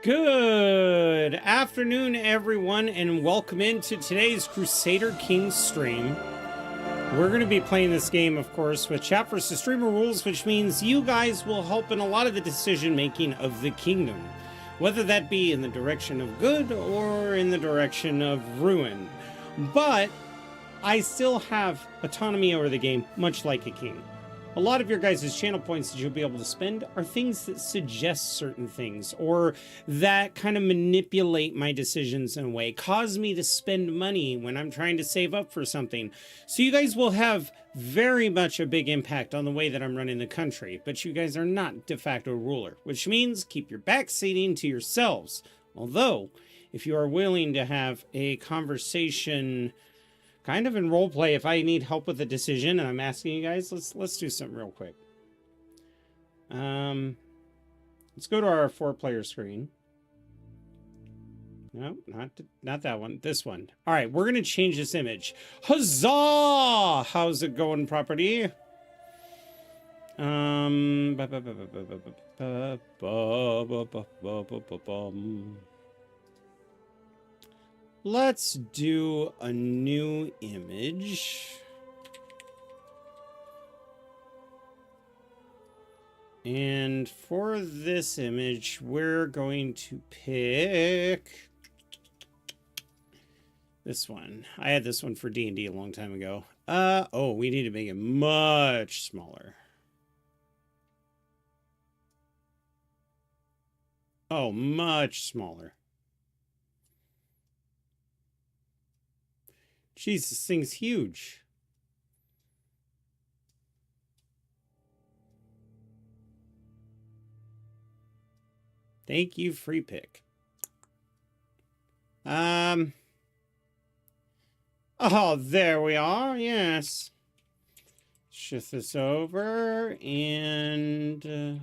Good afternoon, everyone, and welcome into today's Crusader Kings stream. We're going to be playing this game, of course, with chat versus streamer rules, which means you guys will help in a lot of the decision-making of the kingdom, whether that be in the direction of good or in the direction of ruin. But I still have autonomy over the game, much like a king. A lot of your guys' channel points that you'll be able to spend are things that suggest certain things or that kind of manipulate my decisions in a way, cause me to spend money when I'm trying to save up for something. So you guys will have very much a big impact on the way that I'm running the country, but you guys are not de facto ruler, which means keep your backseating to yourselves. Although, if you are willing to have a conversation kind of in role play, if I need help with a decision and I'm asking you guys, let's do something real quick. Let's go to our 4-player screen. No, not that one. This one. All right, we're gonna change this image. Huzzah! How's it going, property? Let's do a new image. And for this image, we're going to pick this one. I had this one for D&D a long time ago. Oh, we need to make it much smaller. Oh, much smaller. Jeez, this thing's huge. Thank you, free pick. Oh, there we are. Yes. Shift this over and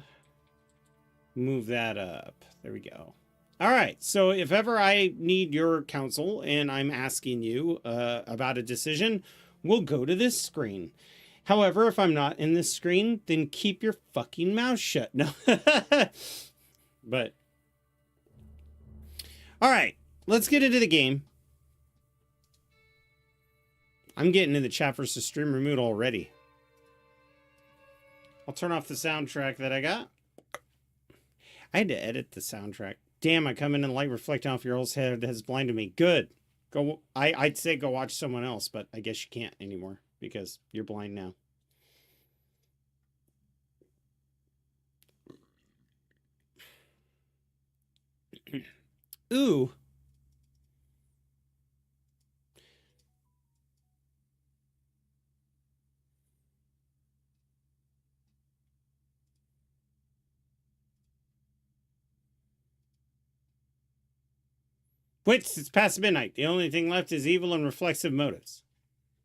move that up. There we go. All right, so if ever I need your counsel and I'm asking you about a decision, we'll go to this screen. However, if I'm not in this screen, then keep your fucking mouth shut. No. But, all right, let's get into the game. I'm getting in the chat versus streamer mood already. I'll turn off the soundtrack that I got. I had to edit the soundtrack. Damn, I come in and light reflecting off your old head has blinded me. Good. Go. I'd say go watch someone else, but I guess you can't anymore because you're blind now. Ooh. Wait, it's past midnight. The only thing left is evil and reflexive motives.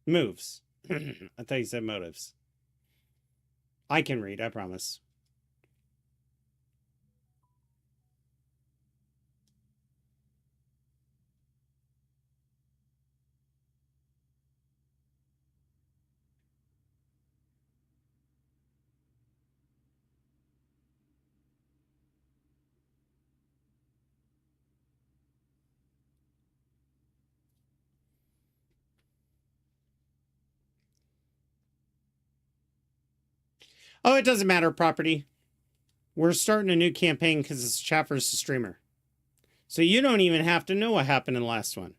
Moves. I thought you said motives. I can read, I promise. Oh, it doesn't matter, property. We're starting a new campaign because it's chat versus streamer. So you don't even have to know what happened in the last one.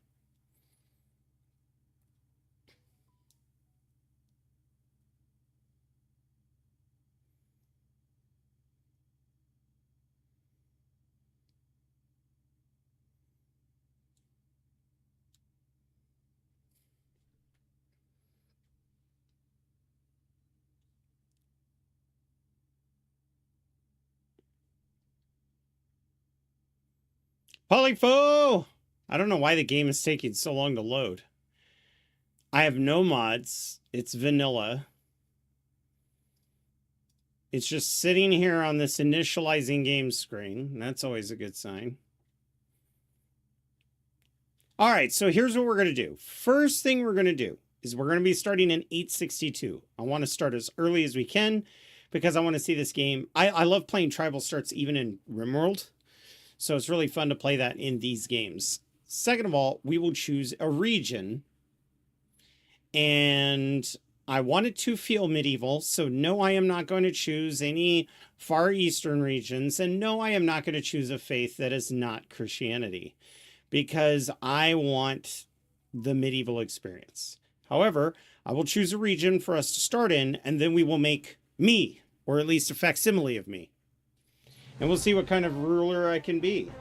Polyfo! I don't know why the game is taking so long to load. I have no mods. It's vanilla. It's just sitting here on this initializing game screen. That's always a good sign. All right, so here's what we're going to do. First thing we're going to do is we're going to be starting in 862. I want to start as early as we can because I want to see this game. I love playing tribal starts even in RimWorld. So it's really fun to play that in these games. Second of all, we will choose a region. And I want it to feel medieval. So no, I am not going to choose any Far Eastern regions. And no, I am not going to choose a faith that is not Christianity, because I want the medieval experience. However, I will choose a region for us to start in, and then we will make me, or at least a facsimile of me. And we'll see what kind of ruler I can be.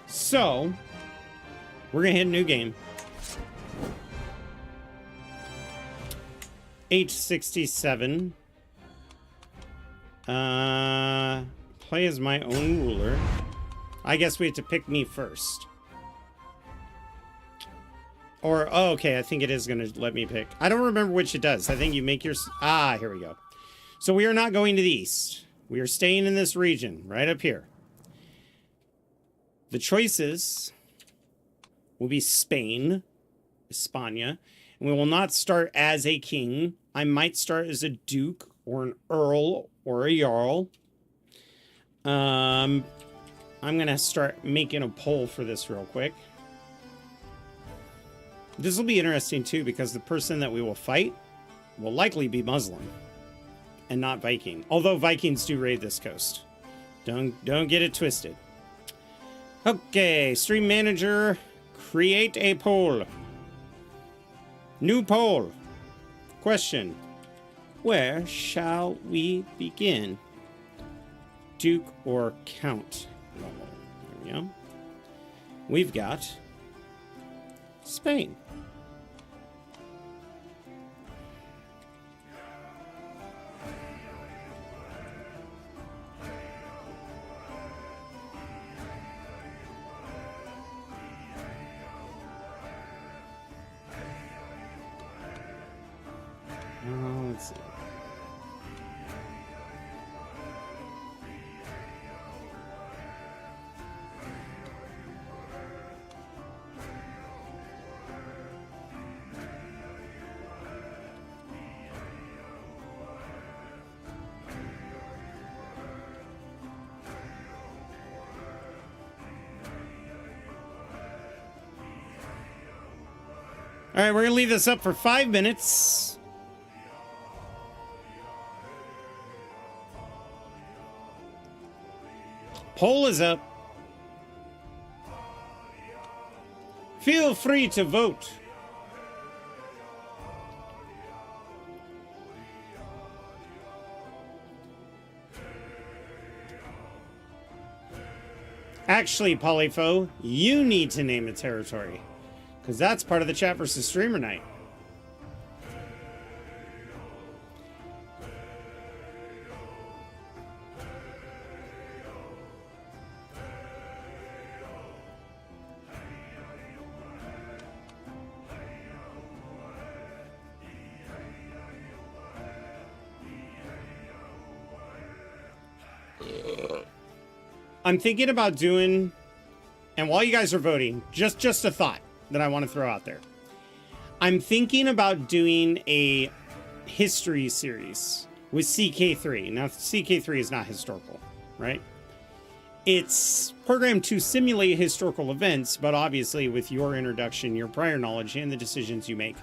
So, we're going to hit a new game. H67. Play as my own ruler. I guess we have to pick me first. Or, oh, okay, I think it is going to let me pick. I don't remember which it does. I think you make your... Ah, here we go. So we are not going to the east. We are staying in this region, right up here. The choices will be Spain, España, and we will not start as a king. I might start as a duke or an earl or a jarl. I'm going to start making a poll for this real quick. This will be interesting too, because the person that we will fight will likely be Muslim and not Viking. Although Vikings do raid this coast. Don't get it twisted. Okay, stream manager, create a poll. New poll. Question: where shall we begin? Duke or Count level? There we go. We've got Spain. Let's see. All right, we're going to leave this up for 5 minutes. Poll is up. Feel free to vote. Actually, Polyfo, you need to name a territory, because that's part of the chat versus streamer night. I'm thinking about doing, and while you guys are voting, just a thought that I want to throw out there. I'm thinking about doing a history series with CK3. Now, CK3 is not historical, right? It's programmed to simulate historical events, but obviously with your introduction, your prior knowledge, and the decisions you make,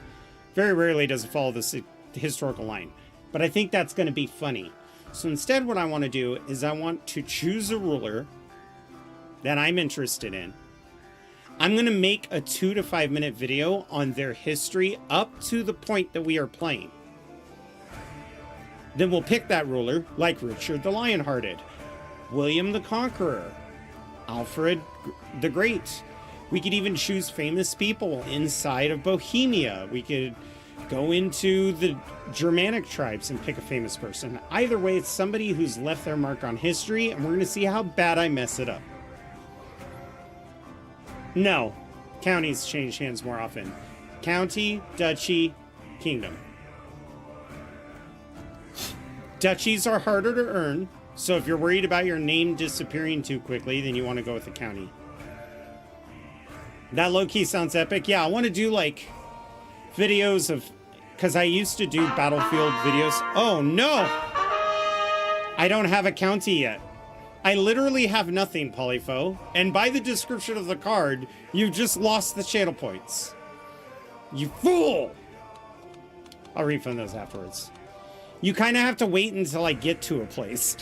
very rarely does it follow the historical line. But I think that's going to be funny. So instead, what I want to do is I want to choose a ruler that I'm interested in. I'm going to make a 2 to 5 minute video on their history up to the point that we are playing. Then we'll pick that ruler, like Richard the Lionhearted, William the Conqueror, Alfred the Great. We could even choose famous people inside of Bohemia. We could go into the Germanic tribes and pick a famous person. Either way, it's somebody who's left their mark on history, and we're going to see how bad I mess it up. No, counties change hands more often. County, duchy, kingdom. Duchies are harder to earn, so if you're worried about your name disappearing too quickly, then you want to go with the county. That low-key sounds epic. Yeah, I want to do like videos of, because I used to do battlefield videos. Oh no! I don't have a county yet. I literally have nothing, Polyfo. And by the description of the card, you've just lost the channel points. You fool! I'll refund those afterwards. You kind of have to wait until I get to a place.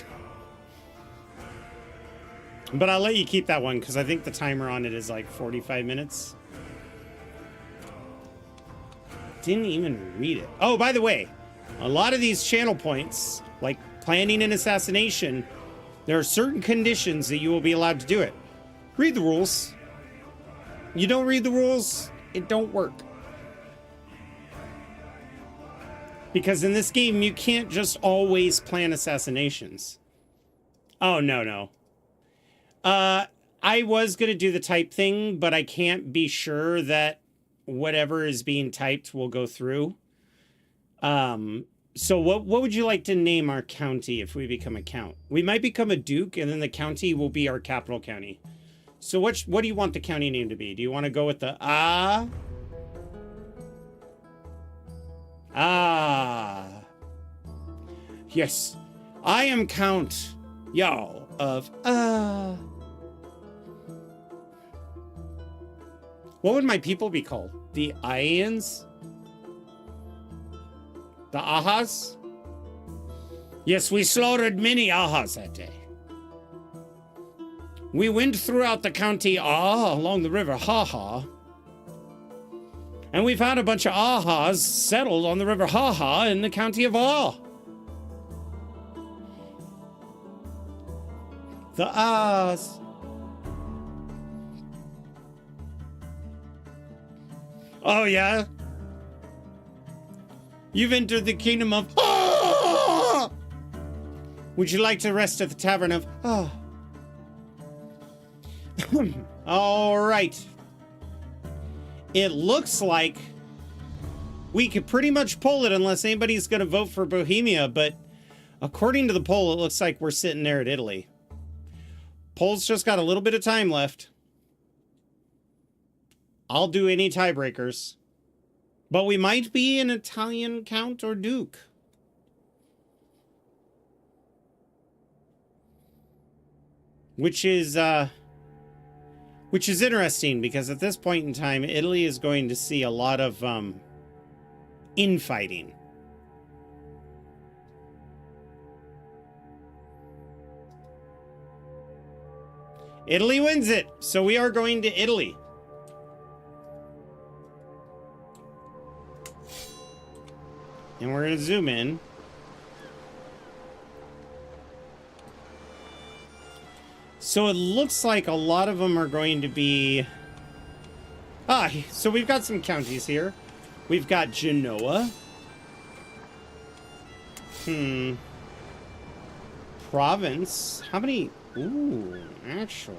But I'll let you keep that one, because I think the timer on it is like 45 minutes. Didn't even read it. Oh, by the way, a lot of these channel points, like planning an assassination, there are certain conditions that you will be allowed to do it. Read the rules. You don't read the rules, it don't work. Because in this game, you can't just always plan assassinations. Oh, no. I was going to do the type thing, but I can't be sure that whatever is being typed will go through. So what would you like to name our county if we become a count? We might become a duke, and then the county will be our capital county. So what do you want the county name to be? Do you want to go with the Yes, I am Count Jarl of What would my people be called? The Ians? The Ahas? Yes, we slaughtered many Ahas that day. We went throughout the county along the river Haha. And we found a bunch of Ahas settled on the river Haha in the county of Ah. The Ahs. Oh, yeah? You've entered the kingdom of Ah! Would you like to rest at the tavern of Ah? All right. It looks like we could pretty much pull it unless anybody's going to vote for Bohemia, but according to the poll, it looks like we're sitting there at Italy. Poll's just got a little bit of time left. I'll do any tiebreakers. But we might be an Italian count or duke. Which is interesting, because at this point in time, Italy is going to see a lot of infighting. Italy wins it, so we are going to Italy. And we're going to zoom in. So it looks like a lot of them are going to be... so we've got some counties here. We've got Genoa. Province. How many? Ooh, actually.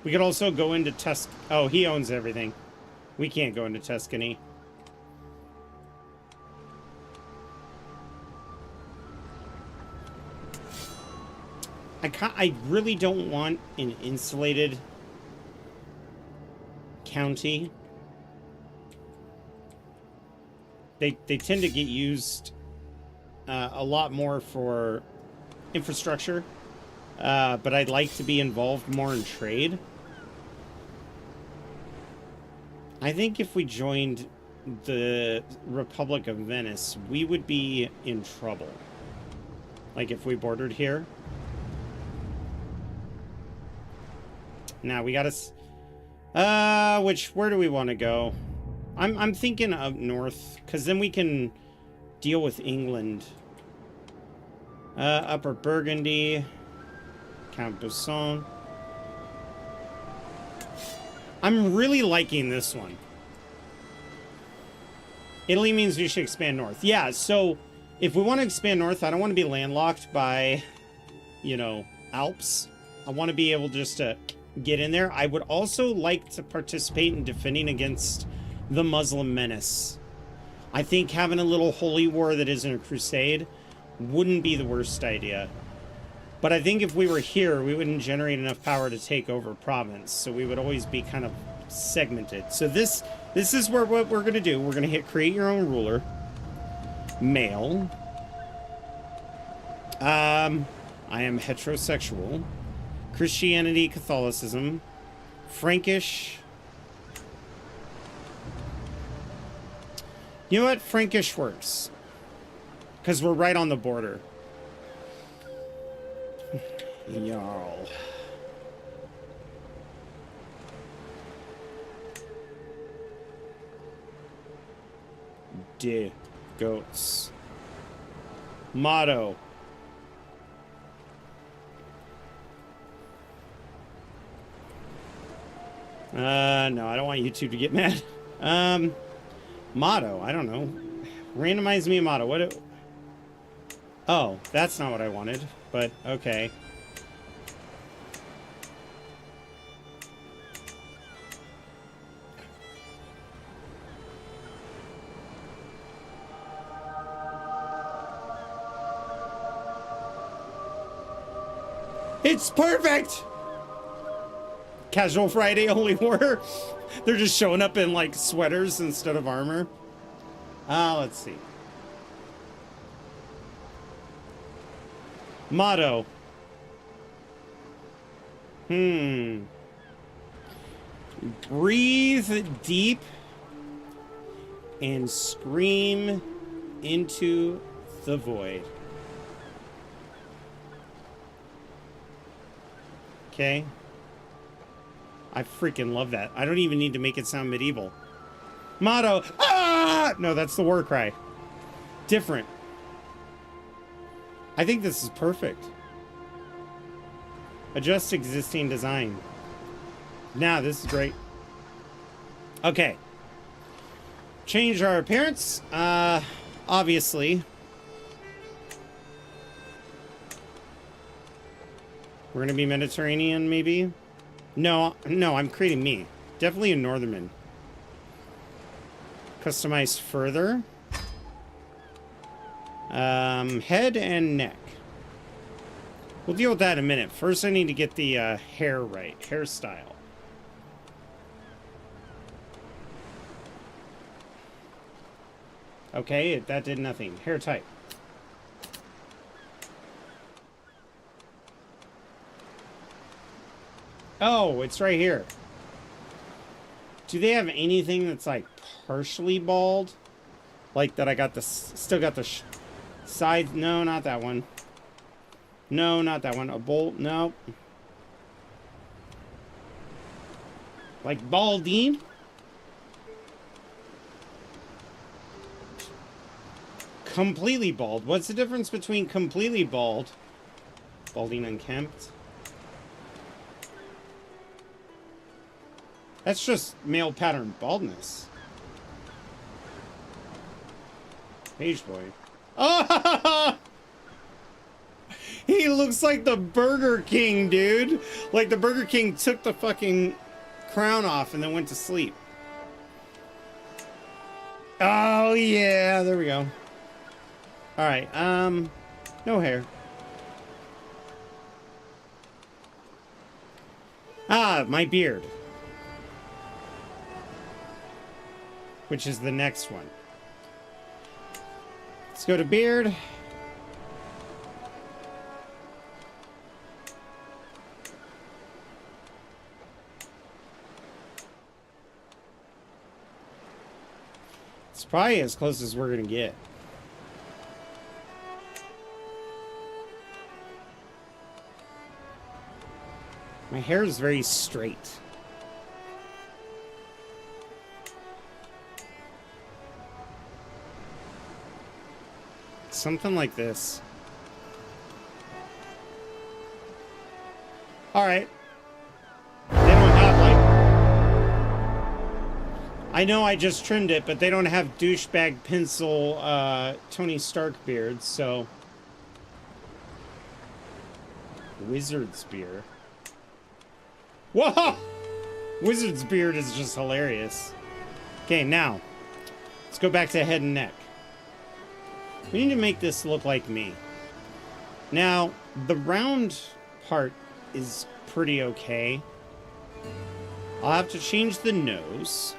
We could also go into Tuscany. Oh, he owns everything. We can't go into Tuscany. I really don't want an insulated county. They tend to get used a lot more for infrastructure, but I'd like to be involved more in trade. I think if we joined the Republic of Venice, we would be in trouble. Like if we bordered here. Now we gotta... where do we want to go? I'm thinking up north, because then we can deal with England. Upper Burgundy. Count Busson. I'm really liking this one. Italy means we should expand north. Yeah, so if we want to expand north, I don't want to be landlocked by, you know, Alps. I want to be able just to get in there. I would also like to participate in defending against the Muslim menace. I think having a little holy war that isn't a crusade wouldn't be the worst idea. But I think if we were here, we wouldn't generate enough power to take over province. So we would always be kind of segmented. So this is what we're going to do. We're going to hit create your own ruler. Male. I am heterosexual. Christianity, Catholicism. Frankish. You know what? Frankish works. Because we're right on the border. Jarl. De goats. Motto. No, I don't want YouTube to get mad. Motto, I don't know. Randomize me a motto. What? Oh, that's not what I wanted, but okay. It's perfect! Casual Friday only wore. They're just showing up in like sweaters instead of armor. Let's see. Motto. Breathe deep and scream into the void. Okay. I freaking love that. I don't even need to make it sound medieval. Motto. Ah! No, that's the war cry. Different. I think this is perfect. Adjust existing design. Now, this is great. Okay. Change our appearance. Obviously. We're going to be Mediterranean, maybe? No, I'm creating me. Definitely a Northernman. Customize further. Head and neck. We'll deal with that in a minute. First, I need to get the hair right. Hairstyle. Okay, that did nothing. Hair type. Oh, it's right here. Do they have anything that's like partially bald? Like that I got the, still got the sides? No, not that one. No, not that one. A bolt? No. Like balding? Completely bald. What's the difference between completely bald? Balding unkempt? That's just male pattern baldness. Page boy. Oh! He looks like the Burger King, dude. Like the Burger King took the fucking crown off and then went to sleep. Oh, yeah. There we go. All right. No hair. Ah, my beard. Which is the next one. Let's go to beard. It's probably as close as we're gonna get. My hair is very straight. Something like this. All right. They don't have like... I know I just trimmed it, but they don't have douchebag pencil Tony Stark beards, so... Wizard's beard. Whoa! Wizard's beard is just hilarious. Okay, now. Let's go back to head and neck. We need to make this look like me. Now, The round part is pretty okay. I'll have to change the nose,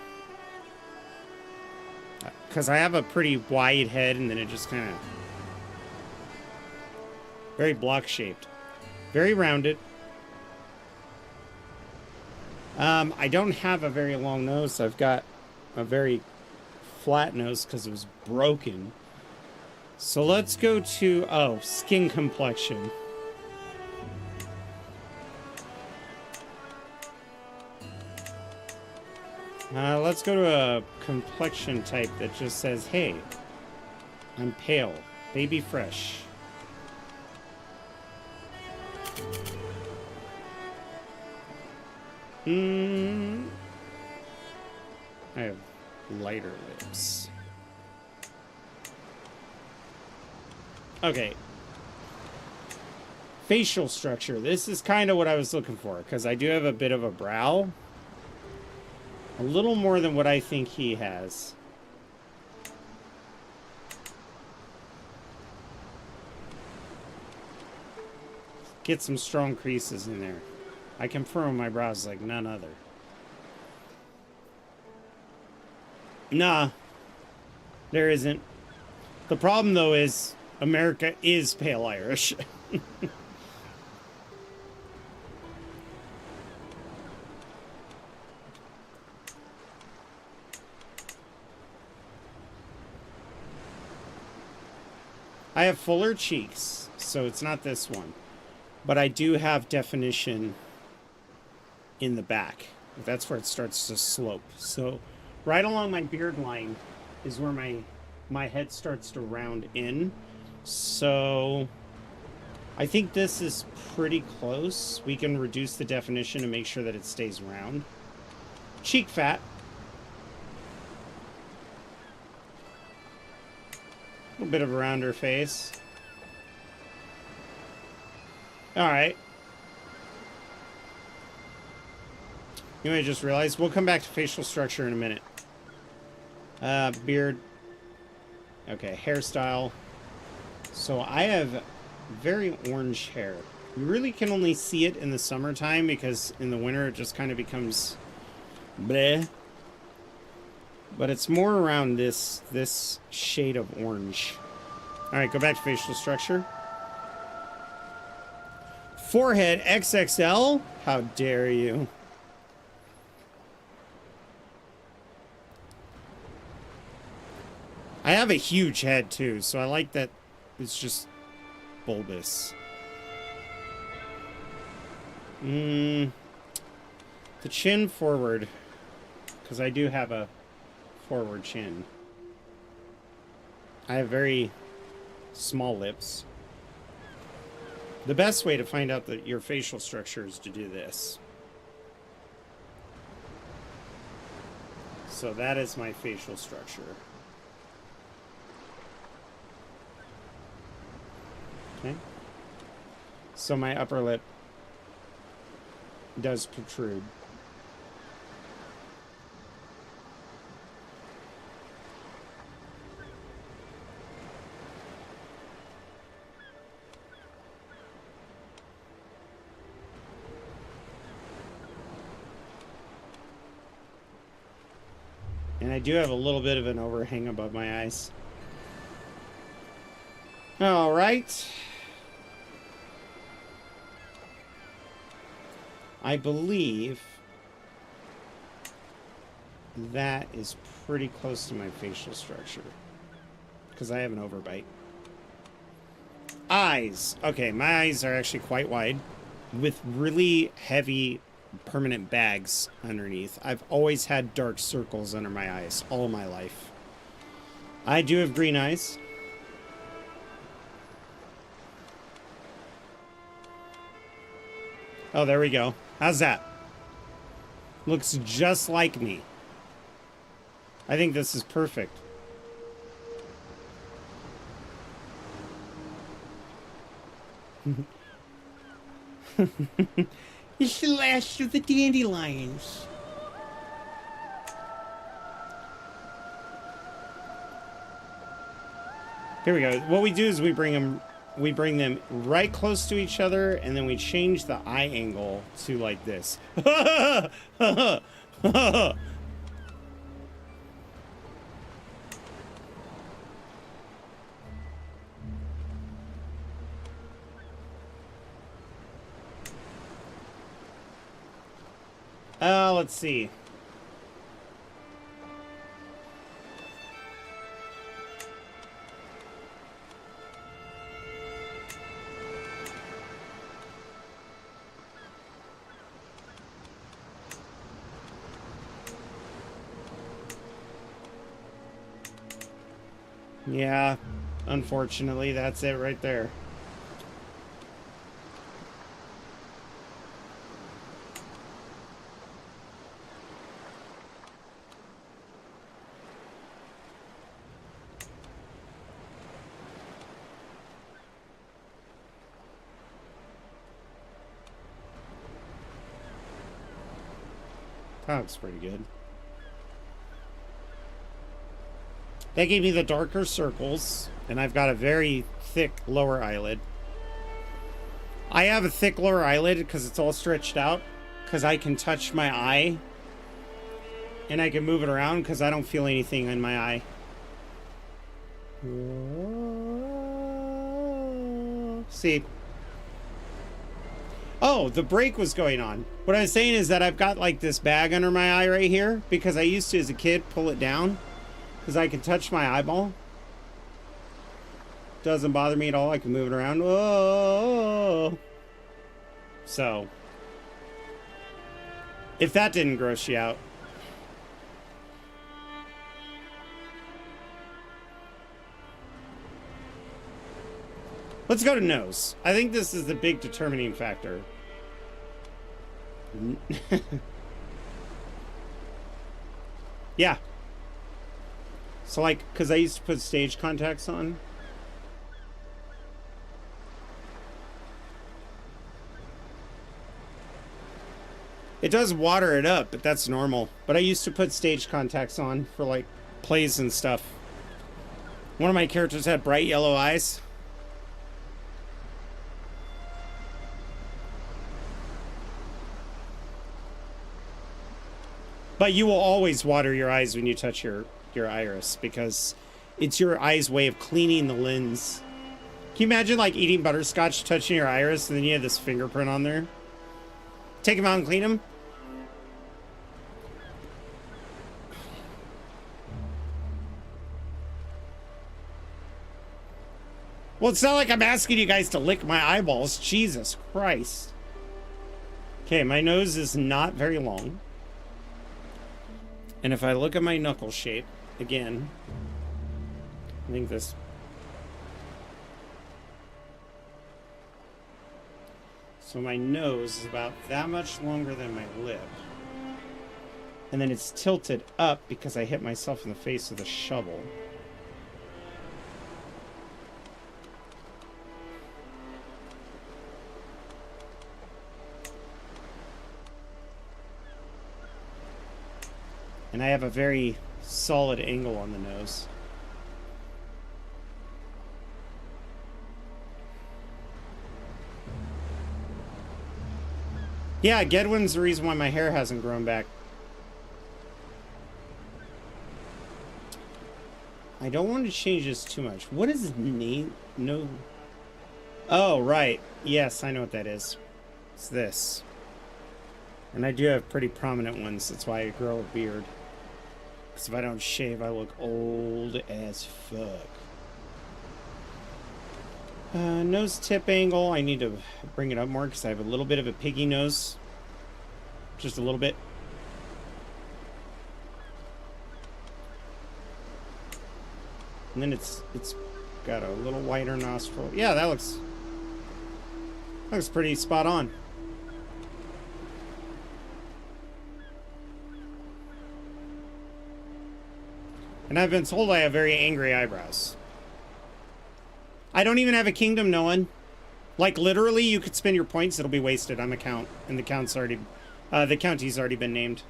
because I have a pretty wide head and then it just kind of very block shaped, very rounded. I don't have a very long nose. I've got a very flat nose because it was broken. So let's go to, oh, skin complexion. Let's go to a complexion type that just says, hey, I'm pale, baby fresh. I have lighter lips. Okay. Facial structure. This is kind of what I was looking for, because I do have a bit of a brow. A little more than what I think he has. Get some strong creases in there. I can furrow my brows like none other. Nah, there isn't. The problem, though, is America is pale Irish. I have fuller cheeks, so it's not this one. But I do have definition in the back. That's where it starts to slope. So right along my beard line is where my head starts to round in. So I think this is pretty close. We can reduce the definition and make sure that it stays round. Cheek fat. A little bit of a rounder face. All right. You know, I just realized we'll come back to facial structure in a minute. Beard. Okay, hairstyle. So I have very orange hair. You really can only see it in the summertime because in the winter it just kind of becomes bleh. But it's more around this shade of orange. All right, go back to facial structure. Forehead XXL? How dare you? I have a huge head too, so I like that it's just bulbous. The chin forward, because I do have a forward chin. I have very small lips. The best way to find out that your facial structure is to do this. So that is my facial structure. Okay. So my upper lip does protrude. And I do have a little bit of an overhang above my eyes. All right. I believe that is pretty close to my facial structure because I have an overbite. Eyes. Okay, my eyes are actually quite wide with really heavy permanent bags underneath. I've always had dark circles under my eyes all my life. I do have green eyes. Oh, there we go. How's that? Looks just like me. I think this is perfect. It's the last of the dandelions. Here we go. What we do is we bring them we bring them right close to each other, and then we change the eye angle to like this. Let's see. Yeah, unfortunately, that's it right there. That looks pretty good. That gave me the darker circles, and I've got a very thick lower eyelid. I have a thick lower eyelid because it's all stretched out, because I can touch my eye, and I can move it around because I don't feel anything in my eye. See? Oh, the break was going on. What I was saying is that I've got like this bag under my eye right here, because I used to, as a kid, pull it down. Because I can touch my eyeball. Doesn't bother me at all. I can move it around. Whoa. So, if that didn't gross you out. Let's go to nose. I think this is the big determining factor. Yeah. So, like, because I used to put stage contacts on. It does water it up, but that's normal. But I used to put stage contacts on for, like, plays and stuff. One of my characters had bright yellow eyes. But you will always water your eyes when you touch your iris, because it's your eye's way of cleaning the lens. Can you imagine like eating butterscotch, touching your iris, and then you have this fingerprint on there? Take them out and clean them. Well, it's not like I'm asking you guys to lick my eyeballs. Jesus Christ. Okay, my nose is not very long. And if I look at my knuckle shape, again, I think this. So my nose is about that much longer than my lip. And then it's tilted up because I hit myself in the face with a shovel. And I have a very solid angle on the nose. Yeah, Gedwin's the reason why my hair hasn't grown back. I don't want to change this too much. What is his name? No. Oh, right. Yes, I know what that is. It's this. And I do have pretty prominent ones. That's why I grow a beard. Because if I don't shave, I look old as fuck. Nose tip angle. I need to bring it up more because I have a little bit of a piggy nose. Just a little bit. And then it's got a little wider nostril. Yeah, that looks pretty spot on. And I've been told I have very angry eyebrows. I don't even have a kingdom, no one. Like, literally, you could spend your points, it'll be wasted on the count. And the count's already... the county's already been named.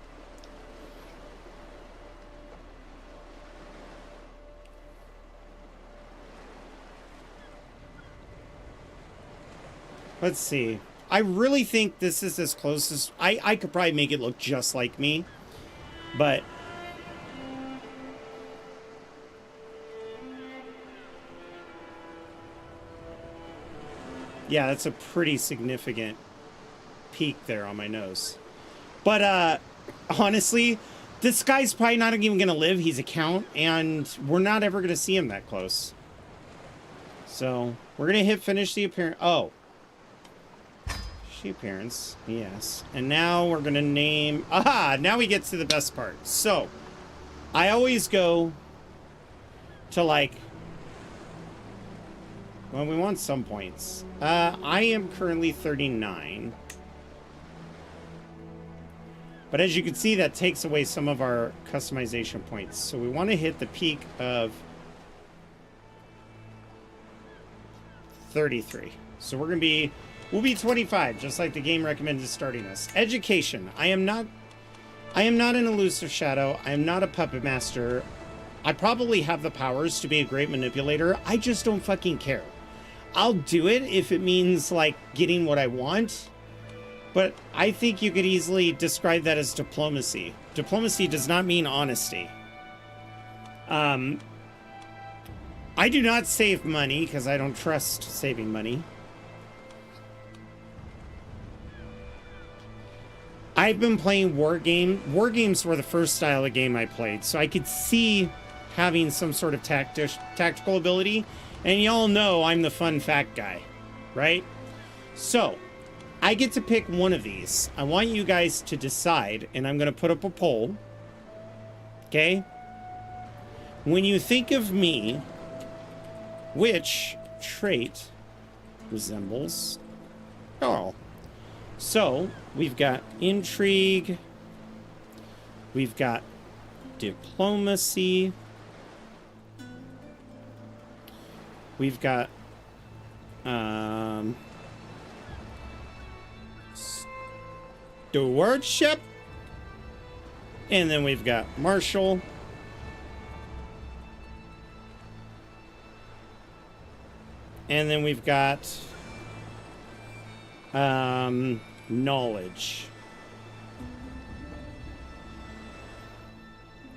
Let's see. I really think this is as close as... I could probably make it look just like me. But... yeah, that's a pretty significant peak there on my nose. But, honestly, this guy's probably not even going to live. He's a count, and we're not ever going to see him that close. So, we're going to hit finish the appearance. Oh. She appearance. Yes. And now we're going to name... aha! Now we get to the best part. So, I always go to, like... well, we want some points. I am currently 39. But as you can see, that takes away some of our customization points. So we want to hit the peak of 33. So we're going to be... we'll be 25, just like the game recommended starting us. Education. I am not an elusive shadow. I am not a puppet master. I probably have the powers to be a great manipulator. I just don't fucking care. I'll do it if it means, like, getting what I want. But I think you could easily describe that as diplomacy. Diplomacy does not mean honesty. I do not save money because I don't trust saving money. I've been playing war game. War games were the first style of game I played, so I could see having some sort of tactical ability. And y'all know I'm the fun fact guy, right? So, I get to pick one of these. I want you guys to decide, and I'm going to put up a poll. Okay? When you think of me, which trait resembles Carl? So, we've got intrigue. We've got diplomacy. We've got stewardship. And then we've got martial. And then we've got knowledge.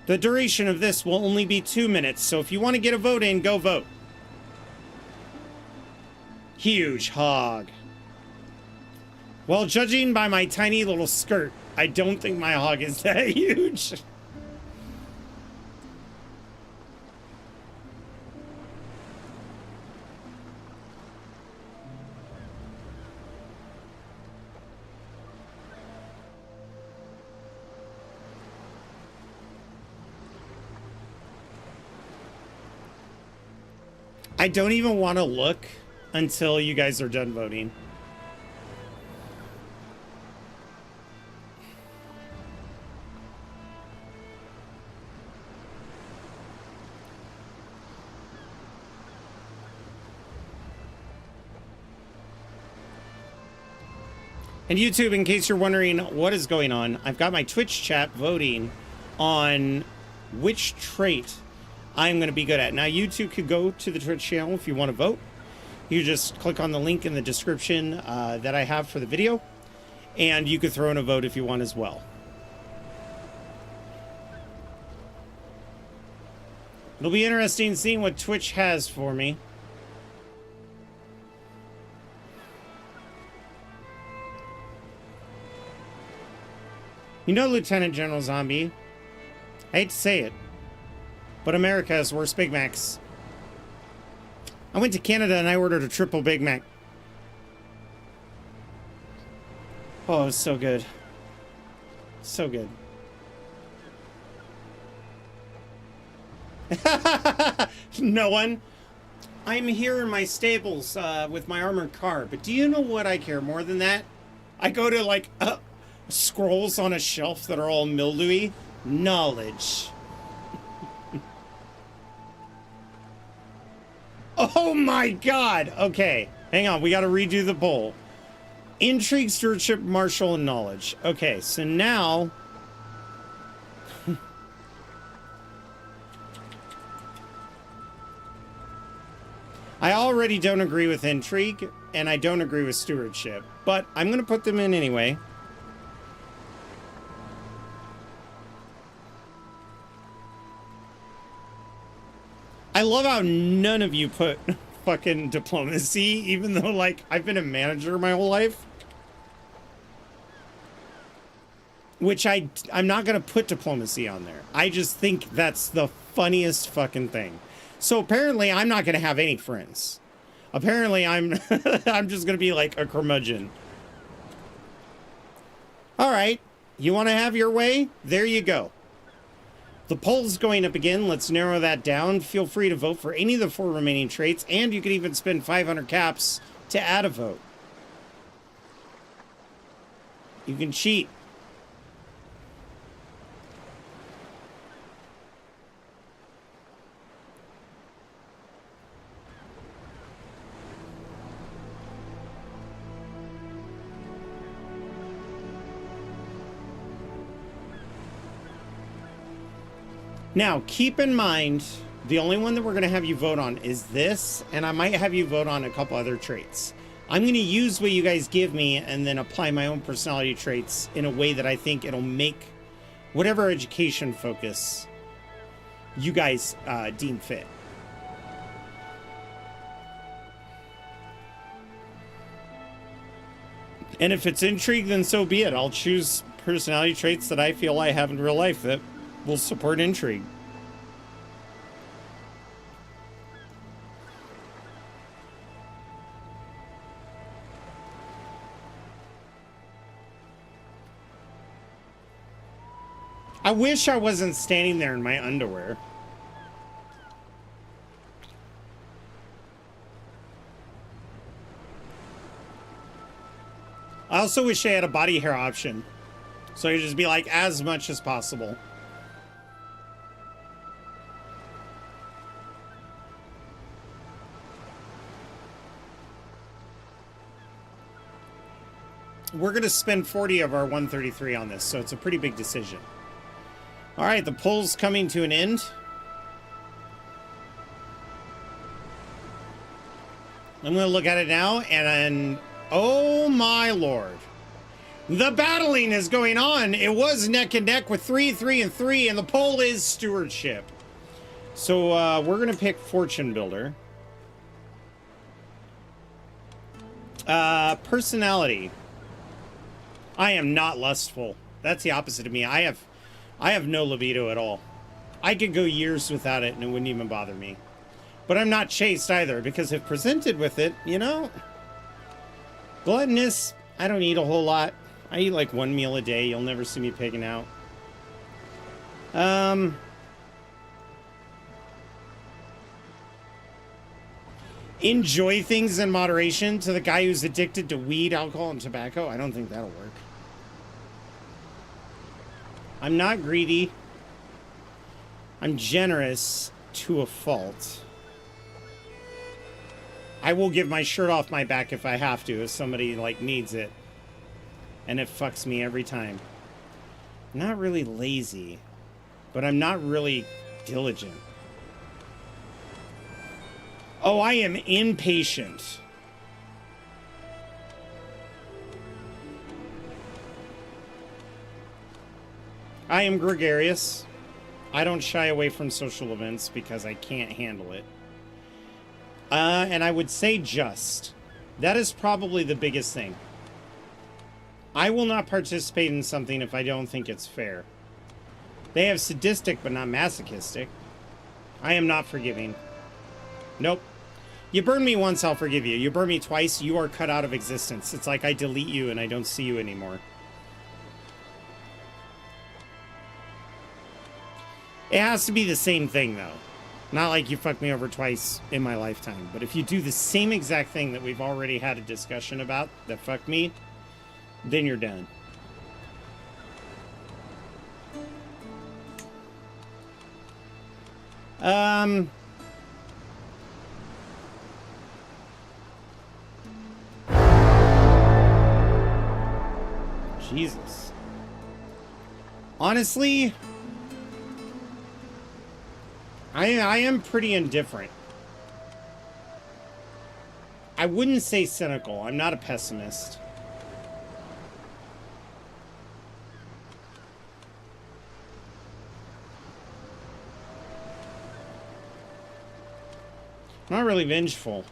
The duration of this will only be 2 minutes, so if you want to get a vote in, go vote. Huge hog. Well, judging by my tiny little skirt, I don't think my hog is that huge. I don't even want to look until you guys are done voting. And YouTube, in case you're wondering what is going on, I've got my Twitch chat voting on which trait I'm going to be good at. Now, you two could go to the Twitch channel if you want to vote. You just click on the link in the description that I have for the video, and you could throw in a vote if you want as well. It'll be interesting seeing what Twitch has for me. You know, Lieutenant General Zombie, I hate to say it, but America has worse Big Macs. I went to Canada and I ordered a triple Big Mac. Oh, it was so good. So good. No one. I'm here in my stables with my armored car, but do you know what I care more than that? I go to, like, scrolls on a shelf that are all mildewy. Knowledge. Oh my god! Okay, hang on, we gotta redo the poll. Intrigue, stewardship, martial, and knowledge. Okay, so now... I already don't agree with intrigue. and I don't agree with stewardship, but I'm going to put them in anyway. I love how none of you put fucking diplomacy, even though, like, I've been a manager my whole life. Which I'm not going to put diplomacy on there. I just think that's the funniest fucking thing. So apparently I'm not going to have any friends. Apparently I'm I'm just going to be like a curmudgeon. All right. You want to have your way? There you go. The poll's going up again. Let's narrow that down. Feel free to vote for any of the 4 remaining traits, and you can even spend 500 caps to add a vote. You can cheat. Now, keep in mind, the only one that we're going to have you vote on is this, and I might have you vote on a couple other traits. I'm going to use what you guys give me and then apply my own personality traits in a way that I think it'll make whatever education focus you guys deem fit. And if it's intrigue, then so be it. I'll choose personality traits that I feel I have in real life that will support intrigue. I wish I wasn't standing there in my underwear. I also wish I had a body hair option, so I could just be like as much as possible. We're going to spend 40 of our 133 on this, so it's a pretty big decision. All right, the poll's coming to an end. I'm going to look at it now, and oh my lord. The battling is going on. It was neck and neck with 3, 3, and 3, and the poll is stewardship. So we're going to pick Fortune Builder. Personality. I am not lustful. That's the opposite of me. I have no libido at all. I could go years without it and it wouldn't even bother me. But I'm not chaste either, because if presented with it, you know, gluttonous, I don't eat a whole lot. I eat like 1 meal a day. You'll never see me pigging out. Enjoy things in moderation. To the guy who's addicted to weed, alcohol, and tobacco, I don't think that'll work. I'm not greedy. I'm generous to a fault. I will give my shirt off my back if I have to, if somebody like needs it. And it fucks me every time. I'm not really lazy, but I'm not really diligent. Oh, I am impatient. I am gregarious. I don't shy away from social events because I can't handle it. And I would say just. That is probably the biggest thing. I will not participate in something if I don't think it's fair. They have sadistic but not masochistic. I am not forgiving. Nope. You burn me once, I'll forgive you. You burn me twice, you are cut out of existence. It's like I delete you and I don't see you anymore. It has to be the same thing, though. Not like you fucked me over twice in my lifetime. But if you do the same exact thing that we've already had a discussion about, that fucked me, then you're done. Jesus. Honestly, I am pretty indifferent. I wouldn't say cynical. I'm not a pessimist. I'm not really vengeful.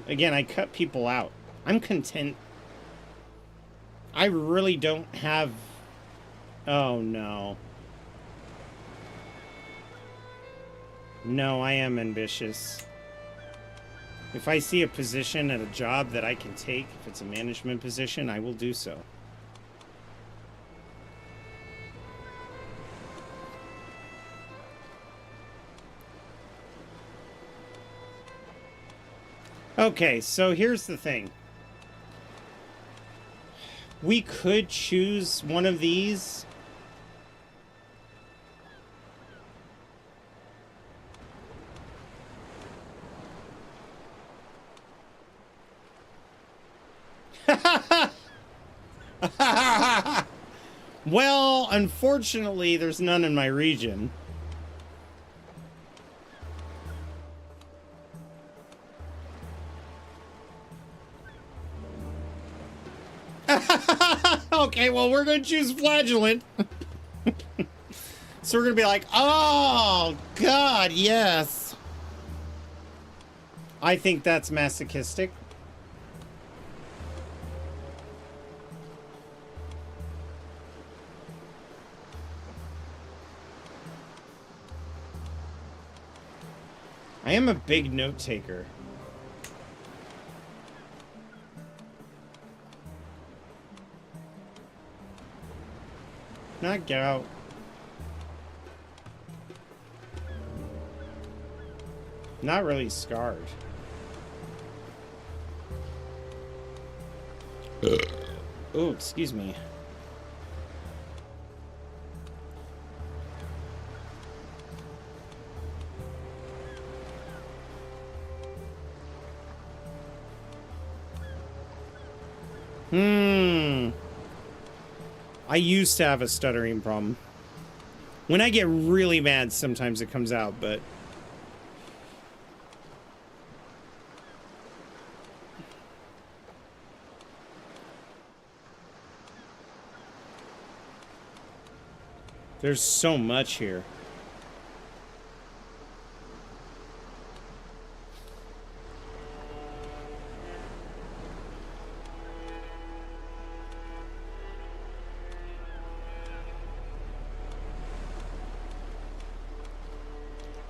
Again, I cut people out. I'm content. I really don't have... Oh, no. No, I am ambitious. If I see a position at a job that I can take, if it's a management position, I will do so. Okay, so here's the thing. We could choose one of these. Well, unfortunately, there's none in my region. Okay, well, we're going to choose flagellant. So we're going to be like, oh, God, yes. I think that's masochistic. I am a big note taker. Not gout. Not really scarred. Oh, excuse me. I used to have a stuttering problem. When I get really mad, sometimes it comes out, but... There's so much here.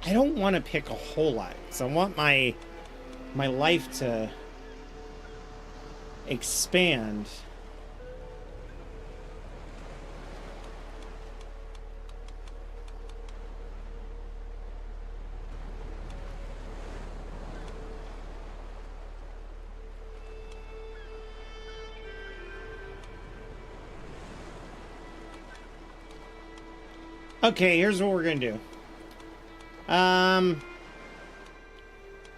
I don't want to pick a whole lot, because I want my life to expand. Okay, here's what we're gonna do.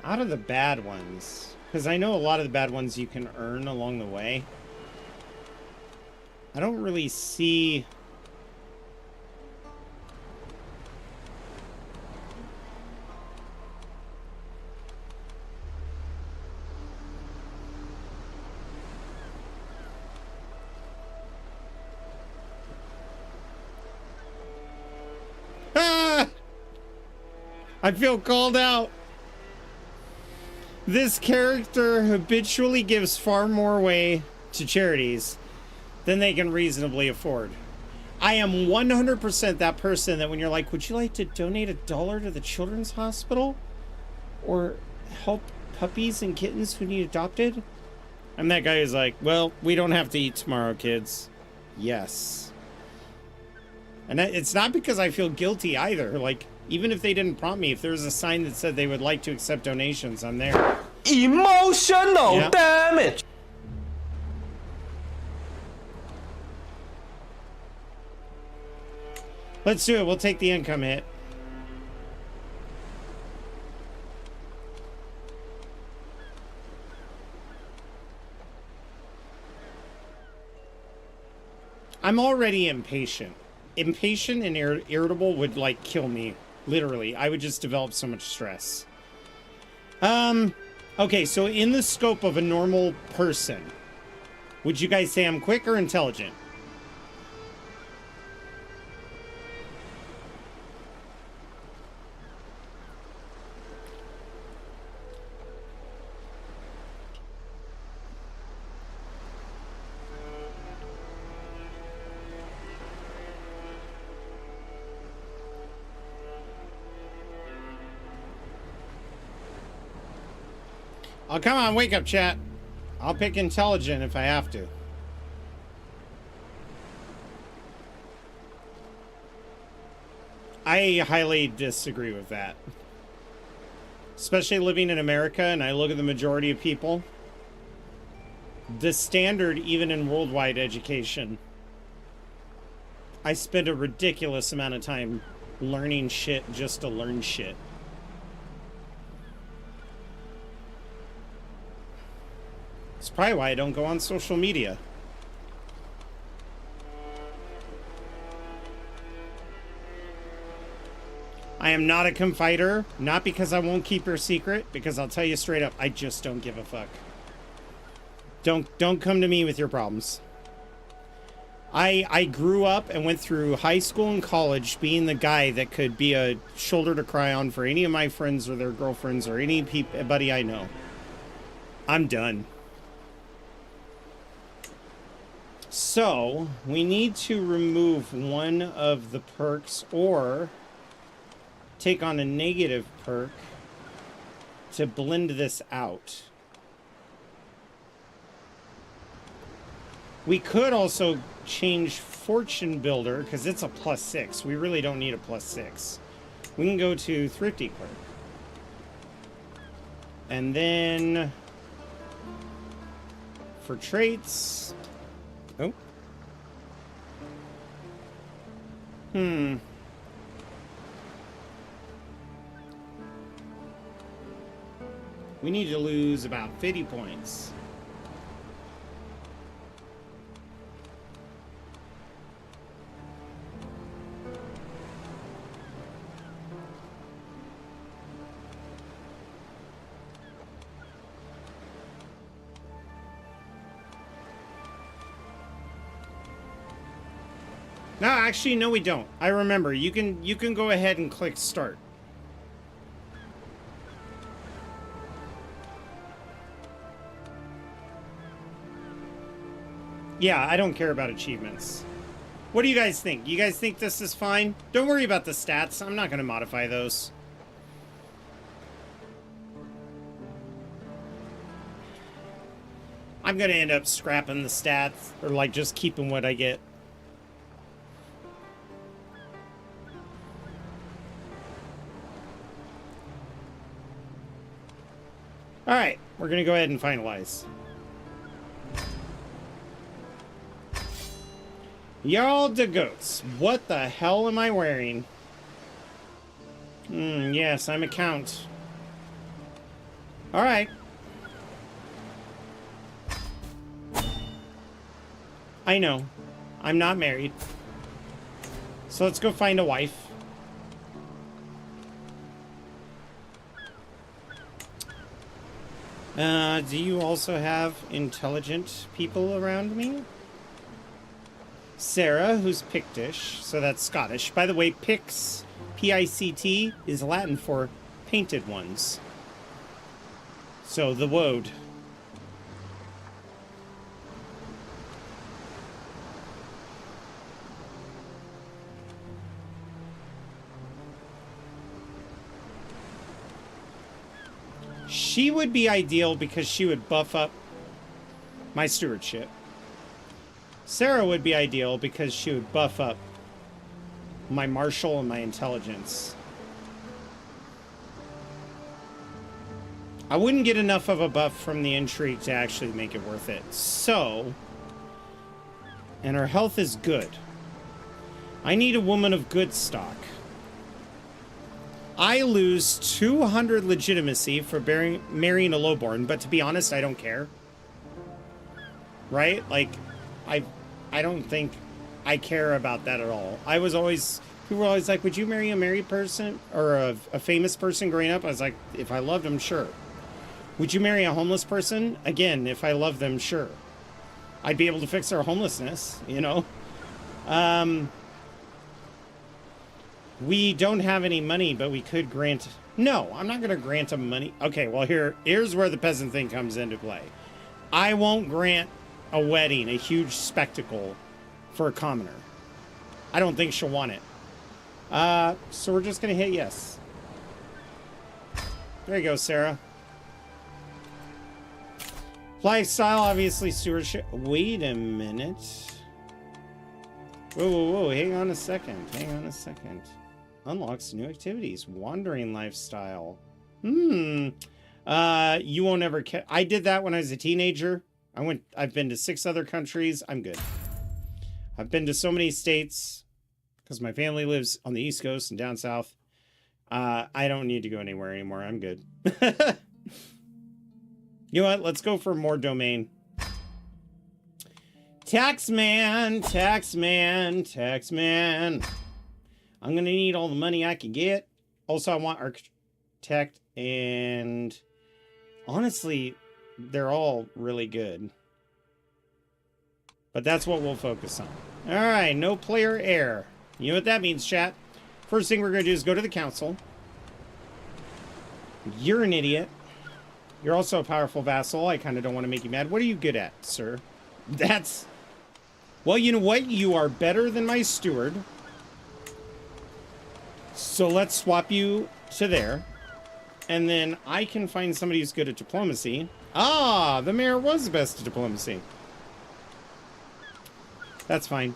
Out of the bad ones, because I know a lot of the bad ones you can earn along the way. I don't really see... Ah! I feel called out. This character habitually gives far more away to charities than they can reasonably afford. I am 100% that person that when you're like, would you like to donate $1 to the children's hospital? Or help puppies and kittens who need adopted? I'm that guy who's like, well, we don't have to eat tomorrow, kids. Yes. And it's not because I feel guilty either. Like, even if they didn't prompt me, if there was a sign that said they would like to accept donations, I'm there. Emotional damage. Let's do it. We'll take the income hit. I'm already impatient. Impatient and irritable would, like, kill me. Literally. I would just develop so much stress. Okay, so in the scope of a normal person, would you guys say I'm quick or intelligent? Oh, come on, wake up, chat. I'll pick intelligent if I have to. I highly disagree with that. Especially living in America, and I look at the majority of people. The standard, even in worldwide education, I spend a ridiculous amount of time learning shit just to learn shit. It's probably why I don't go on social media. I am not a confiter, not because I won't keep your secret, because I'll tell you straight up, I just don't give a fuck. Don't come to me with your problems. I grew up and went through high school and college being the guy that could be a shoulder to cry on for any of my friends or their girlfriends or anybody I know. I'm done. So, we need to remove one of the perks or take on a negative perk to blend this out. We could also change Fortune Builder because it's a +6. We really don't need a +6. We can go to Thrifty Clerk. And then for traits... Oh. We need to lose about 50 points. No, actually, no, we don't. I remember. You can go ahead and click start. Yeah, I don't care about achievements. What do you guys think? You guys think this is fine? Don't worry about the stats. I'm not going to modify those. I'm going to end up scrapping the stats or like just keeping what I get. All right, we're going to go ahead and finalize. Y'all the goats, what the hell am I wearing? Yes, I'm a count. All right. I know, I'm not married. So let's go find a wife. Do you also have intelligent people around me? Sarah, who's Pictish, so that's Scottish. By the way, Picts, P-I-C-T, is Latin for painted ones. So, the woad. She would be ideal because she would buff up my stewardship. Sarah would be ideal because she would buff up my martial and my intelligence. I wouldn't get enough of a buff from the intrigue to actually make it worth it. So, and her health is good. I need a woman of good stock. I lose 200 legitimacy for marrying a lowborn, but to be honest, I don't care. Right? Like, I don't think I care about that at all. People were always like, would you marry a married person or a famous person growing up? I was like, if I loved him, sure. Would you marry a homeless person? Again, if I love them, sure. I'd be able to fix their homelessness, you know? We don't have any money, but we could grant... No, I'm not going to grant them money. Okay, well, here's where the peasant thing comes into play. I won't grant a wedding, a huge spectacle, for a commoner. I don't think she'll want it. So we're just going to hit yes. There you go, Sarah. Lifestyle, obviously, stewardship. Wait a minute. Whoa, whoa, whoa. Hang on a second. Hang on a second. Unlocks new activities. Wandering lifestyle. You won't ever I did that when I was a teenager. I've been to 6 other countries. I'm good. I've been to so many states because my family lives on the East Coast and down south. I don't need to go anywhere anymore. I'm good. You know what? Let's go for more domain. Taxman, taxman, taxman. I'm going to need all the money I can get. Also, I want architect, and honestly, they're all really good. But that's what we'll focus on. All right, no player heir. You know what that means, chat? First thing we're going to do is go to the council. You're an idiot. You're also a powerful vassal. I kind of don't want to make you mad. What are you good at, sir? That's... Well, you know what? You are better than my steward. So let's swap you to there. And then I can find somebody who's good at diplomacy. Ah, the mayor was the best at diplomacy. That's fine.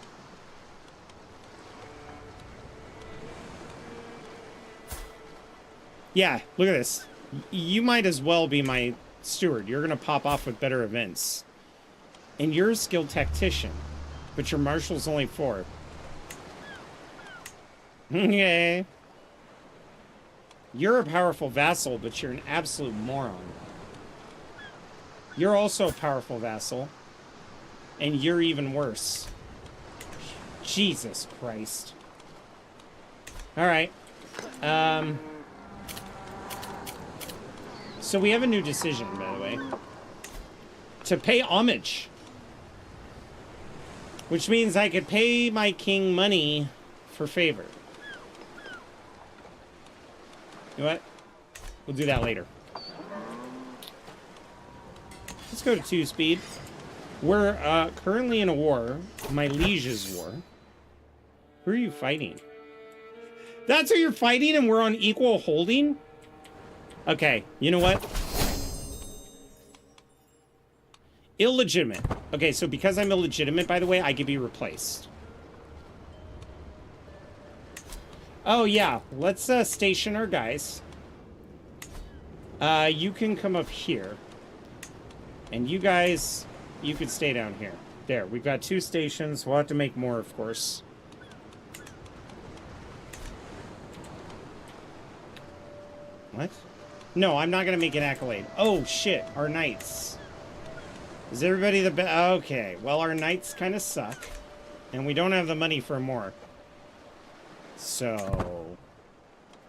Yeah, look at this. You might as well be my steward. You're going to pop off with better events. And you're a skilled tactician. But your marshal's only 4. Okay. You're a powerful vassal, but you're an absolute moron. You're also a powerful vassal. And you're even worse. Jesus Christ. Alright. So we have a new decision, by the way. To pay homage. Which means I could pay my king money for favor. You know what? We'll do that later. Let's go to 2-speed. We're currently in a war. My liege's war. Who are you fighting? That's who you're fighting and we're on equal holding? Okay, you know what? Illegitimate. Okay, so because I'm illegitimate, by the way, I could be replaced. Oh, yeah. Let's station our guys. You can come up here. And you guys, you could stay down here. There, we've got 2 stations. We'll have to make more, of course. What? No, I'm not going to make an accolade. Oh, shit. Our knights. Is everybody the best? Okay. Well, our knights kind of suck. And we don't have the money for more. So...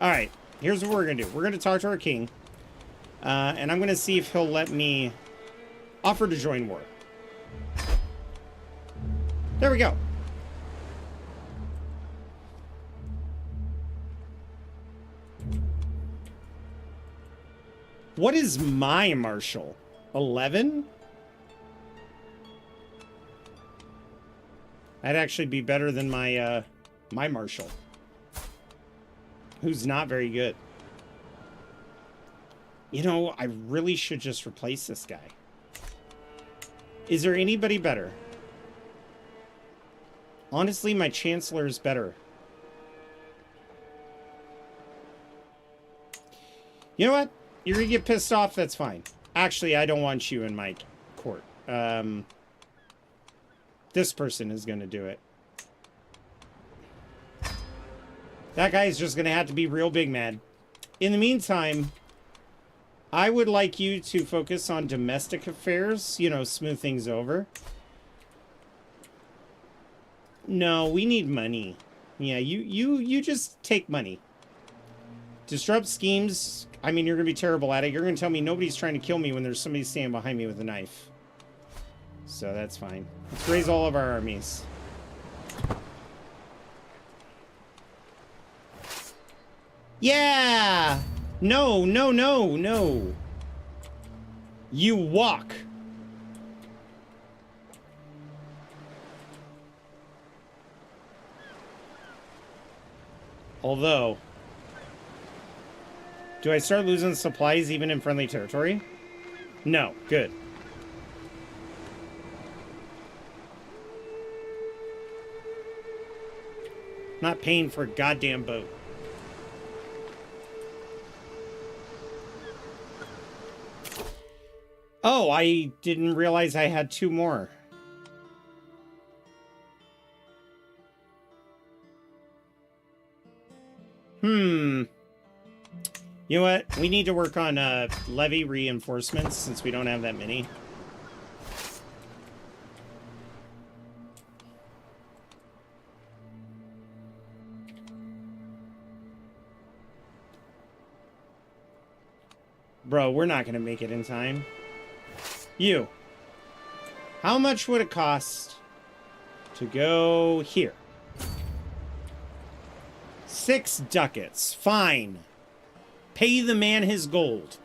Alright. Here's what we're going to do. We're going to talk to our king. And I'm going to see if he'll let me offer to join war. There we go. What is my marshal? 11? That'd actually be better than my my marshal, who's not very good. You know, I really should just replace this guy. Is there anybody better? Honestly, my chancellor is better. You know what? You're gonna get pissed off, that's fine. Actually, I don't want you in my court. This person is gonna do it. That guy is just gonna have to be real big mad. In the meantime, I would like you to focus on domestic affairs, you know, smooth things over. No, we need money. Yeah, you just take money. Disrupt schemes I mean, you're gonna be terrible at it. You're gonna tell me nobody's trying to kill me when there's somebody standing behind me with a knife. So that's fine. Let's raise all of our armies. Yeah! No, no, no, no. You walk. Although, do I start losing supplies even in friendly territory? No, good. Not paying for a goddamn boat. Oh, I didn't realize I had 2 more. You know what? We need to work on levy reinforcements since we don't have that many. Bro, we're not going to make it in time. You. How much would it cost to go here? 6 ducats. Fine. Pay the man his gold.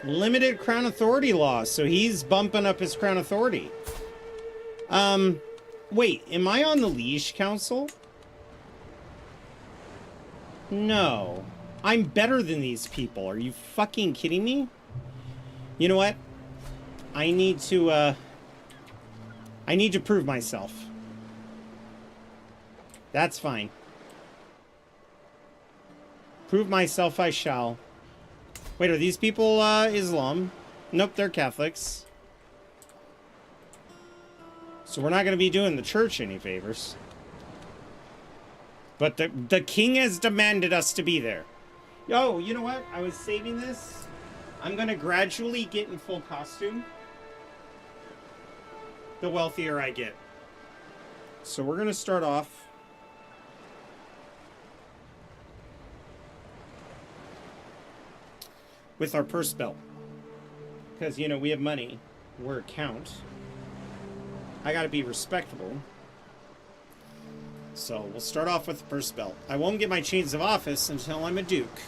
Limited crown authority law, so he's bumping up his crown authority. Wait, am I on the Liege Council? No. I'm better than these people. Are you fucking kidding me? You know what? I need to prove myself. That's fine. Prove myself I shall. Wait, are these people Islam? Nope, they're Catholics. So we're not going to be doing the church any favors. But the king has demanded us to be there. Yo, you know what? I was saving this. I'm going to gradually get in full costume the wealthier I get. So we're going to start off with our purse belt. Because, you know, we have money. We're a count. I gotta be respectable. So, we'll start off with the purse belt. I won't get my chains of office until I'm a duke.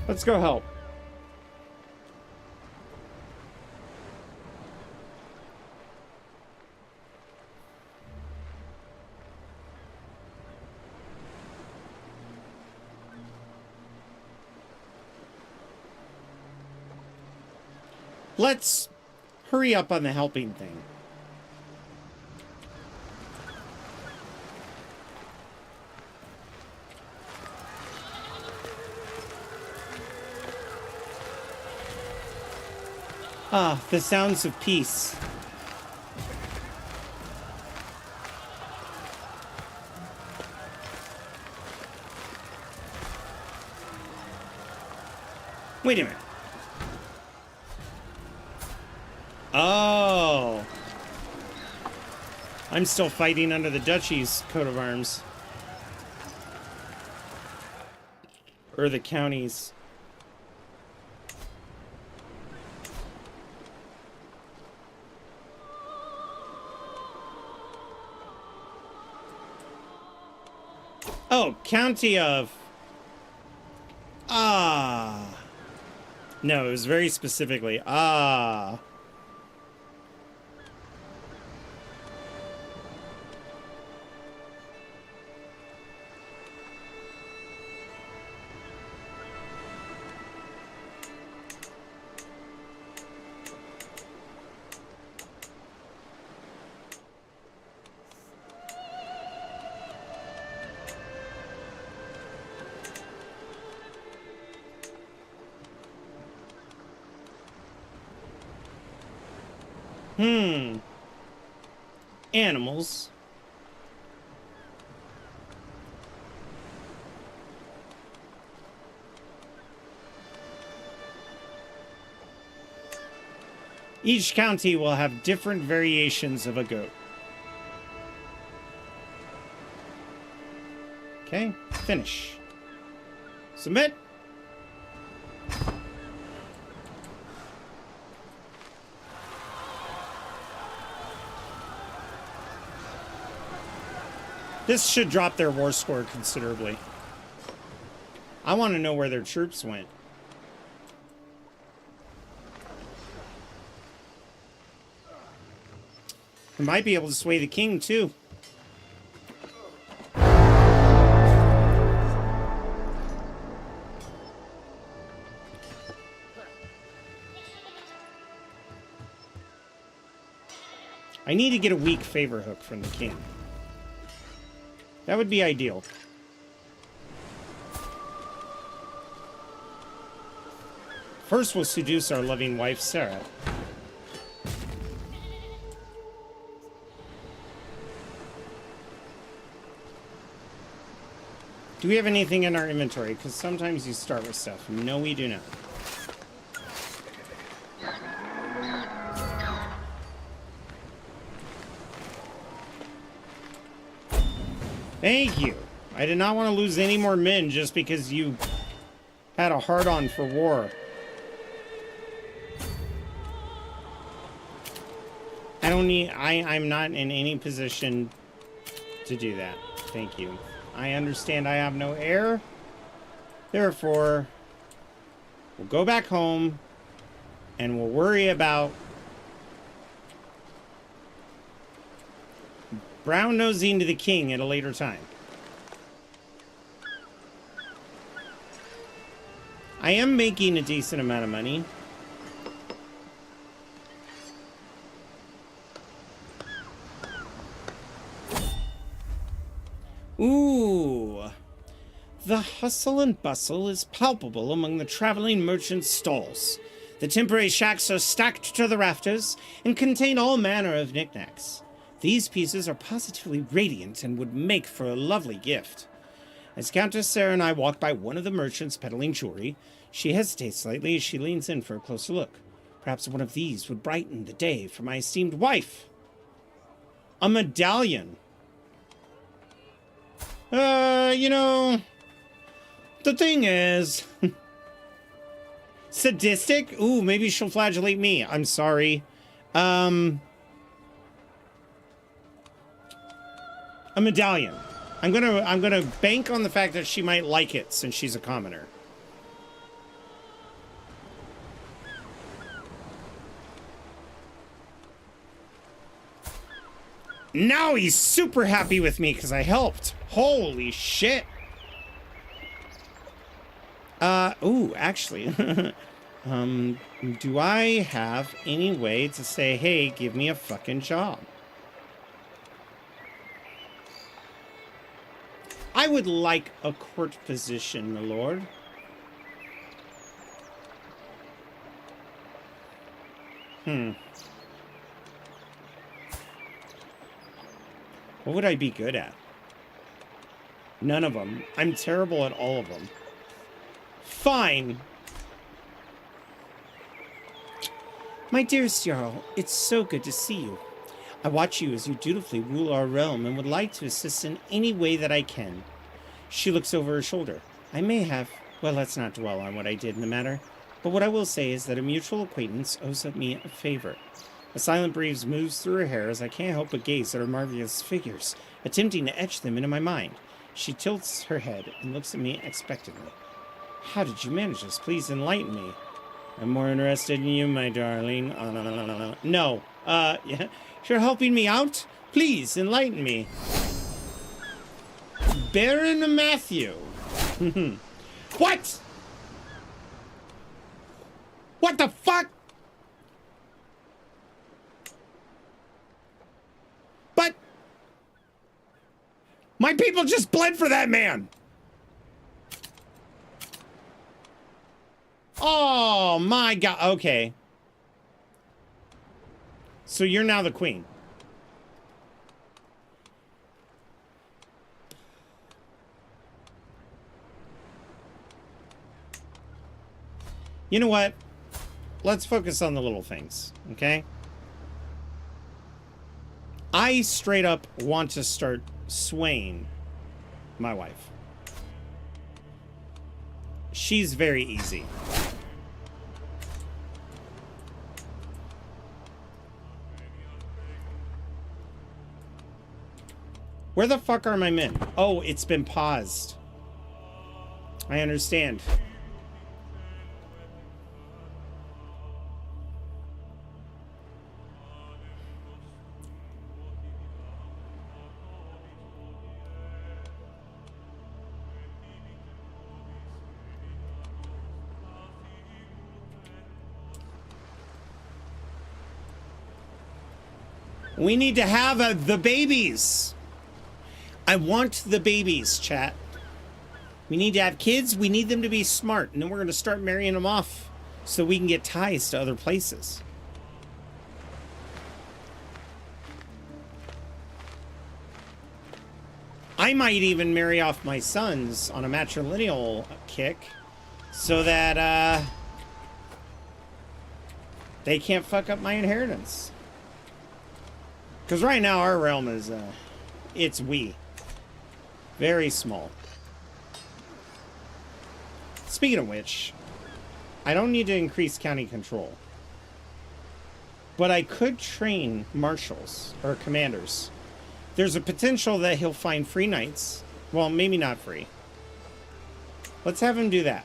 Let's go help. Let's hurry up on the helping thing. Ah, the sounds of peace. Wait a minute. Oh. I'm still fighting under the duchy's coat of arms. Or the county's. Oh, county of... Ah. No, it was very specifically. Ah. Hmm. Animals. Each county will have different variations of a goat. Okay, finish. Submit. This should drop their war score considerably. I want to know where their troops went. We might be able to sway the king, too. I need to get a weak favor hook from the king. That would be ideal. First, we'll seduce our loving wife, Sarah. Do we have anything in our inventory? Because sometimes you start with stuff. No, we do not. Thank you. I did not want to lose any more men just because you had a hard-on for war. I'm not in any position to do that. Thank you. I understand I have no heir. Therefore, we'll go back home and we'll worry about brown nosing to the king at a later time. I am making a decent amount of money. Ooh. The hustle and bustle is palpable among the traveling merchants' stalls. The temporary shacks are stacked to the rafters and contain all manner of knickknacks. These pieces are positively radiant and would make for a lovely gift. As Countess Sarah and I walk by one of the merchants peddling jewelry, she hesitates slightly as she leans in for a closer look. Perhaps one of these would brighten the day for my esteemed wife. A medallion. You know, the thing is... sadistic? Ooh, maybe she'll flagellate me. I'm sorry. A medallion. I'm gonna bank on the fact that she might like it since she's a commoner. Now he's super happy with me because I helped. Holy shit. Ooh, actually. Do I have any way to say, hey, give me a fucking job? I would like a court position, my lord. What would I be good at? None of them. I'm terrible at all of them. Fine. My dearest Jarl, it's so good to see you. I watch you as you dutifully rule our realm and would like to assist in any way that I can. She looks over her shoulder. I may have... Well, let's not dwell on what I did in the matter. But what I will say is that a mutual acquaintance owes me a favor. A silent breeze moves through her hair as I can't help but gaze at her marvelous figures, attempting to etch them into my mind. She tilts her head and looks at me expectantly. How did you manage this? Please enlighten me. I'm more interested in you, my darling. No. Yeah. You're helping me out? Please, enlighten me. Baron Matthew. What? What the fuck? But... my people just bled for that man! Oh my god, okay. So you're now the queen. You know what? Let's focus on the little things, okay? I straight up want to start swaying my wife. She's very easy. Where the fuck are my men? Oh, it's been paused. I understand. We need to have the babies. I want the babies, chat. We need to have kids. We need them to be smart. And then we're going to start marrying them off so we can get ties to other places. I might even marry off my sons on a matrilineal kick so that they can't fuck up my inheritance. Because right now our realm is, it's wee. Very small. Speaking of which, I don't need to increase county control. But I could train marshals, or commanders. There's a potential that he'll find free knights. Well, maybe not free. Let's have him do that.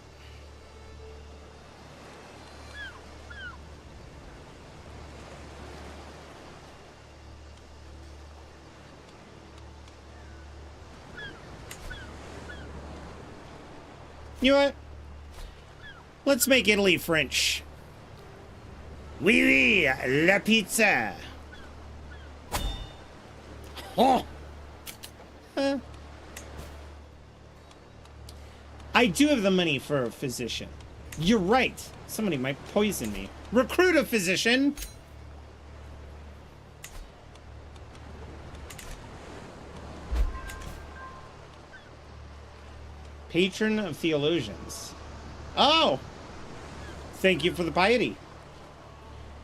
You know what? Let's make Italy French. Oui, oui, la pizza. Oh. I do have the money for a physician. You're right. Somebody might poison me. Recruit a physician. Patron of theologians. Oh! Thank you for the piety.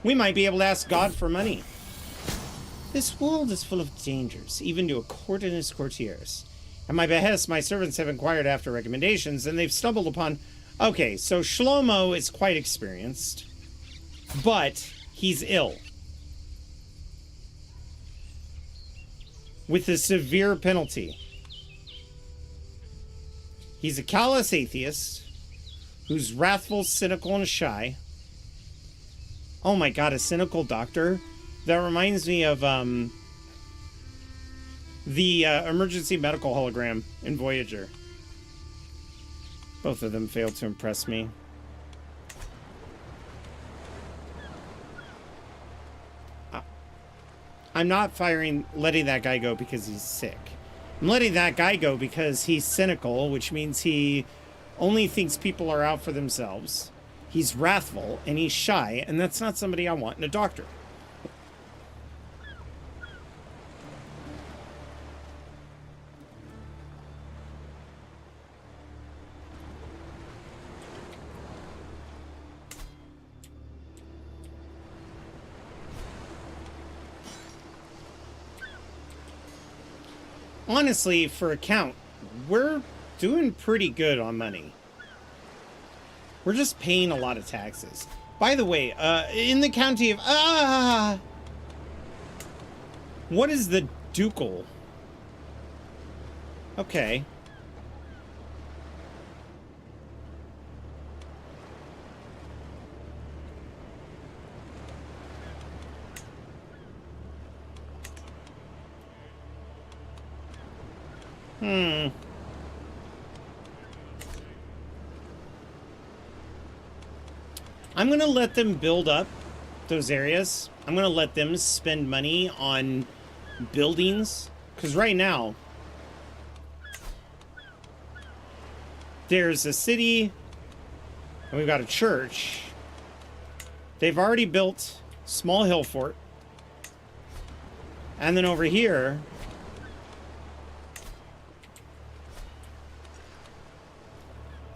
We might be able to ask God for money. This world is full of dangers, even to a court and his courtiers. At my behest, my servants have inquired after recommendations, and they've stumbled upon... Okay, so Shlomo is quite experienced, but he's ill. With a severe penalty. He's a callous atheist who's wrathful, cynical, and shy. Oh my god, a cynical doctor? That reminds me of the emergency medical hologram in Voyager. Both of them failed to impress me. I'm not letting that guy go because he's sick. I'm letting that guy go because he's cynical, which means he only thinks people are out for themselves. He's wrathful, and he's shy, and that's not somebody I want in a doctor. Honestly, for a count, we're doing pretty good on money. We're just paying a lot of taxes. By the way, in the county of... what is the ducal? Okay. I'm gonna let them build up those areas. I'm gonna let them spend money on buildings, because right now there's a city and we've got a church. They've already built small hill fort. And then over here...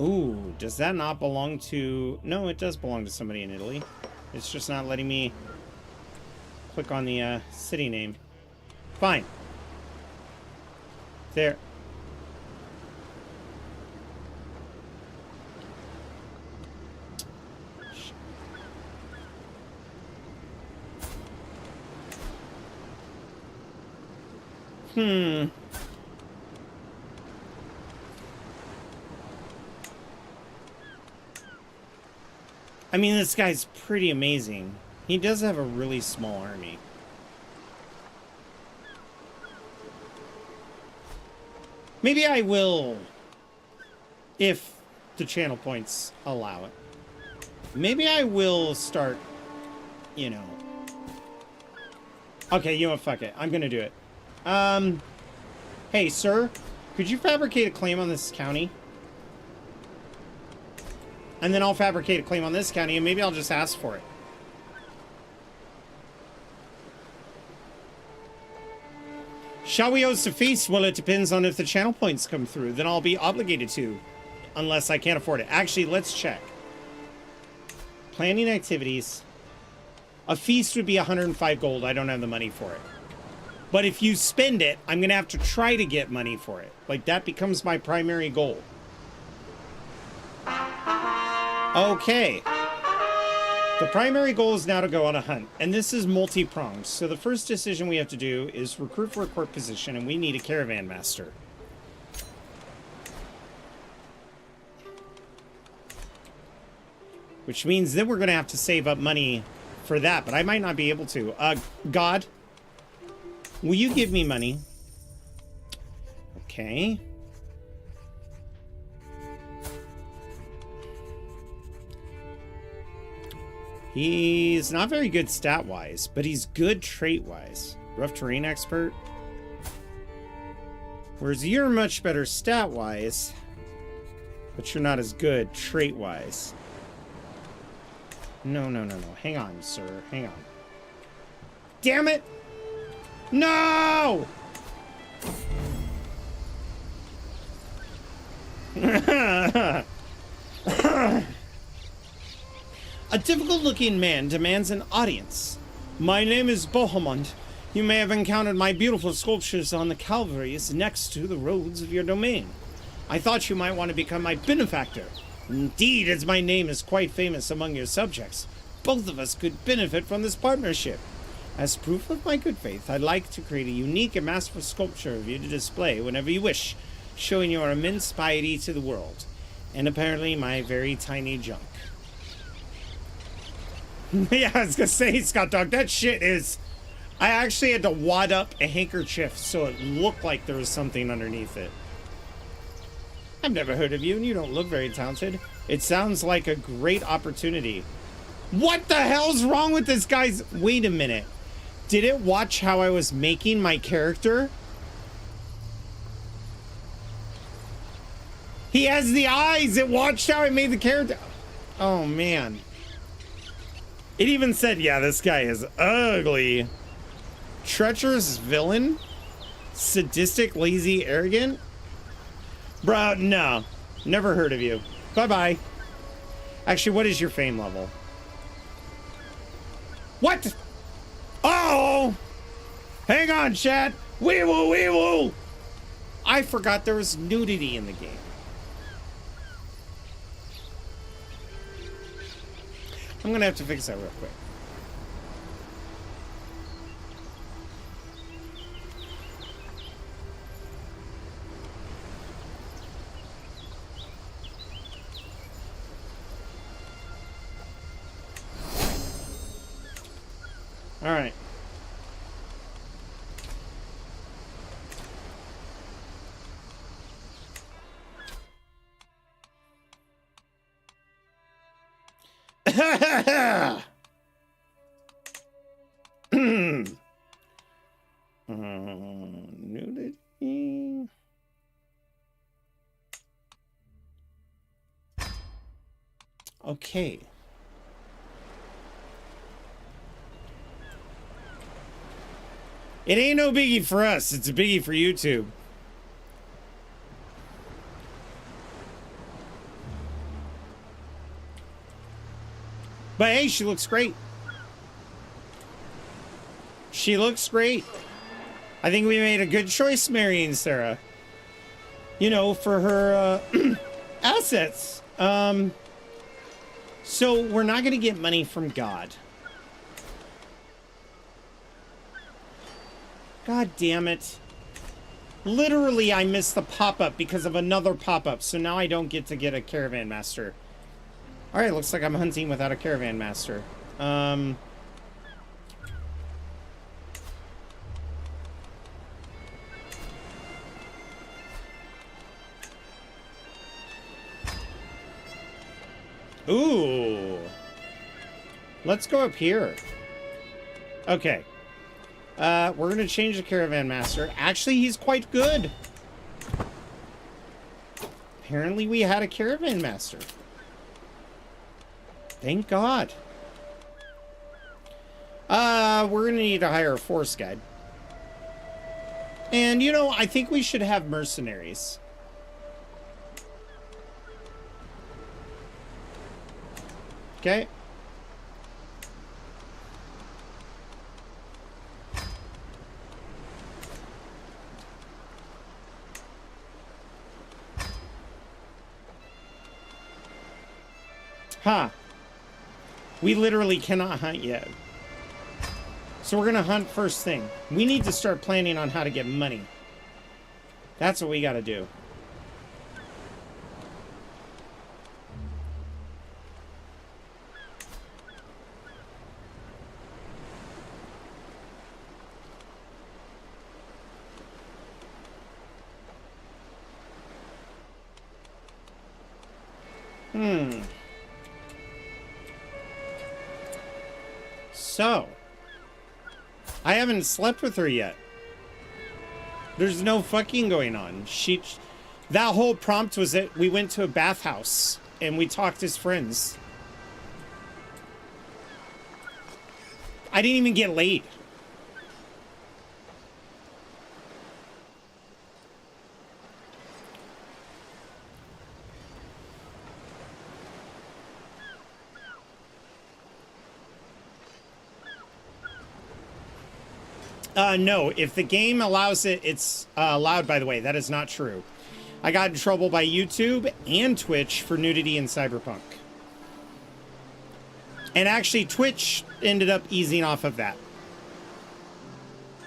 Ooh, does that not belong to... No, it does belong to somebody in Italy. It's just not letting me click on the city name. Fine. There. I mean, this guy's pretty amazing. He does have a really small army. Maybe I will, if the channel points allow it. Maybe I will start, you know. Okay, you know what? Fuck it. I'm gonna do it. Hey, sir, could you fabricate a claim on this county? And then I'll fabricate a claim on this county, and maybe I'll just ask for it. Shall we host a feast? Well, it depends on if the channel points come through. Then I'll be obligated to, unless I can't afford it. Actually, let's check. Planning activities. A feast would be 105 gold. I don't have the money for it. But if you spend it, I'm going to have to try to get money for it. Like, that becomes my primary goal. Okay. The primary goal is now to go on a hunt, and this is multi-pronged. So the first decision we have to do is recruit for a court position, and we need a caravan master. Which means then we're going to have to save up money for that, but I might not be able to. God, will you give me money? Okay. He's not very good stat-wise, but he's good trait-wise. Rough terrain expert. Whereas you're much better stat-wise, but you're not as good trait-wise. No. Hang on, sir. Hang on. Damn it! No! A difficult-looking man demands an audience. My name is Bohemond. You may have encountered my beautiful sculptures on the Calvaries next to the roads of your domain. I thought you might want to become my benefactor. Indeed, as my name is quite famous among your subjects, both of us could benefit from this partnership. As proof of my good faith, I'd like to create a unique and masterful sculpture of you to display whenever you wish, showing your immense piety to the world, and apparently my very tiny junk. Yeah, I was gonna say, Scott Dog, that shit is... I actually had to wad up a handkerchief so it looked like there was something underneath it. I've never heard of you, and you don't look very talented. It sounds like a great opportunity. What the hell's wrong with this guy's... Wait a minute. Did it watch how I was making my character? He has the eyes! It watched how I made the character... Oh, man. It even said, yeah, this guy is ugly. Treacherous villain? Sadistic, lazy, arrogant? Bro, no. Never heard of you. Bye-bye. Actually, what is your fame level? What? Oh! Hang on, chat. Wee-woo, wee-woo! I forgot there was nudity in the game. I'm gonna have to fix that real quick. All right. Nudity. Okay. It ain't no biggie for us. It's a biggie for YouTube. But hey, she looks great. She looks great. I think we made a good choice marrying Sarah. You know, for her assets. So we're not going to get money from God. God damn it. Literally, I missed the pop-up because of another pop-up. So now I don't get to get a caravan master. All right, looks like I'm hunting without a caravan master. Ooh. Let's go up here. Okay. We're going to change the caravan master. Actually, he's quite good. Apparently, we had a caravan master. Thank God. We're going to need to hire a force guide. And, you know, I think we should have mercenaries. Okay. Huh. We literally cannot hunt yet. So we're going to hunt first thing. We need to start planning on how to get money. That's what we got to do. So, I haven't slept with her yet. There's no fucking going on. That whole prompt was that we went to a bathhouse and we talked as friends. I didn't even get laid. No, if the game allows it, it's allowed, by the way. That is not true. I got in trouble by YouTube and Twitch for nudity in Cyberpunk. And actually, Twitch ended up easing off of that.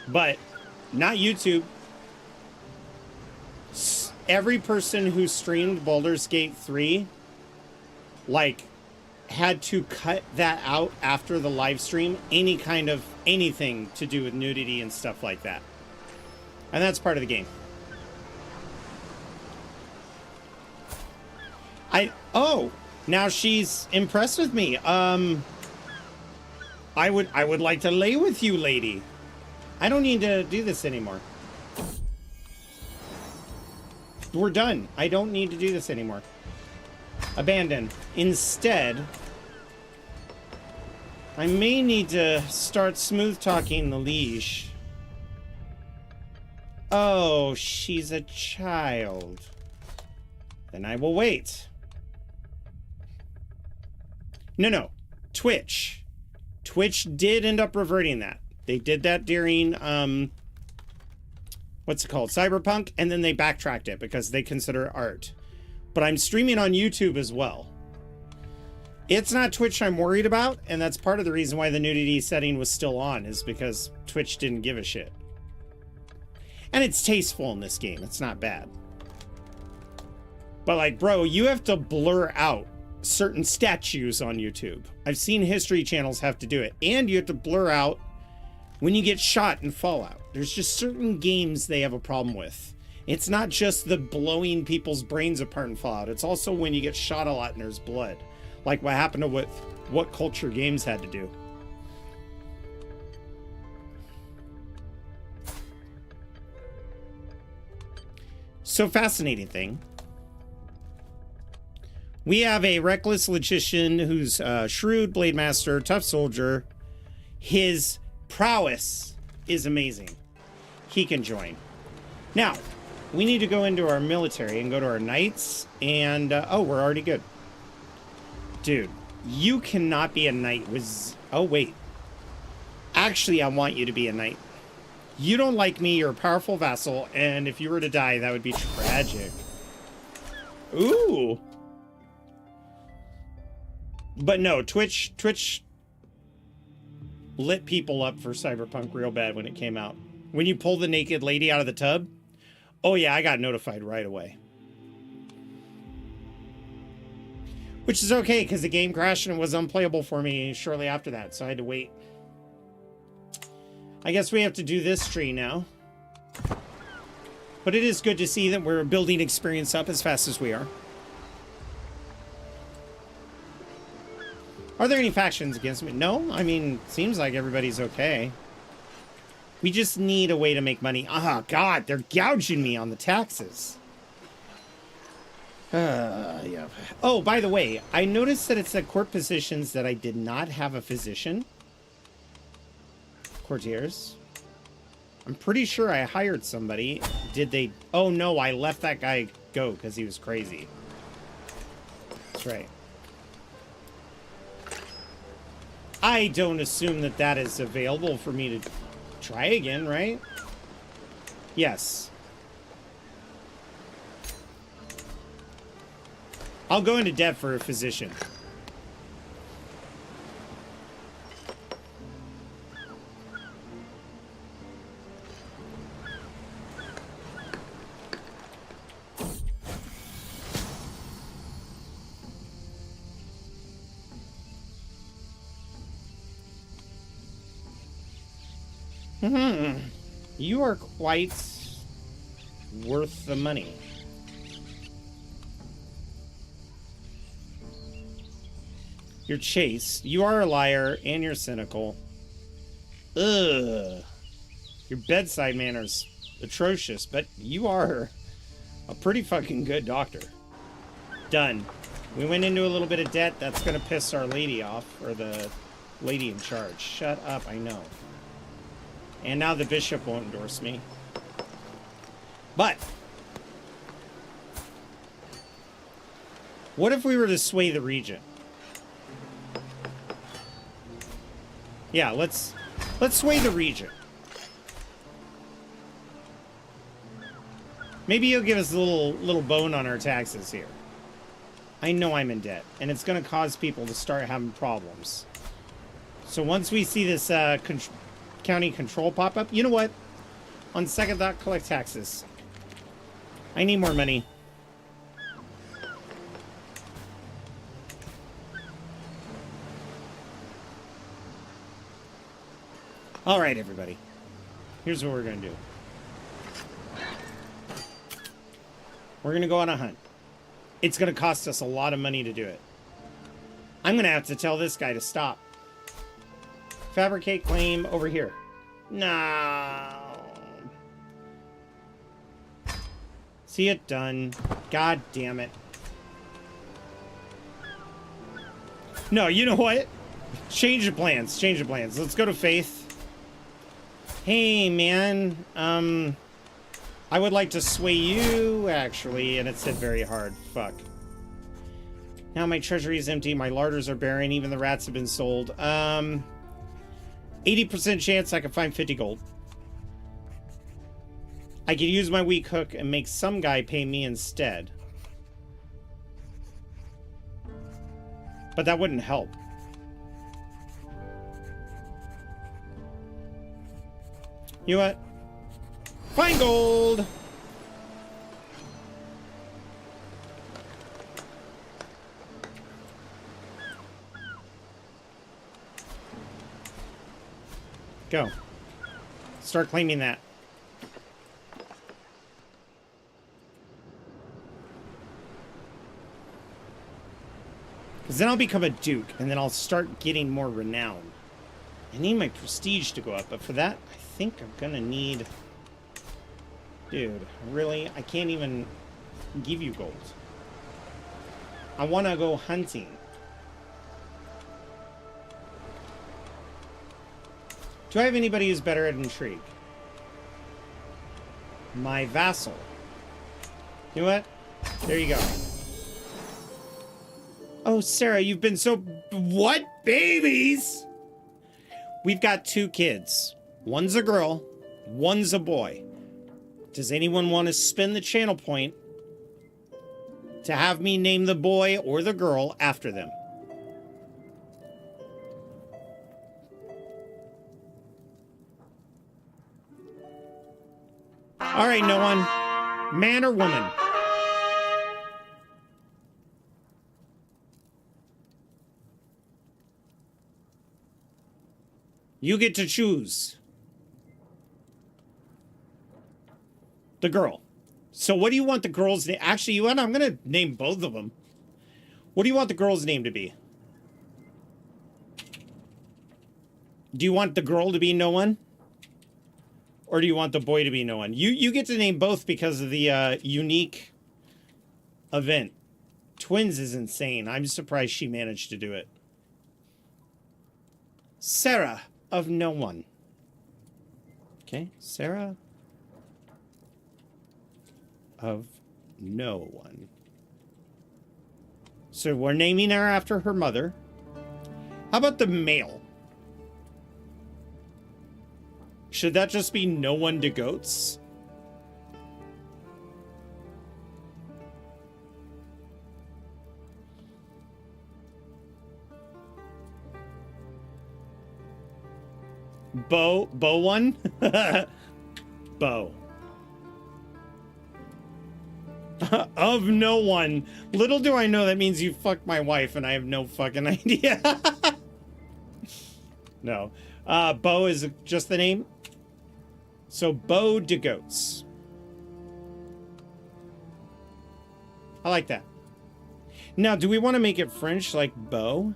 But not YouTube. Every person who streamed Baldur's Gate 3, like, had to cut that out after the live stream, any kind of anything to do with nudity and stuff like that. And that's part of the game. Oh, now she's impressed with me. I would like to lay with you, lady. I don't need to do this anymore. We're done. I don't need to do this anymore. Abandon. Instead, I may need to start smooth talking the liege. Oh, she's a child. Then I will wait. No. Twitch. Twitch did end up reverting that. They did that during, what's it called? Cyberpunk, and then they backtracked it because they consider it art. But I'm streaming on YouTube as well. It's not Twitch I'm worried about, and that's part of the reason why the nudity setting was still on, is because Twitch didn't give a shit. And it's tasteful in this game. It's not bad. But like, bro, you have to blur out certain statues on YouTube. I've seen history channels have to do it. And you have to blur out when you get shot in Fallout. There's just certain games they have a problem with. It's not just the blowing people's brains apart in Fallout. It's also when you get shot a lot and there's blood. Like what happened to what Culture Games had to do. So fascinating thing. We have a reckless logician who's a shrewd blade master, tough soldier. His prowess is amazing. he can join. Now, we need to go into our military and go to our knights. And, oh, we're already good. Dude, you cannot be a knight with... Oh, wait. Actually, I want you to be a knight. You don't like me, you're a powerful vassal, and if you were to die, that would be tragic. Ooh. But no, Twitch lit people up for Cyberpunk real bad when it came out. When you pull the naked lady out of the tub, oh yeah, I got notified right away. Which is okay, because the game crashed and it was unplayable for me shortly after that, so I had to wait. I guess we have to do this tree now. But it is good to see that we're building experience up as fast as we are. Are there any factions against me? No, I mean, seems like everybody's okay. We just need a way to make money. Oh, God, they're gouging me on the taxes. Yeah. Oh, by the way, I noticed that it said court positions that I did not have a physician. Courtiers. I'm pretty sure I hired somebody. Did they? Oh, no, I let that guy go because he was crazy. That's right. I don't assume that that is available for me to try again, right? Yes. I'll go into debt for a physician. You are quite worth the money. You're chaste. You are a liar, and you're cynical. Ugh. Your bedside manner's atrocious, but you are a pretty fucking good doctor. Done. We went into a little bit of debt. That's gonna piss our lady off, or the lady in charge. Shut up, I know. And now the bishop won't endorse me. But what if we were to sway the regent? Yeah, let's sway the regent. Maybe he'll give us a little bone on our taxes here. I know I'm in debt, and it's going to cause people to start having problems. So once we see this county control pop up, you know what? On second thought, collect taxes. I need more money. All right, everybody. Here's what we're going to do. We're going to go on a hunt. It's going to cost us a lot of money to do it. I'm going to have to tell this guy to stop. Fabricate claim over here. No. See it done. God damn it. No, you know what? Change the plans. Change the plans. Let's go to Faith. Hey, man. I would like to sway you, actually, and it's hit very hard. Fuck. Now my treasury is empty. My larders are barren. Even the rats have been sold. 80% chance I can find 50 gold. I could use my weak hook and make some guy pay me instead. But that wouldn't help. You know what? Find gold! Go. Start claiming that. Because then I'll become a duke, and then I'll start getting more renown. I need my prestige to go up, but for that, I think I'm gonna need... Dude, really? I can't even give you gold. I want to go hunting. Do I have anybody who's better at intrigue? my vassal. You know what? There you go. Oh, Sarah, you've been so... What? Babies? We've got 2 kids. One's a girl, one's a boy. Does anyone want to spin the channel point to have me name the boy or the girl after them? All right, no one. Man or woman? You get to choose. The girl. So what do you want the girl's name? Actually, you know what? I'm going to name both of them. What do you want the girl's name to be? Do you want the girl to be no one? Or do you want the boy to be no one? You get to name both because of the unique event. Twins is insane. I'm surprised she managed to do it. Sarah of no one. Okay, Sarah of no one. So we're naming her after her mother. How about the male? Should that just be no one to goats? Bo one? Bo. Of no one. Little do I know that means you fucked my wife and I have no fucking idea. No. Bo is just the name. So Bo de Goats. I like that. Now, do we want to make it French like Bo?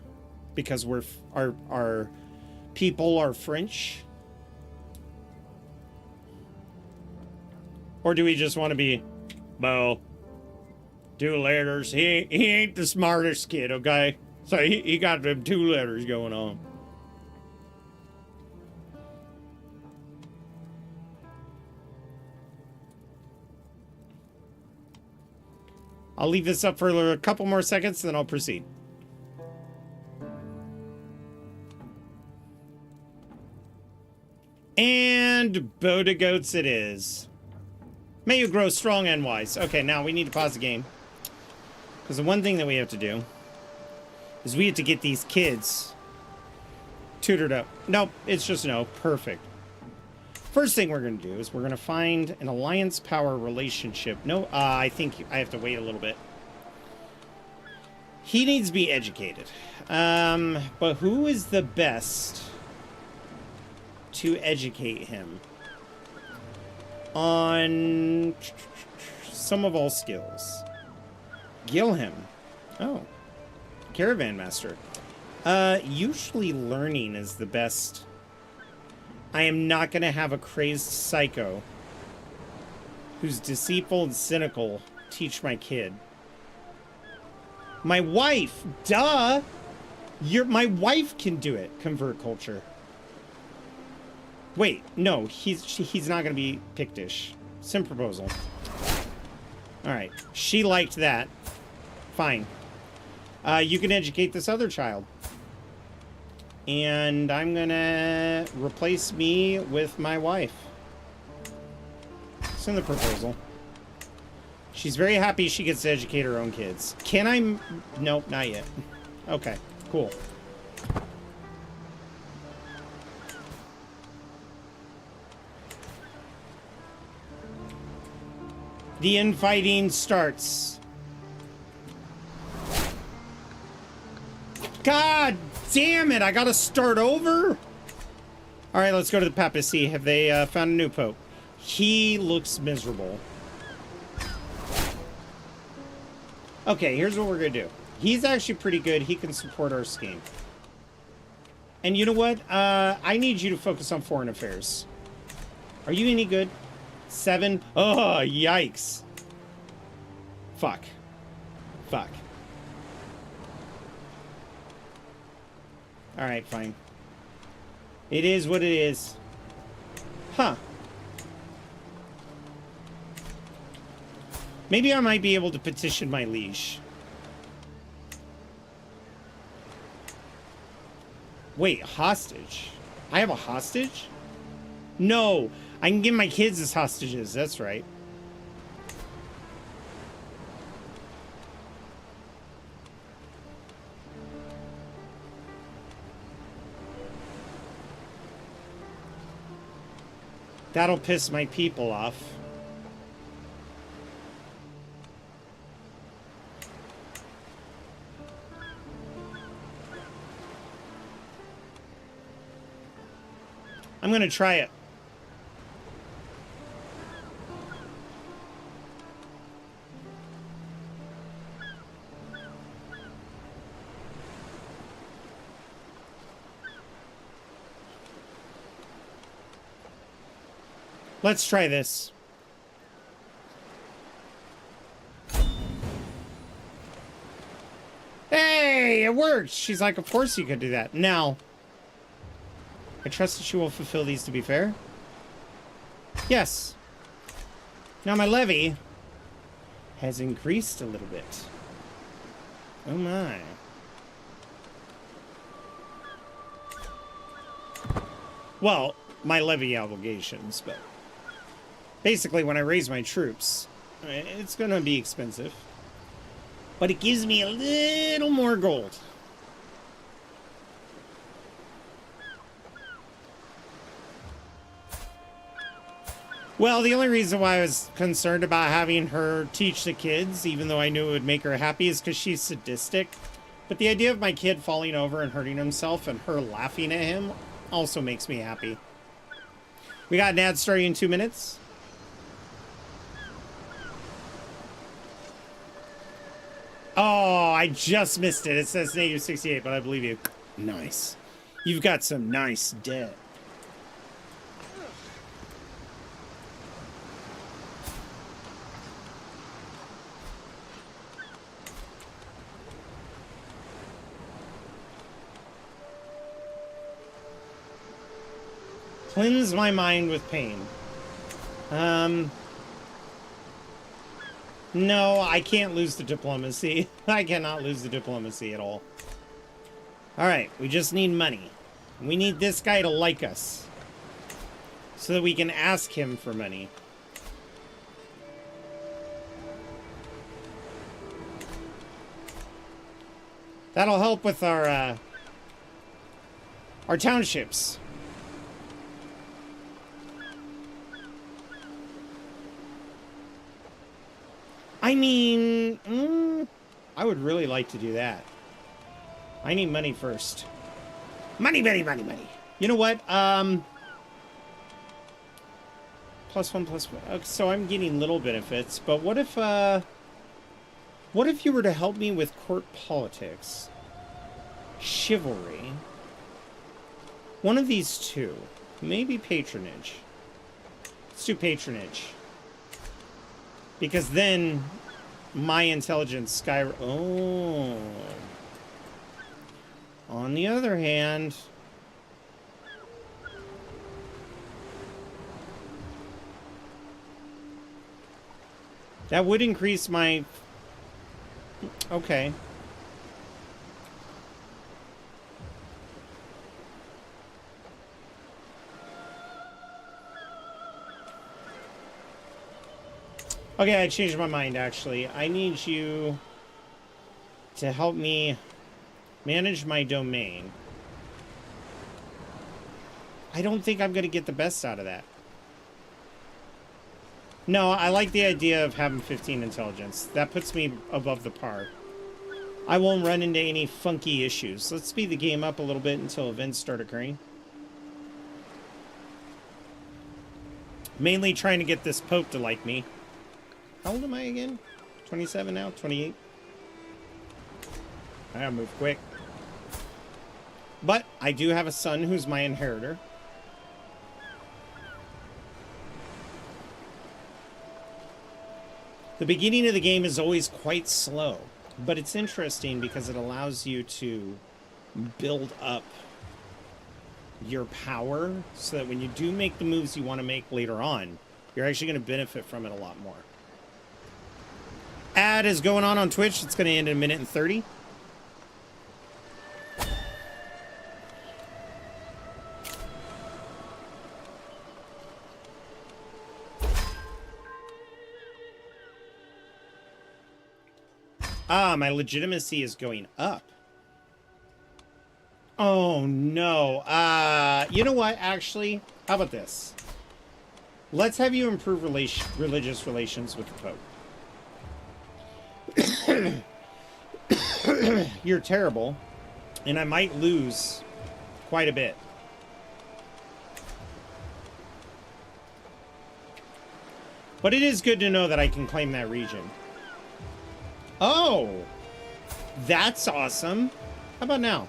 Because we're our people are French? Or do we just want to be Bo? 2 letters. He ain't the smartest kid, okay? So he got them 2 letters going on. I'll leave this up for a couple more seconds, then I'll proceed. And Bo de Goats it is. May you grow strong and wise. Okay, now we need to pause the game. Because the one thing that we have to do is we have to get these kids tutored up. Nope, it's just no. Perfect. First thing we're going to do is we're going to find an alliance power relationship. No, I think I have to wait a little bit. He needs to be educated. But who is the best to educate him on some of all skills? Gilham. Oh. Caravan Master. Usually learning is the best. I am not going to have a crazed psycho who's deceitful and cynical teach my kid. My wife, duh! My wife can do it. Convert culture. Wait, no, he's not going to be Pictish. Sim proposal. Alright, she liked that. Fine. You can educate this other child. And I'm gonna replace me with my wife. It's in the proposal. She's very happy she gets to educate her own kids. Can I? Nope, not yet. Okay, cool. The infighting starts. God damn it, I gotta start over? Alright, let's go to the papacy. Have they found a new pope? He looks miserable. Okay, here's what we're gonna do. He's actually pretty good. He can support our scheme. And you know what? I need you to focus on foreign affairs. Are you any good? 7? Oh, yikes. Fuck. Fuck. Alright, fine. It is what it is. Huh. Maybe I might be able to petition my liege. Wait, hostage? I have a hostage? No, I can give my kids as hostages. That's right. That'll piss my people off. I'm gonna try it. Let's try this. Hey, it worked. She's like, of course you could do that. Now, I trust that she will fulfill these to be fair. Yes. Now my levy has increased a little bit. Oh my. Well, my levy obligations, but basically when I raise my troops, it's gonna be expensive. But it gives me a little more gold. Well, the only reason why I was concerned about having her teach the kids, even though I knew it would make her happy, is because she's sadistic. But the idea of my kid falling over and hurting himself and her laughing at him also makes me happy. We got an ad starting in 2 minutes. Oh, I just missed it. It says negative 68, but I believe you. Nice. You've got some nice debt. Cleanse my mind with pain. No, I can't lose the diplomacy. I cannot lose the diplomacy at all. Alright, we just need money. We need this guy to like us, so that we can ask him for money. That'll help with our townships. I mean, I would really like to do that. I need money first. Money, money, money, money. You know what? +1, +1. Okay, so I'm getting little benefits, but what if you were to help me with court politics? Chivalry. One of these two. Maybe patronage. Let's do patronage. Because then my intelligence Oh. On the other hand, that would increase my... Okay. Okay, I changed my mind, actually. I need you to help me manage my domain. I don't think I'm going to get the best out of that. No, I like the idea of having 15 intelligence. That puts me above the par. I won't run into any funky issues. Let's speed the game up a little bit until events start occurring. Mainly trying to get this Pope to like me. How old am I again? 27 now? 28? I gotta move quick. But I do have a son who's my inheritor. The beginning of the game is always quite slow, but it's interesting because it allows you to build up your power so that when you do make the moves you want to make later on, you're actually going to benefit from it a lot more. ad is going on Twitch. It's going to end in 1:30. Ah, my legitimacy is going up. Oh, no. You know what, actually? How about this? Let's have you improve religious relations with the Pope. You're terrible, and I might lose quite a bit. But it is good to know that I can claim that region. Oh, that's awesome. How about now?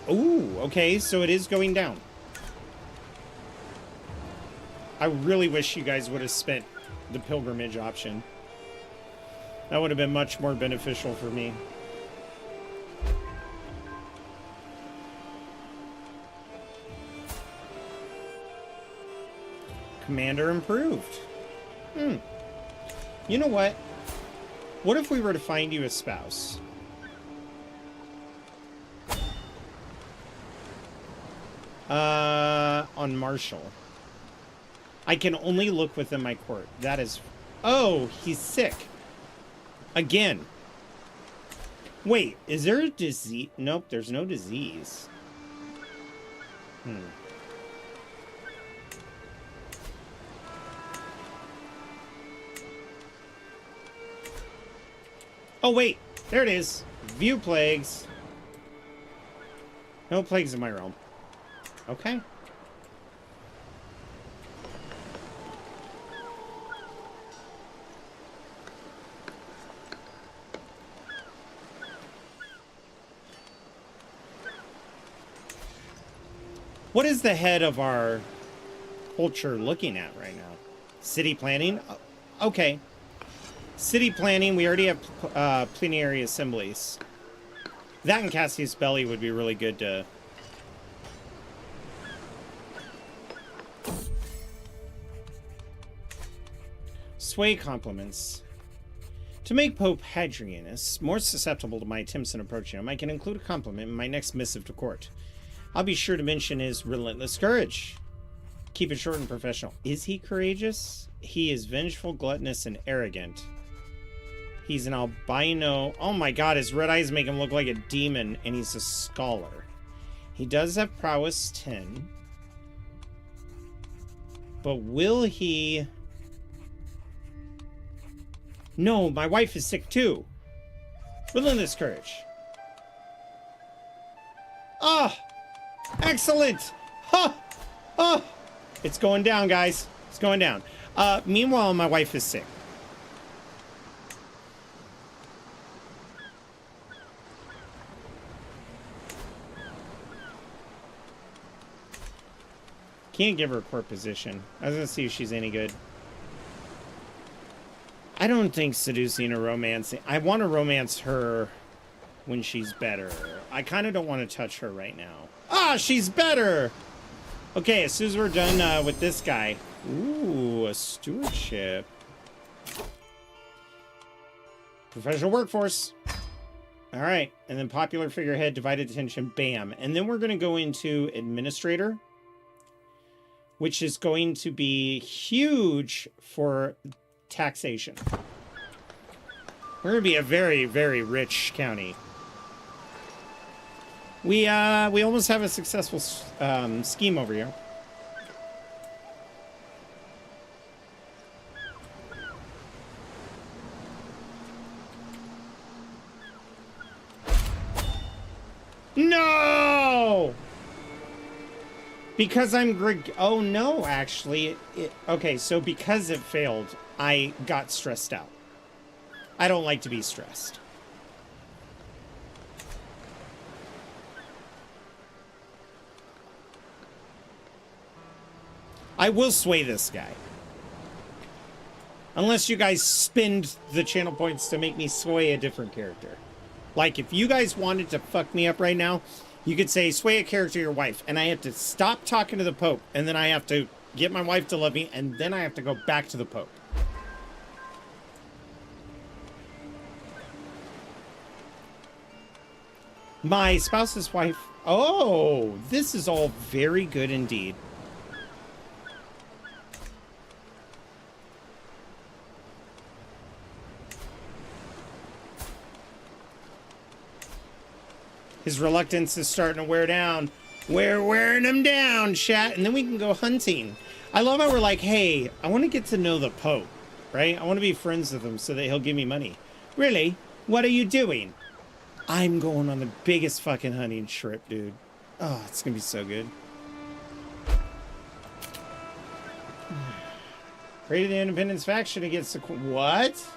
Ooh, okay, so it is going down. I really wish you guys would have spent the pilgrimage option. That would have been much more beneficial for me. Commander improved. You know what? What if we were to find you a spouse? On Marshall. I can only look within my court. That is... Oh, he's sick. Again. Wait, is there a disease? Nope, there's no disease. Oh, wait. There it is. View plagues. No plagues in my realm. Okay. What is the head of our culture looking at right now? City planning? Okay. City planning, we already have plenary assemblies. That and Cassius Belli would be really good to... Sway compliments. To make Pope Hadrianus more susceptible to my attempts in approaching him, I can include a compliment in my next missive to court. I'll be sure to mention his relentless courage. Keep it short and professional. Is he courageous? He is vengeful, gluttonous, and arrogant. He's an albino. Oh my god, his red eyes make him look like a demon, and he's a scholar. He does have prowess 10. But will he... No, my wife is sick too. Relentless courage. Ah! Excellent! Ha! Oh! It's going down, guys. It's going down. Meanwhile, my wife is sick. Can't give her a court position. I was gonna see if she's any good. I don't think seducing or romancing... I want to romance her when she's better. I kind of don't want to touch her right now. Ah, she's better! Okay, as soon as we're done with this guy... Ooh, a stewardship. Professional workforce. All right, and then popular figurehead, divided attention, bam. And then we're going to go into administrator, which is going to be huge for taxation. We're going to be a very, very rich county. We almost have a successful scheme over here. No! Because I'm oh no, actually. Okay, so because it failed, I got stressed out. I don't like to be stressed. I will sway this guy. Unless you guys spend the channel points to make me sway a different character. Like, if you guys wanted to fuck me up right now, you could say, sway a character your wife, and I have to stop talking to the Pope, and then I have to get my wife to love me, and then I have to go back to the Pope. My spouse's wife. Oh, this is all very good indeed. His reluctance is starting to wear down. We're wearing him down, chat. And then we can go hunting. I love how we're like, hey, I want to get to know the Pope, right? I want to be friends with him so that he'll give me money. Really? What are you doing? I'm going on the biggest fucking hunting trip, dude. Oh, it's going to be so good. Created the Independence faction against the... What?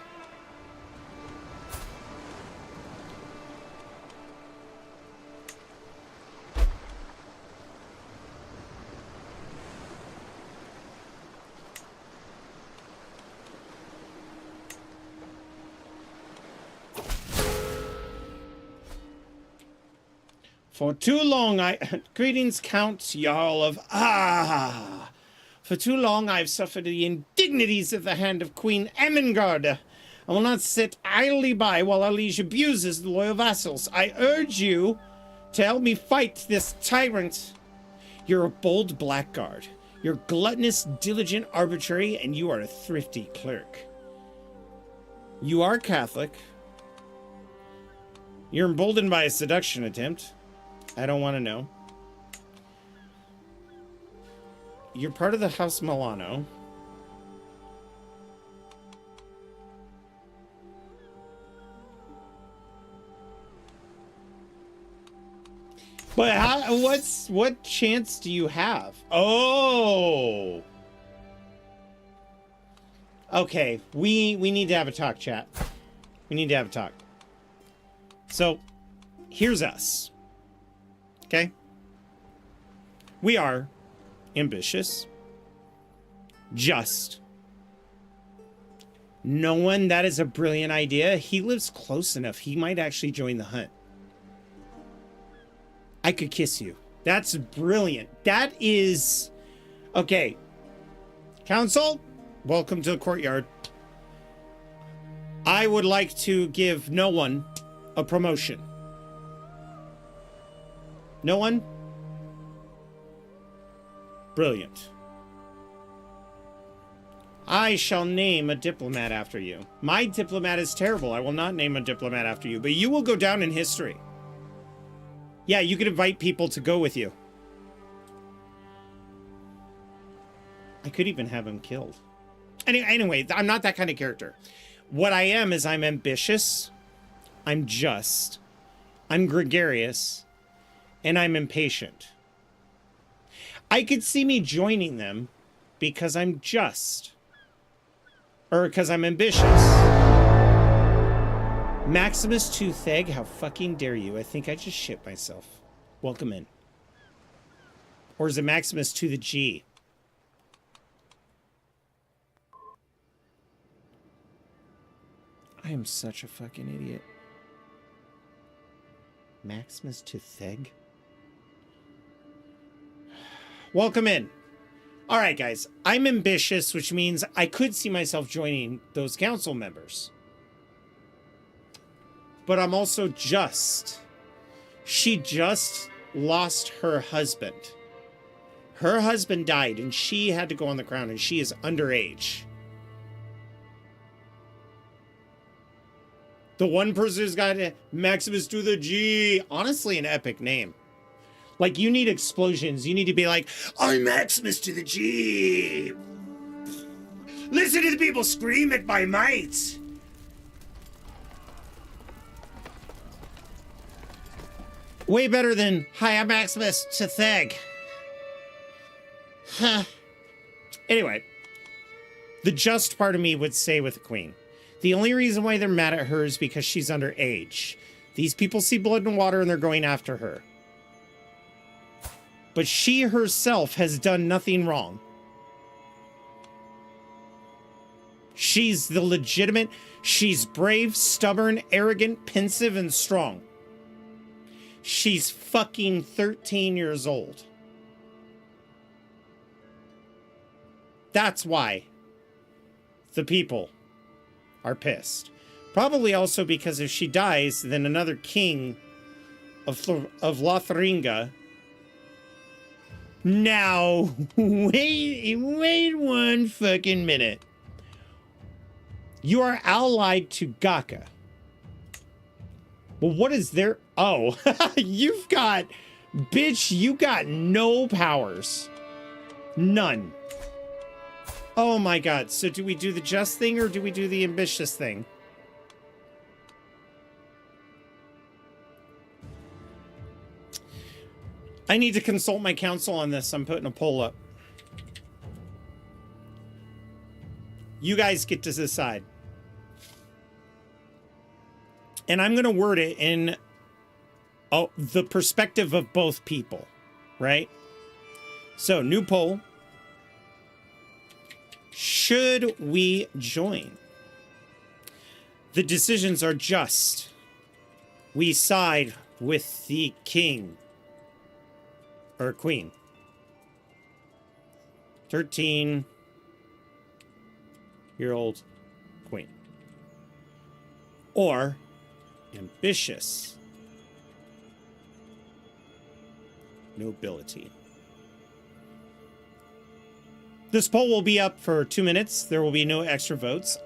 For too long Greetings, Count Jarl of... For too long I've suffered the indignities at the hand of Queen Ermengarde. I will not sit idly by while our liege abuses the loyal vassals. I urge you to help me fight this tyrant. You're a bold blackguard. You're gluttonous, diligent, arbitrary, and you are a thrifty clerk. You are Catholic. You're emboldened by a seduction attempt. I don't want to know. You're part of the House Milano. But what chance do you have? Oh. Okay, we need to have a talk, chat. We need to have a talk. So, here's us. Okay? We are ambitious, just. No one, that is a brilliant idea. He lives close enough. He might actually join the hunt. I could kiss you. That's brilliant. That is... Okay. Council, welcome to the courtyard. I would like to give no one a promotion. No one? Brilliant. I shall name a diplomat after you. My diplomat is terrible. I will not name a diplomat after you, but you will go down in history. Yeah, you could invite people to go with you. I could even have him killed. Anyway, I'm not that kind of character. What I am is I'm ambitious, I'm just, I'm gregarious, and I'm impatient. I could see me joining them because I'm just. Or because I'm ambitious. Maximus to Theg, how fucking dare you? I think I just shit myself. Welcome in. Or is it Maximus to the G? I am such a fucking idiot. Maximus to Theg? Welcome in. All right, guys. I'm ambitious, which means I could see myself joining those council members. But I'm also just. She just lost her husband. Her husband died, and she had to go on the crown, and she is underage. The one person who's got Maximus to the G. Honestly, an epic name. Like, you need explosions. You need to be like, I'm Maximus to the G. Listen to the people scream at my might. Way better than, hi, I'm Maximus to Theg. Huh. Anyway, the just part of me would say with the queen. The only reason why they're mad at her is because she's underage. These people see blood and water and they're going after her. But she herself has done nothing wrong. She's the legitimate, she's brave, stubborn, arrogant, pensive, and strong. She's fucking 13 years old. That's why the people are pissed. Probably also because if she dies, then another king of Lothringia. Now, wait one fucking minute. You are allied to Gaka. Well, what is there? Oh, you've got, bitch, you got no powers. None. Oh my god. So do we do the just thing or do we do the ambitious thing? I need to consult my counsel on this. I'm putting a poll up. You guys get to decide. And I'm going to word it in the perspective of both people, right? So, new poll. Should we join? The decisions are just. We side with the king. Or queen. 13-year-old queen. Or ambitious nobility. This poll will be up for 2 minutes. There will be no extra votes.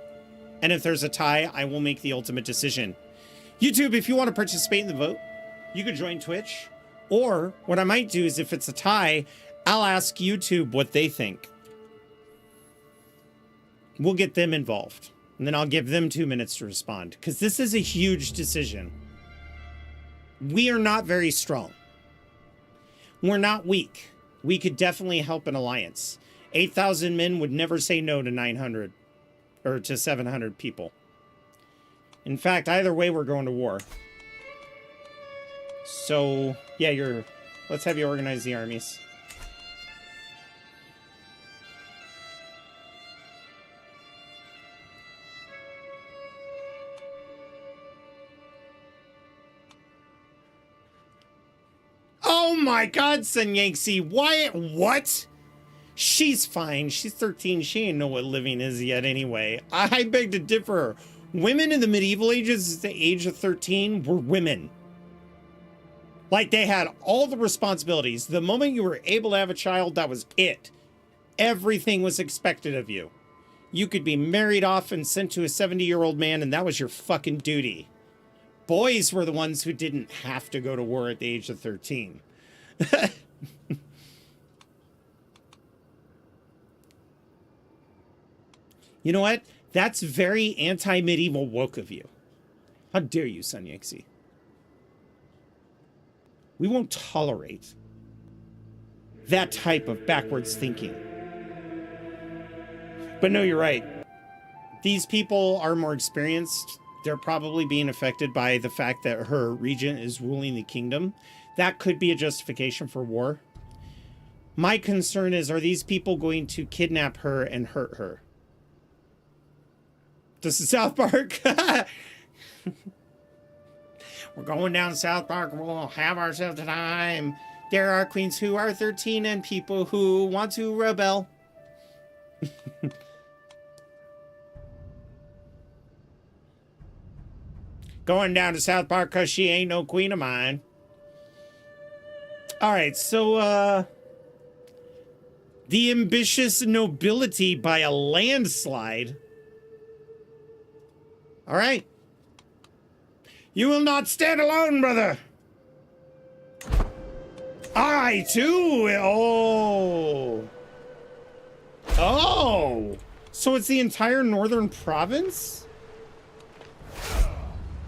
And if there's a tie, I will make the ultimate decision. YouTube, if you want to participate in the vote, you could join Twitch. Or what I might do is if it's a tie, I'll ask YouTube what they think. We'll get them involved. And then I'll give them 2 minutes to respond. Because this is a huge decision. We are not very strong. We're not weak. We could definitely help an alliance. 8,000 men would never say no to 900. Or to 700 people. In fact, either way, we're going to war. So, yeah, let's have you organize the armies. Oh my god, Sun Yangtze, what? She's fine. She's 13. She ain't know what living is yet anyway. I beg to differ. Women in the medieval ages at the age of 13 were women. Like, they had all the responsibilities. The moment you were able to have a child, that was it. Everything was expected of you. You could be married off and sent to a 70-year-old man, and that was your fucking duty. Boys were the ones who didn't have to go to war at the age of 13. You know what? That's very anti-medieval woke of you. How dare you, Sun Yangtze? We won't tolerate that type of backwards thinking. But no, you're right. These people are more experienced. They're probably being affected by the fact that her regent is ruling the kingdom. That could be a justification for war. My concern is, are these people going to kidnap her and hurt her? This is South Park. We're going down South Park. We'll have ourselves a time. There are queens who are 13 and people who want to rebel. Going down to South Park because she ain't no queen of mine. All right, so, the ambitious nobility by a landslide. All right. You will not stand alone, brother. I, too. Oh. Oh. So it's the entire northern province?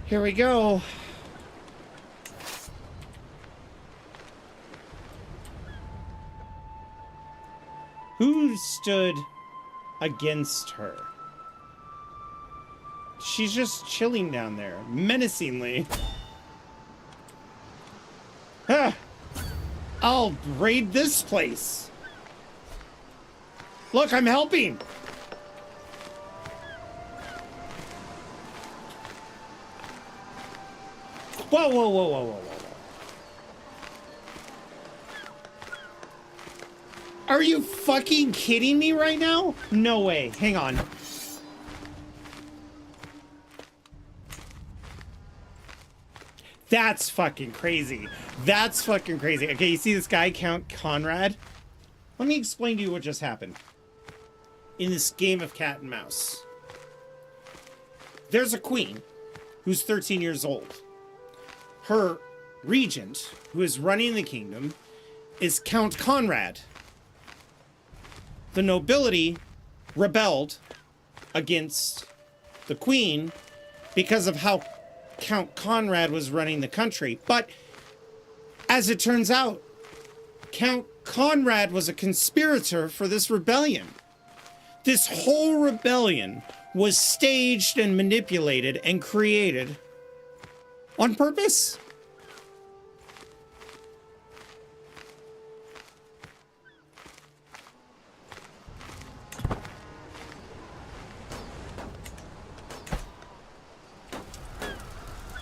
Here we go. Who stood against her? She's just chilling down there, menacingly. Ah, I'll raid this place. Look, I'm helping. Whoa, whoa, whoa, whoa, whoa, whoa. Are you fucking kidding me right now? No way. Hang on. That's fucking crazy. That's fucking crazy. Okay, you see this guy, Count Conrad? Let me explain to you what just happened. In this game of cat and mouse, there's a queen who's 13 years old. Her regent, who is running the kingdom, is Count Conrad. The nobility rebelled against the queen because of how Count Conrad was running the country. But as it turns out, Count Conrad was a conspirator for this rebellion. This whole rebellion was staged and manipulated and created on purpose.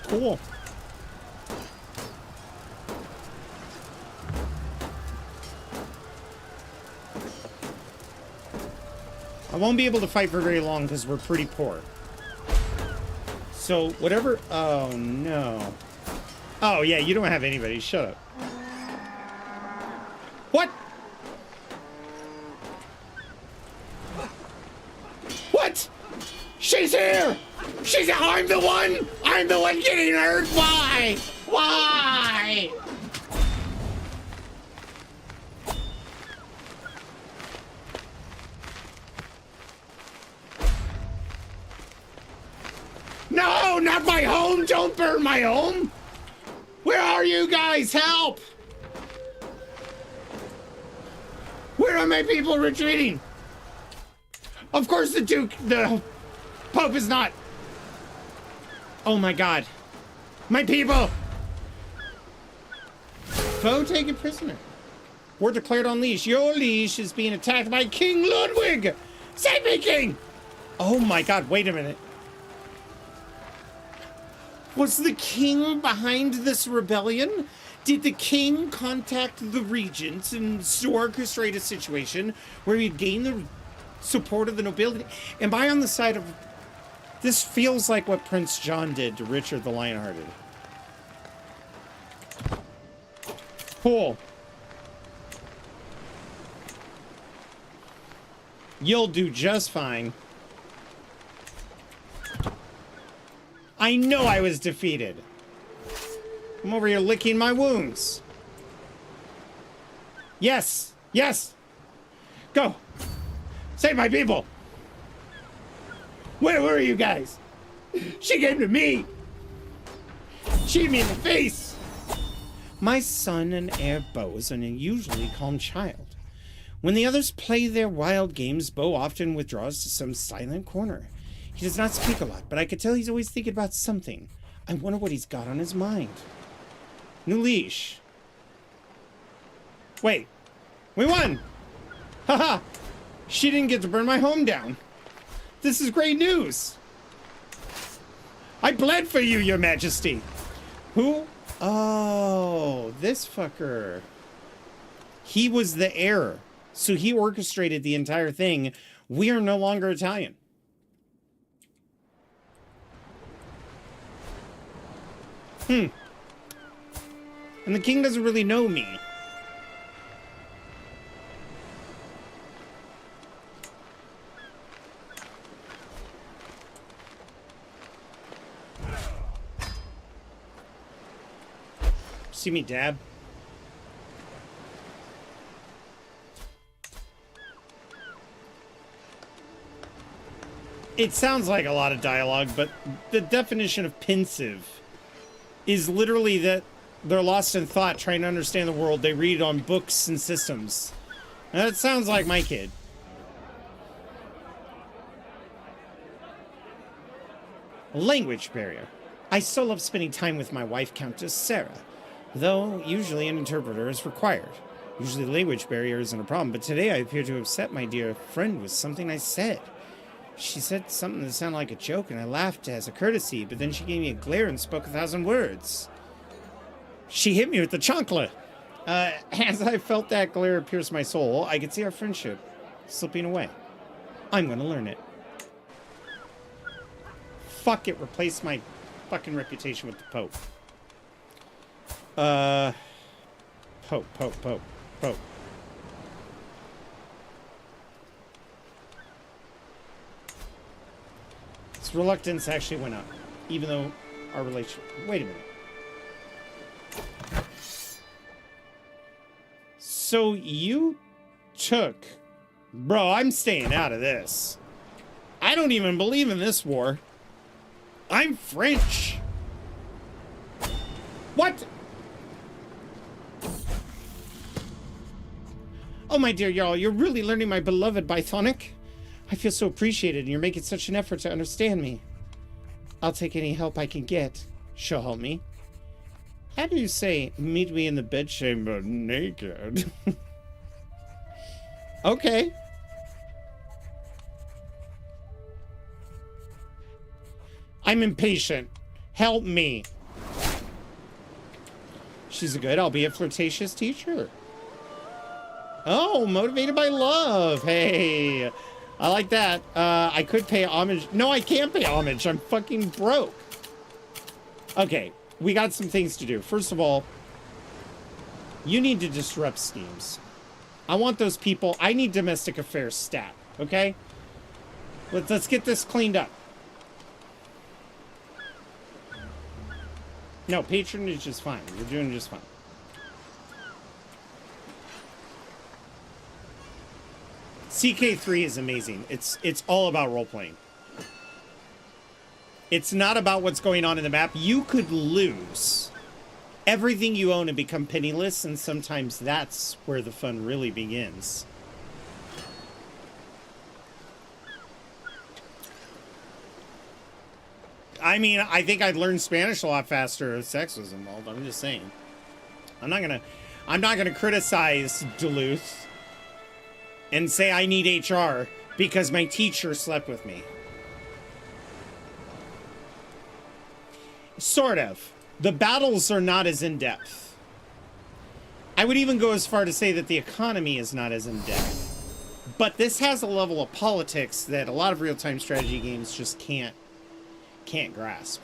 Cool. I won't be able to fight for very long because we're pretty poor. So whatever. Oh no. Oh yeah, you don't have anybody. Shut up. What? What? She's here! She's I'm the one! I'm the one getting hurt! Why? Why? No, not my home! Don't burn my home! Where are you guys? Help! Where are my people retreating? Of course the Pope is not. Oh my god. My people! Foe taken prisoner. War declared on leash. Your leash is being attacked by King Ludwig! Save me, King! Oh my god, wait a minute. Was the king behind this rebellion? Did the king contact the regent and orchestrate a situation where he'd gain the support of the nobility? Am I on the side of... This feels like what Prince John did to Richard the Lionhearted. Cool. You'll do just fine. I know I was defeated. I'm over here licking my wounds. Yes, yes. Go. Save my people. Where were you guys? She came to me. She hit me in the face. My son and heir Bo is an unusually calm child. When the others play their wild games, Bo often withdraws to some silent corner. He does not speak a lot, but I could tell he's always thinking about something. I wonder what he's got on his mind. New leash. Wait. We won! Haha! She didn't get to burn my home down. This is great news. I bled for you, Your Majesty. Who? Oh, this fucker. He was the heir. So he orchestrated the entire thing. We are no longer Italian. And the king doesn't really know me. See me dab? It sounds like a lot of dialogue, but the definition of pensive is literally that they're lost in thought trying to understand the world they read on books and systems. And that sounds like my kid. Language barrier. I still love spending time with my wife, Countess Sarah, though usually an interpreter is required. Usually the language barrier isn't a problem, but today I appear to upset my dear friend with something I said. She said something that sounded like a joke, and I laughed as a courtesy, but then she gave me a glare and spoke 1,000 words. She hit me with the chancla. As I felt that glare pierce my soul, I could see our friendship slipping away. I'm gonna learn it. Fuck it, replace my fucking reputation with the Pope. Poke, poke, poke, poke. Its reluctance actually went up, even though our relationship... Wait a minute. So you took... Bro, I'm staying out of this. I don't even believe in this war. I'm French. What? Oh, my dear y'all, you're really learning my beloved Bythonic. I feel so appreciated, and you're making such an effort to understand me. I'll take any help I can get. She'll help me. How do you say, meet me in the bedchamber naked? Okay. I'm impatient. Help me. She's a good, albeit flirtatious teacher. Oh, motivated by love. Hey, I like that. I could pay homage. No, I can't pay homage. I'm fucking broke. Okay, we got some things to do. First of all, you need to disrupt schemes. I want those people. I need domestic affairs stat. Okay, let's get this cleaned up. No, patronage is fine. You're doing just fine. CK3 is amazing. It's all about role-playing. It's not about what's going on in the map. You could lose everything you own and become penniless, and sometimes that's where the fun really begins. I mean, I think I'd learn Spanish a lot faster if sex was involved. I'm just saying. I'm not gonna criticize Duluth and say I need HR because my teacher slept with me. Sort of. The battles are not as in-depth. I would even go as far to say that the economy is not as in-depth. But this has a level of politics that a lot of real-time strategy games just can't grasp.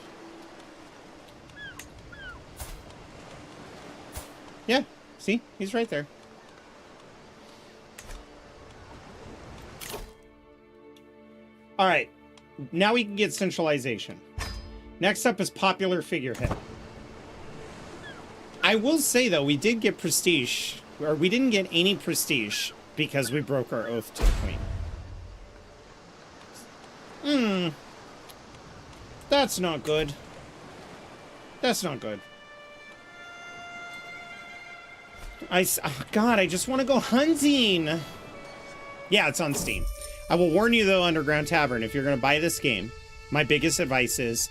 Yeah, see? He's right there. All right, now we can get centralization. Next up is popular figurehead. I will say, though, we did get prestige, or we didn't get any prestige because we broke our oath to the queen. That's not good. That's not good. Oh God, I just want to go hunting. Yeah, it's on Steam. I will warn you, though, Underground Tavern, if you're going to buy this game, my biggest advice is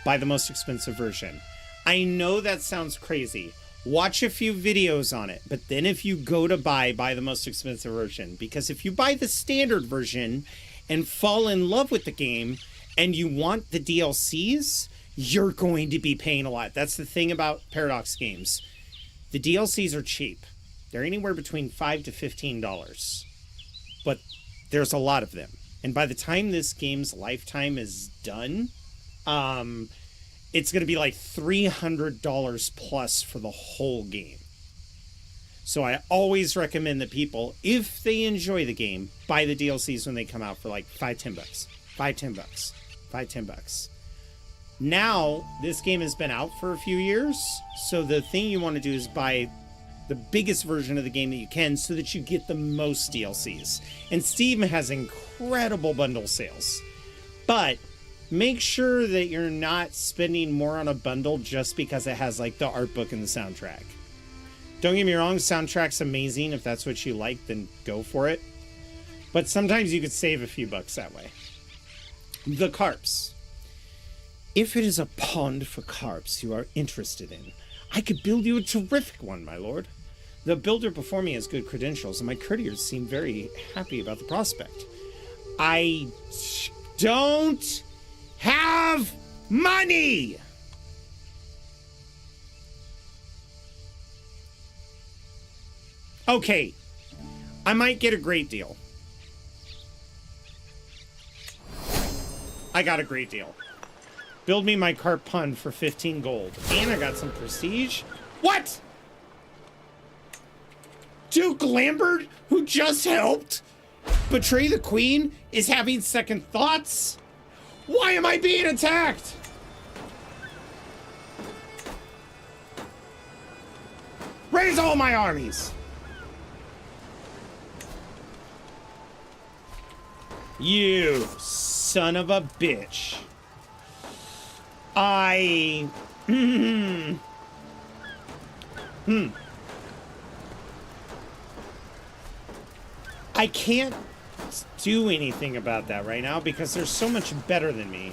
buy the most expensive version. I know that sounds crazy. Watch a few videos on it, but then if you go to buy the most expensive version. Because if you buy the standard version and fall in love with the game and you want the DLCs, you're going to be paying a lot. That's the thing about Paradox games. The DLCs are cheap. They're anywhere between $5 to $15. But there's a lot of them. And by the time this game's lifetime is done, it's going to be like $300 plus for the whole game. So I always recommend that people, if they enjoy the game, buy the DLCs when they come out for like $5-10. $5-10. Now, this game has been out for a few years, so the thing you want to do is buy the biggest version of the game that you can so that you get the most DLCs. And Steam has incredible bundle sales. But make sure that you're not spending more on a bundle just because it has like the art book and the soundtrack. Don't get me wrong, soundtrack's amazing. If that's what you like, then go for it. But sometimes you could save a few bucks that way. The carps. If it is a pond for carps you are interested in, I could build you a terrific one, my lord. The builder before me has good credentials, and my courtiers seem very happy about the prospect. I don't have money! Okay, I might get a great deal. I got a great deal. Build me my carp pond for 15 gold. And I got some prestige. What? Duke Lambert, who just helped betray the queen, is having second thoughts? Why am I being attacked? Raise all my armies. You son of a bitch. I can't do anything about that right now because they're so much better than me.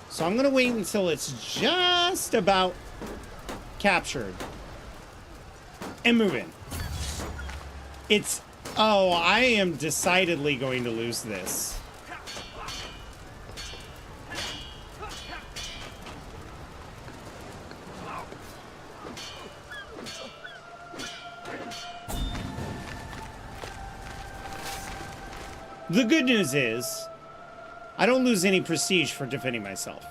So I'm gonna wait until it's just about captured and move in. Oh, I am decidedly going to lose this. The good news is, I don't lose any prestige for defending myself.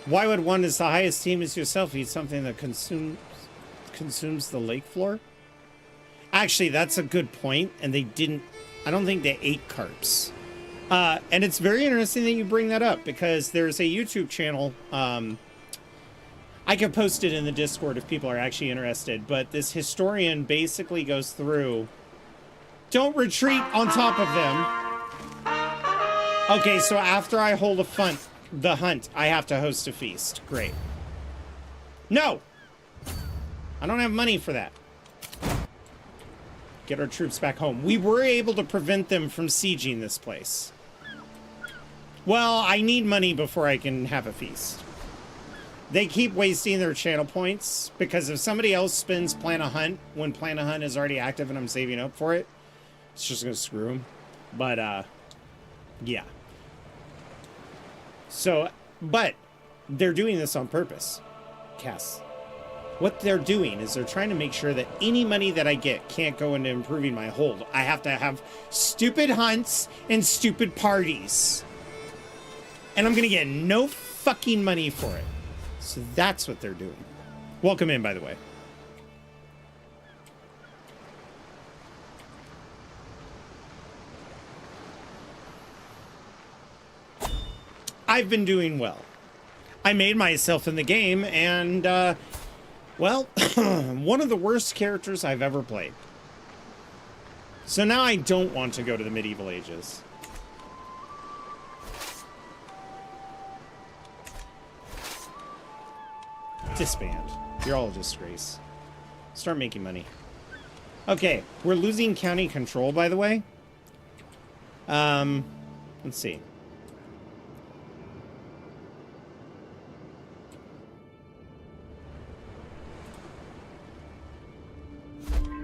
Why would one as the highest team as yourself eat something that consumes the lake floor? Actually, that's a good point, and they didn't... I don't think they ate carps. And it's very interesting that you bring that up, because there's a YouTube channel... I can post it in the Discord if people are actually interested, but this historian basically goes through... Don't retreat on top of them. Okay, so after I hold the hunt, I have to host a feast. Great. No! I don't have money for that. Get our troops back home. We were able to prevent them from sieging this place. Well, I need money before I can have a feast. They keep wasting their channel points because if somebody else spends Plan a Hunt when Plan a Hunt is already active and I'm saving up for it, it's just gonna screw them. But, yeah. So, but they're doing this on purpose. Cass. What they're doing is they're trying to make sure that any money that I get can't go into improving my hold. I have to have stupid hunts and stupid parties. And I'm gonna get no fucking money for it. So that's what they're doing. Welcome in, by the way. I've been doing well. I made myself in the game, and, well, one of the worst characters I've ever played. So now I don't want to go to the medieval ages. Disband. You're all a disgrace. Start making money. Okay, we're losing county control, by the way. Let's see.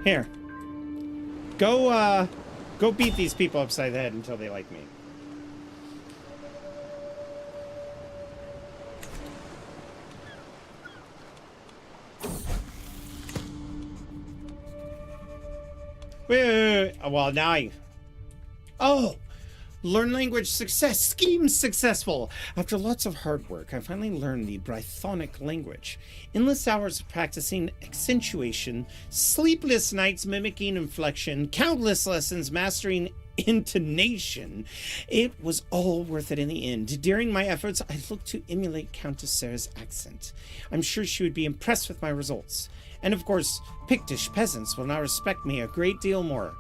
Here. Go beat these people upside the head until they like me. Wait. Well, now Oh! Learn language success. Scheme successful. After lots of hard work, I finally learned the Brythonic language. Endless hours of practicing accentuation, sleepless nights mimicking inflection, countless lessons mastering intonation. It was all worth it in the end. During my efforts, I looked to emulate Countess Sarah's accent. I'm sure she would be impressed with my results. And of course, Pictish peasants will now respect me a great deal more.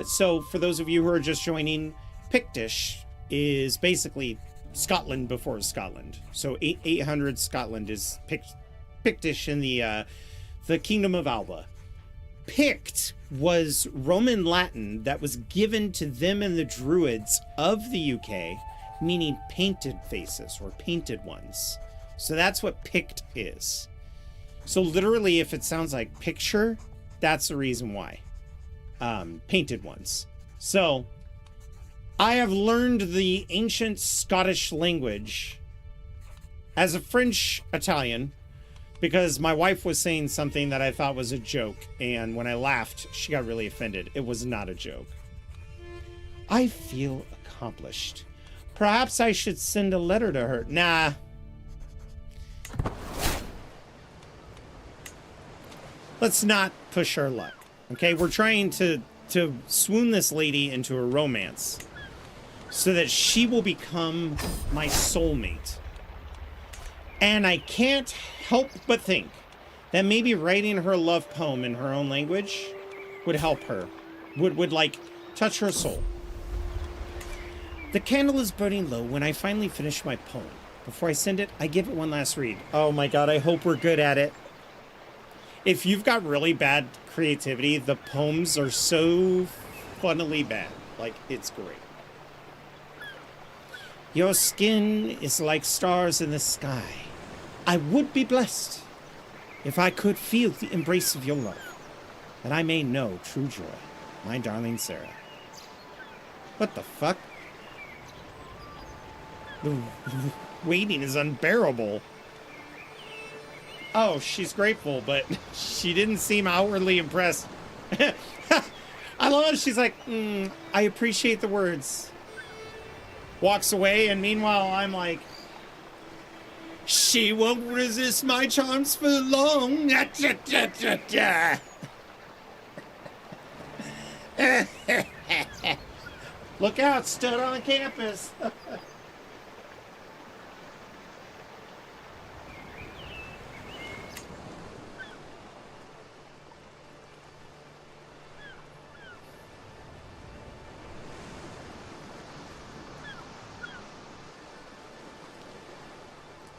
So for those of you who are just joining, Pictish is basically Scotland before Scotland. So 800 Scotland is Pictish in the Kingdom of Alba. Pict was Roman Latin that was given to them and the Druids of the UK, meaning painted faces or painted ones. So that's what Pict is. So literally, if it sounds like picture, that's the reason why. Painted ones. So I have learned the ancient Scottish language as a French Italian because my wife was saying something that I thought was a joke, and when I laughed, she got really offended. It was not a joke. I feel accomplished. Perhaps I should send a letter to her. Nah. let's not push our luck. Okay, we're trying to swoon this lady into a romance so that she will become my soulmate. And I can't help but think that maybe writing her a love poem in her own language would help her, would like touch her soul. The candle is burning low when I finally finish my poem. Before I send it, I give it one last read. Oh my God, I hope we're good at it. If you've got really bad creativity, the poems are so funnily bad. Like, it's great. Your skin is like stars in the sky. I would be blessed if I could feel the embrace of your love, that I may know true joy, my darling Sarah. What the fuck? The waiting is unbearable. Oh, she's grateful, but she didn't seem outwardly impressed. I love it. She's like, I appreciate the words. Walks away, and meanwhile, I'm like, she won't resist my charms for long. Look out, stood on campus.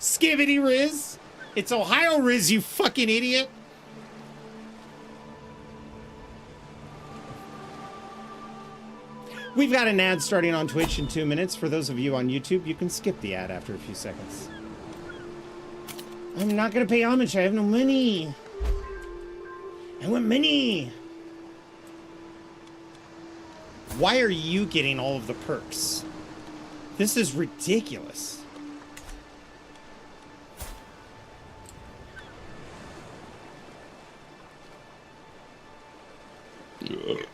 Skibbity Riz. It's Ohio Riz, you fucking idiot. We've got an ad starting on Twitch in 2 minutes. For those of you on YouTube, you can skip the ad after a few seconds. I'm not gonna pay homage. I have no money. I want money. Why are you getting all of the perks? This is ridiculous.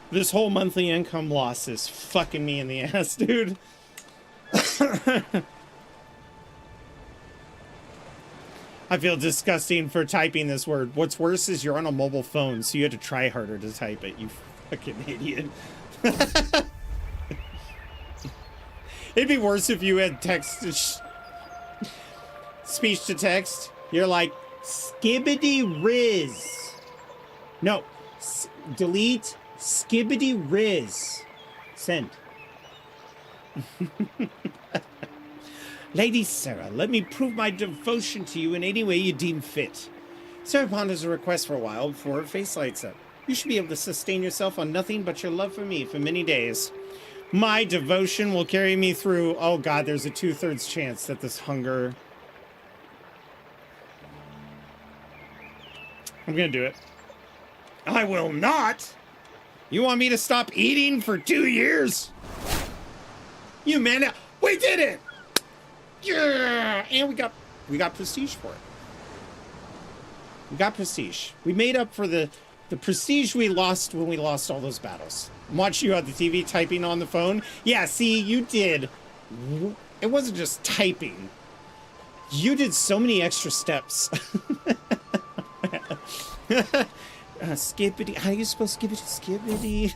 This whole monthly income loss is fucking me in the ass, dude. I feel disgusting for typing this word. What's worse is you're on a mobile phone, so you had to try harder to type it, you fucking idiot. It'd be worse if you had text to speech to text. You're like, skibbity riz. No, delete skibbity riz. Send. Lady Sarah, let me prove my devotion to you in any way you deem fit. Sarah ponders a request for a while before her face lights up. You should be able to sustain yourself on nothing but your love for me for many days. My devotion will carry me through. Oh God, there's a 2/3 chance that this hunger... I'm gonna do it. I will not! You want me to stop eating for 2 years? You man, we did it! Yeah! And we got prestige for it. We got prestige. We made up for the prestige we lost when we lost all those battles. I'm watching you on the TV typing on the phone. Yeah, see, you did. It wasn't just typing. You did so many extra steps. Skibbity. How do you spell skibbity? Skibbity.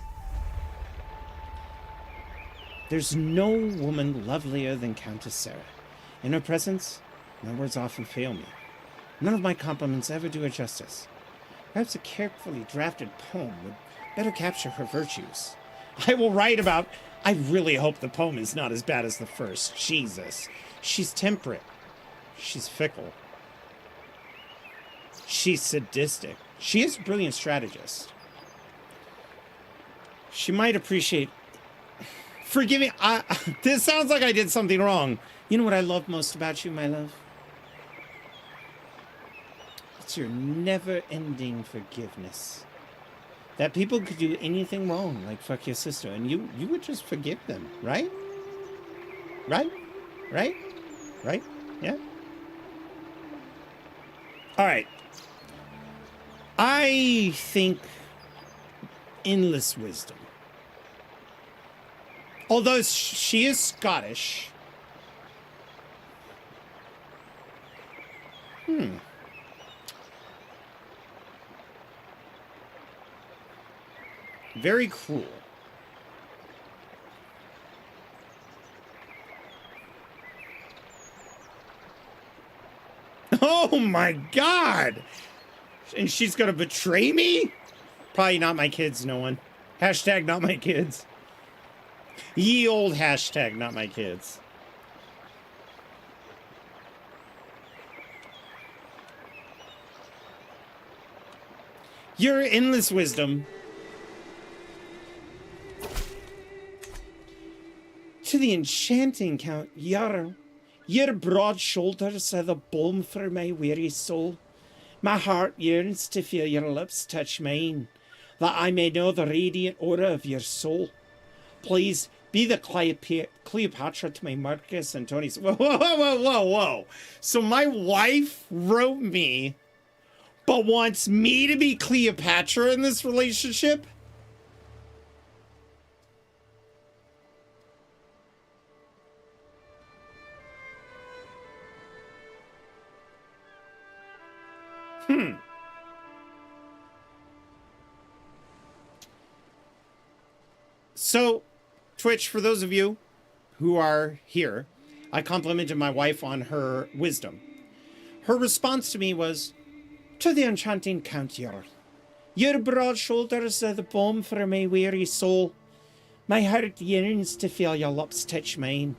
There's no woman lovelier than Countess Sarah. In her presence, my words often fail me. None of my compliments ever do her justice. Perhaps a carefully drafted poem would better capture her virtues. I will write about... I really hope the poem is not as bad as the first. Jesus. She's temperate. She's fickle. She's sadistic. She is a brilliant strategist. She might appreciate... Forgive me. This sounds like I did something wrong. You know what I love most about you, my love? It's your never-ending forgiveness. That people could do anything wrong, like fuck your sister, and you would just forgive them, right? Right? Right? Right? Yeah? All right. I think endless wisdom. Although she is Scottish. Very cruel. Oh my God! And she's gonna betray me? Probably not my kids, no one. Hashtag not my kids. Ye old hashtag not my kids. Your endless wisdom. To the enchanting Count Yarrow, your broad shoulders are the balm for my weary soul. My heart yearns to feel your lips touch mine, that I may know the radiant aura of your soul. Please be the Cleopatra to my Marcus Antonius. Whoa, whoa, whoa, whoa, whoa. So my wife wrote me, but wants me to be Cleopatra in this relationship? So, Twitch, for those of you who are here, I complimented my wife on her wisdom. Her response to me was, to the enchanting Count Yarrow, your broad shoulders are the balm for my weary soul. My heart yearns to feel your lips touch mine,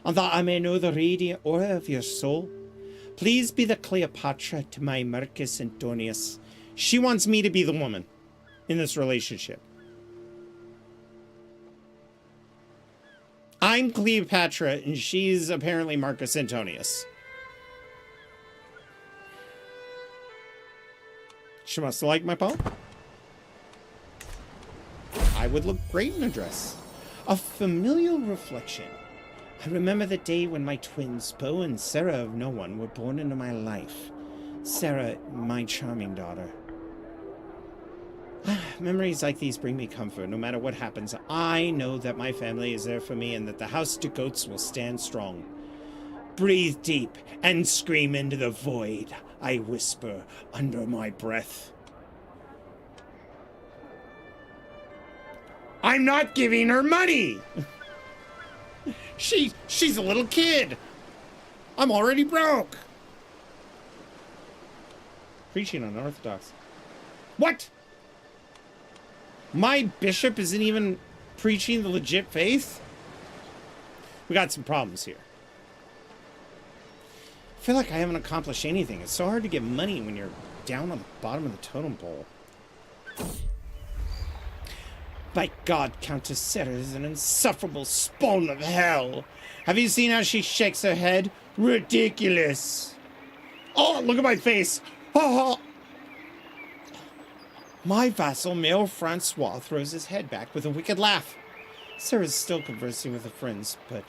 and that I may know the radiant aura of your soul. Please be the Cleopatra to my Marcus Antonius. She wants me to be the woman in this relationship. I'm Cleopatra, and she's apparently Marcus Antonius. She must like my poem. I would look great in a dress. A familial reflection. I remember the day when my twins, Bo and Sarah of no one, were born into my life. Sarah, my charming daughter. Memories like these bring me comfort. No matter what happens, I know that my family is there for me and that the House de Goats will stand strong. Breathe deep and scream into the void, I whisper under my breath. I'm not giving her money! She's a little kid. I'm already broke. Preaching unorthodox. What? My bishop isn't even preaching the legit faith? We got some problems here. I feel like I haven't accomplished anything. It's so hard to get money when you're down on the bottom of the totem pole. By God, Countess Sarah is an insufferable spawn of hell. Have you seen how she shakes her head? Ridiculous. Oh, look at my face. Oh. My vassal, Mayor Francois, throws his head back with a wicked laugh. Sarah's still conversing with her friends, but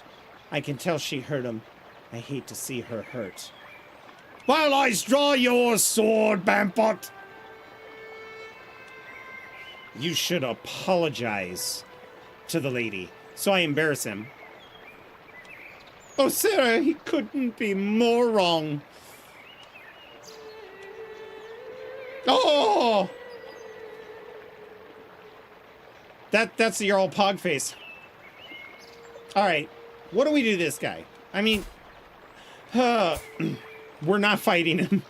I can tell she hurt him. I hate to see her hurt. While I draw your sword, Bampot! You should apologize to the lady, so I embarrass him. Oh, Sarah, he couldn't be more wrong. Oh! That's the Jarl Pog face. Alright, what do we do to this guy? I mean, we're not fighting him.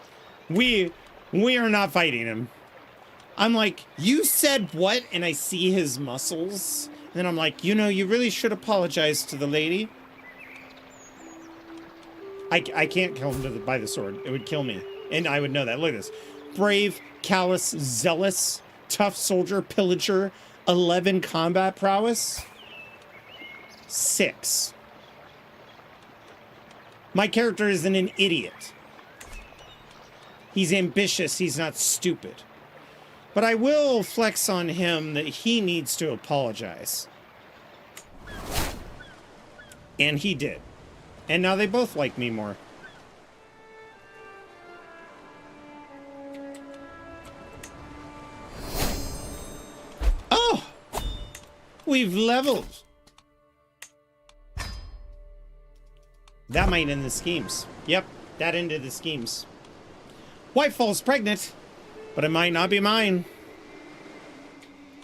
We are not fighting him. I'm like, you said what? And I see his muscles. And I'm like, you know, you really should apologize to the lady. I can't kill him by the sword. It would kill me. And I would know that. Look at this. Brave, callous, zealous, tough soldier, pillager, 11 combat prowess. 6. My character isn't an idiot. He's ambitious. He's not stupid. But I will flex on him that he needs to apologize. And he did. And now they both like me more. Oh! We've leveled. That might end the schemes. Yep, that ended the schemes. Wife falls pregnant, but it might not be mine.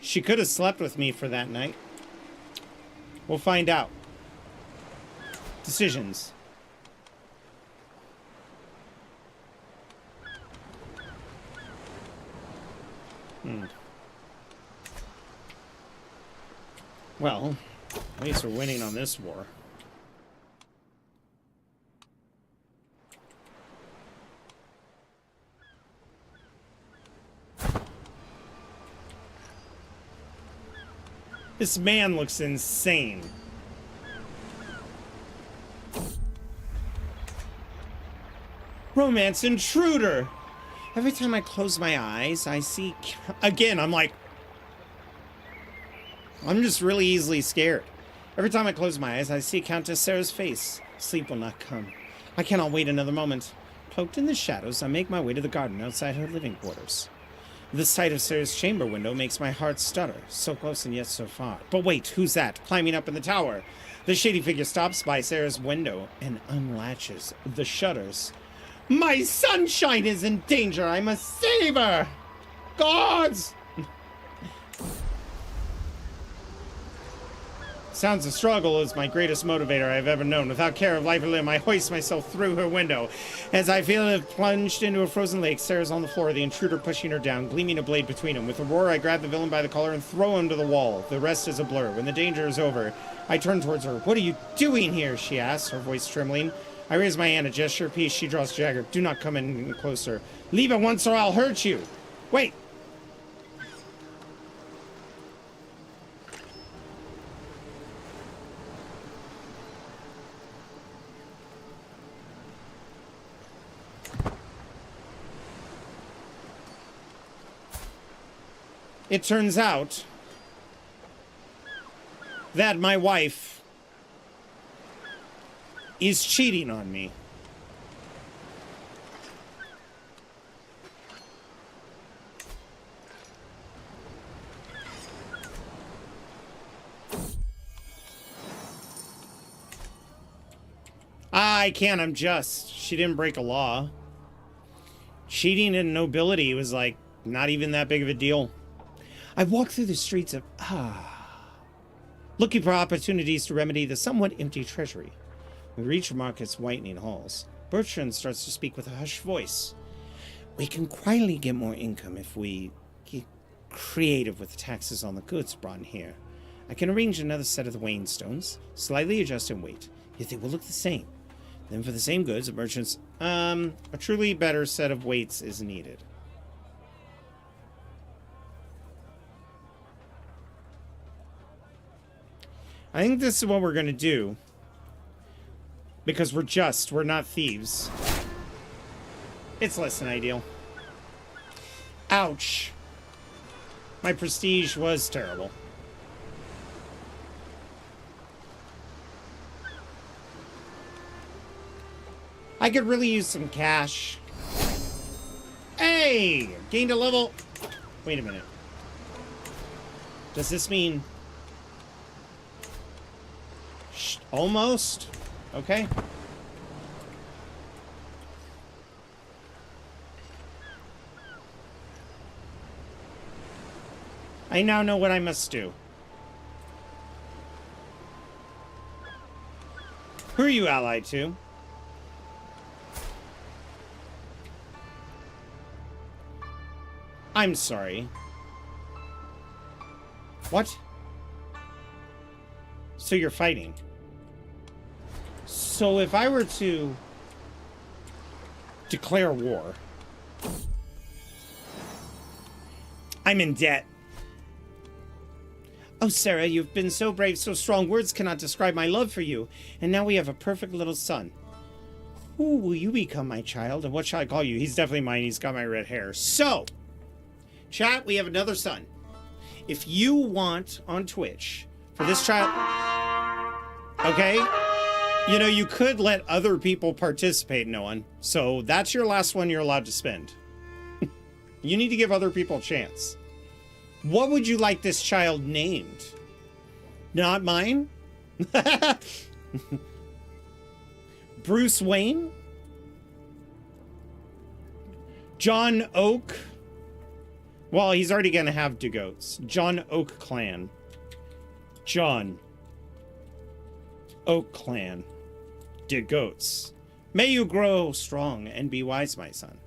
She could have slept with me for that night. We'll find out. Decisions. Well, at least we're winning on this war. This man looks insane. Romance intruder. Every time I close my eyes, I see... Again, I'm like... I'm just really easily scared. Every time I close my eyes, I see Countess Sarah's face. Sleep will not come. I cannot wait another moment. Cloaked in the shadows, I make my way to the garden outside her living quarters. The sight of Sarah's chamber window makes my heart stutter. So close and yet so far. But wait, who's that? Climbing up in the tower. The shady figure stops by Sarah's window and unlatches the shutters. My sunshine is in danger. I must save her. Gods! Sounds of struggle is my greatest motivator I've ever known. Without care of life or limb, I hoist myself through her window. As I feel it plunged into a frozen lake, Sarah's on the floor, the intruder pushing her down, gleaming a blade between them. With a roar, I grab the villain by the collar and throw him to the wall. The rest is a blur. When the danger is over, I turn towards her. What are you doing here? She asks, her voice trembling. I raise my hand, a gesture of peace. She draws dagger. Do not come in closer. Leave at once or I'll hurt you. Wait. It turns out that my wife is cheating on me. I can't, I'm just. She didn't break a law. Cheating and nobility was like not even that big of a deal. I walk through the streets of looking for opportunities to remedy the somewhat empty treasury. We reach Market's whitening halls. Bertrand starts to speak with a hushed voice. We can quietly get more income if we get creative with the taxes on the goods brought in here. I can arrange another set of the weighing stones, slightly adjust in weight, yet they will look the same. Then for the same goods, the merchants, a truly better set of weights is needed. I think this is what we're going to do. Because we're not thieves. It's less than ideal. Ouch. My prestige was terrible. I could really use some cash. Hey! Gained a level. Wait a minute. Does this mean... Almost? Okay. I now know what I must do. Who are you allied to? I'm sorry. What? So you're fighting. So if I were to declare war, I'm in debt. Oh, Sarah, you've been so brave, so strong. Words cannot describe my love for you. And now we have a perfect little son. Who will you become, my child? And what shall I call you? He's definitely mine. He's got my red hair. So, chat, we have another son. If you want on Twitch for this child... Okay? You know, you could let other people participate, Noah. So that's your last one you're allowed to spend. You need to give other people a chance. What would you like this child named? Not mine? Bruce Wayne? John Oak? Well, he's already gonna have two goats. John Oak Clan. John Oak Clan. De goats. May you grow strong and be wise, my son.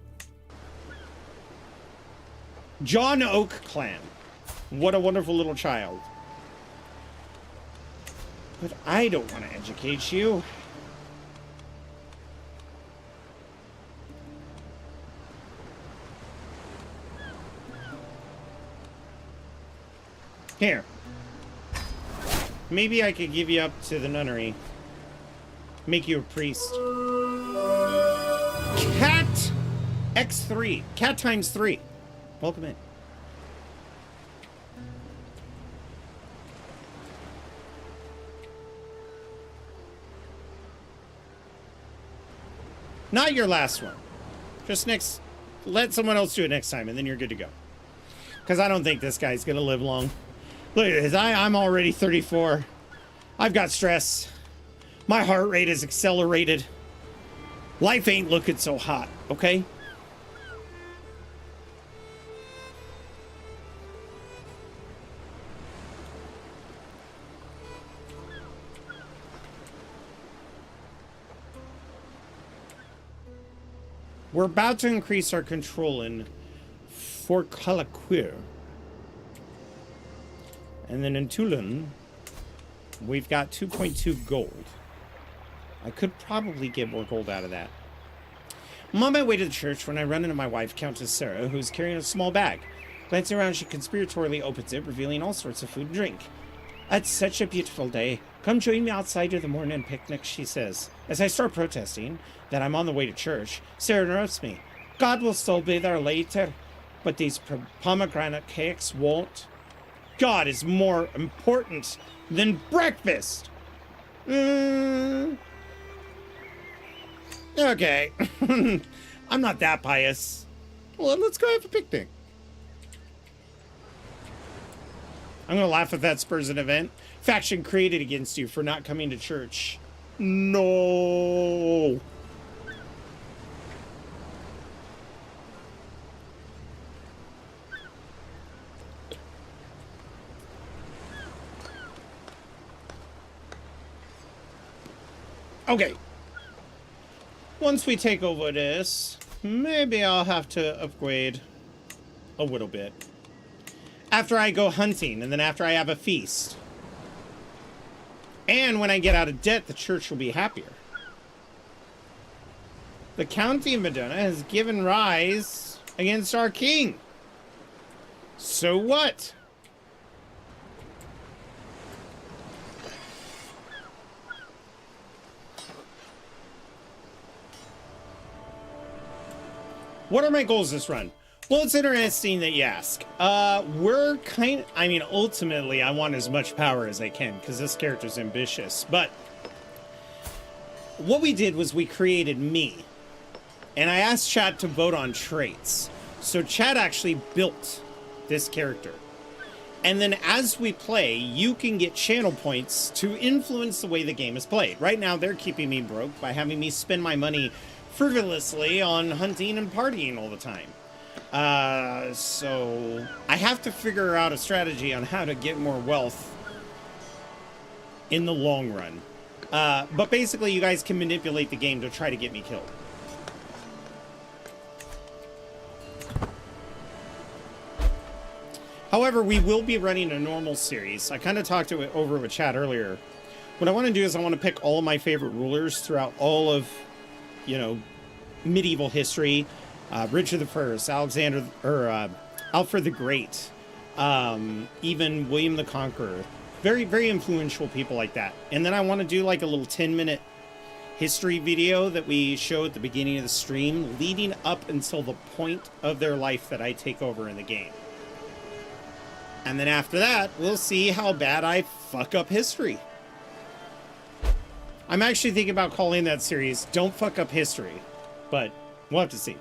John Oak Clan. What a wonderful little child. But I don't want to educate you. Here. Maybe I could give you up to the nunnery. Make you a priest. Cat X3. Cat times 3. Welcome in. Not your last one. Just next. Let someone else do it next time, and then you're good to go. Because I don't think this guy's going to live long. Look at this. I'm already 34. I've got stress. My heart rate is accelerated. Life ain't looking so hot, okay? We're about to increase our control in Fort Calaquir. And then in Tulun, we've got 2.2 gold. I could probably get more gold out of that. I'm on my way to the church when I run into my wife, Countess Sarah, who's carrying a small bag. Glancing around, she conspiratorially opens it, revealing all sorts of food and drink. It's such a beautiful day. Come join me outside of the morning picnic, she says. As I start protesting that I'm on the way to church, Sarah interrupts me. God will still be there later, but these pomegranate cakes won't. God is more important than breakfast. Okay. I'm not that pious. Well, let's go have a picnic. I'm going to laugh if that spurs an event. Faction created against you for not coming to church. No. Okay. Once we take over this, maybe I'll have to upgrade a little bit. After I go hunting, and then after I have a feast. And when I get out of debt, the church will be happier. The County of Medina has given rise against our king. So what? What are my goals this run? Well, it's interesting that you ask. Ultimately, I want as much power as I can, because this character's ambitious. But what we did was we created me. And I asked chat to vote on traits. So chat actually built this character. And then as we play, you can get channel points to influence the way the game is played. Right now, they're keeping me broke by having me spend my money frivolously on hunting and partying all the time. So I have to figure out a strategy on how to get more wealth in the long run. But basically, you guys can manipulate the game to try to get me killed. However, we will be running a normal series. I kind of talked to it over with chat earlier. What I want to do is I want to pick all of my favorite rulers throughout all of, medieval history. Richard I, Alfred the Great, even William the Conqueror. Very, very influential people like that. And then I want to do like a little 10-minute history video that we show at the beginning of the stream, leading up until the point of their life that I take over in the game. And then after that, we'll see how bad I fuck up history. I'm actually thinking about calling that series Don't Fuck Up History, but we'll have to see.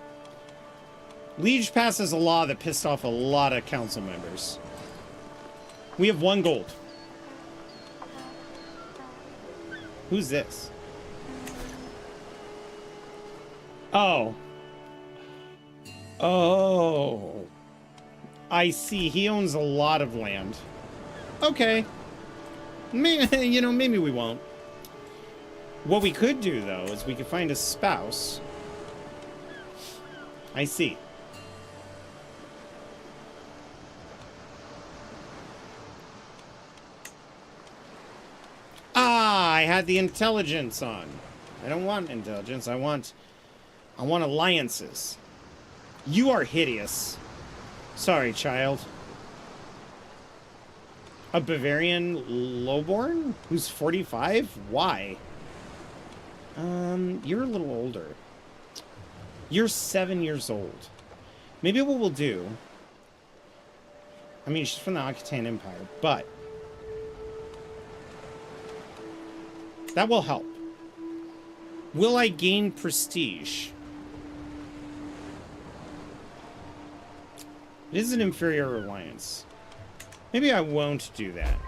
Liege passes a law that pissed off a lot of council members. We have 1 gold. Who's this? Oh. Oh. I see. He owns a lot of land. Okay. Maybe, you know, maybe we won't. What we could do, though, is we could find a spouse. I see. Ah, I had the intelligence on. I don't want intelligence. I want alliances. You are hideous. Sorry, child. A Bavarian lowborn who's 45? Why? You're a little older. You're 7 years old. Maybe what we'll do... I mean, she's from the Occitan Empire, but... that will help. Will I gain prestige? It is an inferior alliance. Maybe I won't do that.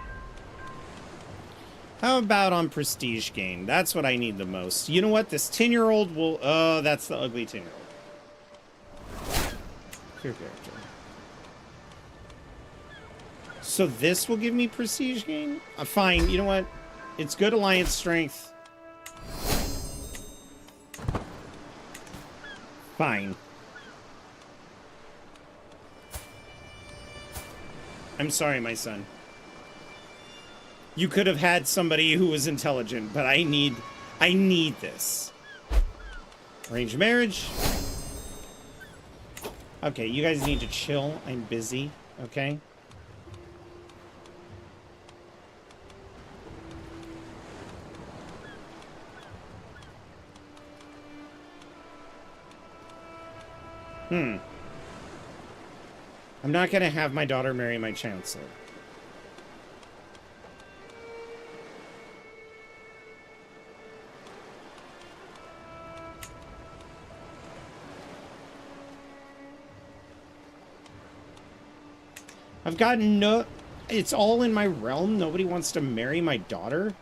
How about on prestige gain? That's what I need the most. You know what? This 10-year-old will... oh, that's the ugly 10-year-old. Clear character. So this will give me prestige gain? Fine. You know what? It's good alliance strength. Fine. I'm sorry, my son. You could have had somebody who was intelligent, but I need this. Arranged marriage. Okay, you guys need to chill. I'm busy, okay? I'm not gonna have my daughter marry my chancellor. I've gotten no... it's all in my realm. Nobody wants to marry my daughter.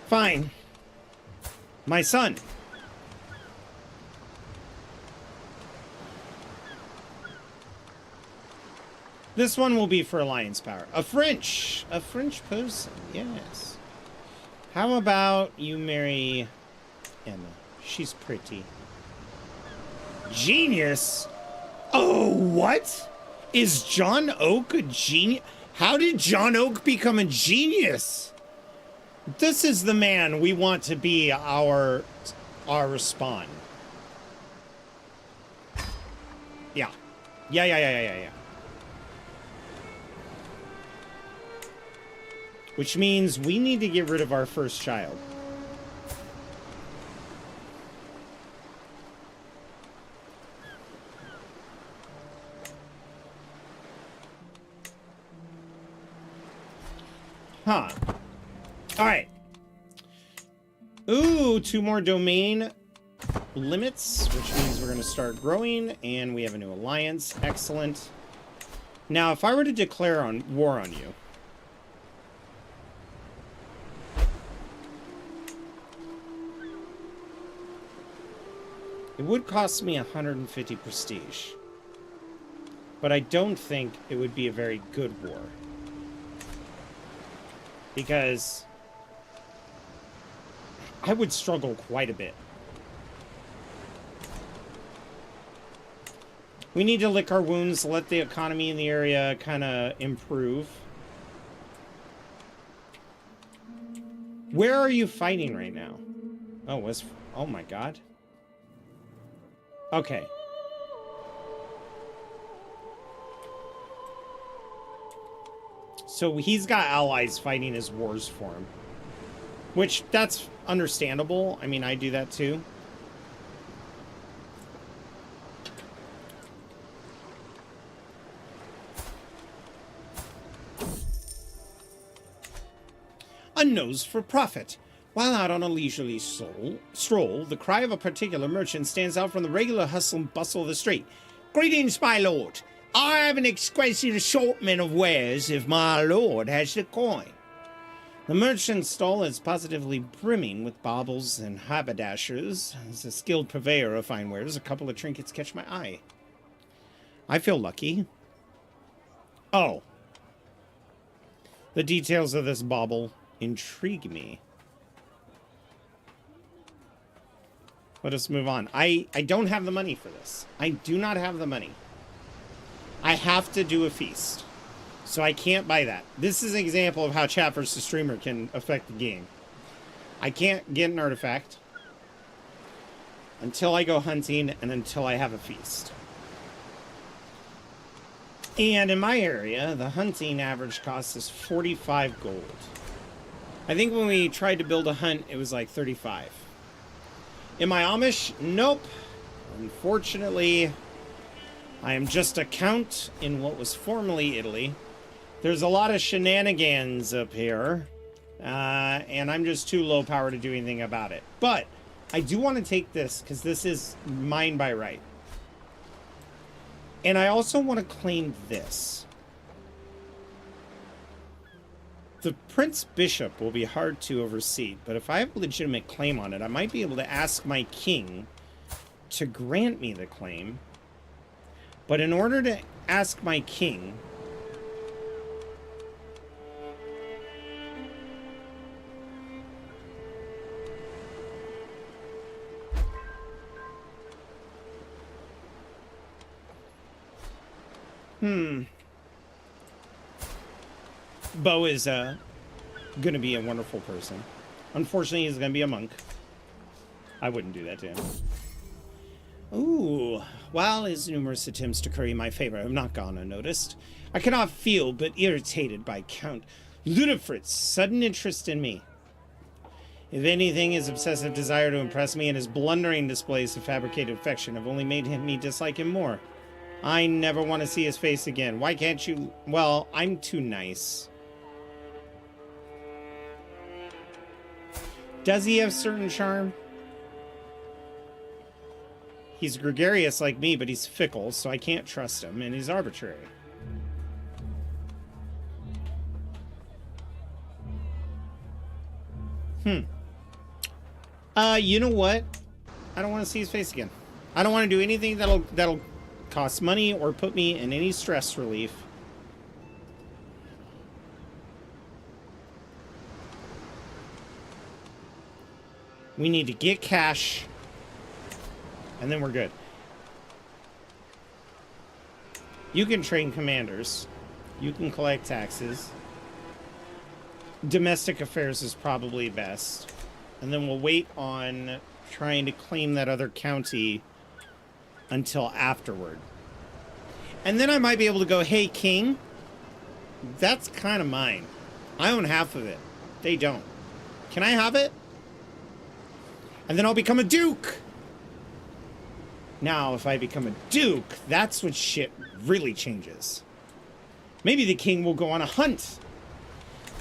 Fine. My son. This one will be for alliance power. A French person, yes. How about you marry Emma? She's pretty. Genius? Oh, what? Is John Oak a genius? How did John Oak become a genius? This is the man we want to be our spawn. Yeah. Yeah. Which means we need to get rid of our first child. Huh. All right. Ooh, 2 more domain limits, which means we're going to start growing, and we have a new alliance. Excellent. Now, if I were to declare war on you, it would cost me 150 prestige, but I don't think it would be a very good war. Because I would struggle quite a bit. We need to lick our wounds, let the economy in the area kind of improve. Where are you fighting right now? Oh my god. Okay. So he's got allies fighting his wars for him. Which, that's understandable. I mean, I do that too. A nose for profit. While out on a leisurely stroll, the cry of a particular merchant stands out from the regular hustle and bustle of the street. Greetings, my lord. I have an exquisite assortment of wares if my lord has the coin. The merchant's stall is positively brimming with baubles and haberdashers. As a skilled purveyor of fine wares, a couple of trinkets catch my eye. I feel lucky. Oh. The details of this bauble intrigue me. Let us move on. I don't have the money for this. I do not have the money. I have to do a feast. So I can't buy that. This is an example of how chat versus streamer can affect the game. I can't get an artifact until I go hunting and until I have a feast. And in my area, the hunting average cost is 45 gold. I think when we tried to build a hunt, it was like 35. Am I Amish? Nope. Unfortunately, I am just a count in what was formerly Italy. There's a lot of shenanigans up here, and I'm just too low power to do anything about it. But I do want to take this, because this is mine by right. And I also want to claim this. The Prince Bishop will be hard to oversee, but if I have a legitimate claim on it, I might be able to ask my king to grant me the claim. But in order to ask my king... Bo is going to be a wonderful person. Unfortunately, he's going to be a monk. I wouldn't do that to him. Ooh. While his numerous attempts to curry my favor have not gone unnoticed, I cannot feel but irritated by Count Ludefrit's sudden interest in me. If anything, his obsessive desire to impress me and his blundering displays of fabricated affection have only made me dislike him more. I never want to see his face again. Why can't you... Well, I'm too nice. Does he have certain charm? He's gregarious like me, but he's fickle, so I can't trust him, and he's arbitrary. You know what? I don't want to see his face again. I don't want to do anything that'll cost money or put me in any stress relief. We need to get cash, and then we're good. You can train commanders. You can collect taxes. Domestic affairs is probably best. And then we'll wait on trying to claim that other county until afterward. And then I might be able to go, hey, king, that's kind of mine. I own half of it. They don't. Can I have it? And then I'll become a duke. Now, if I become a duke, that's when shit really changes. Maybe the king will go on a hunt.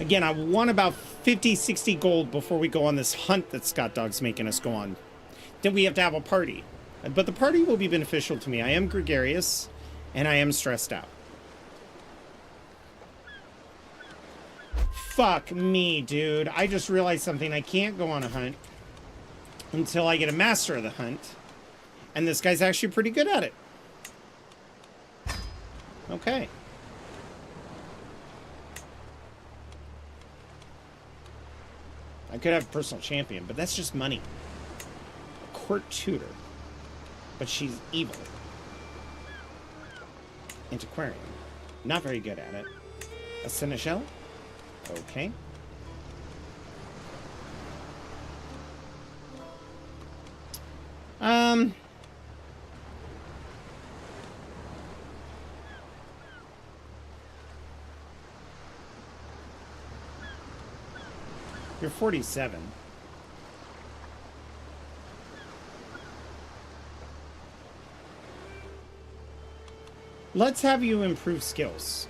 Again, I want about 50, 60 gold before we go on this hunt that Scott Dog's making us go on. Then we have to have a party. But the party will be beneficial to me. I am gregarious, and I am stressed out. Fuck me, dude. I just realized something. I can't go on a hunt until I get a master of the hunt. And this guy's actually pretty good at it. Okay. I could have a personal champion, but that's just money. A court tutor. But she's evil. Antiquarian. Not very good at it. A seneschal? Okay. You're 47. Let's have you improve skills.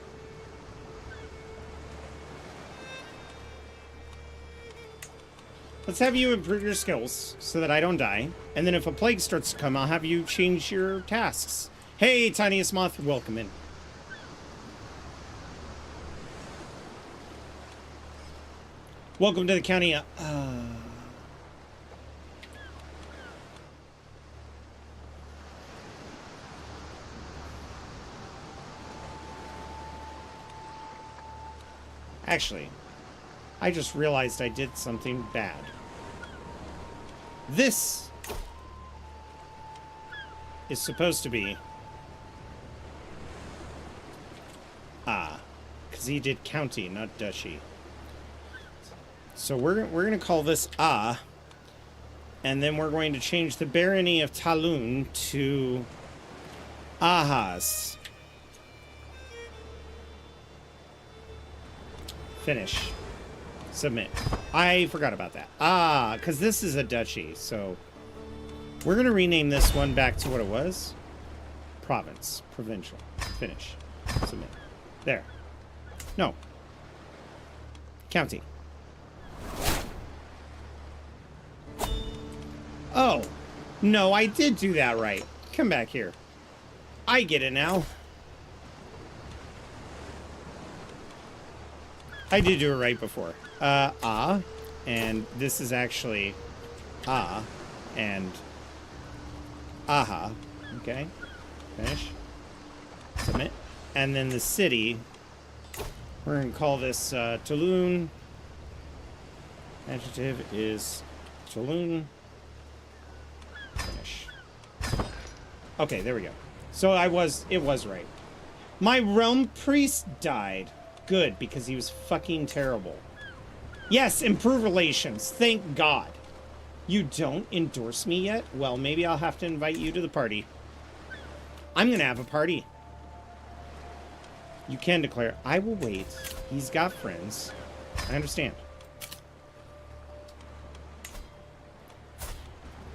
Let's have you improve your skills so that I don't die. And then if a plague starts to come, I'll have you change your tasks. Hey, Tiniest Moth, welcome in. Welcome to the county. Actually, I just realized I did something bad. This is supposed to be because he did county, not duchy. So we're gonna call this and then we're going to change the barony of Talun to Ahas. Finish. Submit. I forgot about that. Because this is a duchy, so we're going to rename this one back to what it was. Province. Provincial. Finish. Submit. There. No. County. Oh. No, I did do that right. Come back here. I get it now. I did do it right before. And this is actually and aha. Okay. Finish. Submit. And then the city, we're going to call this Tulun. Adjective is Tulun. Finish. Okay, there we go. So it was right. My realm priest died. Good, because he was fucking terrible. Yes, improve relations. Thank God. You don't endorse me yet? Well, maybe I'll have to invite you to the party. I'm gonna have a party. You can declare. I will wait. He's got friends. I understand.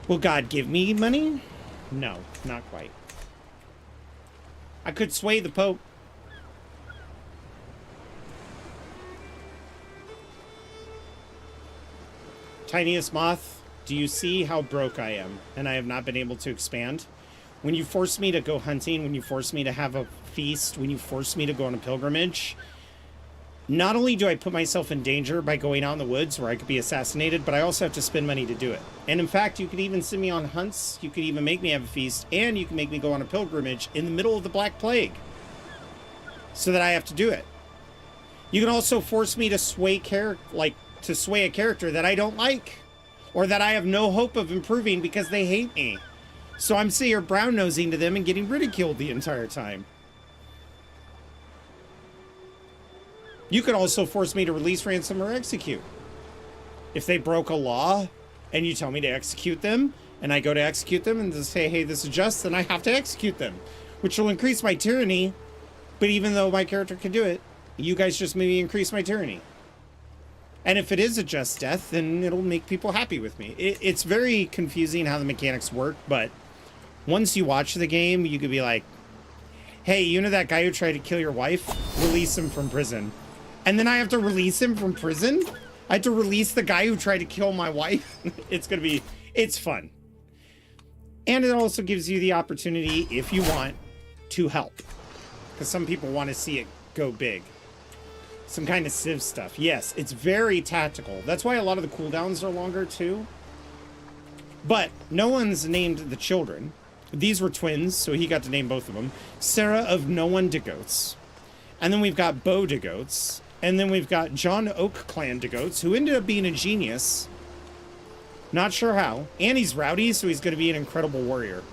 Will God give me money? No, not quite. I could sway the Pope. Tiniest moth, do you see how broke I am? And I have not been able to expand. When you force me to go hunting, when you force me to have a feast, when you force me to go on a pilgrimage, not only do I put myself in danger by going out in the woods where I could be assassinated, but I also have to spend money to do it. And in fact, you could even send me on hunts, you could even make me have a feast, and you can make me go on a pilgrimage in the middle of the Black Plague. So that I have to do it. You can also force me to sway to sway a character that I don't like, or that I have no hope of improving because they hate me. So I'm sitting here brown-nosing to them and getting ridiculed the entire time. You could also force me to release, ransom, or execute. If they broke a law and you tell me to execute them, and I go to execute them and just say, hey, this is just, then I have to execute them, which will increase my tyranny. But even though my character can do it, you guys just made me increase my tyranny. And if it is a just death, then it'll make people happy with me. It's very confusing how the mechanics work, but once you watch the game, you could be like, hey, you know that guy who tried to kill your wife? Release him from prison. And then I have to release him from prison? I have to release the guy who tried to kill my wife? It's fun. And it also gives you the opportunity, if you want, to help. Because some people want to see it go big. Some kind of Civ stuff. Yes, it's very tactical. That's why a lot of the cooldowns are longer too. But no one's named the children. These were twins, so he got to name both of them. Sarah of No One de Goats. And then we've got Bo de Goats. And then we've got John Oak Clan de Goats, who ended up being a genius. Not sure how. And he's rowdy, so he's going to be an incredible warrior.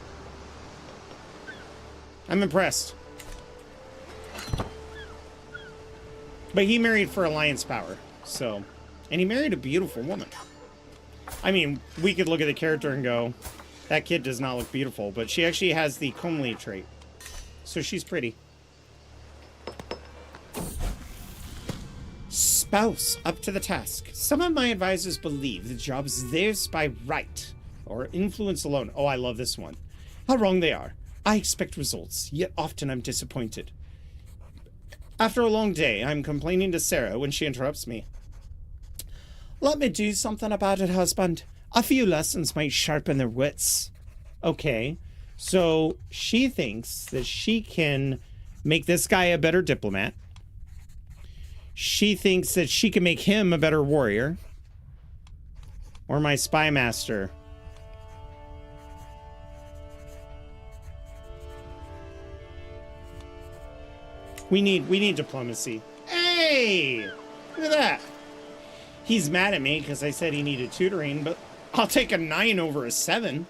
I'm impressed. But he married for alliance power, so... And he married a beautiful woman. I mean, we could look at the character and go, that kid does not look beautiful, but she actually has the comely trait. So she's pretty. Spouse, up to the task. Some of my advisors believe the job is theirs by right, or influence alone. Oh, I love this one. How wrong they are. I expect results, yet often I'm disappointed. After a long day, I'm complaining to Sarah when she interrupts me. Let me do something about it, husband. A few lessons might sharpen their wits. Okay, so she thinks that she can make this guy a better diplomat. She thinks that she can make him a better warrior. Or my spy master. We need diplomacy. Hey! Look at that. He's mad at me because I said he needed tutoring, but I'll take a 9 over a 7.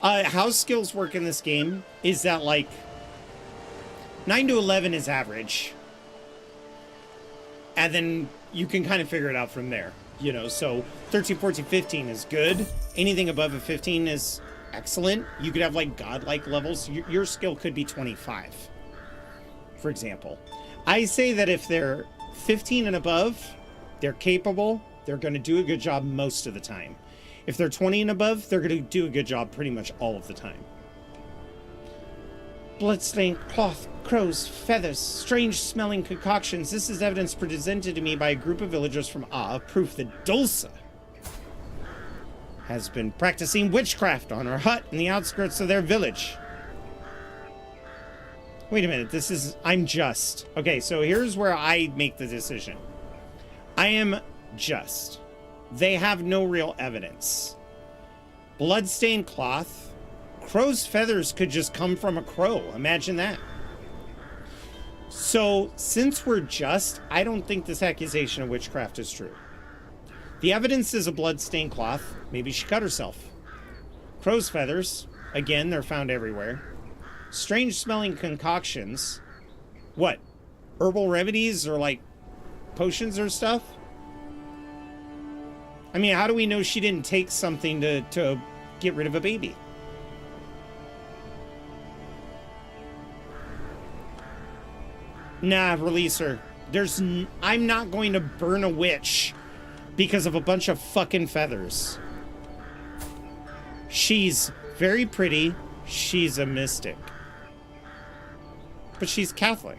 How skills work in this game is that, like, 9 to 11 is average. And then you can kind of figure it out from there. You know, so 13, 14, 15 is good. Anything above a 15 is excellent. You could have, like, godlike levels. Your skill could be 25, for example. I say that if they're 15 and above, they're capable. They're going to do a good job most of the time. If they're 20 and above, they're going to do a good job pretty much all of the time. Bloodstained cloth, crows, feathers, strange-smelling concoctions. This is evidence presented to me by a group of villagers from proof that Dulce has been practicing witchcraft on her hut in the outskirts of their village. Wait a minute, this is... I'm just. Okay, so here's where I make the decision. I am just. They have no real evidence. Bloodstained cloth. Crow's feathers could just come from a crow. Imagine that. So, since we're just, I don't think this accusation of witchcraft is true. The evidence is a bloodstained cloth. Maybe she cut herself. Crow's feathers. Again, they're found everywhere. Strange-smelling concoctions. What? Herbal remedies or, like, potions or stuff? I mean, how do we know she didn't take something to get rid of a baby? Nah, release her. I'm not going to burn a witch because of a bunch of fucking feathers. She's very pretty. She's a mystic. But she's Catholic.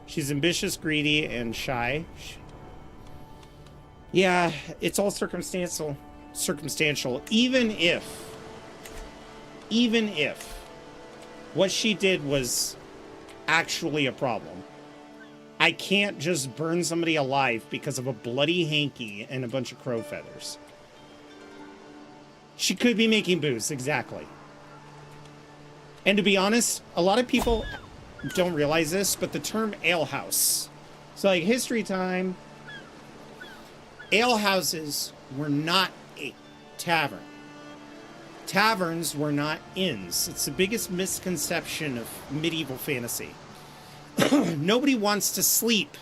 She's ambitious, greedy, and shy. Yeah, it's all circumstantial. Even if what she did was actually a problem, I can't just burn somebody alive because of a bloody hanky and a bunch of crow feathers. She could be making booze, exactly. And to be honest, a lot of people don't realize this, but the term alehouse. So, like, history time, alehouses were not a tavern. Taverns were not inns. It's the biggest misconception of medieval fantasy. Nobody wants to sleep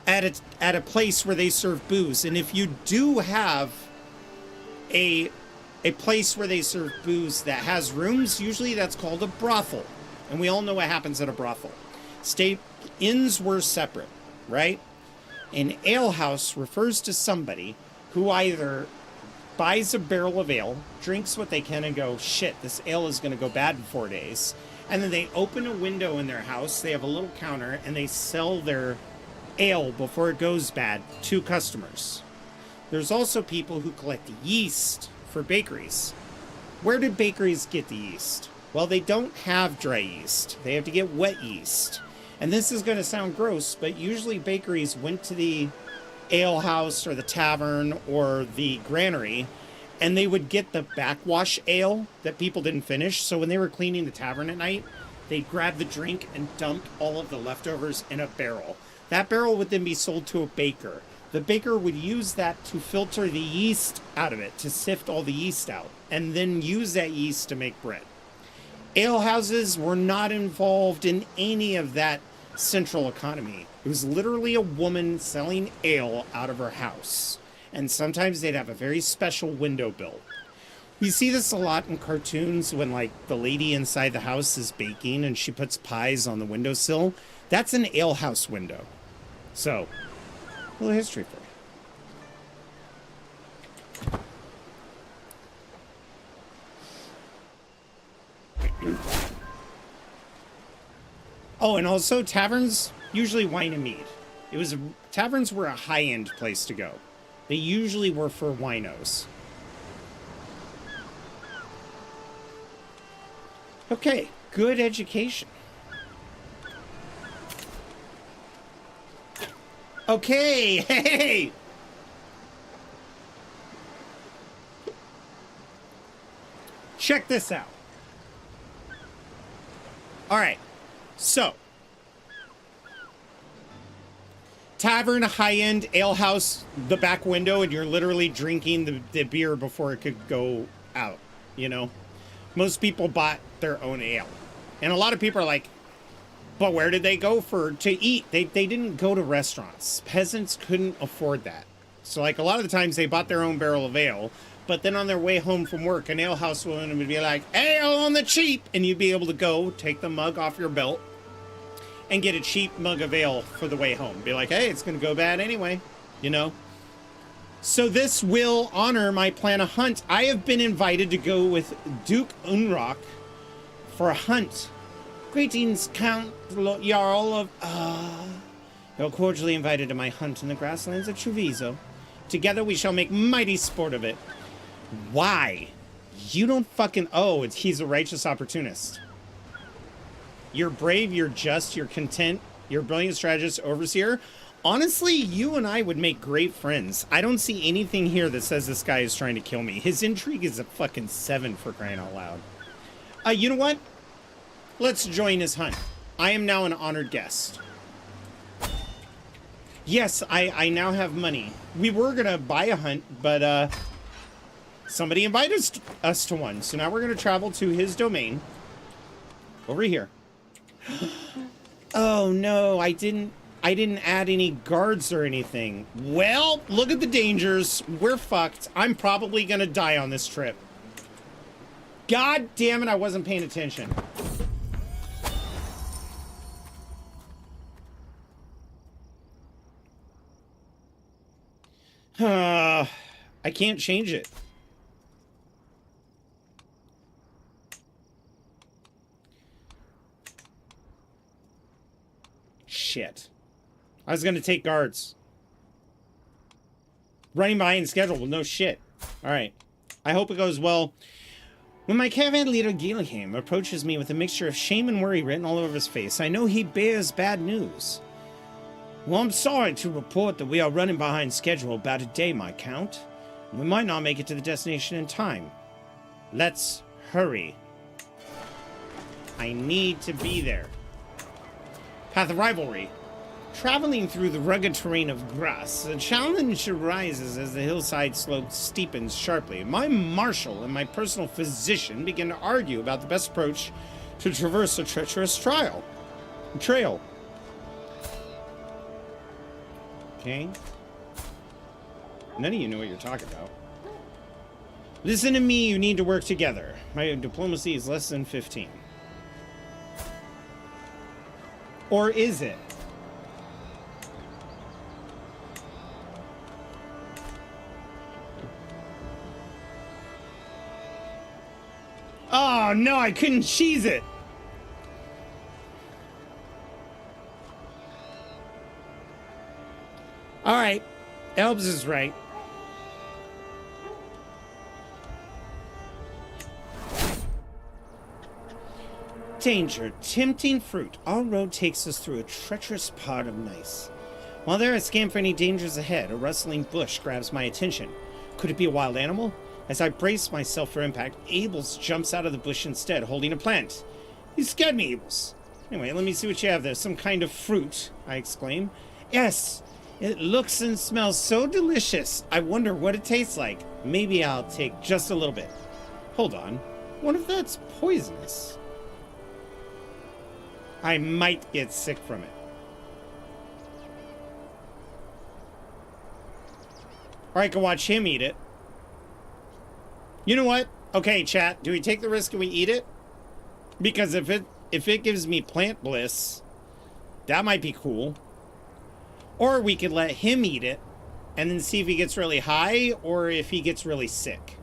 at a place where they serve booze. And if you do have a place where they serve booze that has rooms, usually that's called a brothel. And we all know what happens at a brothel. Inns were separate, right? An alehouse refers to somebody who either buys a barrel of ale, drinks what they can, and go, shit, this ale is going to go bad in 4 days. And then they open a window in their house, they have a little counter, and they sell their ale before it goes bad to customers. There's also people who collect yeast for bakeries. Where do bakeries get the yeast? Well, they don't have dry yeast. They have to get wet yeast. And this is going to sound gross, but usually bakeries went to the ale house or the tavern or the granary, and they would get the backwash ale that people didn't finish. So when they were cleaning the tavern at night, they'd grab the drink and dump all of the leftovers in a barrel. That barrel would then be sold to a baker. The baker would use that to filter the yeast out of it, to sift all the yeast out, and then use that yeast to make bread. Ale houses were not involved in any of that central economy. It was literally a woman selling ale out of her house. And sometimes they'd have a very special window built. We see this a lot in cartoons when, like, the lady inside the house is baking and she puts pies on the windowsill. That's an alehouse window. So, a little history for you. Oh, and also taverns, usually wine and mead. Taverns were a high-end place to go. They usually were for winos. Okay, good education. Okay, hey! Check this out. All right, so tavern, high-end ale house, the back window, and you're literally drinking the beer before it could go out, you know? Most people bought their own ale. And a lot of people are like, but where did they go to eat? They didn't go to restaurants. Peasants couldn't afford that. So like a lot of the times they bought their own barrel of ale, but then on their way home from work, an ale house woman would be like, ale on the cheap! And you'd be able to go take the mug off your belt and get a cheap mug of ale for the way home. Be like, hey, it's gonna go bad anyway, you know? So this will honor my plan of hunt. I have been invited to go with Duke Unrock for a hunt. Greetings, Count Jarl of... You're cordially invited to my hunt in the grasslands of Treviso. Together we shall make mighty sport of it. Why? You don't fucking... Oh, he's a righteous opportunist. You're brave, you're just, you're content, you're a brilliant strategist, overseer. Honestly, you and I would make great friends. I don't see anything here that says this guy is trying to kill me. His intrigue is a fucking 7 for crying out loud. You know what? Let's join his hunt. I am now an honored guest. Yes, I now have money. We were gonna buy a hunt, but somebody invited us to one. So now we're gonna travel to his domain. Over here. Oh no, I didn't add any guards or anything. Well, look at the dangers. We're fucked. I'm probably gonna die on this trip. God damn it, I wasn't paying attention. I can't change it. Shit. I was gonna take guards. Running behind schedule. Well, no shit. Alright. I hope it goes well. When my caravan leader Gilham approaches me with a mixture of shame and worry written all over his face, I know he bears bad news. Well, I'm sorry to report that we are running behind schedule about a day, my count. We might not make it to the destination in time. Let's hurry. I need to be there. Path of Rivalry. Traveling through the rugged terrain of Grass, a challenge arises as the hillside slope steepens sharply. My marshal and my personal physician begin to argue about the best approach to traverse a treacherous trail. Okay. None of you know what you're talking about. Listen to me, you need to work together. My diplomacy is less than 15. Or is it? Oh no, I couldn't cheese it. All right, Elbs is right. Danger, tempting fruit. Our road takes us through a treacherous part of Nice. While there I scan for any dangers ahead, a rustling bush grabs my attention. Could it be a wild animal? As I brace myself for impact, Abels jumps out of the bush instead, holding a plant. You scared me, Abels. Anyway, let me see what you have there. Some kind of fruit, I exclaim. Yes, it looks and smells so delicious. I wonder what it tastes like. Maybe I'll take just a little bit. Hold on. What if that's poisonous? I might get sick from it. Or I can watch him eat it. You know what? Okay, chat. Do we take the risk and we eat it? Because if it gives me plant bliss, that might be cool. Or we could let him eat it and then see if he gets really high or if he gets really sick.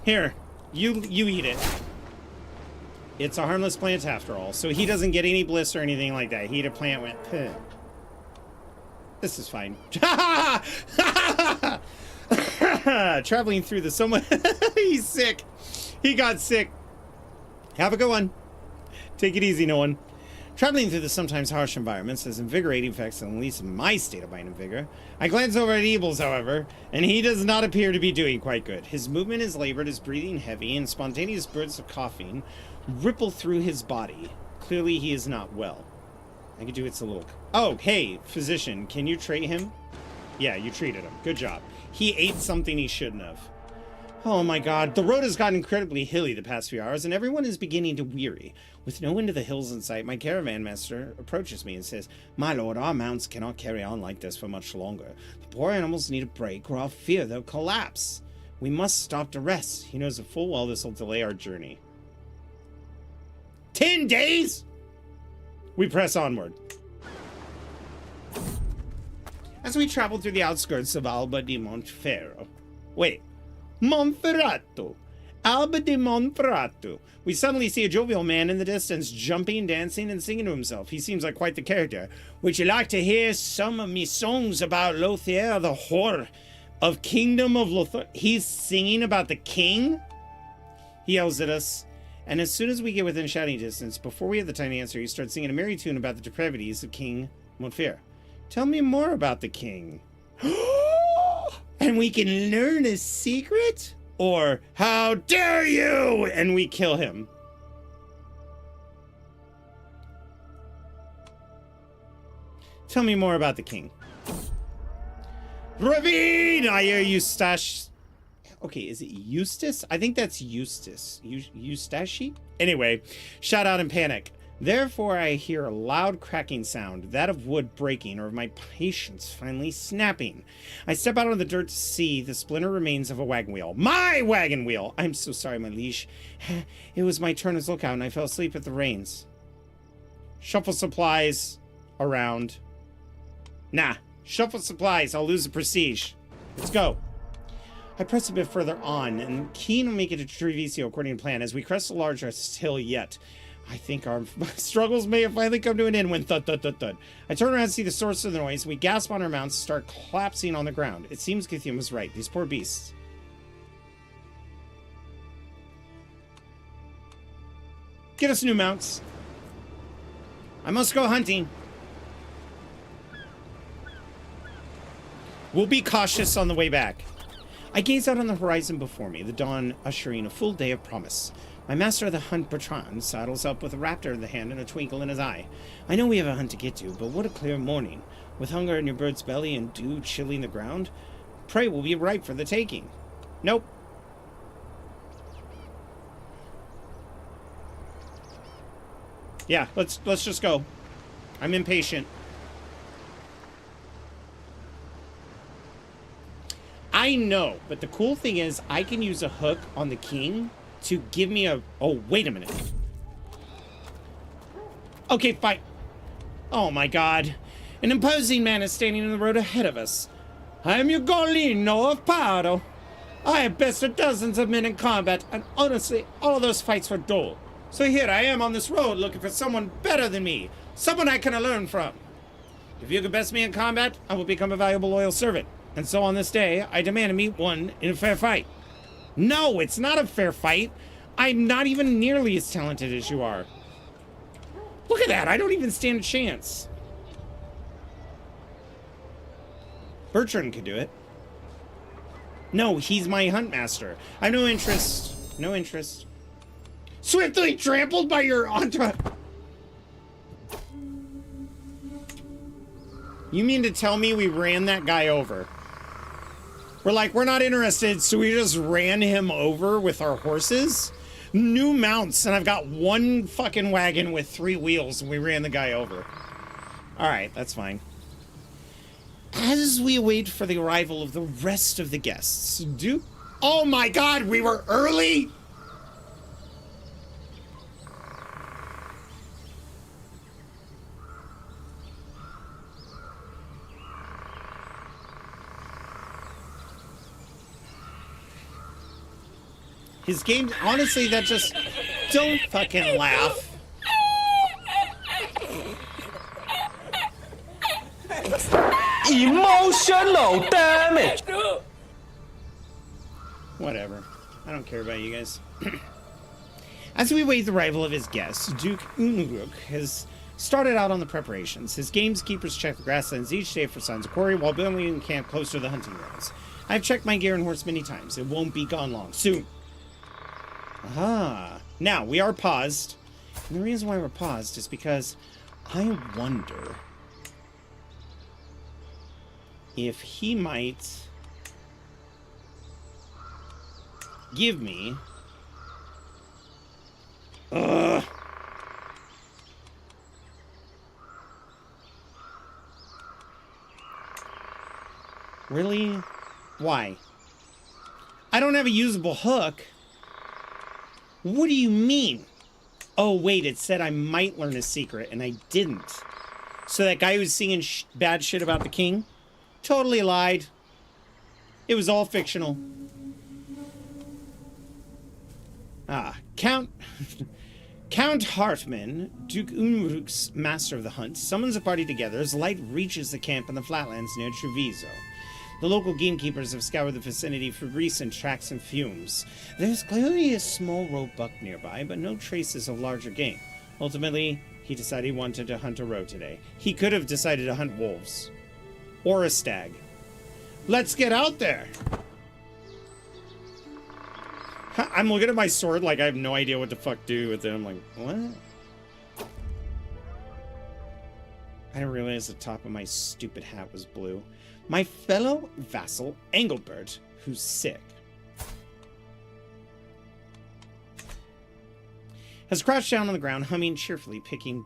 Here, you eat it. It's a harmless plant after all, so he doesn't get any bliss or anything like that. He ate a plant, went, puh. This is fine. Traveling through the someone. He's sick. He got sick. Have a good one. Take it easy, no one. Traveling through the sometimes harsh environments has invigorating effects on at least my state of mind and vigor. I glance over at Ebles, however, and he does not appear to be doing quite good. His movement is labored, his breathing heavy, and spontaneous bursts of coughing ripple through his body. Clearly he is not well. I could do it's a little... Oh, hey, physician, can you treat him? Yeah, you treated him. Good job. He ate something he shouldn't have. Oh my god, the road has gotten incredibly hilly the past few hours, and everyone is beginning to weary. With no end to the hills in sight, my caravan master approaches me and says, "My lord, our mounts cannot carry on like this for much longer. The poor animals need a break, or I'll fear they'll collapse. We must stop to rest." He knows full well this will delay our journey. 10 days? We press onward. As we travel through the outskirts of Alba di Monferrato. Wait. Monferrato. Alba di Monferrato. We suddenly see a jovial man in the distance, jumping, dancing, and singing to himself. He seems like quite the character. Would you like to hear some of me songs about Lothair, the whore of Kingdom of Lothair? He's singing about the king? He yells at us, and as soon as we get within shouting distance, before we have the time to answer, he starts singing a merry tune about the depravities of King Montfer. Tell me more about the king. And we can learn his secret? Or, how dare you! And we kill him. Tell me more about the king. Ravine! I hear Eustache. Okay, is it Eustace? I think that's Eustace. Eustache? Anyway, shout out in panic. Therefore, I hear a loud cracking sound, that of wood breaking or of my patience finally snapping. I step out on the dirt to see the splinter remains of a wagon wheel. My wagon wheel! I'm so sorry, my liege. It was my turn as lookout, and I fell asleep at the reins. Shuffle supplies around. Nah, shuffle supplies. I'll lose the prestige. Let's go. I press a bit further on, and keen on making it to Treviso according to plan as we crest the largest hill yet. I think our struggles may have finally come to an end when thud, thud, thud, thud. I turn around and see the source of the noise. We gasp on our mounts, start collapsing on the ground. It seems Githium was right. These poor beasts. Get us new mounts. I must go hunting. We'll be cautious on the way back. I gaze out on the horizon before me, the dawn ushering a full day of promise. My master of the hunt, Bertrand, saddles up with a raptor in the hand and a twinkle in his eye. I know we have a hunt to get to, but what a clear morning. With hunger in your bird's belly and dew chilling the ground, prey will be ripe for the taking. Nope. Yeah, let's just go. I'm impatient. I know, but the cool thing is I can use a hook on the king to give me a... Oh, wait a minute. Okay, fine. Oh my god. An imposing man is standing in the road ahead of us. I am Ugolino of Paro. I have bested dozens of men in combat, and honestly, all of those fights were dull. So here I am on this road looking for someone better than me. Someone I can learn from. If you can best me in combat, I will become a valuable loyal servant. And so on this day, I demand to meet one in a fair fight. No, it's not a fair fight. I'm not even nearly as talented as you are. Look at that. I don't even stand a chance. Bertrand could do it. No, he's my hunt master. I have no interest. No interest. Swiftly trampled by your entourage. You mean to tell me we ran that guy over? We're like, we're not interested, so we just ran him over with our horses? New mounts, and I've got one fucking wagon with 3 wheels, and we ran the guy over. Alright, that's fine. As we wait for the arrival of the rest of the guests, Oh my god, we were early?! His game, honestly, that just... Don't fucking laugh. Emotional damage! Whatever. I don't care about you guys. As we wait the arrival of his guests, Duke Unuruk has started out on the preparations. His gamekeepers check the grasslands each day for signs of quarry while building a camp close to the hunting grounds. I've checked my gear and horse many times. It won't be gone long. Soon. Ah. Now, we are paused. And the reason why we're paused is because I wonder if he might give me... Really? Why? I don't have a usable hook. What do you mean? Oh, wait, it said I might learn a secret, and I didn't. So that guy who's singing bad shit about the king totally lied. It was all fictional. Ah, Count Hartmann, Duke Unruk's master of the hunt, summons a party together as light reaches the camp in the flatlands near Treviso. The local gamekeepers have scoured the vicinity for recent tracks and fumes. There's clearly a small roebuck nearby, but no traces of larger game. Ultimately, he decided he wanted to hunt a roe today. He could have decided to hunt wolves. Or a stag. Let's get out there! I'm looking at my sword like I have no idea what the fuck to do with it. I'm like, what? I didn't realize the top of my stupid hat was blue. My fellow vassal, Engelbert, who's sick, has crouched down on the ground, humming cheerfully, picking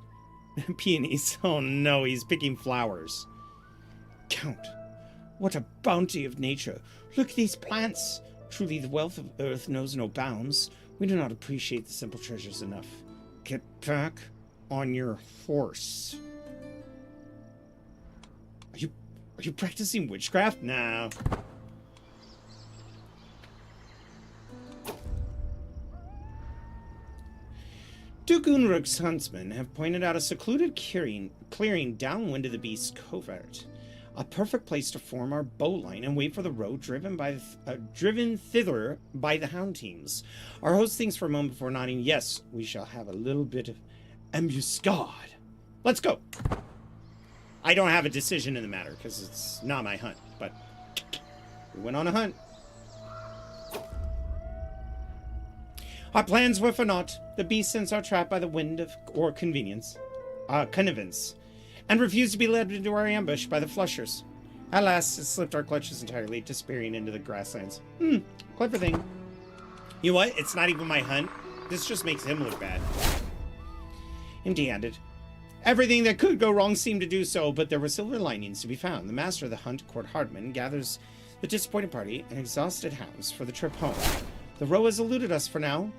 peonies. Oh no, he's picking flowers. Count, what a bounty of nature. Look at these plants. Truly, the wealth of earth knows no bounds. We do not appreciate the simple treasures enough. Get back on your horse. Are you practicing witchcraft? No. Duke Unruk's huntsmen have pointed out a secluded clearing downwind of the beast's covert. A perfect place to form our bowline and wait for the road driven thither by the hound teams. Our host thinks for a moment before nodding. Yes, we shall have a little bit of ambuscade. Let's go. I don't have a decision in the matter because it's not my hunt, but we went on a hunt. Our plans were for naught. The beast sensed our trap by the wind of connivance, and refused to be led into our ambush by the flushers. At last, it slipped our clutches entirely, disappearing into the grasslands. Clever thing. You know what? It's not even my hunt. This just makes him look bad. Empty-handed. Everything that could go wrong seemed to do so, but there were silver linings to be found. The master of the hunt, Court Hardman, gathers the disappointed party and exhausted hounds for the trip home. The roe has eluded us for now.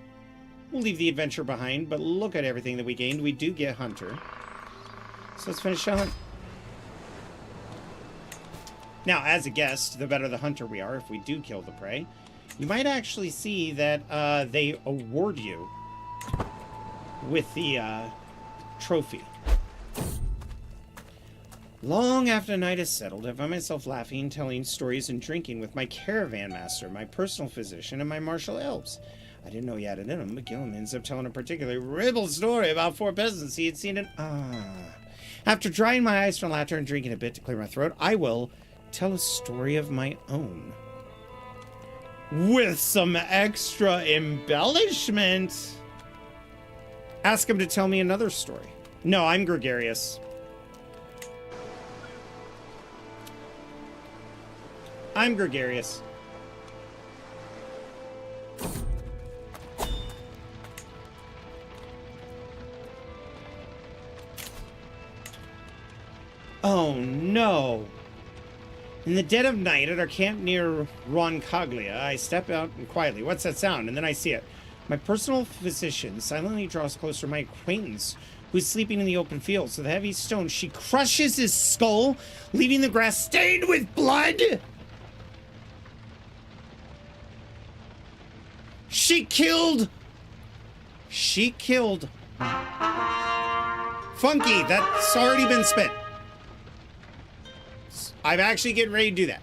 We'll leave the adventure behind, but look at everything that we gained. We do get Hunter. So let's finish the hunt. Now, as a guest, the better the hunter we are if we do kill the prey. You might actually see that they award you with the trophy. Long after the night is settled, I find myself laughing, telling stories, and drinking with my caravan master, my personal physician, and my martial elves. I didn't know he had it in him, but Gilliam ends up telling a particularly ribald story about 4 peasants he had seen in... After drying my eyes from laughter and drinking a bit to clear my throat, I will tell a story of my own. With some extra embellishment. Ask him to tell me another story. No, I'm gregarious. I'm gregarious. Oh no! In the dead of night at our camp near Roncaglia, I step out and quietly, what's that sound? And then I see it. My personal physician silently draws closer my acquaintance, who's sleeping in the open field. So the heavy stone, she crushes his skull, leaving the grass stained with blood. She killed Funky. That's already been spent. I'm actually getting ready to do that.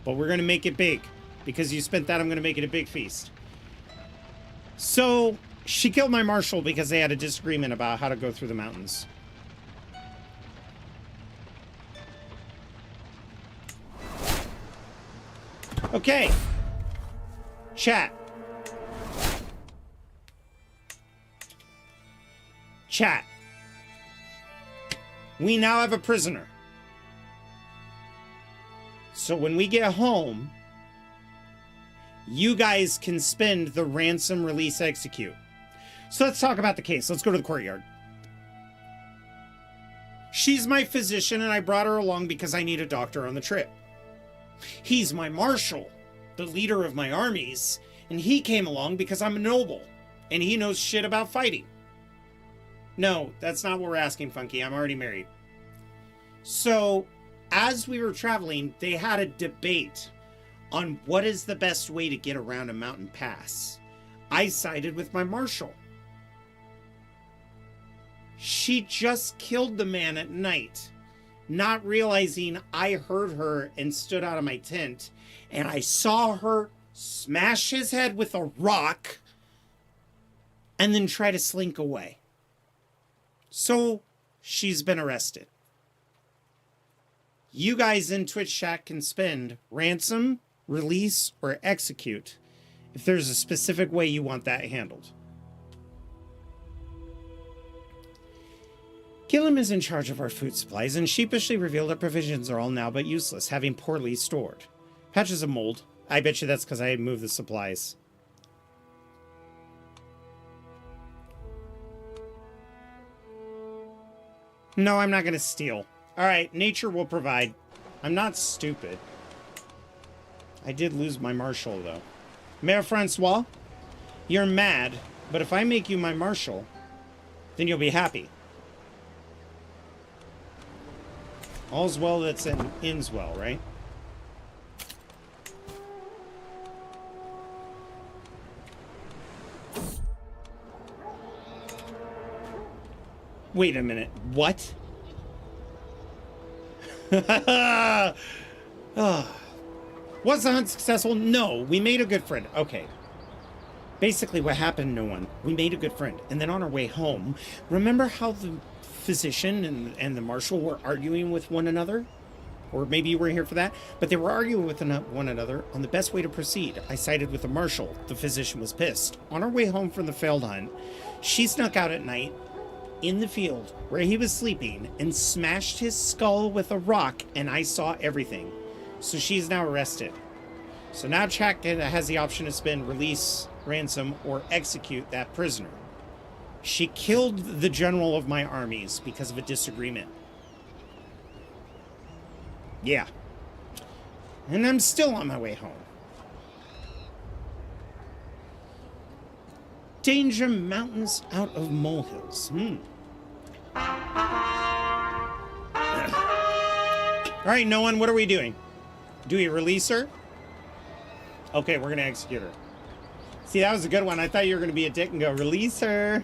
But we're going to make it big. Because you spent that, I'm going to make it a big feast. So, She killed my marshal because they had a disagreement about how to go through the mountains. Okay. Chat. Chat. We now have a prisoner. So when we get home, you guys can spend the ransom, release, execute. So let's talk about the case. Let's go to the courtyard. She's my physician, and I brought her along because I need a doctor on the trip. He's my marshal, the leader of my armies, and he came along because I'm a noble, and he knows shit about fighting. No, that's not what we're asking, Funky. I'm already married. So, as we were traveling, they had a debate on what is the best way to get around a mountain pass. I sided with my marshal. She just killed the man at night, not realizing I heard her and stood out of my tent, and I saw her smash his head with a rock and then try to slink away. So she's been arrested. You guys in Twitch chat can spend ransom, release, or execute if there's a specific way you want that handled. Gilliam is in charge of our food supplies and sheepishly revealed that provisions are all now but useless, having poorly stored. Patches of mold. I bet you that's because I moved the supplies. No, I'm not going to steal. All right, nature will provide. I'm not stupid. I did lose my marshal, though. Mayor Francois, you're mad, but if I make you my marshal, then you'll be happy. All's well that's ends well, right? Wait a minute. What? Was the hunt successful? No. We made a good friend. Okay. Basically, what happened, no one. We made a good friend. And then on our way home, remember how the physician and the marshal were arguing with one another? Or maybe you weren't here for that. But they were arguing with one another on the best way to proceed. I sided with the marshal. The physician was pissed. On our way home from the failed hunt, she snuck out at night in the field where he was sleeping and smashed his skull with a rock, and I saw everything. So she's now arrested. So now Chak has the option to spend release, ransom, or execute that prisoner. She killed the general of my armies because of a disagreement. Yeah. And I'm still on my way home. Danger mountains out of molehills. All right, no one, what are we doing? Do we release her? Okay, we're going to execute her. See, that was a good one. I thought you were going to be a dick and go, release her.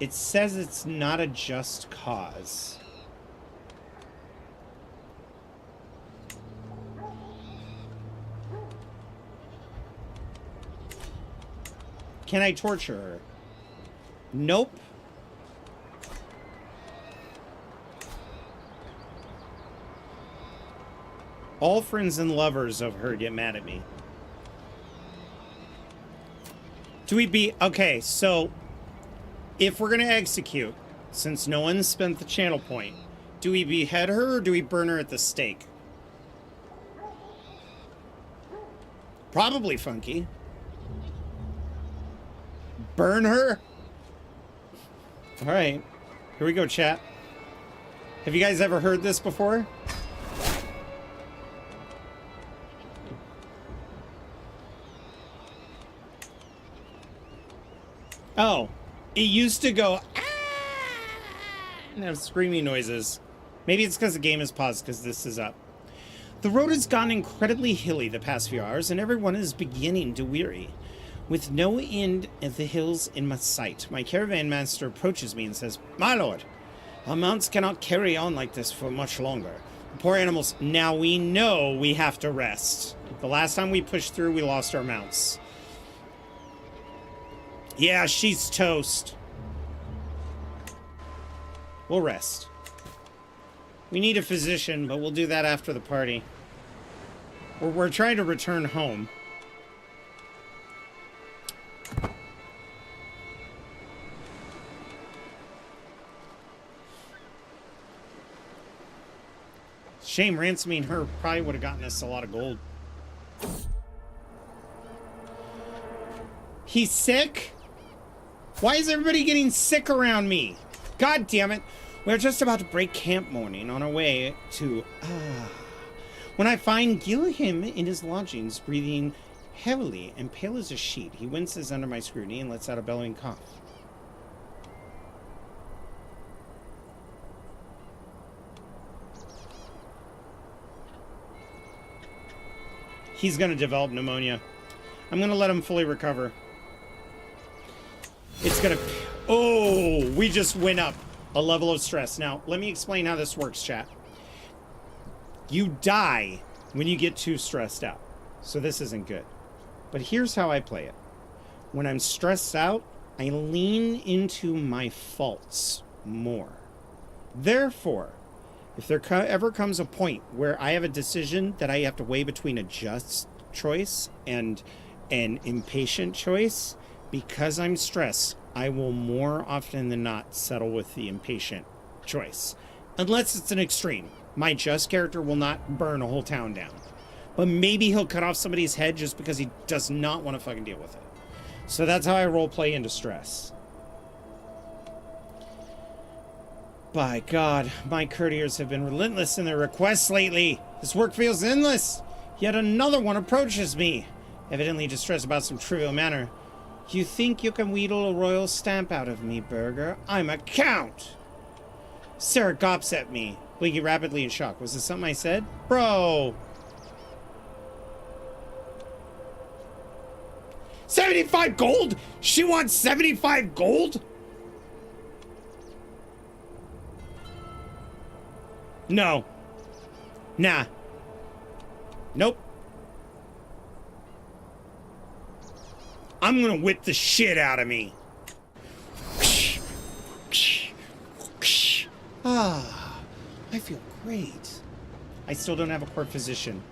It says it's not a just cause. Can I torture her? Nope. All friends and lovers of her get mad at me. Do we be... Okay, so... If we're going to execute, since no one spent the channel point, do we behead her or do we burn her at the stake? Probably Funky. Burn her? Alright. Here we go, chat. Have you guys ever heard this before? Oh. It used to go, ah, and have screaming noises. Maybe it's because the game is paused because this is up. The road has gone incredibly hilly the past few hours, and everyone is beginning to weary. With no end of the hills in my sight, my caravan master approaches me and says, "My lord, our mounts cannot carry on like this for much longer. Poor animals. Now we know we have to rest. The last time we pushed through, we lost our mounts. Yeah, she's toast. We'll rest. We need a physician, but we'll do that after the party. We're trying to return home. Shame, ransoming her probably would have gotten us a lot of gold. He's sick? Why is everybody getting sick around me? God damn it. We're just about to break camp morning on our way to... When I find Gilham in his lodgings, breathing heavily and pale as a sheet, he winces under my scrutiny and lets out a bellowing cough. He's going to develop pneumonia. I'm going to let him fully recover. It's going to... Oh, we just went up a level of stress. Now, let me explain how this works, chat. You die when you get too stressed out. So this isn't good. But here's how I play it. When I'm stressed out, I lean into my faults more. Therefore, if there ever comes a point where I have a decision that I have to weigh between a just choice and an impatient choice, because I'm stressed, I will more often than not settle with the impatient choice. Unless it's an extreme. My just character will not burn a whole town down. But maybe he'll cut off somebody's head just because he does not want to fucking deal with it. So that's how I roleplay into stress. By God, my courtiers have been relentless in their requests lately. This work feels endless. Yet another one approaches me, evidently distressed about some trivial matter. You think you can wheedle a royal stamp out of me, Burger? I'm a count! Sarah gops at me, blinking rapidly in shock. Was this something I said? Bro! 75 gold? She wants 75 gold? No. Nah. Nope. I'm gonna whip the shit out of me. Ah, I feel great. I still don't have a court physician.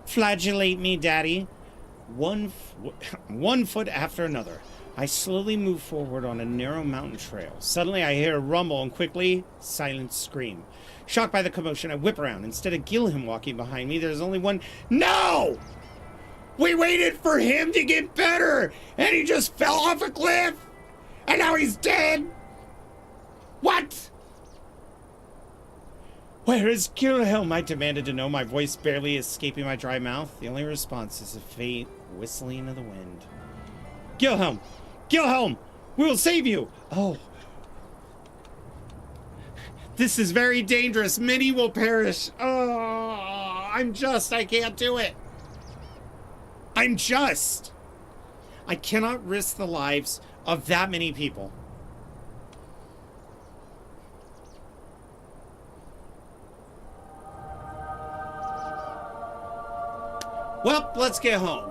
Flagellate me, Daddy. One foot after another. I slowly move forward on a narrow mountain trail. Suddenly I hear a rumble and quickly, silent scream. Shocked by the commotion, I whip around. Instead of Gilham walking behind me, there's only one... No! We waited for him to get better, and he just fell off a cliff! And now he's dead! What? Where is Gilham? I demanded to know, my voice barely escaping my dry mouth. The only response is a faint whistling of the wind. Gilham! Gilham! We will save you! Oh. This is very dangerous. Many will perish. Oh, I can't do it. I'm just. I cannot risk the lives of that many people. Well, let's get home.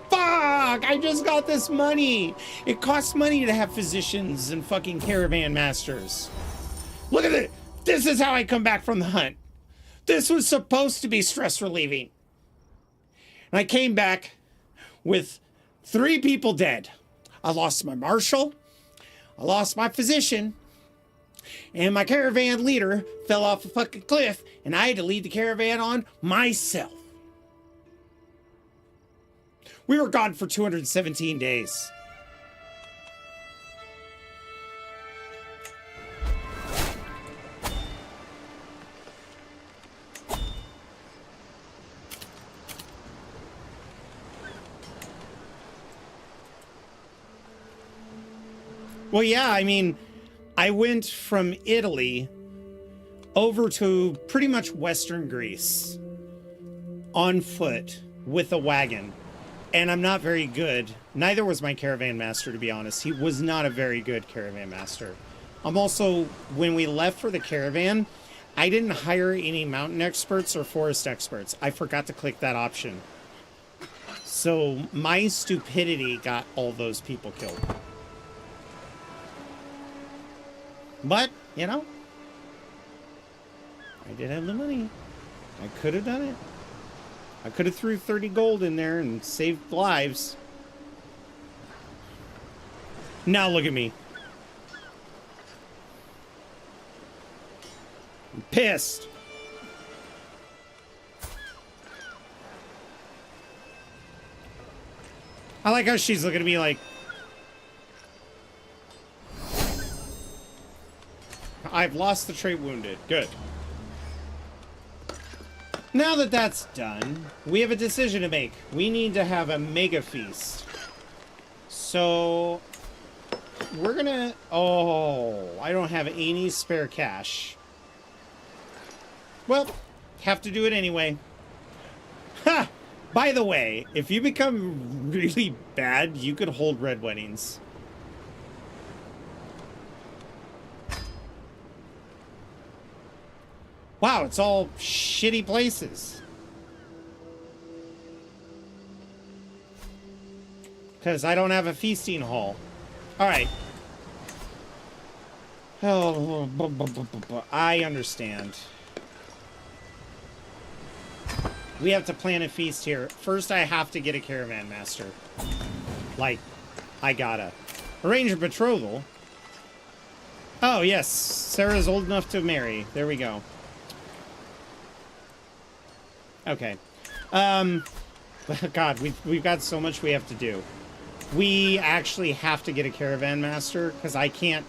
Fuck! I just got this money. It costs money to have physicians and fucking caravan masters. Look at it. This is how I come back from the hunt. This was supposed to be stress relieving. And I came back with 3 people dead. I lost my marshal. I lost my physician. And my caravan leader fell off a fucking cliff, and I had to lead the caravan on myself. We were gone for 217 days. Well, yeah, I mean, I went from Italy over to pretty much Western Greece. on foot with a wagon. And I'm not very good. Neither was my caravan master, to be honest. He was not a very good caravan master. I'm also, when we left for the caravan, I didn't hire any mountain experts or forest experts. I forgot to click that option. So my stupidity got all those people killed. But, you know, I did have the money. I could have done it. I could have threw 30 gold in there and saved lives. Now look at me. I'm pissed. I like how she's looking at me like, I've lost the trait wounded. Good. Now that that's done, we have a decision to make. We need to have a mega feast. So, we're gonna... Oh, I don't have any spare cash. Well, have to do it anyway. Ha! By the way, if you become really bad, you could hold red weddings. Wow, it's all shitty places. Because I don't have a feasting hall. Alright. Oh, I understand. We have to plan a feast here. First, I have to get a caravan master. Like, I gotta. Arrange a betrothal. Oh, yes. Sarah's old enough to marry. There we go. Okay. God, we've got so much we have to do. We actually have to get a caravan master, because I cannot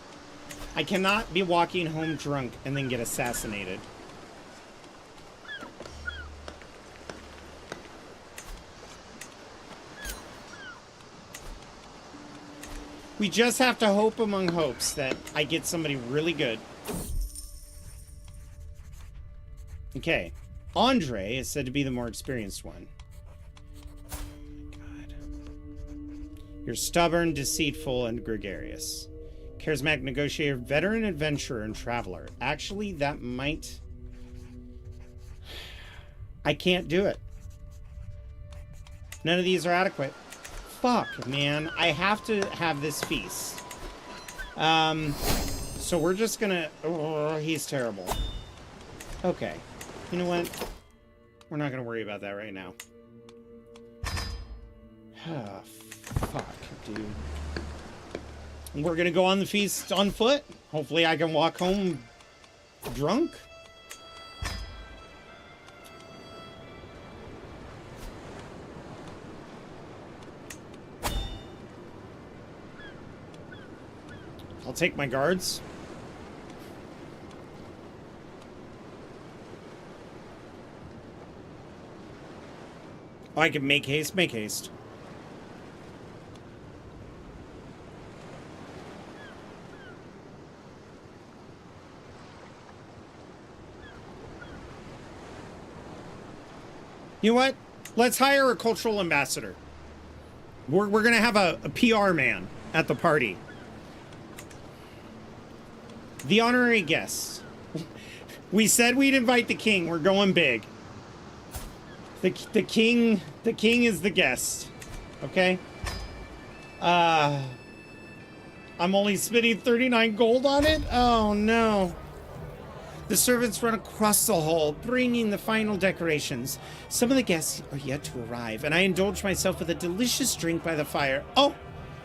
be walking home drunk and then get assassinated. We just have to hope among hopes that I get somebody really good. Okay. Andre is said to be the more experienced one. Oh my God. You're stubborn, deceitful, and gregarious. Charismatic negotiator, veteran adventurer, and traveler. Actually, that might... I can't do it. None of these are adequate. Fuck, man. I have to have this feast. So we're just gonna... Oh, he's terrible. Okay. You know what? We're not gonna worry about that right now. Ah, fuck, dude. We're gonna go on the feast on foot. Hopefully I can walk home drunk. I'll take my guards. Oh, I can make haste? Make haste. You know what? Let's hire a cultural ambassador. We're going to have a PR man at the party. The honorary guests. We said we'd invite the king. We're going big. The king is the guest. Okay? I'm only spending 39 gold on it? Oh, no. The servants run across the hall, bringing the final decorations. Some of the guests are yet to arrive, and I indulge myself with a delicious drink by the fire. Oh,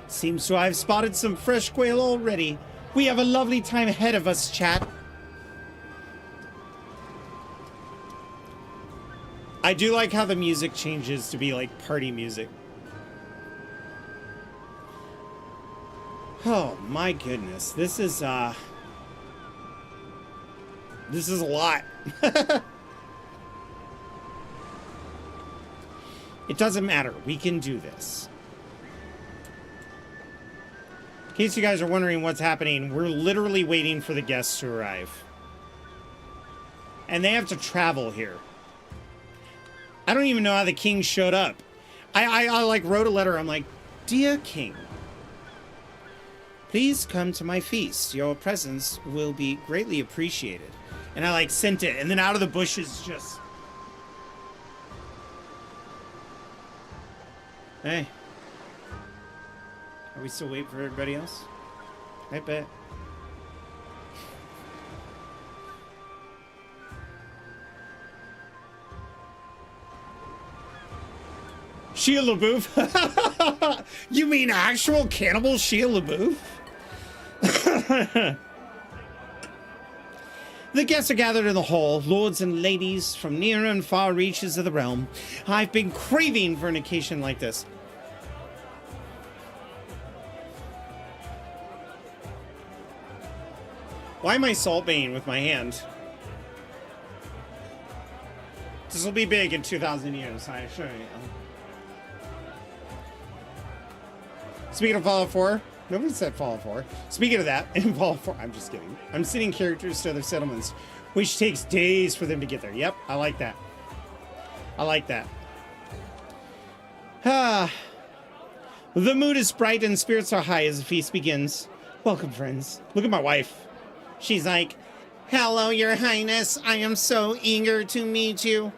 seems to have spotted some fresh quail already. We have a lovely time ahead of us, chat. I do like how the music changes to be like party music. Oh my goodness, this is a lot. It doesn't matter, we can do this. In case you guys are wondering what's happening, we're literally waiting for the guests to arrive. And they have to travel here. I don't even know how the king showed up. I like wrote a letter. I'm like, dear king, please come to my feast. Your presence will be greatly appreciated. And I like sent it, and then out of the bushes just... Hey. Are we still waiting for everybody else? I bet. Shia LaBeouf? You mean actual cannibal Shia LaBeouf? The guests are gathered in the hall, lords and ladies from near and far reaches of the realm. I've been craving for an occasion like this. Why am I salt baying with my hand? This will be big in 2,000 years, I assure you. Speaking of Fallout 4, nobody said Fallout 4. Speaking of that, in Fallout 4, I'm just kidding. I'm sending characters to other settlements, which takes days for them to get there. Yep, I like that. I like that. Ah. The mood is bright and spirits are high as the feast begins. Welcome, friends. Look at my wife. She's like, hello, your highness. I am so eager to meet you.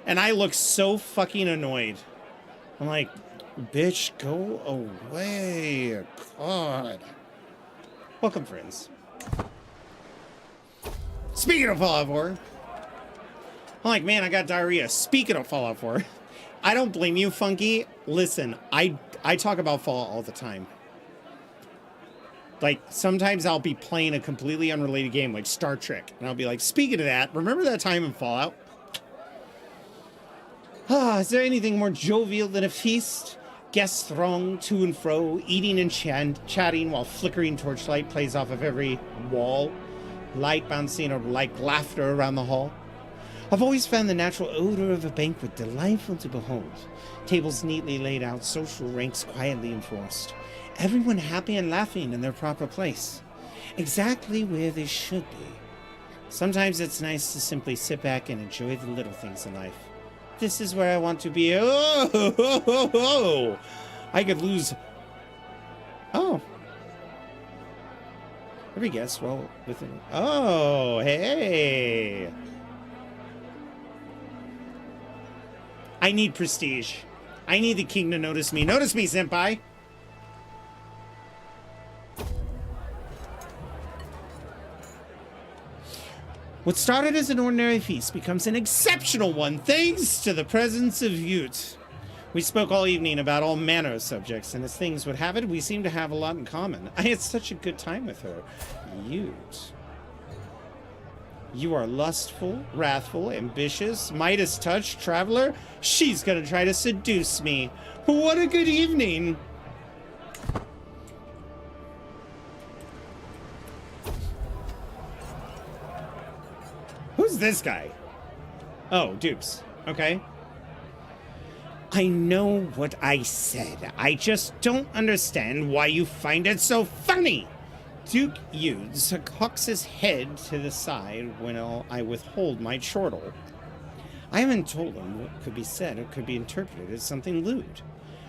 And I look so fucking annoyed. I'm like, bitch, go away. God. Welcome, friends. Speaking of Fallout 4. I'm like, man, I got diarrhea. Speaking of Fallout 4. I don't blame you, Funky. Listen, I talk about Fallout all the time. Like, sometimes I'll be playing a completely unrelated game, like Star Trek. And I'll be like, speaking of that, remember that time in Fallout? Ah, is there anything more jovial than a feast? Guests throng to and fro, eating and chatting while flickering torchlight plays off of every wall. Light bouncing or like laughter around the hall. I've always found the natural odor of a banquet delightful to behold. Tables neatly laid out, social ranks quietly enforced. Everyone happy and laughing in their proper place. Exactly where they should be. Sometimes it's nice to simply sit back and enjoy the little things in life. This is where I want to be. Oh, I could lose. Oh. Every guess, well, within. Oh, hey. I need prestige. I need the king to notice me. Notice me, senpai. What started as an ordinary feast becomes an exceptional one, thanks to the presence of Ute. We spoke all evening about all manner of subjects, and as things would have it, we seemed to have a lot in common. I had such a good time with her. Ute. You are lustful, wrathful, ambitious, Midas touch, traveler. She's gonna try to seduce me. What a good evening. Who's this guy? Oh, Dukes. Okay. I know what I said. I just don't understand why you find it so funny. Duke Yudes cocks his head to the side when I withhold my chortle. I haven't told him what could be said or could be interpreted as something lewd.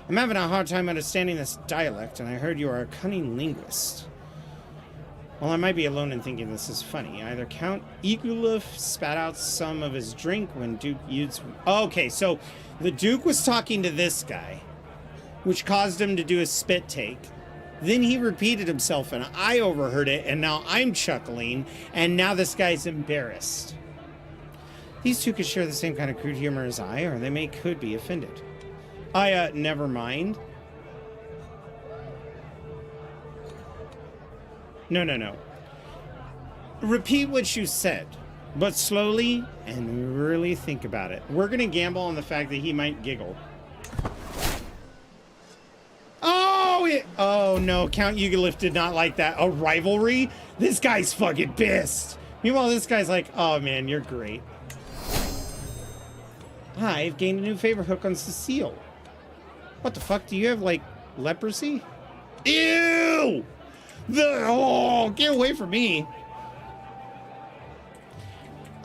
I'm having a hard time understanding this dialect, and I heard you are a cunning linguist. Well, I might be alone in thinking this is funny. Either Count Iguluf spat out some of his drink when Duke Yudes... Okay, so the Duke was talking to this guy, which caused him to do a spit take. Then he repeated himself, and I overheard it, and now I'm chuckling, and now this guy's embarrassed. These two could share the same kind of crude humor as I, or they could be offended. Never mind. No. Repeat what you said, but slowly and really think about it. We're gonna gamble on the fact that he might giggle. Oh no, Count Ugolith did not like that. A rivalry? This guy's fucking pissed. Meanwhile, this guy's like, oh man, you're great. I've gained a new favor hook on Cecile. What the fuck? Do you have, like, leprosy? Ew! Oh, get away from me.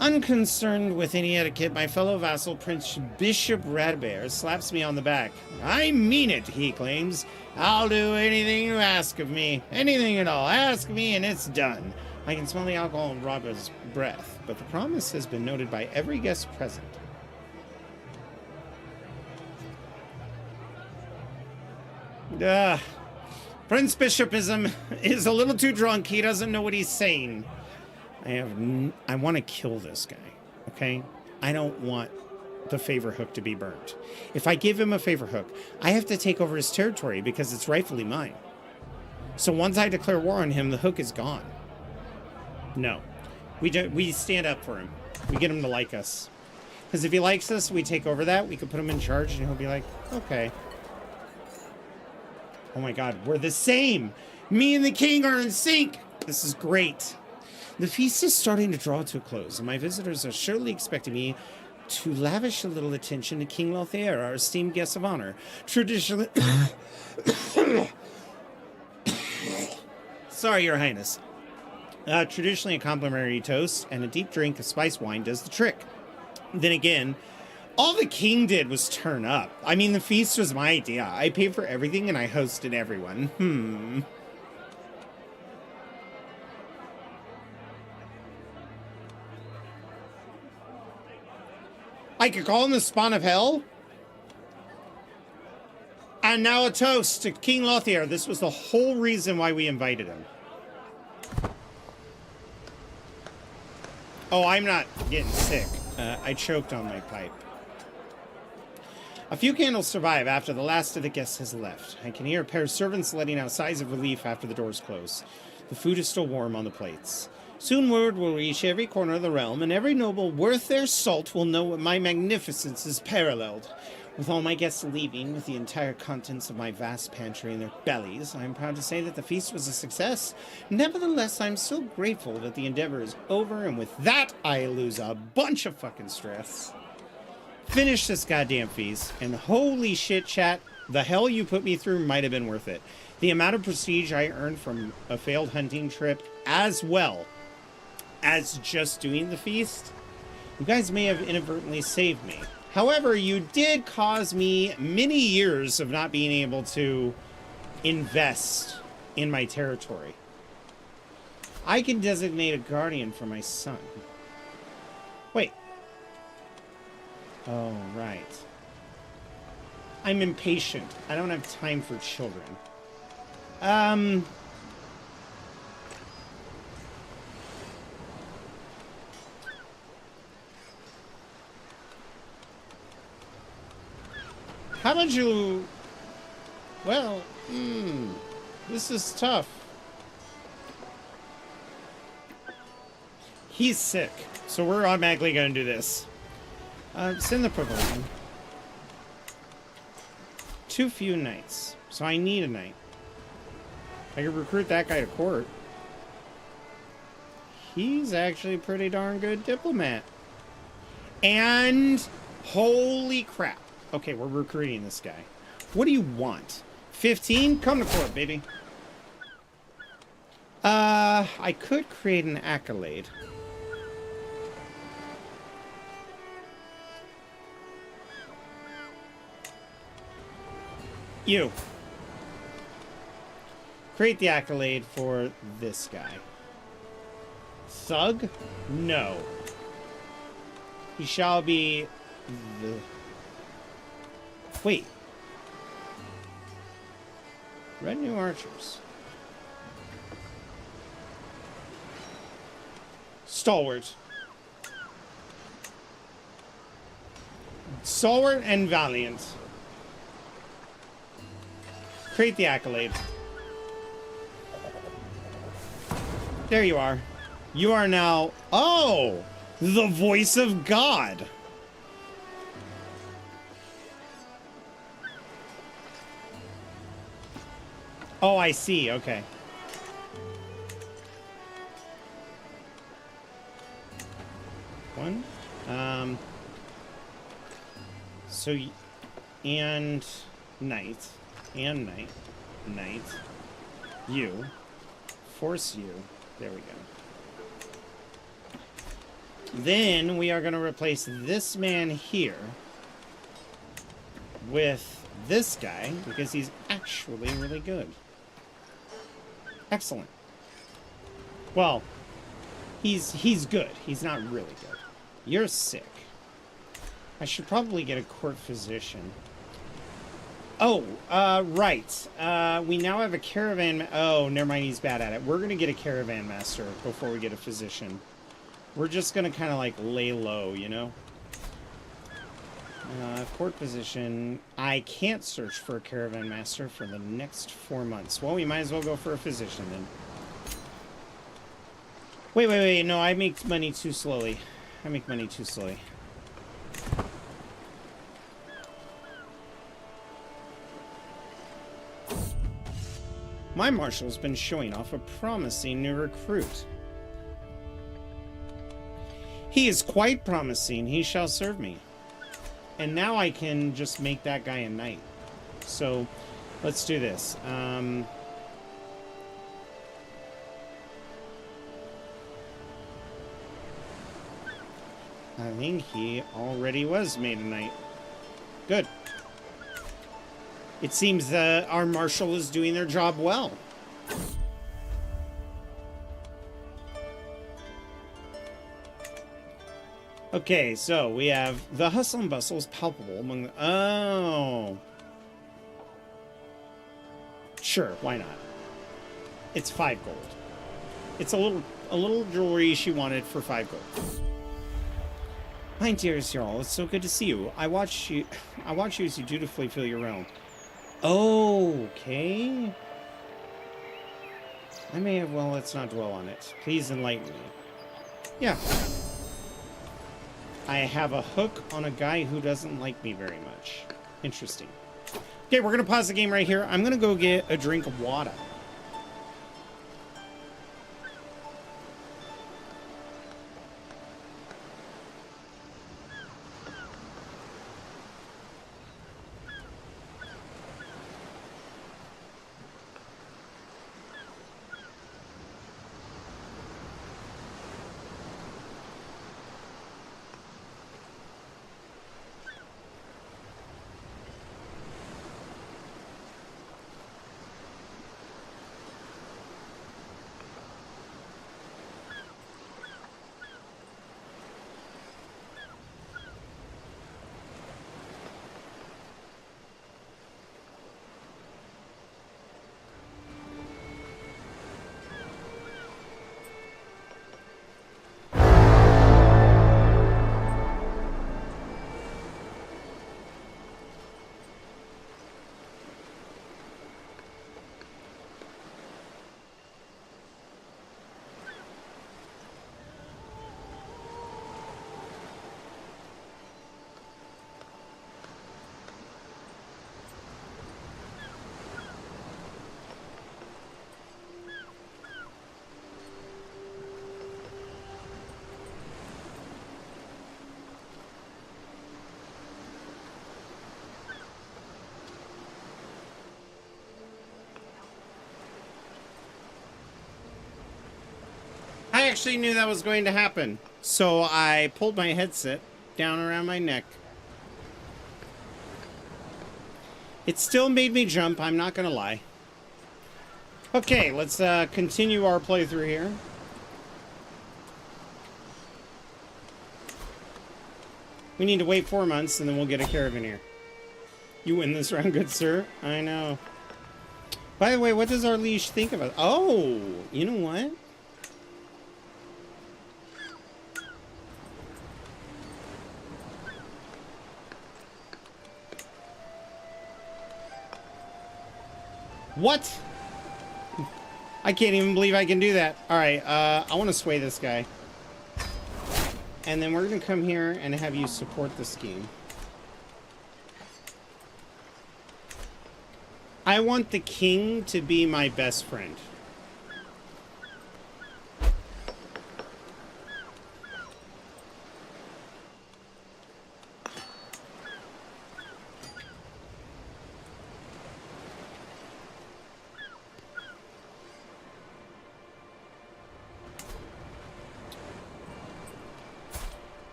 Unconcerned with any etiquette, my fellow vassal, Prince Bishop Radbear, slaps me on the back. I mean it, he claims. I'll do anything you ask of me. Anything at all. Ask me and it's done. I can smell the alcohol in Radbear's breath, but the promise has been noted by every guest present. Prince Bishopism is a little too drunk. He doesn't know what he's saying. I want to kill this guy, okay? I don't want the favor hook to be burnt. If I give him a favor hook, I have to take over his territory because it's rightfully mine. So once I declare war on him, the hook is gone. No. We stand up for him. We get him to like us. Because if he likes us, we take over that. We could put him in charge and he'll be like, okay. Oh my god, we're the same! Me and the king are in sync! This is great. The feast is starting to draw to a close, and my visitors are surely expecting me to lavish a little attention to King Lothair, our esteemed guest of honor. Traditionally... Sorry, Your Highness. Traditionally, a complimentary toast and a deep drink of spice wine does the trick. Then again, all the king did was turn up. I mean, the feast was my idea. I paid for everything and I hosted everyone. I could call him the spawn of hell. And now a toast to King Lothair. This was the whole reason why we invited him. Oh, I'm not getting sick. I choked on my pipe. A few candles survive after the last of the guests has left. I can hear a pair of servants letting out sighs of relief after the doors close. The food is still warm on the plates. Soon word will reach every corner of the realm, and every noble worth their salt will know what my magnificence is paralleled. With all my guests leaving, with the entire contents of my vast pantry in their bellies, I am proud to say that the feast was a success. Nevertheless, I'm still grateful that the endeavor is over, and with that, I lose a bunch of fucking stress. Finish this goddamn feast, and holy shit, chat, the hell you put me through might have been worth it. The amount of prestige I earned from a failed hunting trip, as well as just doing the feast, you guys may have inadvertently saved me. However, you did cause me many years of not being able to invest in my territory. I can designate a guardian for my son. Wait. Oh, right. I'm impatient. I don't have time for children. How about you... Well, this is tough. He's sick, so we're automatically going to do this. Send the proposal. Too few knights, so I need a knight. I could recruit that guy to court. He's actually a pretty darn good diplomat. And holy crap. Okay, we're recruiting this guy. What do you want? 15? Come to court, baby. I could create an accolade. You. Create the accolade for this guy. Thug? No. He shall be the... Wait. Red new archers. Stalwart. Stalwart and valiant. Create the accolade. There you are. You are now... Oh! The voice of God! Oh, I see. Okay. One. So, and knight. And knight. Knight. You. Force you. There we go. Then we are going to replace this man here with this guy because he's actually really good. Excellent. Well, he's good. He's not really good. You're sick. I should probably get a court physician. Oh, right. We now have a caravan. Oh, never mind. He's bad at it. We're going to get a caravan master before we get a physician. We're just going to kind of like lay low, you know? Court physician. I can't search for a caravan master for the next 4 months. Well, we might as well go for a physician then. Wait. No, I make money too slowly. My marshal's been showing off a promising new recruit. He is quite promising. He shall serve me. And now I can just make that guy a knight. So, let's do this. I think he already was made a knight. Good. It seems our marshal is doing their job well. Okay, so we have the hustle and bustle is palpable among the... Oh. Sure, why not? It's 5 gold. It's a little jewelry she wanted for 5 gold. My dearest Jarl, it's so good to see you. I watch you as you dutifully fill your realm. Okay. Well, let's not dwell on it. Please enlighten me. Yeah. I have a hook on a guy who doesn't like me very much. Interesting. Okay, we're going to pause the game right here. I'm going to go get a drink of water. I actually knew that was going to happen, so I pulled my headset down around my neck. It still made me jump, I'm not gonna lie. Okay, let's continue our playthrough here. We need to wait 4 months and then we'll get a caravan. You win this round, good sir. I know. By the way, what does our liege think about... Oh, you know what? What? I can't even believe I can do that. Alright, I want to sway this guy. And then we're going to come here and have you support the scheme. I want the king to be my best friend.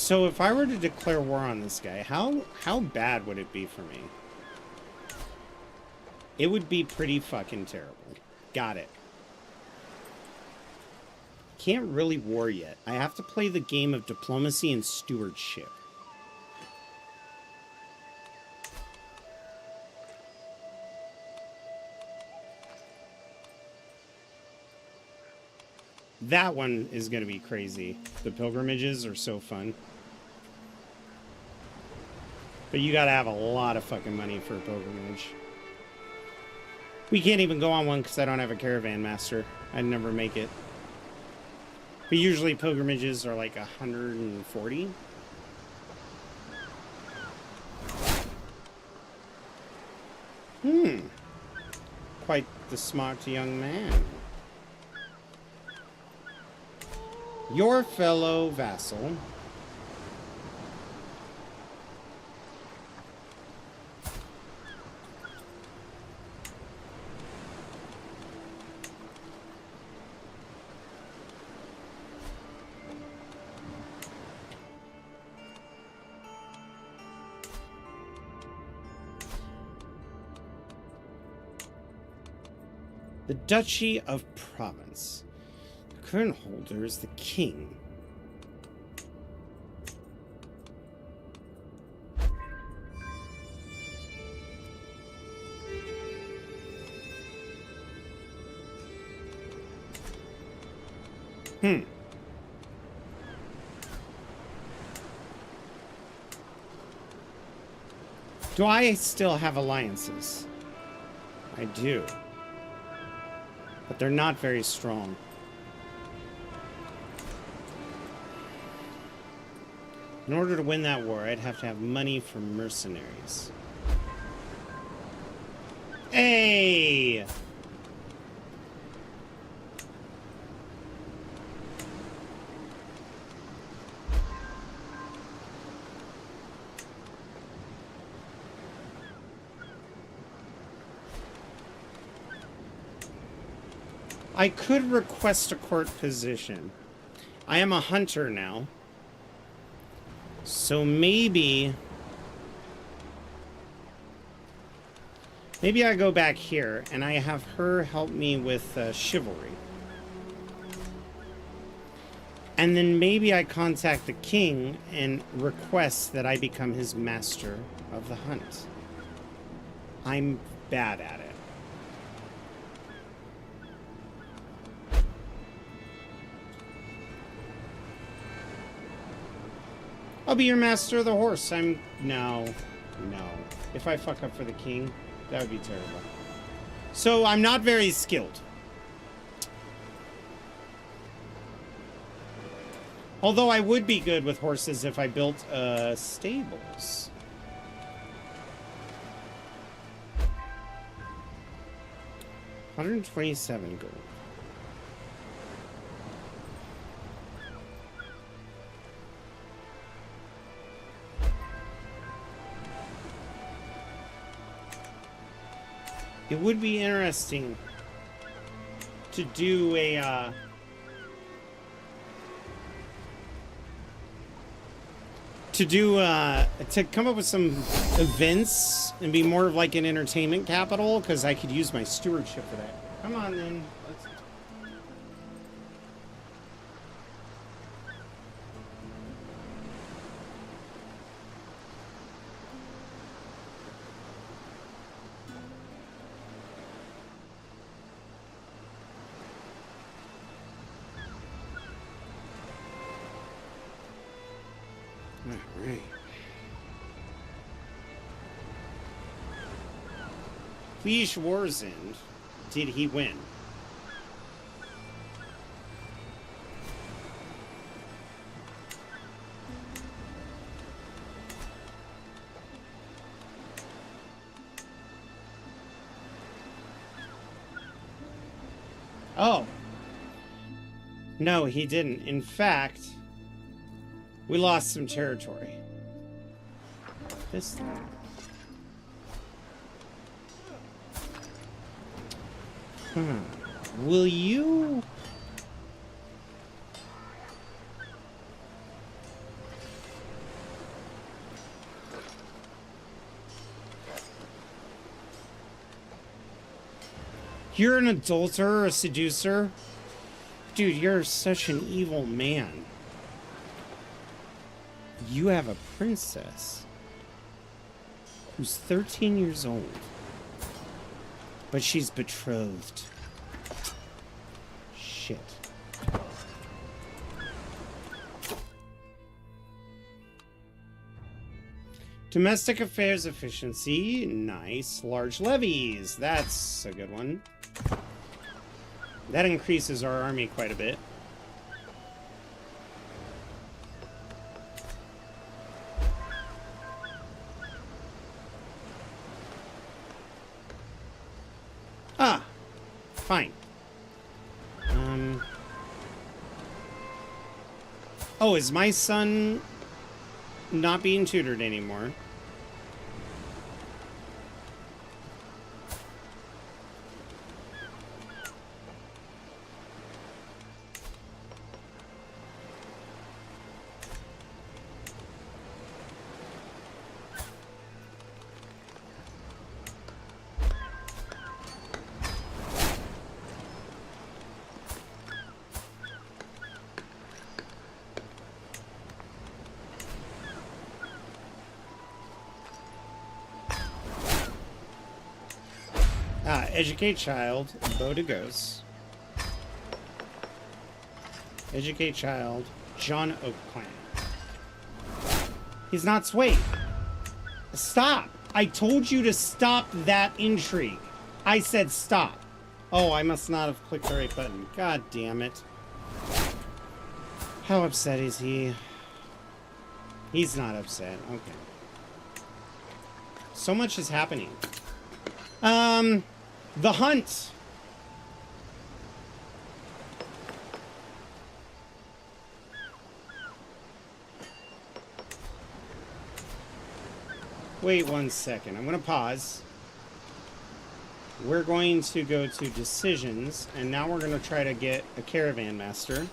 So if I were to declare war on this guy, how bad would it be for me? It would be pretty fucking terrible. Got it. Can't really war yet. I have to play the game of diplomacy and stewardship. That one is going to be crazy. The pilgrimages are so fun. But you got to have a lot of fucking money for a pilgrimage. We can't even go on one because I don't have a caravan master. I'd never make it. But usually pilgrimages are like 140. Quite the smart young man. Your fellow vassal. The Duchy of Provence. The current holder is the king. Do I still have alliances? I do. But they're not very strong. In order to win that war, I'd have to have money for mercenaries. Hey! I could request a court position. I am a hunter now. So maybe I go back here and I have her help me with chivalry. And then maybe I contact the king and request that I become his master of the hunt. I'm bad at it. I'll be your master of the horse. No. If I fuck up for the king, that would be terrible. So I'm not very skilled. Although I would be good with horses if I built stables. $127 gold. It would be interesting to do a to come up with some events and be more of like an entertainment capital, because I could use my stewardship for that. Come on then. Let's... Alright. Liege War's End. Did he win? Oh. No, he didn't. In fact, we lost some territory. This thing. Will you... You're an adulterer, a seducer? Dude, you're such an evil man. You have a princess who's 13 years old, but she's betrothed. Shit. Domestic affairs efficiency, nice. Large levies, that's a good one. That increases our army quite a bit. Ah, fine. Oh, is my son not being tutored anymore? Educate child, Bodegos. Educate child, John Oak Clan. He's not swayed. Stop! I told you to stop that intrigue. I said stop. Oh, I must not have clicked the right button. God damn it. How upset is he? He's not upset. Okay. So much is happening. The hunt. Wait 1 second. I'm going to pause. We're going to go to decisions, and now we're going to try to get a caravan master.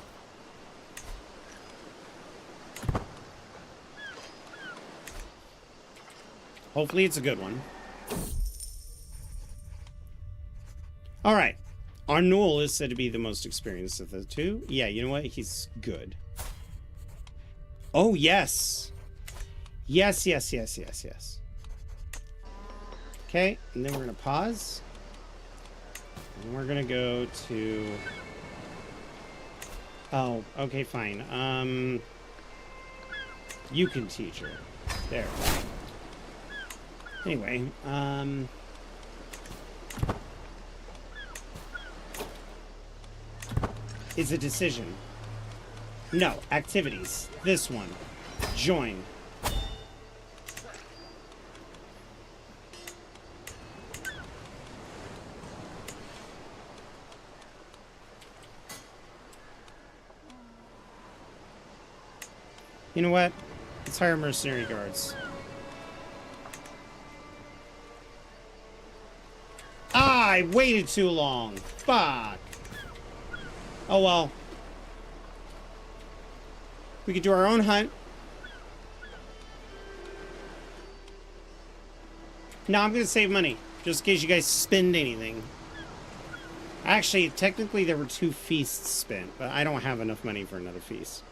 Hopefully it's a good one. All right. Arnul is said to be the most experienced of the two. Yeah, you know what? He's good. Oh, yes. Yes, yes, yes, yes, yes. Okay, and then we're going to pause. And we're going to go to... Oh, okay, fine. You can teach her. There. Anyway, it's a decision. No, activities. This one. Join. You know what? Let's hire mercenary guards. Ah, I waited too long. Fuck. Oh well. We could do our own hunt. No, I'm gonna save money. Just in case you guys spend anything. Actually, technically there were 2 feasts spent, but I don't have enough money for another feast.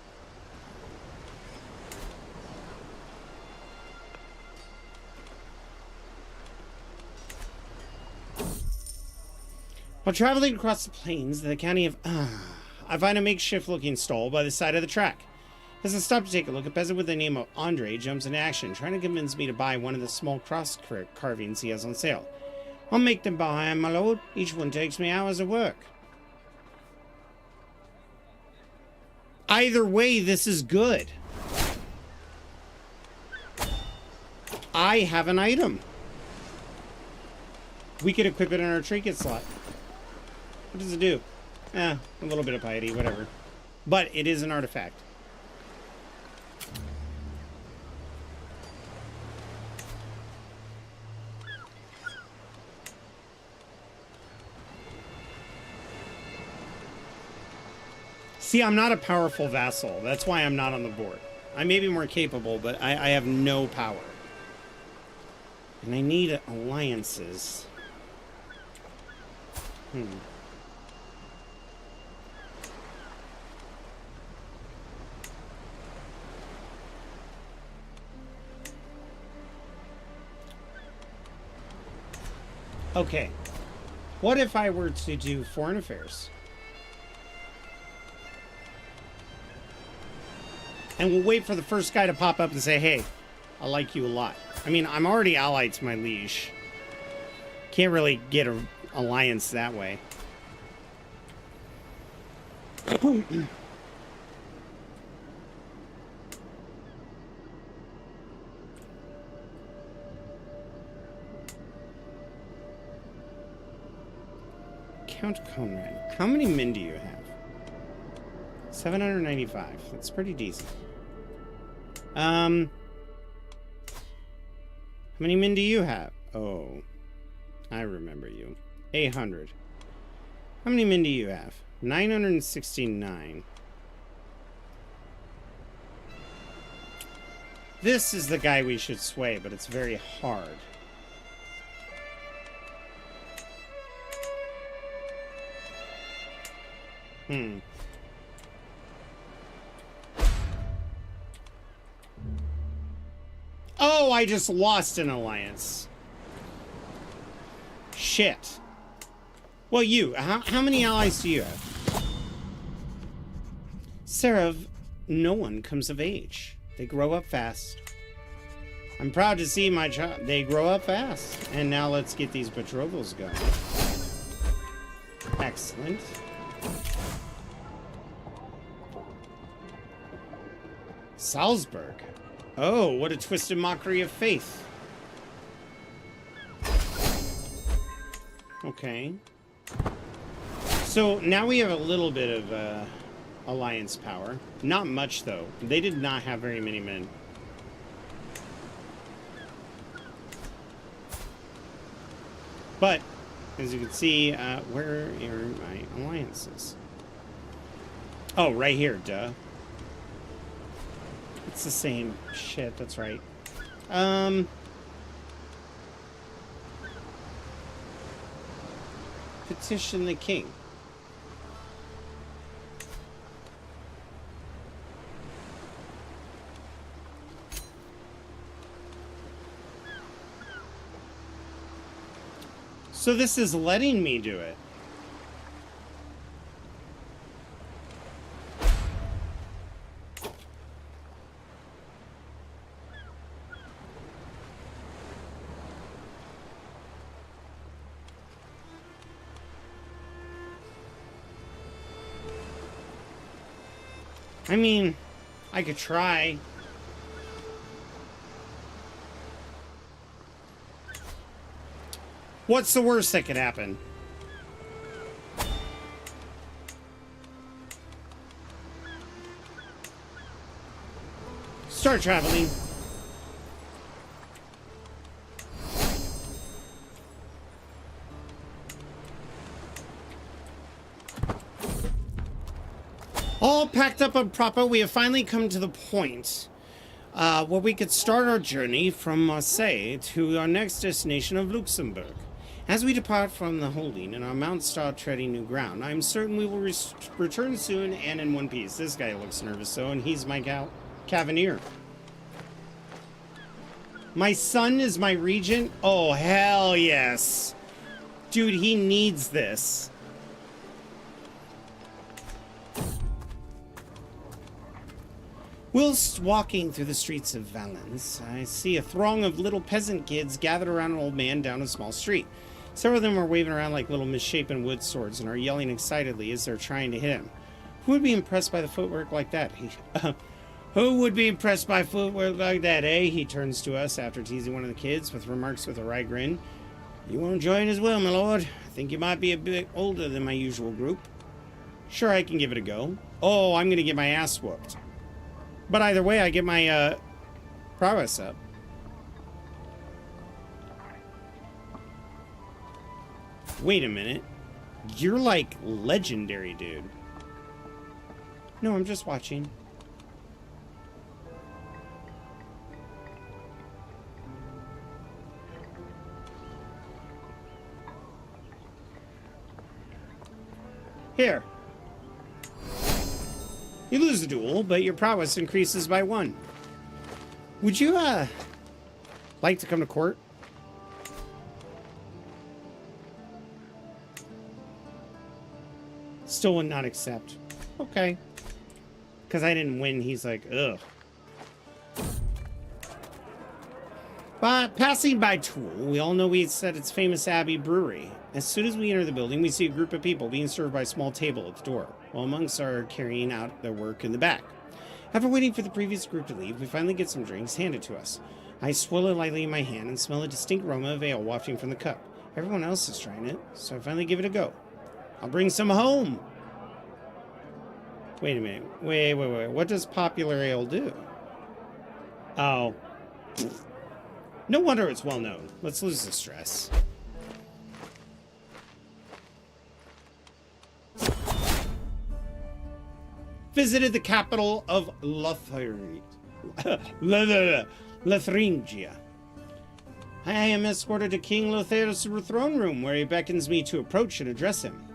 While traveling across the plains, the county of I find a makeshift-looking stall by the side of the track. As I stop to take a look, a peasant with the name of Andre jumps into action, trying to convince me to buy one of the small cross carvings he has on sale. I'll make them by hand, my lord. Each one takes me hours of work. Either way, this is good. I have an item. We could equip it in our trinket slot. What does it do? A little bit of piety, whatever. But it is an artifact. See, I'm not a powerful vassal. That's why I'm not on the board. I may be more capable, but I have no power. And I need alliances. Hmm. Okay. What if I were to do foreign affairs? And we'll wait for the first guy to pop up and say, hey, I like you a lot. I mean, I'm already allied to my liege. Can't really get an alliance that way. Count Conrad. How many men do you have? 795. That's pretty decent. How many men do you have? Oh, I remember you. 800. How many men do you have? 969. This is the guy we should sway, but it's very hard. Oh, I just lost an alliance. Shit. Well, you. How many allies do you have? Sarah, no one comes of age. They grow up fast. I'm proud to see my child. They grow up fast. And now let's get these betrothals going. Excellent. Salzburg. Oh, what a twisted mockery of faith. Okay. So now we have a little bit of alliance power. Not much, though. They did not have very many men. But, as you can see, where are my alliances? Oh, right here, duh. It's the same shit, that's right. Petition the king. So this is letting me do it. I mean, I could try. What's the worst that could happen? Start traveling. All packed up and proper, we have finally come to the point where we could start our journey from Marseille to our next destination of Luxembourg. As we depart from the holding and our mounts start treading new ground, I'm certain we will return soon and in one piece. This guy looks nervous, though, and he's my Cavalier. My son is my regent? Oh, hell yes. Dude, he needs this. Whilst walking through the streets of Valence, I see a throng of little peasant kids gathered around an old man down a small street. Several of them are waving around like little misshapen wood swords and are yelling excitedly as they're trying to hit him. Who would be impressed by the footwork like that? Who would be impressed by footwork like that, eh? He turns to us after teasing one of the kids with remarks with a wry grin. You won't join as well, my lord. I think you might be a bit older than my usual group. Sure, I can give it a go. Oh, I'm gonna get my ass whooped. But either way, I get my prowess up. Wait a minute. You're like legendary, dude. No, I'm just watching. Here. You lose the duel, but your prowess increases by 1. Would you, like to come to court? Still would not accept. Okay. Because I didn't win, he's like, ugh. But passing by Toul, we all know we set its famous Abbey Brewery. As soon as we enter the building, we see a group of people being served by a small table at the door, while monks are carrying out their work in the back. After waiting for the previous group to leave, we finally get some drinks handed to us. I swirl it lightly in my hand and smell a distinct aroma of ale wafting from the cup. Everyone else is trying it, so I finally give it a go. I'll bring some home! Wait a minute. Wait. What does popular ale do? Oh. No wonder it's well known. Let's lose the stress. Visited the capital of Lothringia. I am escorted to King Lothair's throne room, where he beckons me to approach and address him.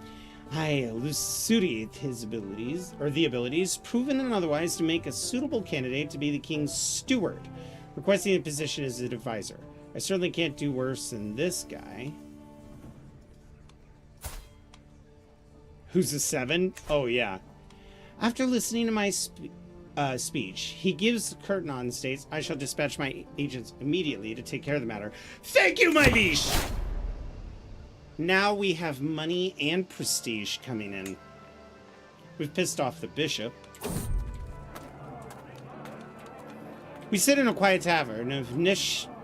I elucidate his abilities, or the abilities, proven and otherwise, to make a suitable candidate to be the king's steward, requesting a position as an advisor. I certainly can't do worse than this guy. Who's a 7? Oh, yeah. After listening to my speech, he gives the curtain on and states, I shall dispatch my agents immediately to take care of the matter. Thank you, my liege! Now we have money and prestige coming in. We've pissed off the bishop. We sit in a quiet tavern of Neufchâteau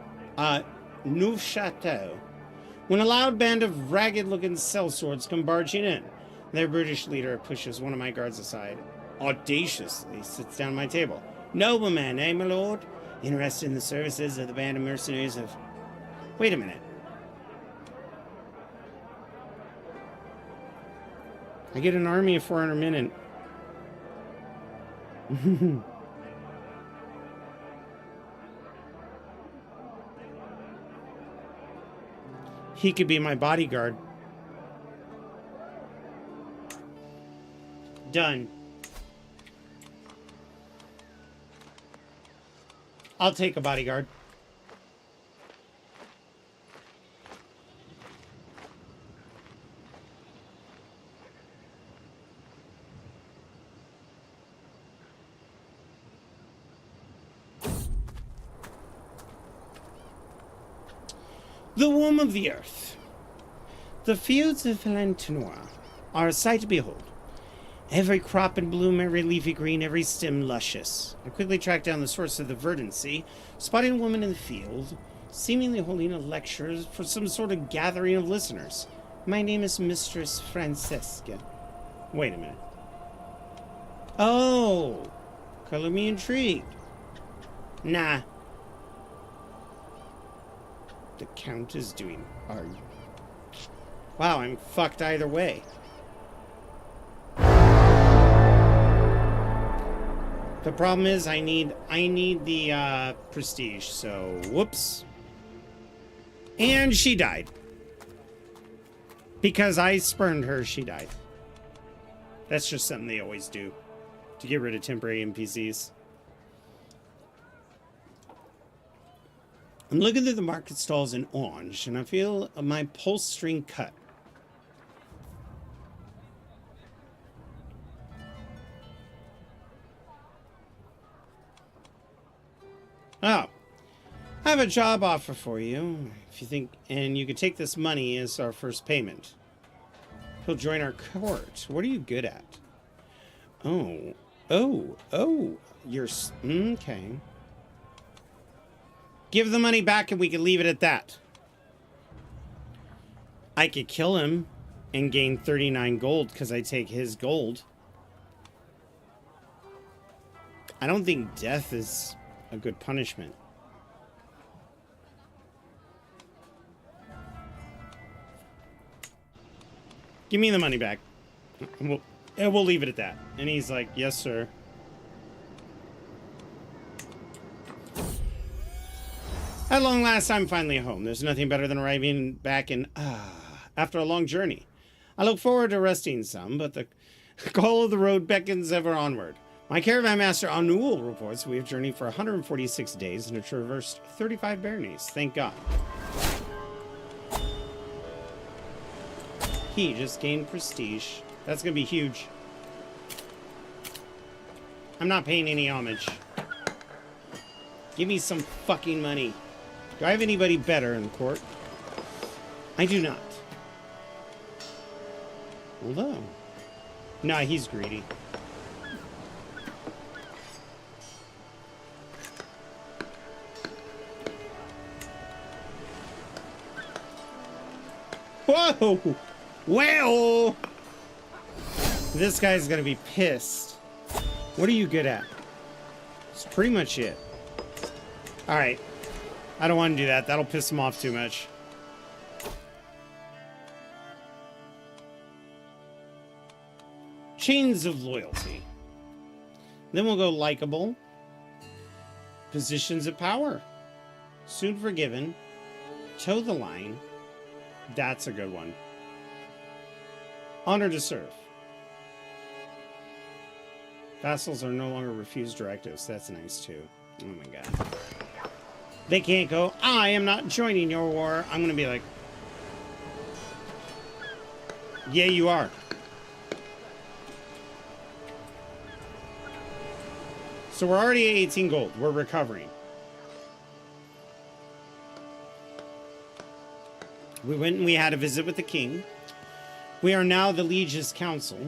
when a loud band of ragged-looking sellswords come barging in. Their British leader pushes one of my guards aside, audaciously sits down at my table. Nobleman, eh, my lord? Interested in the services of the band of mercenaries of... Wait a minute. I get an army of 400 men and... He could be my bodyguard. Done. I'll take a bodyguard. The womb of the earth. The fields of Valentinois are a sight to behold. Every crop in bloom, every leafy green, every stem luscious. I quickly tracked down the source of the verdancy, spotting a woman in the field, seemingly holding a lecture for some sort of gathering of listeners. My name is Mistress Francesca. Wait a minute. Oh, color me intrigued. Nah. The Count is doing art. Wow, I'm fucked either way. The problem is I need the prestige, so whoops. And she died. Because I spurned her, she died. That's just something they always do to get rid of temporary NPCs. I'm looking through the market stalls in Orange, and I feel my pulse string cut. Oh, I have a job offer for you, if you think, and you could take this money as our first payment. He'll join our court. What are you good at? Oh, you're, okay. Give the money back and we can leave it at that. I could kill him and gain 39 gold because I take his gold. I don't think death is a good punishment. Give me the money back. We'll leave it at that. And he's like, yes, sir. At long last, I'm finally home. There's nothing better than arriving back in, after a long journey. I look forward to resting some, but the call of the road beckons ever onward. My caravan master Anul reports we have journeyed for 146 days and have traversed 35 baronies. Thank God. He just gained prestige. That's gonna be huge. I'm not paying any homage. Give me some fucking money. Do I have anybody better in the court? I do not. Although, nah, he's greedy. Whoa! Well, this guy's gonna be pissed. What are you good at? It's pretty much it. All right. I don't want to do that. That'll piss him off too much. Chains of loyalty. Then we'll go likable. Positions of power. Soon forgiven. Toe the line. That's a good one. Honor to serve. Vassals are no longer refused directives. That's nice too. Oh my god. They can't go, I am not joining your war. I'm going to be like, yeah, you are. So we're already at 18 gold. We're recovering. We went and we had a visit with the king. We are now the liege's council.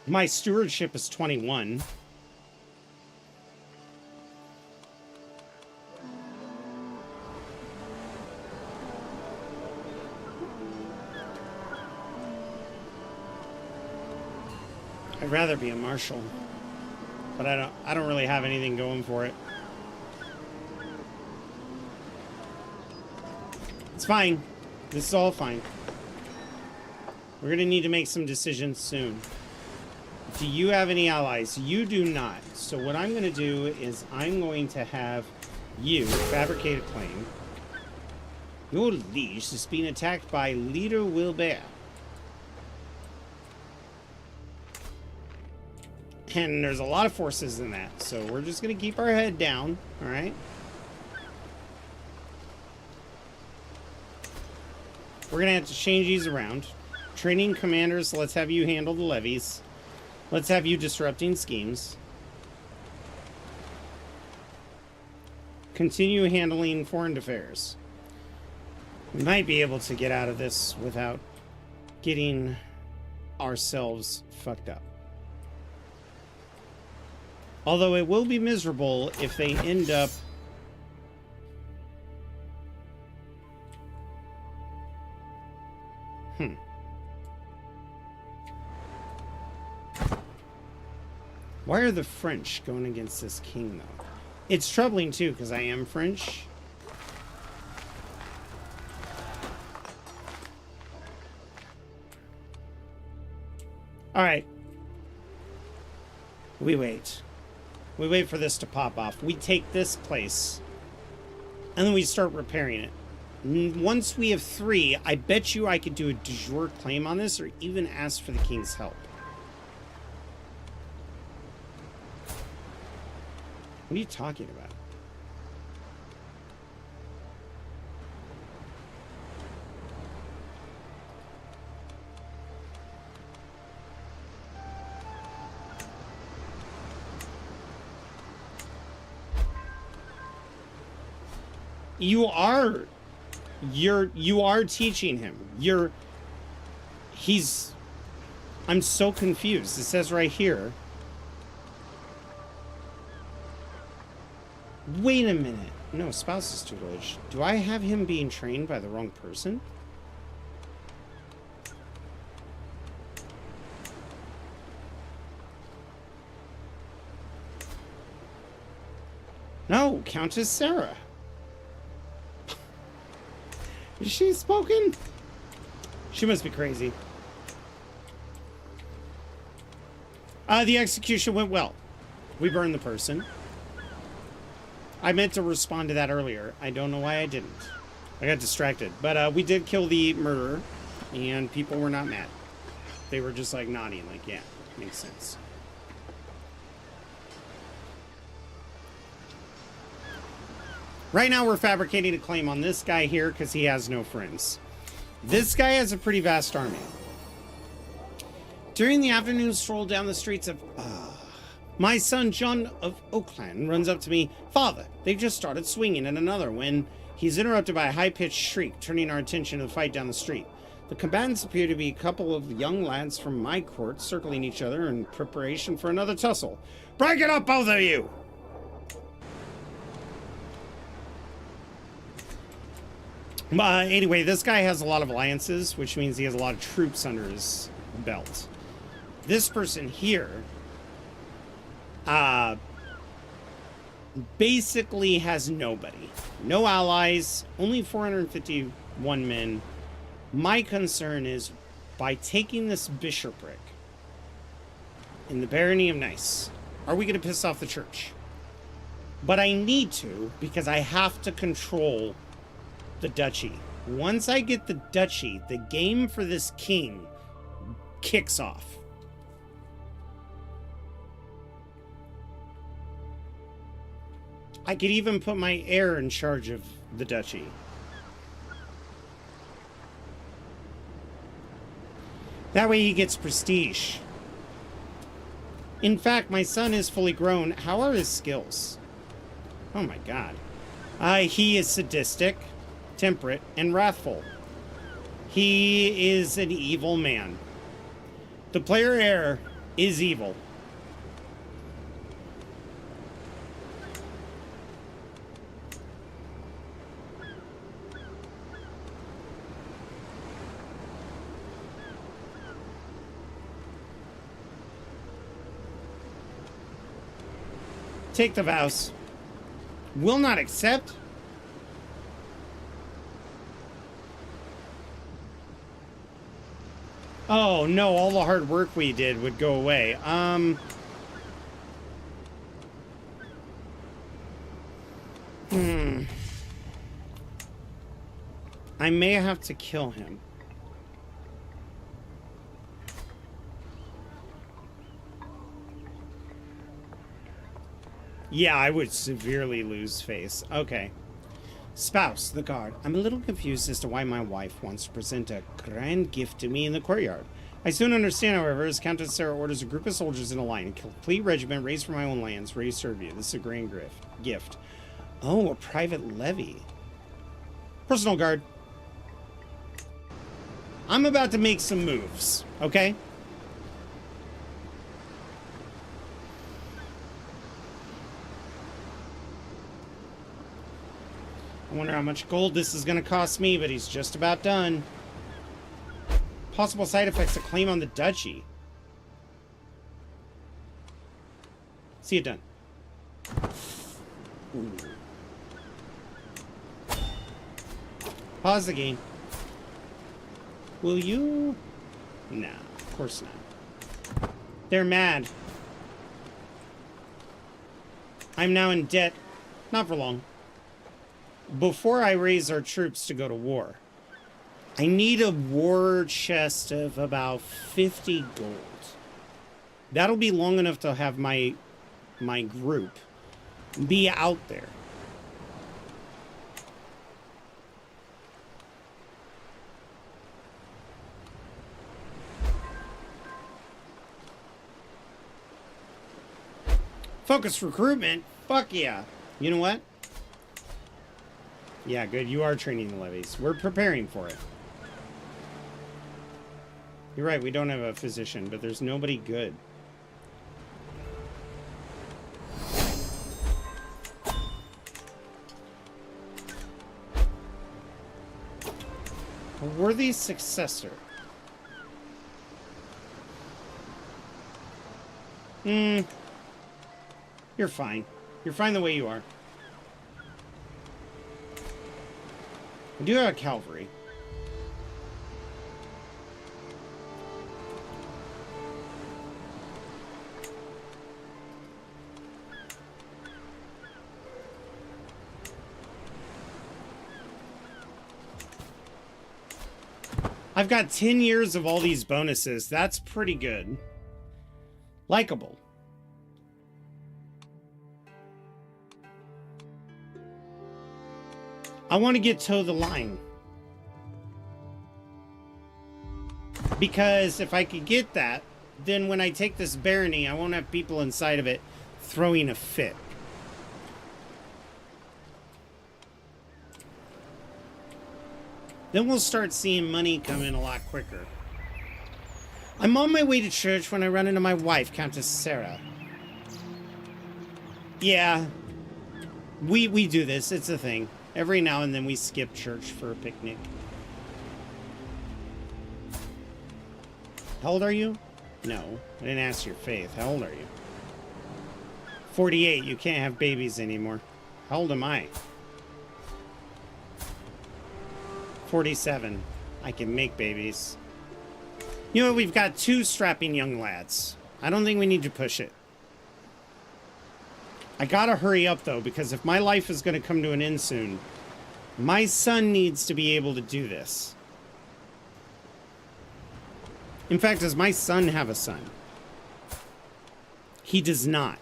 My stewardship is 21. I'd rather be a marshal, but I don't really have anything going for it. It's fine. This is all fine. We're gonna need to make some decisions soon. Do you have any allies? You do not. So what I'm gonna do is I'm going to have you fabricate a claim. Your liege is being attacked by Leader Wilbert. And there's a lot of forces in that, so we're just gonna keep our head down, all right? We're gonna have to change these around. Training commanders, let's have you handle the levies. Let's have you disrupting schemes. Continue handling foreign affairs. We might be able to get out of this without getting ourselves fucked up. Although it will be miserable if they end up Why are the French going against this king, though? It's troubling, too, because I am French. Alright. We wait. We wait for this to pop off. We take this place. And then we start repairing it. Once we have 3, I bet you I could do a de jure claim on this or even ask for the king's help. What are you talking about? You are teaching him. I'm so confused. It says right here. Wait a minute. No, spouse's tutelage. Do I have him being trained by the wrong person? No, Countess Sarah. Is she spoken? She must be crazy. The execution went well. We burned the person. I meant to respond to that earlier. I don't know why I didn't. I got distracted. But we did kill the murderer, and people were not mad. They were just like nodding, like, yeah, makes sense. Right now we're fabricating a claim on this guy here because he has no friends. This guy has a pretty vast army. During the afternoon stroll down the streets of... my son John of Oakland runs up to me. Father, they've just started swinging at another when he's interrupted by a high-pitched shriek, turning our attention to the fight down the street. The combatants appear to be a couple of young lads from my court circling each other in preparation for another tussle. Break it up, both of you! Anyway, this guy has a lot of alliances, which means he has a lot of troops under his belt. This person here basically has nobody. No allies, only 451 men. My concern is, by taking this bishopric in the barony of Nice, are we going to piss off the church? But I need to, because I have to control the duchy. Once I get the duchy, the game for this king kicks off. I could even put my heir in charge of the duchy. That way he gets prestige. In fact, my son is fully grown. How are his skills? Oh my god. He is sadistic, temperate, and wrathful. He is an evil man. The player heir is evil. Take the vows. Will not accept. Oh no, all the hard work we did would go away. I may have to kill him. Yeah, I would severely lose face. Okay. Spouse, the guard. I'm a little confused as to why my wife wants to present a grand gift to me in the courtyard. I soon understand, however, as Countess Sarah orders a group of soldiers in a line, a complete regiment raised from my own lands, ready to serve you. This is a grand gift. Oh, a private levy. Personal guard. I'm about to make some moves, okay? I wonder how much gold this is going to cost me, but he's just about done. Possible side effects, a claim on the duchy. See it done. Ooh. Pause the game. Will you? Nah, of course not. They're mad. I'm now in debt. Not for long. Before I raise our troops to go to war, I need a war chest of about 50 gold. That'll be long enough to have my group be out there. Focus recruitment? Fuck yeah. You know what? Yeah, good. You are training the levies. We're preparing for it. You're right, we don't have a physician, but there's nobody good. A worthy successor. You're fine. You're fine the way you are. I do have a cavalry. I've got 10 years of all these bonuses. That's pretty good. Likeable. I want to get toe the line. Because if I could get that, then when I take this barony, I won't have people inside of it throwing a fit. Then we'll start seeing money come in a lot quicker. I'm on my way to church when I run into my wife, Countess Sarah. Yeah, we do this. It's a thing. Every now and then we skip church for a picnic. How old are you? No, I didn't ask your faith. How old are you? 48. You can't have babies anymore. How old am I? 47. I can make babies. You know, we've got 2 strapping young lads. I don't think we need to push it. I gotta hurry up, though, because if my life is going to come to an end soon, my son needs to be able to do this. In fact, does my son have a son? He does not.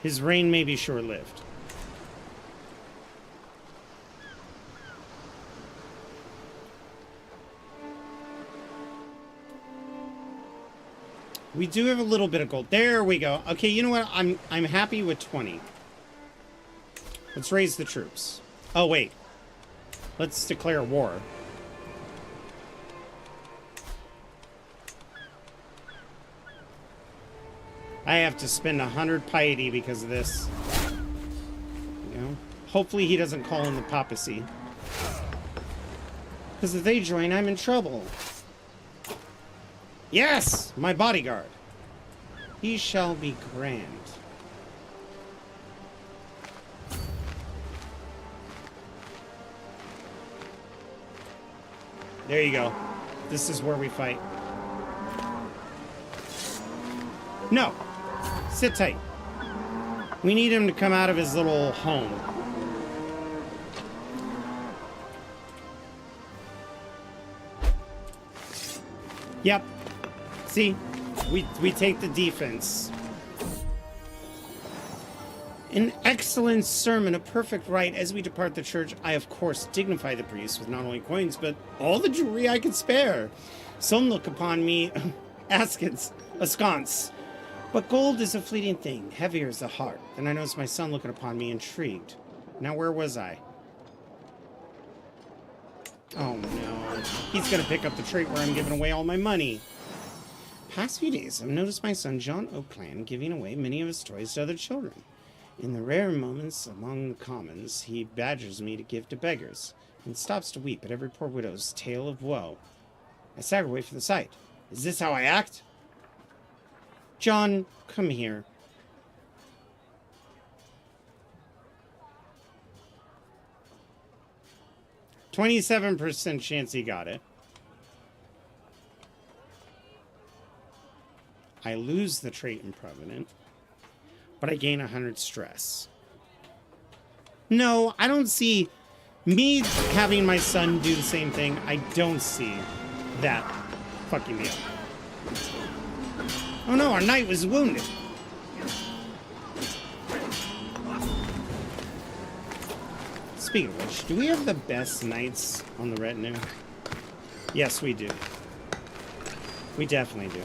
His reign may be short-lived. We do have a little bit of gold. There we go. Okay, you know what? I'm happy with 20. Let's raise the troops. Oh, wait. Let's declare war. I have to spend 100 piety because of this. You know? Hopefully he doesn't call in the papacy. Because if they join, I'm in trouble. Yes! My bodyguard. He shall be grand. There you go. This is where we fight. No! Sit tight. We need him to come out of his little home. Yep. See? We take the defense. An excellent sermon, a perfect rite. As we depart the church, I of course dignify the priest with not only coins, but all the jewelry I could spare. Some look upon me askance. But gold is a fleeting thing, heavier is the heart. Then I noticed my son looking upon me, intrigued. Now where was I? Oh no. He's gonna pick up the trait where I'm giving away all my money. Past few days, I've noticed my son John Oakland giving away many of his toys to other children. In the rare moments among the commons, he badgers me to give to beggars, and stops to weep at every poor widow's tale of woe. I stagger away from the sight. Is this how I act? John, come here. %27 chance he got it. I lose the trait improvident, but I gain 100 stress. No, I don't see me having my son do the same thing. I don't see that fucking me up. Oh no, our knight was wounded. Speaking of which, do we have the best knights on the retinue? Yes, we do. We definitely do.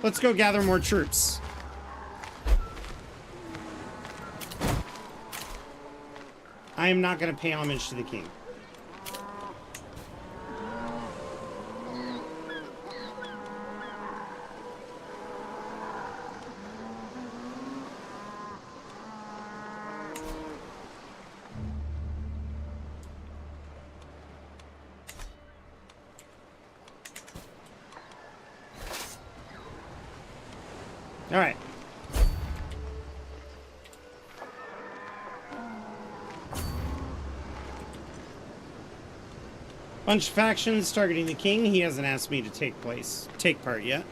Let's go gather more troops. I am not going to pay homage to the king. All right. Bunch of factions targeting the king. He hasn't asked me to take part yet.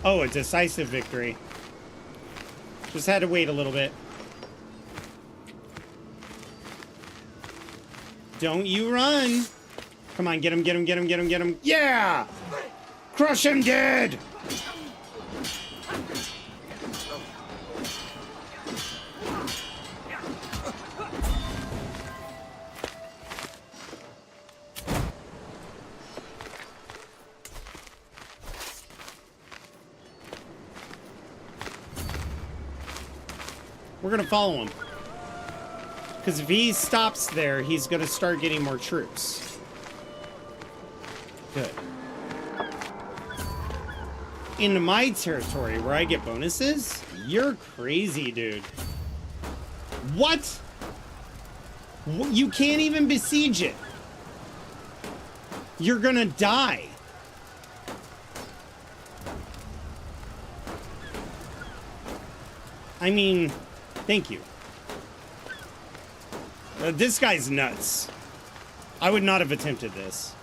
Oh, a decisive victory. Just had to wait a little bit. Don't you run. Come on, get him, get him, get him, get him, get him. Yeah! Crush him dead! We're gonna follow him. Because if he stops there, he's gonna start getting more troops. Good. Into my territory where I get bonuses? You're crazy, dude. What? You can't even besiege it. You're gonna die. I mean, thank you. This guy's nuts. I would not have attempted this.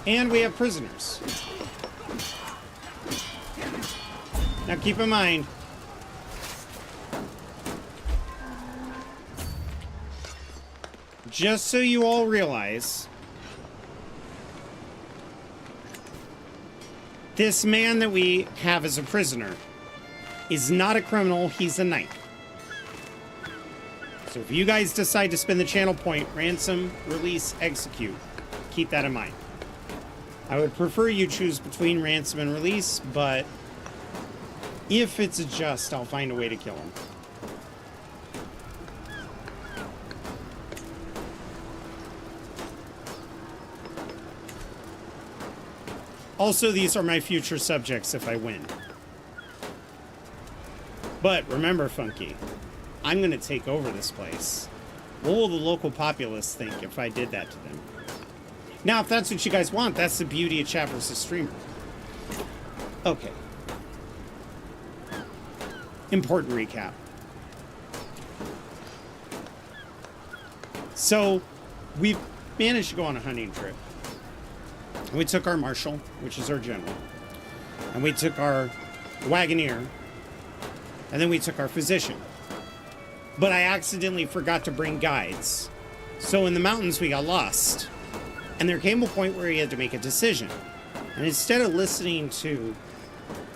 And we have prisoners. Now keep in mind, just so you all realize, this man that we have as a prisoner is not a criminal, he's a knight. So if you guys decide to spend the channel point, ransom, release, execute, keep that in mind. I would prefer you choose between ransom and release, but if it's a just, I'll find a way to kill him. Also, these are my future subjects if I win. But remember, Funky, I'm going to take over this place. What will the local populace think if I did that to them? Now, if that's what you guys want, that's the beauty of chat versus streamer. Okay. Important recap. So, we managed to go on a hunting trip. We took our marshal, which is our general, and we took our wagoneer, and then we took our physician. But I accidentally forgot to bring guides. So in the mountains, we got lost. And there came a point where he had to make a decision. And instead of listening to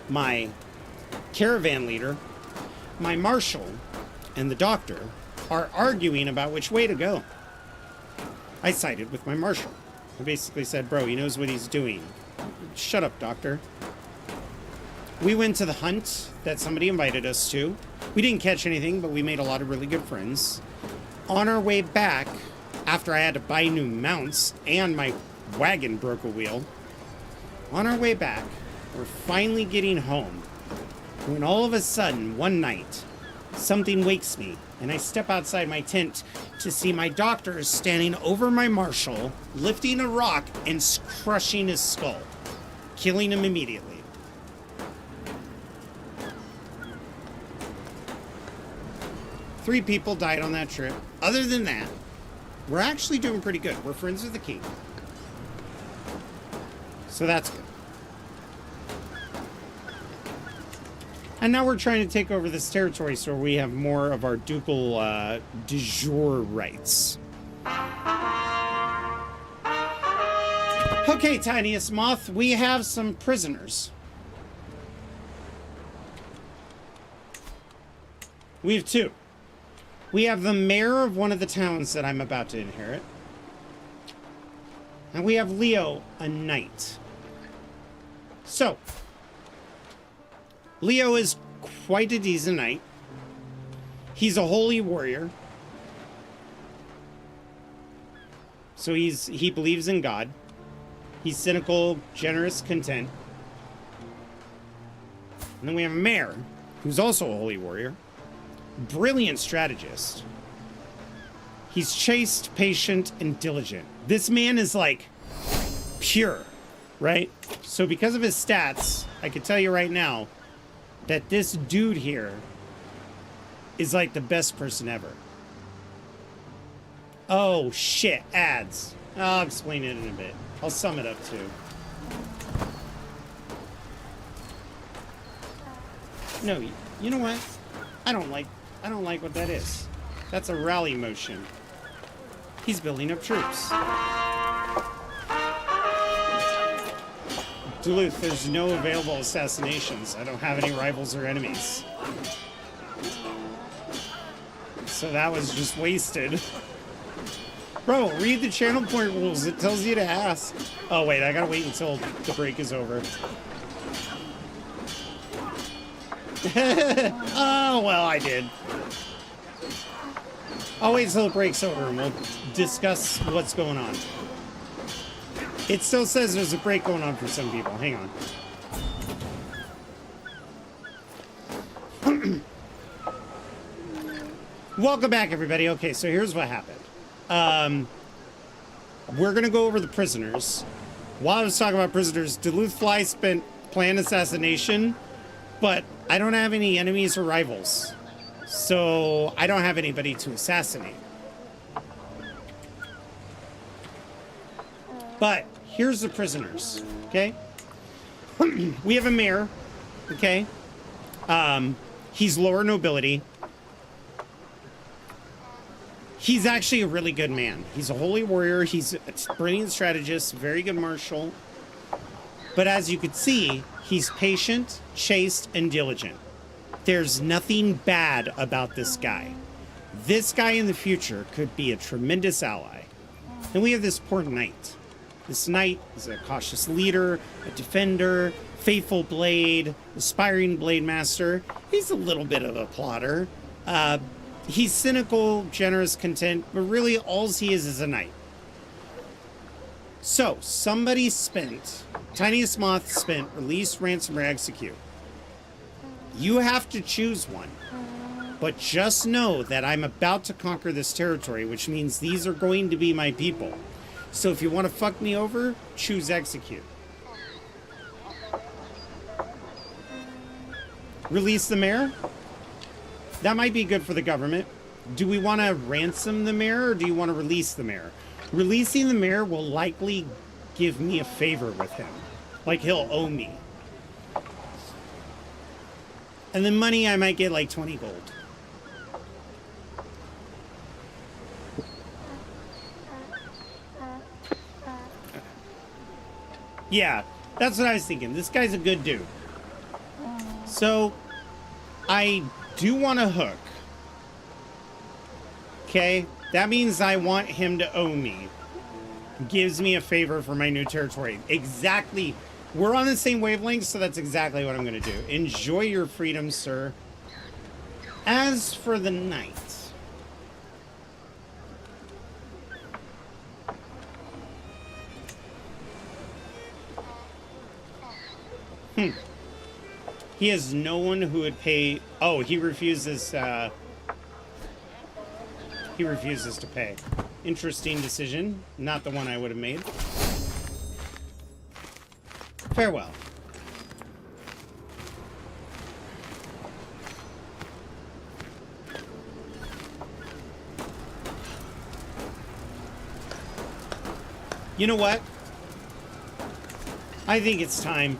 my caravan leader, my marshal and the doctor are arguing about which way to go. I sided with my marshal. I basically said, bro, he knows what he's doing. Shut up, doctor. We went to the hunt that somebody invited us to. We didn't catch anything, but we made a lot of really good friends. On our way back, after I had to buy new mounts and my wagon broke a wheel, on our way back, we're finally getting home, when all of a sudden, one night, something wakes me, and I step outside my tent to see my doctor standing over my marshal, lifting a rock and crushing his skull, killing him immediately. Three people died on that trip. Other than that, we're actually doing pretty good. We're friends with the king. So that's good. And now we're trying to take over this territory so we have more of our ducal de jure rights. Okay, Tiniest Moth, we have some prisoners. We have two. We have the mayor of one of the towns that I'm about to inherit. And we have Leo, a knight. So, Leo is quite a decent knight. He's a holy warrior. So he believes in God. He's cynical, generous, content. And then we have a mayor, who's also a holy warrior. Brilliant strategist. He's chaste, patient, and diligent. This man is like pure, right? So because of his stats, I can tell you right now that this dude here is like the best person ever. Oh shit, ads. I'll explain it in a bit. I'll sum it up too. No, you know what? I don't like what that is. That's a rally motion. He's building up troops. Duluth, there's no available assassinations. I don't have any rivals or enemies. So that was just wasted. Bro, read the channel point rules. It tells you to ask. Oh, wait, I gotta wait until the break is over. Oh, well, I did. I'll wait until the break's over and we'll discuss what's going on. It still says there's a break going on for some people. Hang on. Welcome back, everybody. Okay, so here's what happened. We're going to go over the prisoners. While I was talking about prisoners, Duluth Fly spent planned assassination, but I don't have any enemies or rivals. So I don't have anybody to assassinate. But here's the prisoners, okay? We have a mayor, okay? He's lower nobility. He's actually a really good man. He's a holy warrior. He's a brilliant strategist, very good marshal. But as you can see, he's patient, chaste, and diligent. There's nothing bad about this guy. This guy in the future could be a tremendous ally. And we have this poor knight. This knight is a cautious leader, a defender, faithful blade, aspiring blade master. He's a little bit of a plotter. He's cynical, generous, content, but really all he is a knight. So, somebody spent, Tiniest Moth spent, release, ransom, or execute. You have to choose one. But just know that I'm about to conquer this territory, which means these are going to be my people. So if you want to fuck me over, choose execute. Release the mayor? That might be good for the government. Do we want to ransom the mayor or do you want to release the mayor? Releasing the mayor will likely give me a favor with him. Like he'll owe me. And then money, I might get like 20 gold. Yeah, that's what I was thinking. This guy's a good dude. So, I do want to hook. Okay? That means I want him to owe me. Gives me a favor for my new territory. Exactly. We're on the same wavelength, so that's exactly what I'm going to do. Enjoy your freedom, sir. As for the knight. He has no one who would pay... Oh, he refuses to pay. Interesting decision. Not the one I would have made. Farewell. You know what? I think it's time.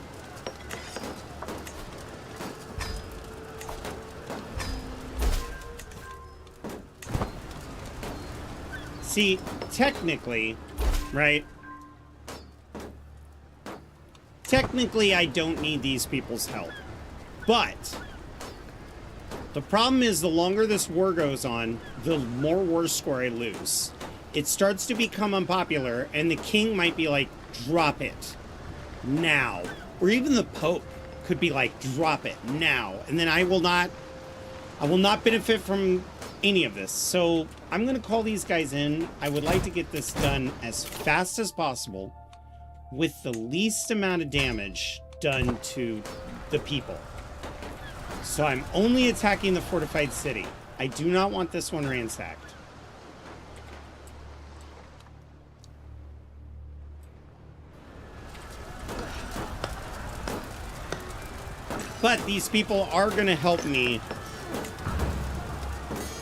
See, technically, right? Technically, I don't need these people's help. But the problem is the longer this war goes on, the more war score I lose. It starts to become unpopular, and the king might be like, drop it now. Or even the Pope could be like, drop it now. And then I will not benefit from any of this. So I'm going to call these guys in. I would like to get this done as fast as possible with the least amount of damage done to the people. So I'm only attacking the fortified city. I do not want this one ransacked. But these people are going to help me.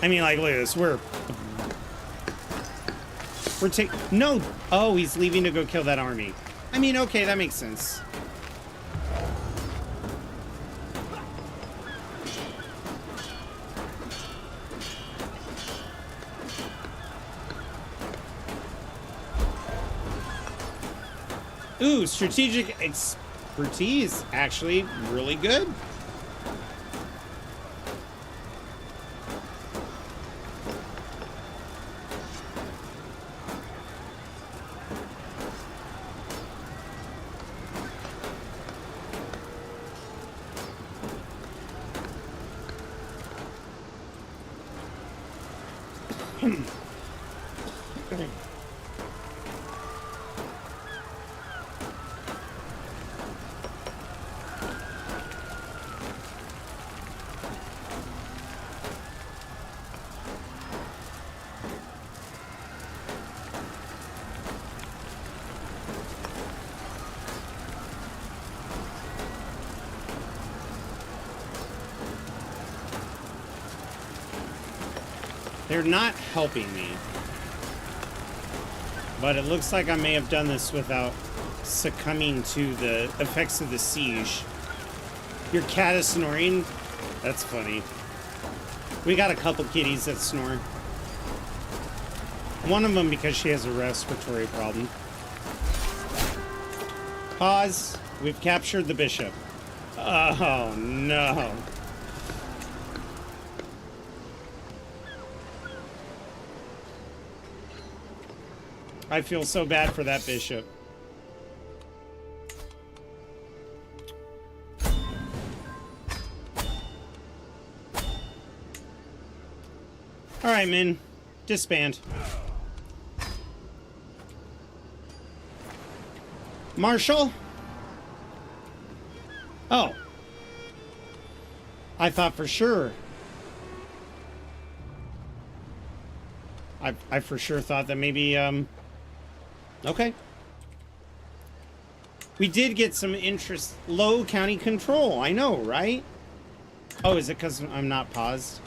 I mean, like, look at this. We're taking... No. Oh, he's leaving to go kill that army. I mean, okay, that makes sense. Ooh, strategic expertise. Actually, really good. They're not helping me. But it looks like I may have done this without succumbing to the effects of the siege. Your cat is snoring? That's funny. We got a couple kitties that snore. One of them because she has a respiratory problem. Pause. We've captured the bishop. Oh, no. I feel so bad for that bishop. All right, men. Disband. Marshal? Oh. I thought for sure. I for sure thought that maybe, okay. We did get some interest. Low county control. I know, right? Oh, is it because I'm not paused?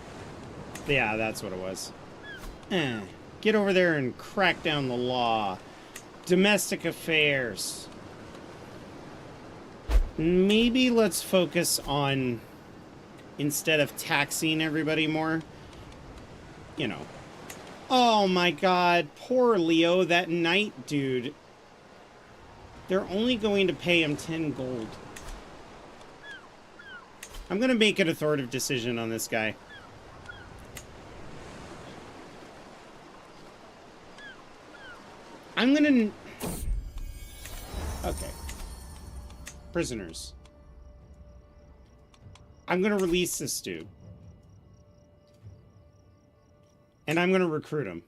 Yeah, that's what it was. Get over there and crack down the law. Domestic affairs. Maybe let's focus on, instead of taxing everybody more, you know. Oh my god, poor Leo, that knight dude. They're only going to pay him 10 gold. I'm gonna make an authoritative decision on this guy. I'm gonna... Okay. Prisoners. I'm gonna release this dude. And I'm gonna recruit him.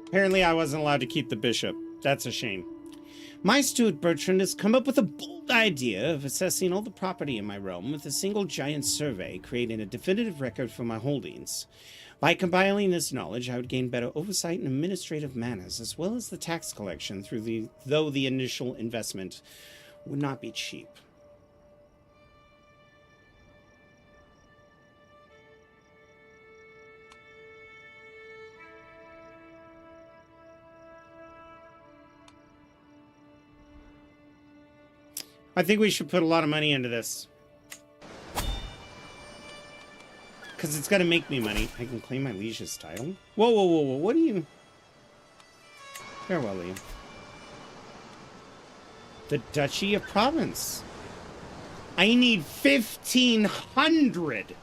Apparently I wasn't allowed to keep the bishop. That's a shame. My steward Bertrand has come up with a bold idea of assessing all the property in my realm with a single giant survey, creating a definitive record for my holdings. By compiling this knowledge, I would gain better oversight and administrative manners, as well as the tax collection, though the initial investment would not be cheap. I think we should put a lot of money into this. Because it's going to make me money. I can claim my liege's title. Whoa, whoa, whoa, whoa. What do you... Farewell, Liam. The Duchy of Provence. I need 1,500.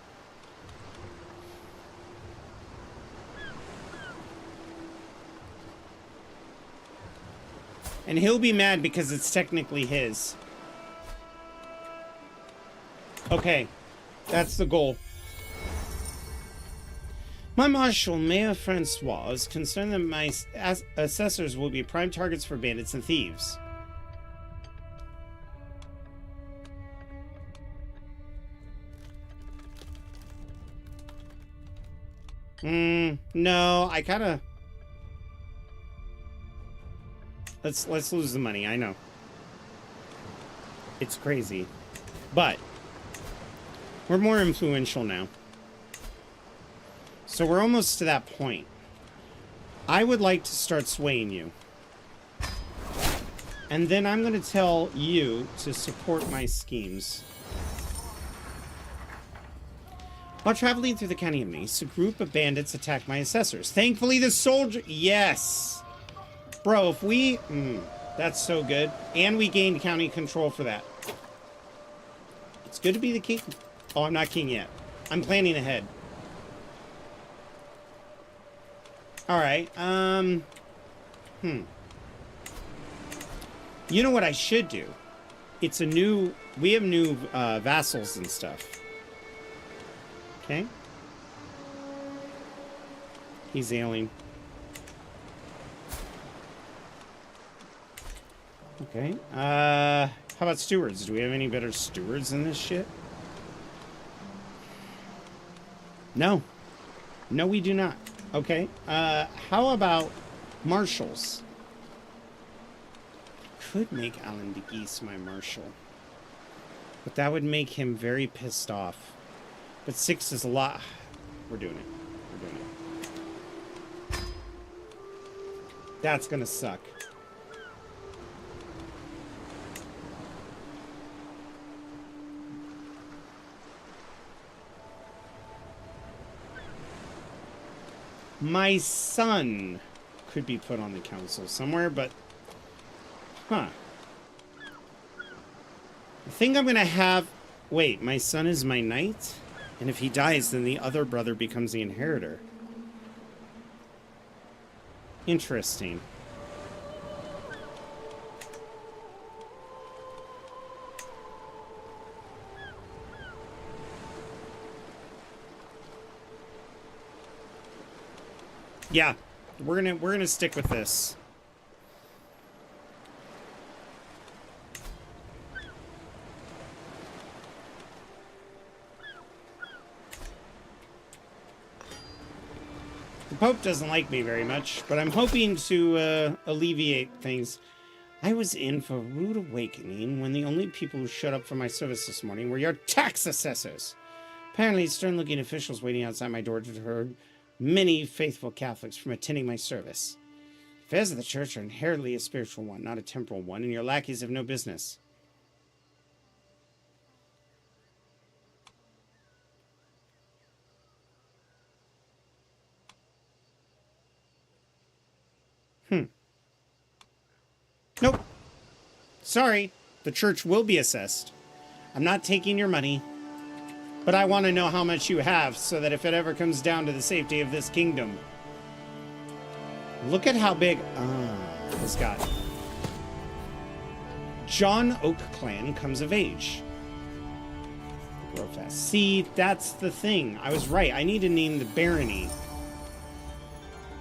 And he'll be mad because it's technically his. Okay, that's the goal. My Marshal, Mayor Francois, is concerned that my assessors will be prime targets for bandits and thieves. No, I kind of... Let's lose the money, I know. It's crazy. But we're more influential now. So we're almost to that point. I would like to start swaying you. And then I'm going to tell you to support my schemes. While traveling through the county of Mace, a group of bandits attacked my assessors. Thankfully, the soldier... Yes! Bro, if we... that's so good. And we gained county control for that. It's good to be the king. Oh, I'm not king yet. I'm planning ahead. Alright, You know what I should do? It's a new... We have new vassals and stuff. Okay. He's ailing. Okay. How about stewards? Do we have any better stewards than this shit? No. No, we do not. Okay. How about marshals? Could make Alan de Geese my marshal. But that would make him very pissed off. But 6 is a lot. We're doing it. We're doing it. That's gonna suck. My son could be put on the council somewhere, but... Huh. I think I'm gonna have... Wait, my son is my knight? And if he dies, then the other brother becomes the inheritor. Interesting. Yeah, we're gonna stick with this. The Pope doesn't like me very much, but I'm hoping to alleviate things. I was in for a rude awakening when the only people who showed up for my service this morning were your tax assessors. Apparently, stern-looking officials waiting outside my door deterred many faithful Catholics from attending my service. Affairs of the church are inherently a spiritual one, not a temporal one, and your lackeys have no business. Nope. Sorry, the church will be assessed. I'm not taking your money, but I want to know how much you have so that if it ever comes down to the safety of this kingdom. Look at how big... this guy. John Oak clan comes of age. Grow fast. See, that's the thing. I was right. I need to name the barony.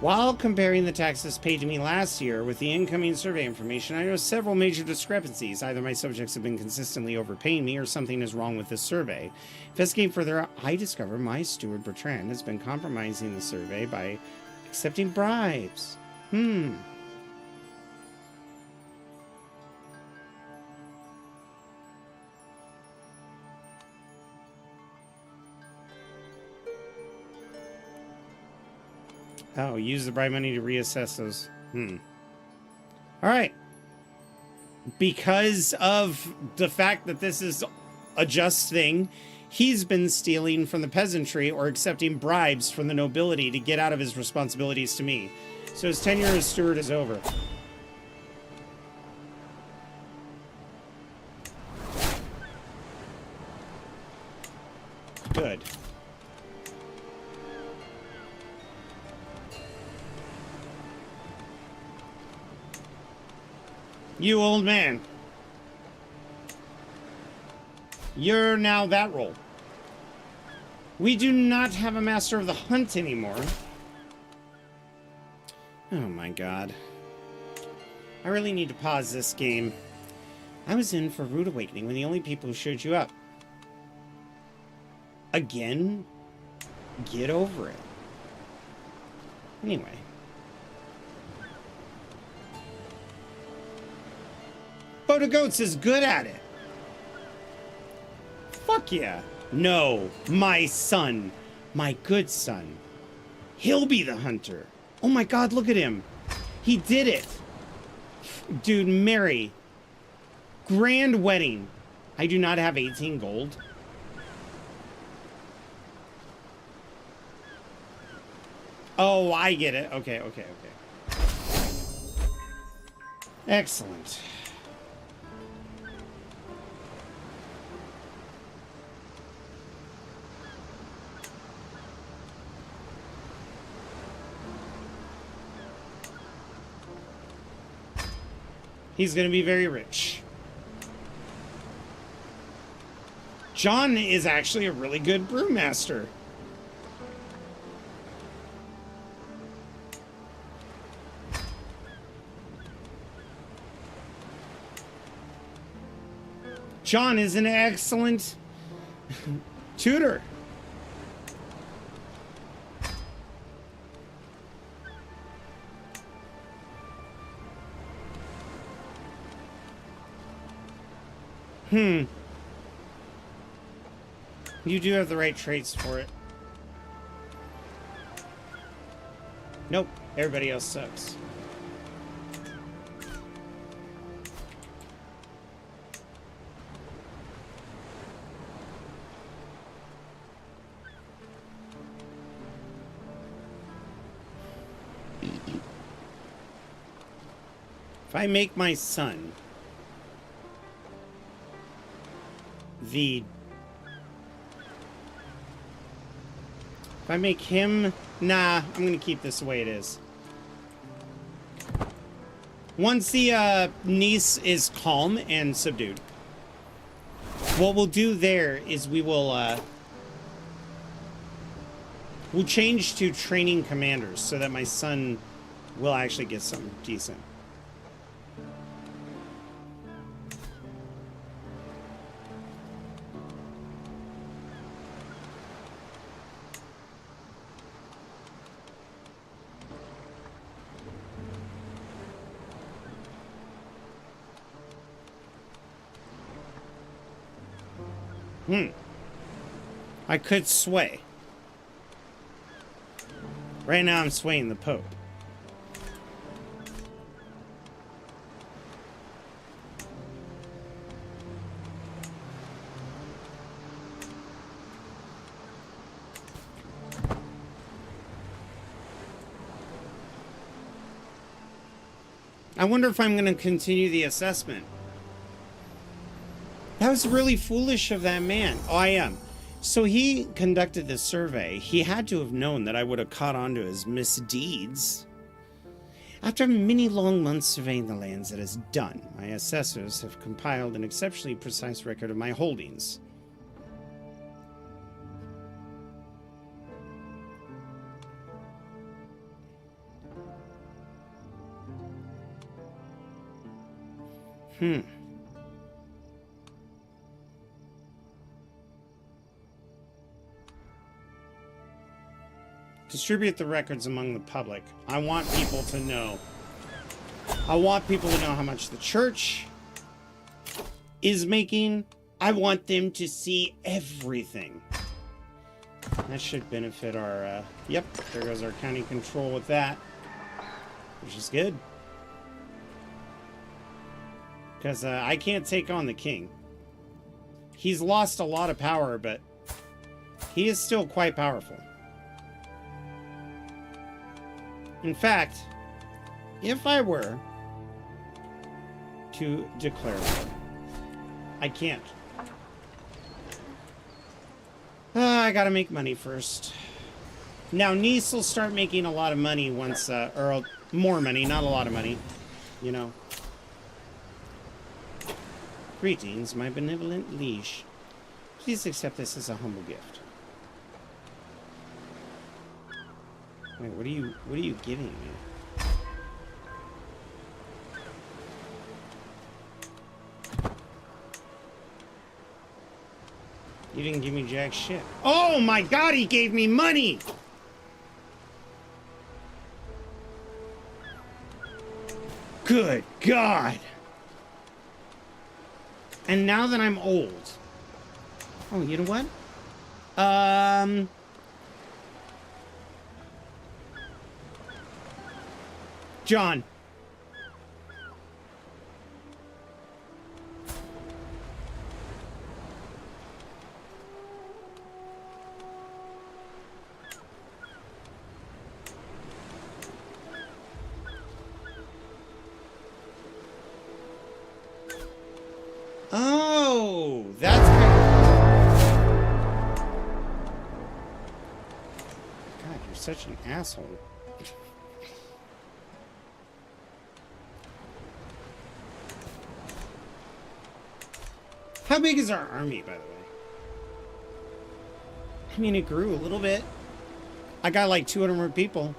While comparing the taxes paid to me last year with the incoming survey information, I noticed several major discrepancies. Either my subjects have been consistently overpaying me or something is wrong with this survey. Investigating further, I discover my steward Bertrand has been compromising the survey by accepting bribes. Oh, use the bribe money to reassess those. Alright. Because of the fact that this is a just thing, he's been stealing from the peasantry or accepting bribes from the nobility to get out of his responsibilities to me. So his tenure as steward is over. Good. You old man. You're now that role. We do not have a master of the hunt anymore. Oh my god. I really need to pause this game. I was in for a rude awakening when the only people who showed you up. Again? Get over it. Anyway. Boda Goats is good at it. Fuck yeah. No, my son. My good son. He'll be the hunter. Oh my god, look at him. He did it. Dude, Mary. Grand wedding. I do not have 18 gold. Oh, I get it. Okay, okay, okay. Excellent. He's going to be very rich. John is actually a really good brewmaster. John is an excellent tutor. You do have the right traits for it. Nope, everybody else sucks. If I make my son the... If I make him... Nah, I'm gonna keep this the way it is. Once the niece is calm and subdued, what we'll do there is we will we'll change to training commanders so that my son will actually get something decent. I could sway. Right now I'm swaying the Pope. I wonder if I'm going to continue the assessment. That was really foolish of that man. Oh, I am. So he conducted this survey. He had to have known that I would have caught on to his misdeeds. After many long months surveying the lands it has done, my assessors have compiled an exceptionally precise record of my holdings. Distribute the records among the public. I want people to know. I want people to know how much the church is making. I want them to see everything. That should benefit our, yep, there goes our county control with that, which is good. Because I can't take on the king. He's lost a lot of power, but he is still quite powerful. In fact, if I were to declare war, I can't. I gotta make money first. Now, Nice will start making a lot of money once, or more money, not a lot of money, you know. Greetings, my benevolent liege. Please accept this as a humble gift. Wait, what are you giving me? You didn't give me jack shit. Oh my god, he gave me money! Good God. And now that I'm old. Oh, you know what? John. Oh, that's kind of... God, you're such an asshole. How big is our army, by the way? I mean, it grew a little bit. I got like 200 more people.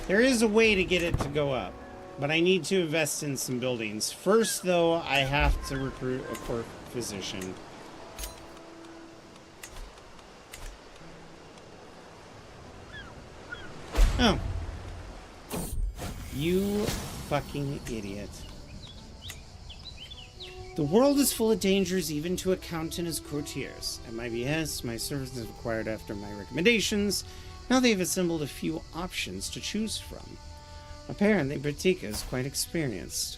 There is a way to get it to go up, but I need to invest in some buildings. First, though, I have to recruit a court physician. Oh. You fucking idiot. The world is full of dangers, even to accountant as courtiers. At my behest, my services acquired after my recommendations. Now they've assembled a few options to choose from. Apparently, Bertika is quite experienced.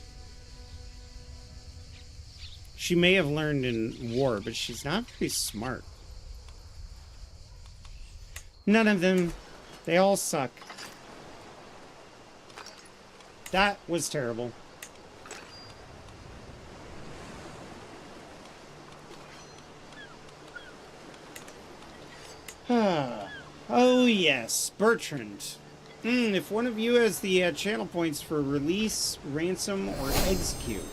She may have learned in war, but she's not very smart. None of them. They all suck. That was terrible. Oh yes, Bertrand. If one of you has the channel points for release, ransom, or execute.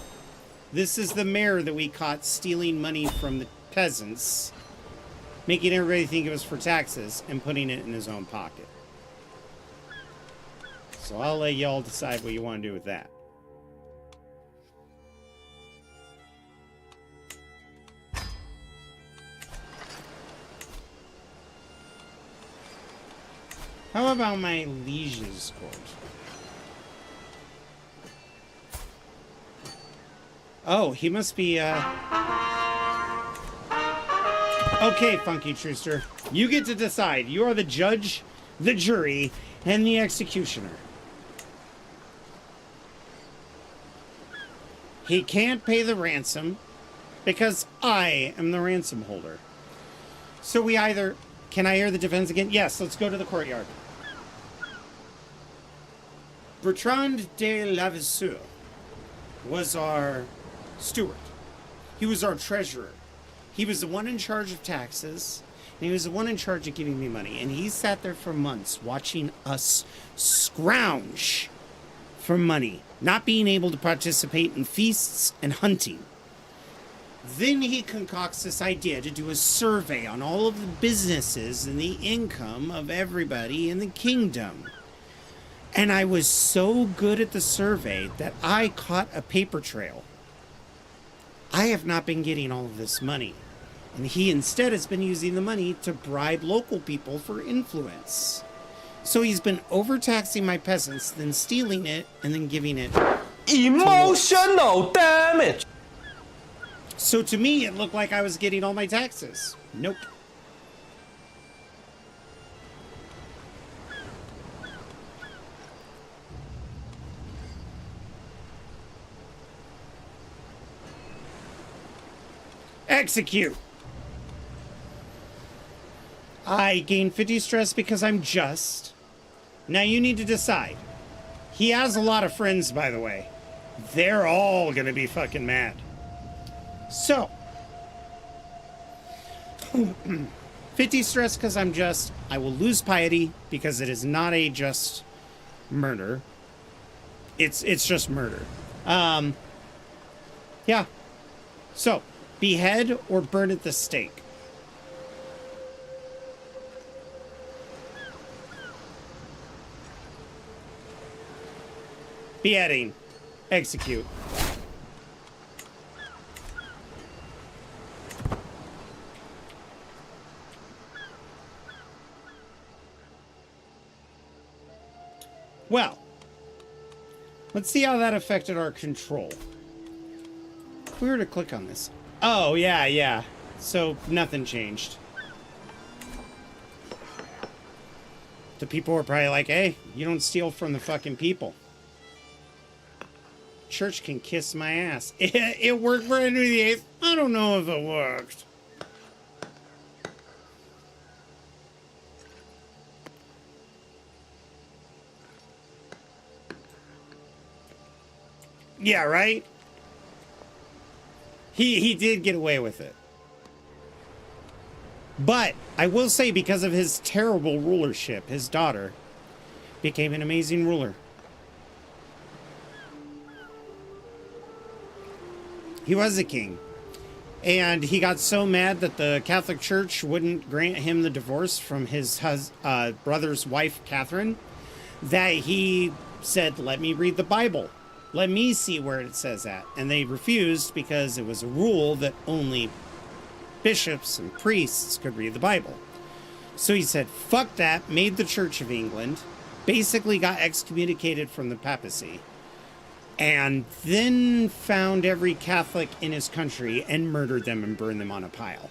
This is the mayor that we caught stealing money from the peasants, making everybody think it was for taxes, and putting it in his own pocket. So I'll let y'all decide what you want to do with that. How about my liege's court? Oh, he must be, Okay, Funky Trooster. You get to decide. You are the judge, the jury, and the executioner. He can't pay the ransom because I am the ransom holder. So we either... Can I hear the defense again? Yes, let's go to the courtyard. Bertrand de Lavisseur was our steward. He was our treasurer. He was the one in charge of taxes, and he was the one in charge of giving me money. And he sat there for months watching us scrounge for money, not being able to participate in feasts and hunting. Then he concocts this idea to do a survey on all of the businesses and the income of everybody in the kingdom. And I was so good at the survey that I caught a paper trail. I have not been getting all of this money. And he instead has been using the money to bribe local people for influence. So he's been overtaxing my peasants, then stealing it, and then giving it emotional damage. So to me, it looked like I was getting all my taxes. Nope. Execute. I gain 50 stress because I'm just. Now you need to decide. He has a lot of friends, by the way. They're all gonna be fucking mad. So, 50 stress because I'm just. I will lose piety because it is not a just murder. It's just murder. Yeah. So, behead or burn at the stake. Beheading. Execute. Well, let's see how that affected our control. If we were to click on this. Oh, yeah. So nothing changed. The people were probably like, hey, you don't steal from the fucking people. Church can kiss my ass. It worked for Henry VIII. I don't know if it worked. Yeah, right? He did get away with it. But I will say, because of his terrible rulership, his daughter became an amazing ruler. He was a king. And he got so mad that the Catholic Church wouldn't grant him the divorce from his brother's wife, Catherine, that he said, let me read the Bible. Let me see where it says that. And they refused because it was a rule that only bishops and priests could read the Bible. So he said, fuck that, made the Church of England, basically got excommunicated from the papacy, and then found every Catholic in his country and murdered them and burned them on a pile.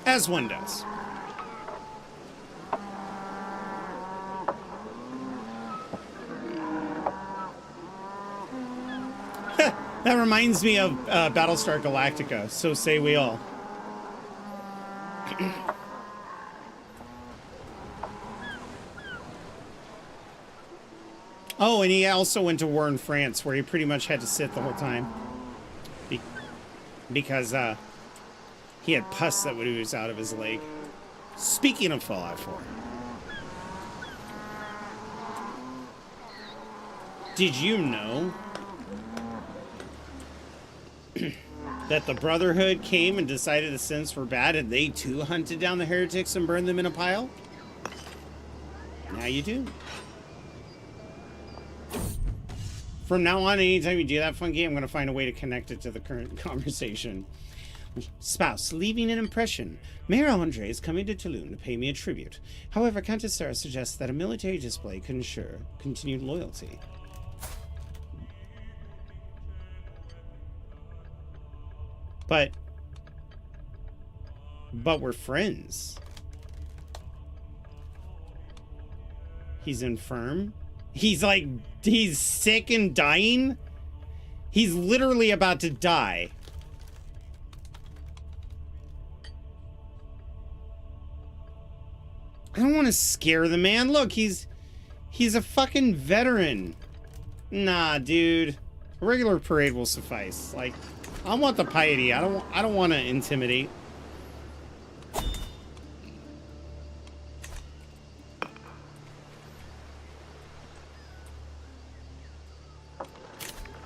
As one does. That reminds me of Battlestar Galactica, so say we all. Oh, and he also went to war in France, where he pretty much had to sit the whole time. Because he had pus that would ooze out of his leg. Speaking of Fallout 4. Did you know that the Brotherhood came and decided the sins were bad, and they too hunted down the heretics and burned them in a pile? Now you do. From now on, anytime you do that, Funky, I'm going to find a way to connect it to the current conversation. Spouse, leaving an impression. Mayor Andre is coming to Tulum to pay me a tribute. However, Countess Sarah suggests that a military display could ensure continued loyalty. But we're friends. He's infirm. He's sick and dying. He's literally about to die. I don't want to scare the man. Look, he's a fucking veteran. Nah, dude. A regular parade will suffice. Like, I want the piety. I don't want to intimidate.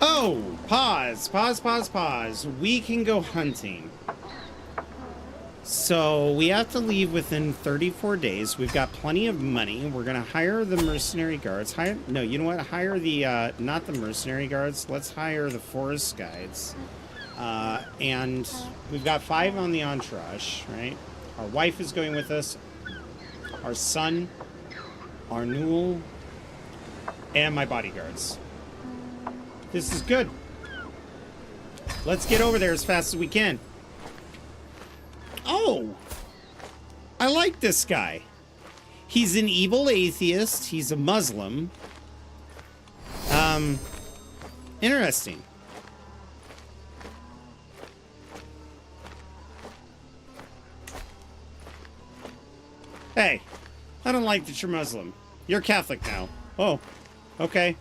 Oh, pause. We can go hunting. So we have to leave within 34 days. We've got plenty of money. We're going to hire the mercenary guards. No, you know what? Hire the, not the mercenary guards. Let's hire the forest guides. And we've got 5 on the entourage, right? Our wife is going with us. Our son, Arnul, and my bodyguards. This is good. Let's get over there as fast as we can. Oh! I like this guy. He's an evil atheist. He's a Muslim. Interesting. Hey, I don't like that you're Muslim. You're Catholic now. Oh, okay.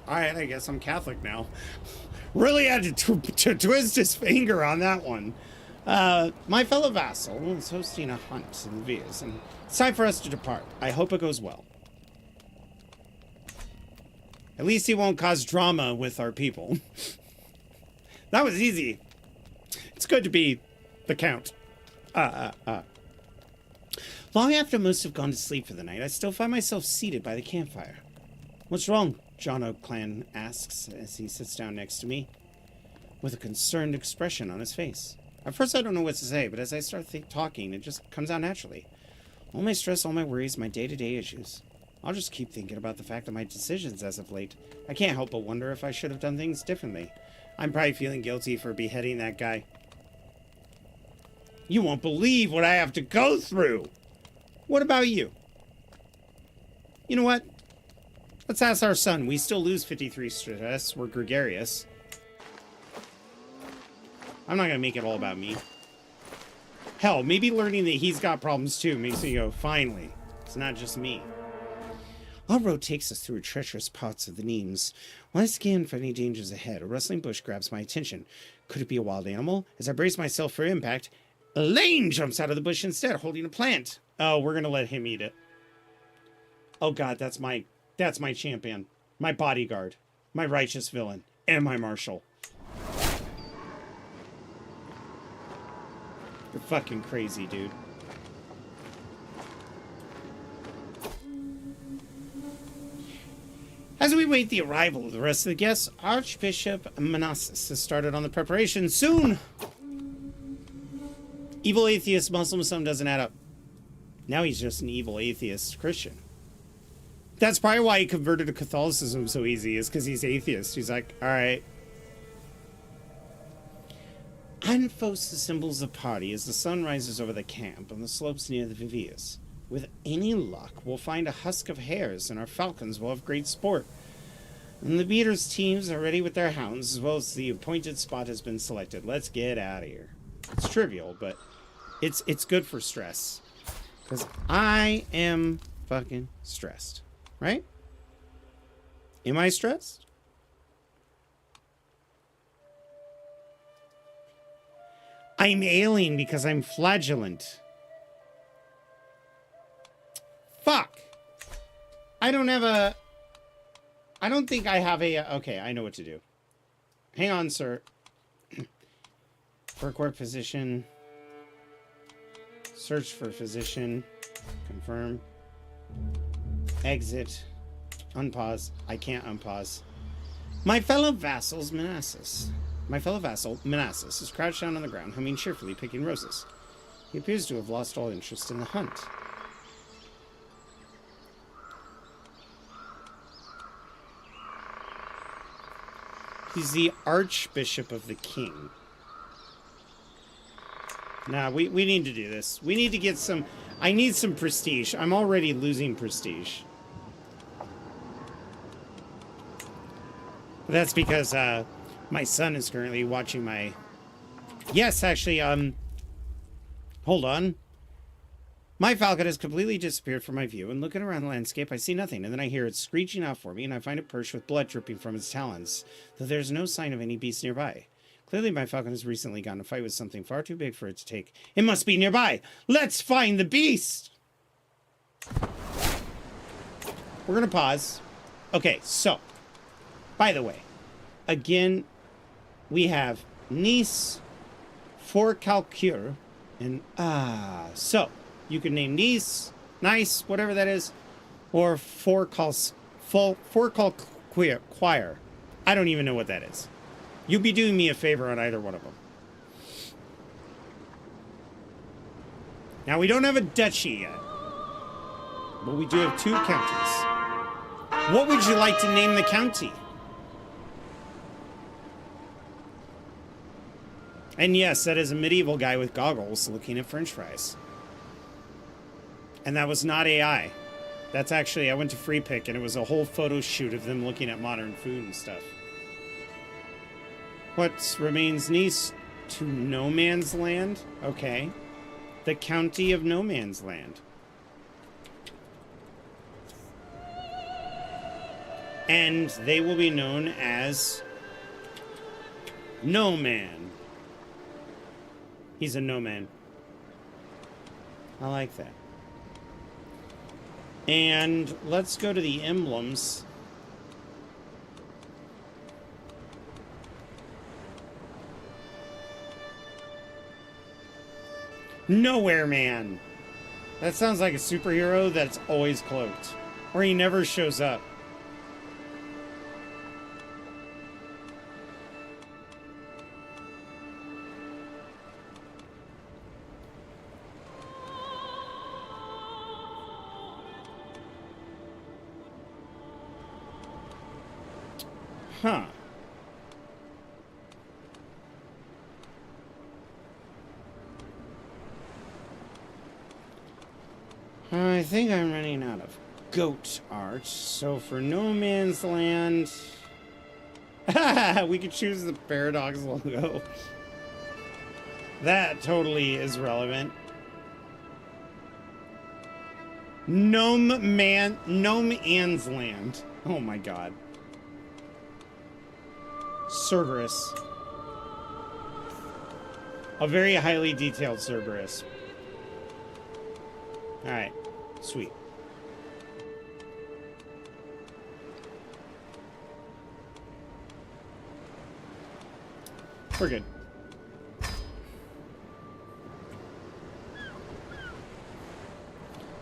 Alright, I guess I'm Catholic now. Really had to twist his finger on that one. My fellow vassal is hosting a hunt in Vias, and it's time for us to depart. I hope it goes well. At least he won't cause drama with our people. That was easy. It's good to be the Count. Long after most have gone to sleep for the night, I still find myself seated by the campfire. What's wrong? John O'Clan asks as he sits down next to me, with a concerned expression on his face. At first I don't know what to say, but as I start talking, it just comes out naturally. All my stress, all my worries, my day-to-day issues. I'll just keep thinking about the fact of my decisions as of late. I can't help but wonder if I should have done things differently. I'm probably feeling guilty for beheading that guy. You won't believe what I have to go through! What about you? You know what? Let's ask our son. We still lose 53 stress. We're gregarious. I'm not gonna make it all about me. Hell, maybe learning that he's got problems too makes me go, finally, it's not just me. Our road takes us through treacherous parts of the Nemes. While I scan for any dangers ahead, a rustling bush grabs my attention. Could it be a wild animal? As I brace myself for impact, Elaine jumps out of the bush instead, holding a plant. Oh, we're gonna let him eat it. Oh god, that's my champion. My bodyguard. My righteous villain. And my marshal. You're fucking crazy, dude. As we wait the arrival of the rest of the guests, Archbishop Manassas has started on the preparation. Soon! Evil atheist Muslim son doesn't add up. Now he's just an evil atheist Christian. That's probably why he converted to Catholicism so easy, is because he's atheist. He's like, alright. Unfolds the symbols of party as the sun rises over the camp on the slopes near the Vivius. With any luck, we'll find a husk of hares, and our falcons will have great sport. And the beaters' teams are ready with their hounds, as well as the appointed spot has been selected. Let's get out of here. It's trivial, but it's good for stress. Because I am fucking stressed. Right? Am I stressed? I'm ailing because I'm flagellant. Fuck. I don't think I have a... Okay, I know what to do. Hang on, sir. Work position. Search for physician. Confirm. Exit. Unpause. I can't unpause. My fellow vassal Manassas is crouched down on the ground, humming cheerfully, picking roses. He appears to have lost all interest in the hunt. He's the Archbishop of the King. Nah, we need to do this. We need to get some... I need some prestige. I'm already losing prestige. That's because, my son is currently watching my... Yes, actually, hold on. My falcon has completely disappeared from my view, and looking around the landscape, I see nothing, and then I hear it screeching out for me, and I find it perched with blood dripping from its talons, though there's no sign of any beast nearby. Clearly, my falcon has recently gotten in a fight with something far too big for it to take. It must be nearby! Let's find the beast! We're gonna pause. Okay, so, by the way, again, we have Nice, Forcalcure, and so you can name Nice, whatever that is, or Forcalquire. I don't even know what that is. You'd be doing me a favor on either one of them. Now, we don't have a duchy yet, but we do have 2 counties. What would you like to name the county? And yes, that is a medieval guy with goggles looking at french fries. And that was not AI. That's actually, I went to Free Pick and it was a whole photo shoot of them looking at modern food and stuff. What remains Nice to No Man's Land? Okay. The County of No Man's Land. And they will be known as No Man. He's a no man. I like that. And let's go to the emblems. Nowhere Man. That sounds like a superhero that's always cloaked. Or he never shows up. Huh. I think I'm running out of goat art, so for No Man's Land... we could choose the Paradox logo. That totally is relevant. Gnome Man's Land. Oh my god. Cerberus. A very highly detailed Cerberus. Alright. Sweet. We're good.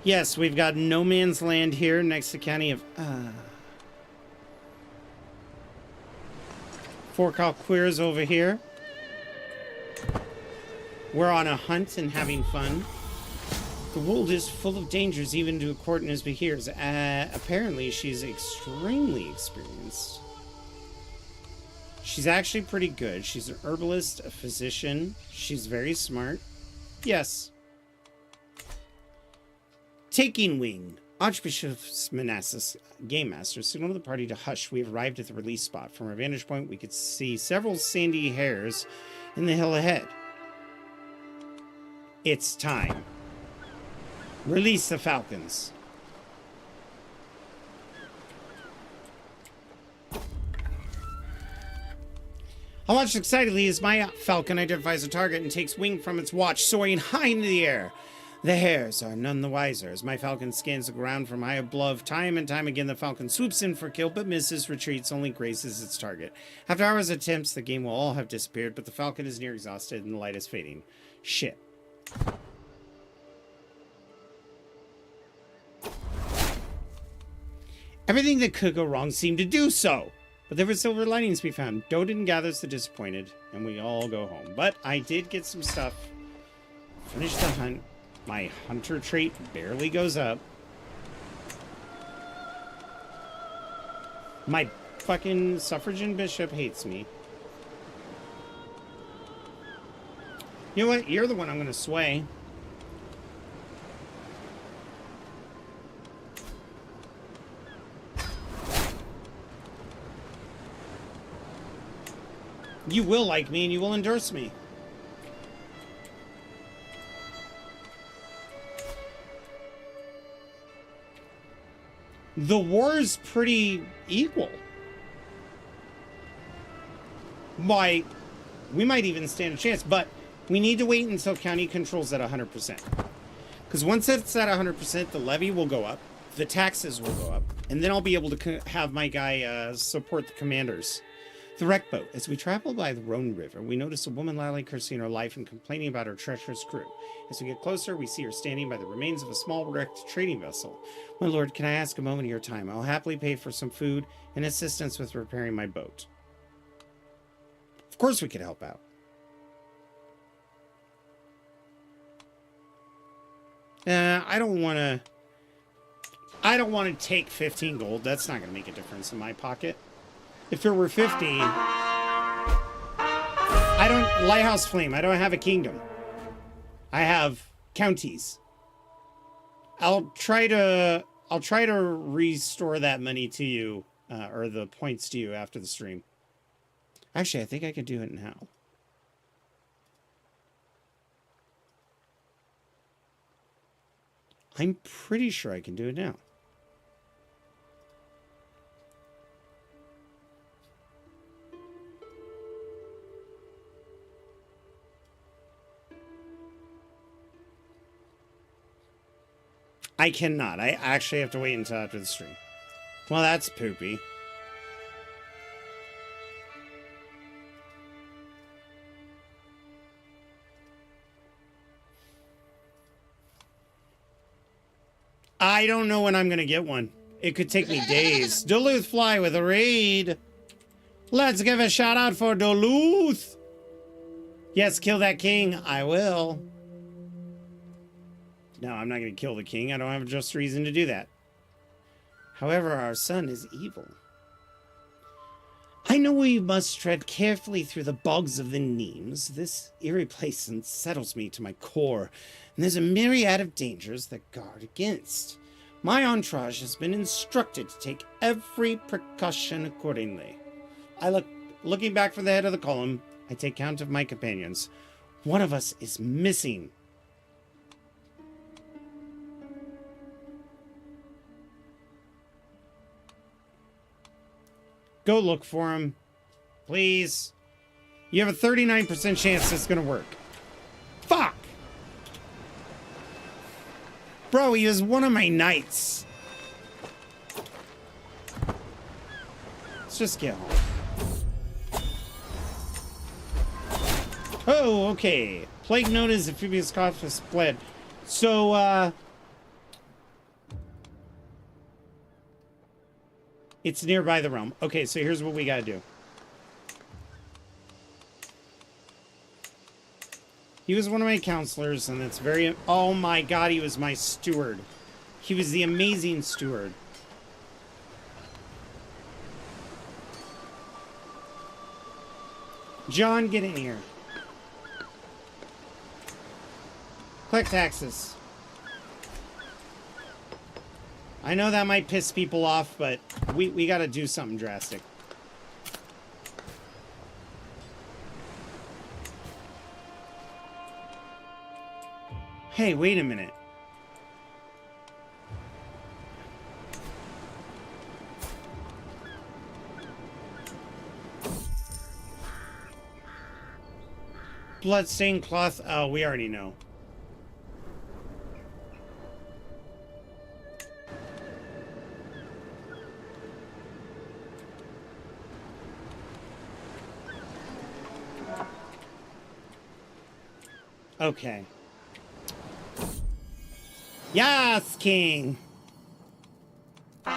Yes, we've got No Man's Land here next to County of... Fort Calqueers over here. We're on a hunt and having fun. The world is full of dangers, even to a court in his behears. Apparently, she's extremely experienced. She's actually pretty good. She's an herbalist, a physician. She's very smart. Yes. Taking wing. Archbishop's Manassas, Game Master, signal to the party to hush. We have arrived at the release spot. From our vantage point, we could see several sandy hares in the hill ahead. It's time. Release the falcons. I watch excitedly as my falcon identifies a target and takes wing from its watch, soaring high into the air. The hares are none the wiser. As my falcon scans the ground from high above, time and time again the falcon swoops in for kill, but misses, retreats, only grazes its target. After hours of attempts, the game will all have disappeared, but the falcon is near exhausted and the light is fading. Shit. Everything that could go wrong seemed to do so. But there were silver linings to be found. Doden gathers the disappointed, and we all go home. But I did get some stuff. Finish the hunt. My hunter trait barely goes up. My fucking suffragan bishop hates me. You know what? You're the one I'm going to sway. You will like me and you will endorse me. The war is pretty equal. Why, we might even stand a chance, but we need to wait until county control's at 100%. Because once it's at 100%, the levy will go up, the taxes will go up, and then I'll be able to have my guy support the commanders. The wreck boat. As we travel by the Rhone River, we notice a woman loudly cursing her life and complaining about her treacherous crew. As we get closer, we see her standing by the remains of a small wrecked trading vessel. My lord, can I ask a moment of your time? I'll happily pay for some food and assistance with repairing my boat. Of course we could help out. I don't want to take 15 gold. That's not going to make a difference in my pocket. If it were 50, I don't... Lighthouse Flame, I don't have a kingdom. I have counties. I'll try to restore that money to you, or the points to you after the stream. Actually, I think I could do it now. I'm pretty sure I can do it now. I cannot. I actually have to wait until after the stream. Well, that's poopy. I don't know when I'm going to get one. It could take me days. Duluth Fly with a raid. Let's give a shout out for Duluth. Yes, kill that king. I will. No, I'm not going to kill the king. I don't have a just reason to do that. However, our son is evil. I know we must tread carefully through the bogs of the Nemes. This eerie place unsettles me to my core, and there's a myriad of dangers that guard against. My entourage has been instructed to take every precaution accordingly. Looking back for the head of the column, I take count of my companions. One of us is missing. Go look for him. Please. You have a 39% chance it's gonna work. Fuck! Bro, he was one of my knights. Let's just get home. Oh, okay. Plague known as amphibious cough has fled. So, it's nearby the realm. Okay, so here's what we gotta do. He was one of my counselors, and that's very... Oh my god, he was my steward. He was the amazing steward. John, get in here. Collect taxes. I know that might piss people off, but we gotta do something drastic. Hey, wait a minute. Bloodstained cloth. Oh, we already know. Okay. Yes, King. Bro,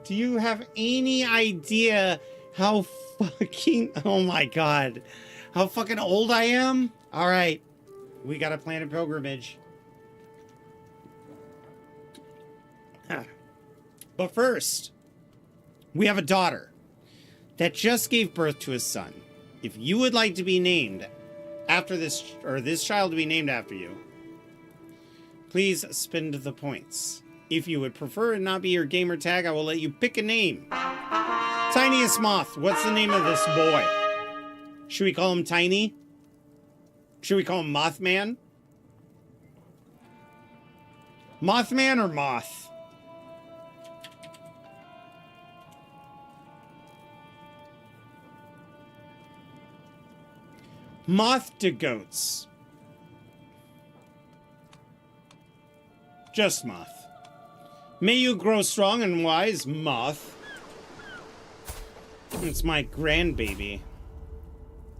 do you have any idea how fucking... Oh my god. How fucking old I am? Alright. We gotta plan a pilgrimage. But first, we have a daughter that just gave birth to a son. If you would like to be named after this, or this child to be named after you, please spend the points. If you would prefer it not be your gamer tag, I will let you pick a name. Tiniest Moth. What's the name of this boy? Should we call him Tiny? Should we call him Mothman? Mothman or Moth? Moth to goats. Just Moth. May you grow strong and wise, Moth. It's my grandbaby.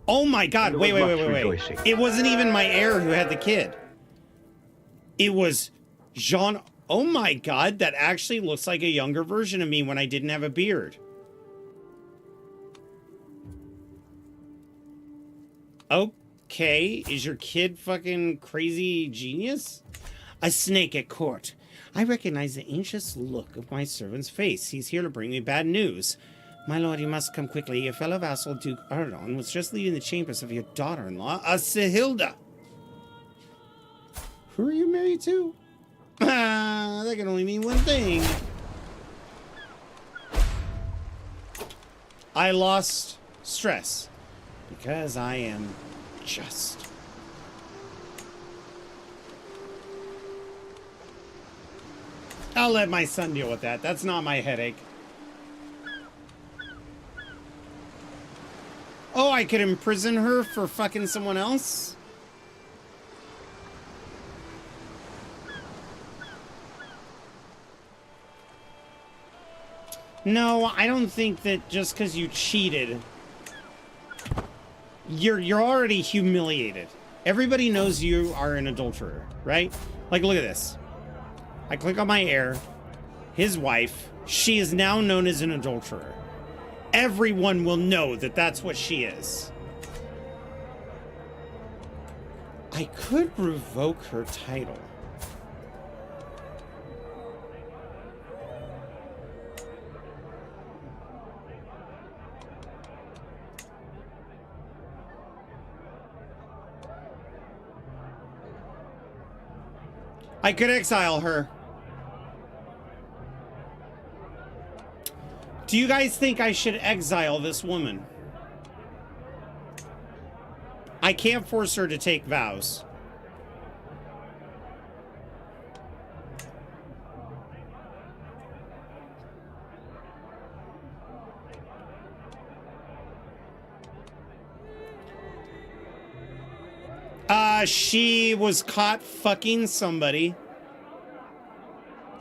Oh my god, wait. It wasn't even my heir who had the kid. It was Jean. Oh my god, that actually looks like a younger version of me when I didn't have a beard. Okay, is your kid fucking crazy genius? A snake at court. I recognize the anxious look of my servant's face. He's here to bring me bad news. My lord, you must come quickly. Your fellow vassal, Duke Ardon, was just leaving the chambers of your daughter-in-law, Sihilda. Who are you married to? That can only mean one thing. I lost stress. Because I am just. I'll let my son deal with that. That's not my headache. Oh, I could imprison her for fucking someone else? No, I don't think that just because you cheated... You're already humiliated. Everybody knows you are an adulterer, right? Like, look at this. I click on my heir, his wife. She is now known as an adulterer. Everyone will know that that's what she is. I could revoke her title. I could exile her. Do you guys think I should exile this woman? I can't force her to take vows. She was caught fucking somebody.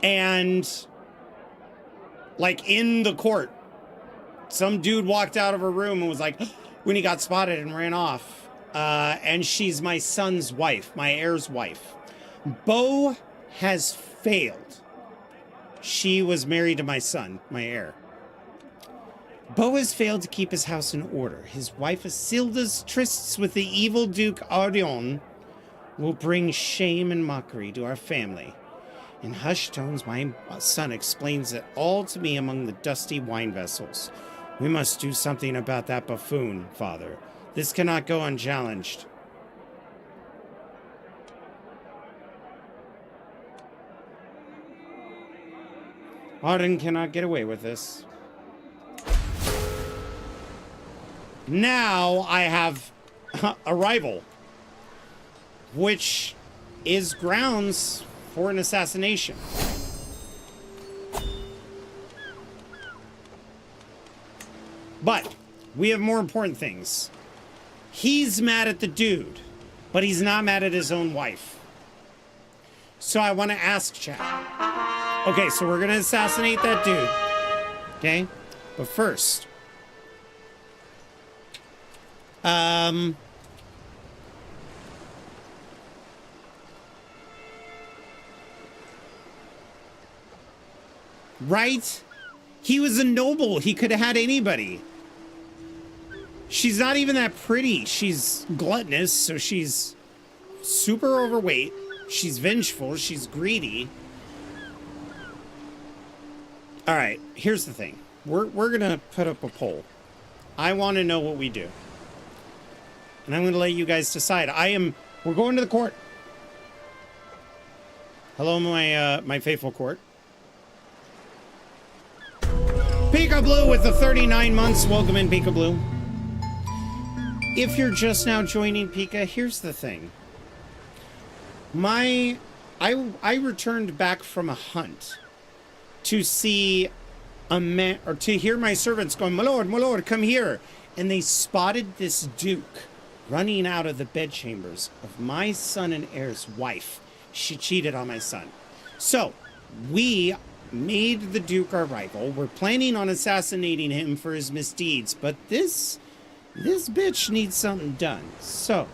And, like, in the court, some dude walked out of her room and was like, when he got spotted, and ran off. And she's my son's wife, my heir's wife. Bo has failed. She was married to my son, my heir. Bo has failed to keep his house in order. His wife Isildur's trysts with the evil Duke Ardion will bring shame and mockery to our family. In hushed tones, my son explains it all to me among the dusty wine vessels. We must do something about that buffoon, father. This cannot go unchallenged. Arden cannot get away with this. Now I have a rival, which is grounds for an assassination. But we have more important things. He's mad at the dude, but he's not mad at his own wife. So I want to ask chat. Okay, so we're going to assassinate that dude. Okay? But first, right? He was a noble. He could have had anybody. She's not even that pretty. She's gluttonous, so she's super overweight. She's vengeful. She's greedy. All right, here's the thing. We're going to put up a poll. I want to know what we do. And I'm going to let you guys decide. We're going to the court. Hello, my faithful court. Pika Blue with the 39 months. Welcome in, Pika Blue. If you're just now joining Pika, here's the thing. I returned back from a hunt to see a man, or to hear my servants going, my lord, come here. And they spotted this duke running out of the bedchambers of my son and heir's wife. She cheated on my son. So we made the duke our rival. We're planning on assassinating him for his misdeeds, but this bitch needs something done. So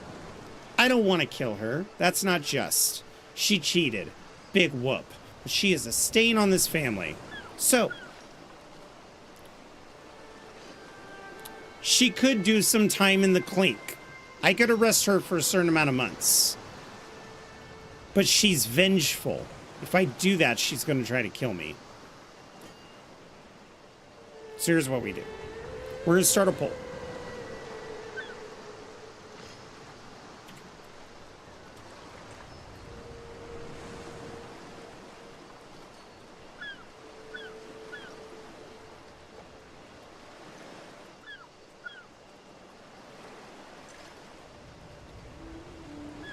I don't want to kill her. That's not just. She cheated. Big whoop. But she is a stain on this family. So she could do some time in the clink. I could arrest her for a certain amount of months. But she's vengeful. If I do that, she's going to try to kill me. So here's what we do. We're going to start a poll.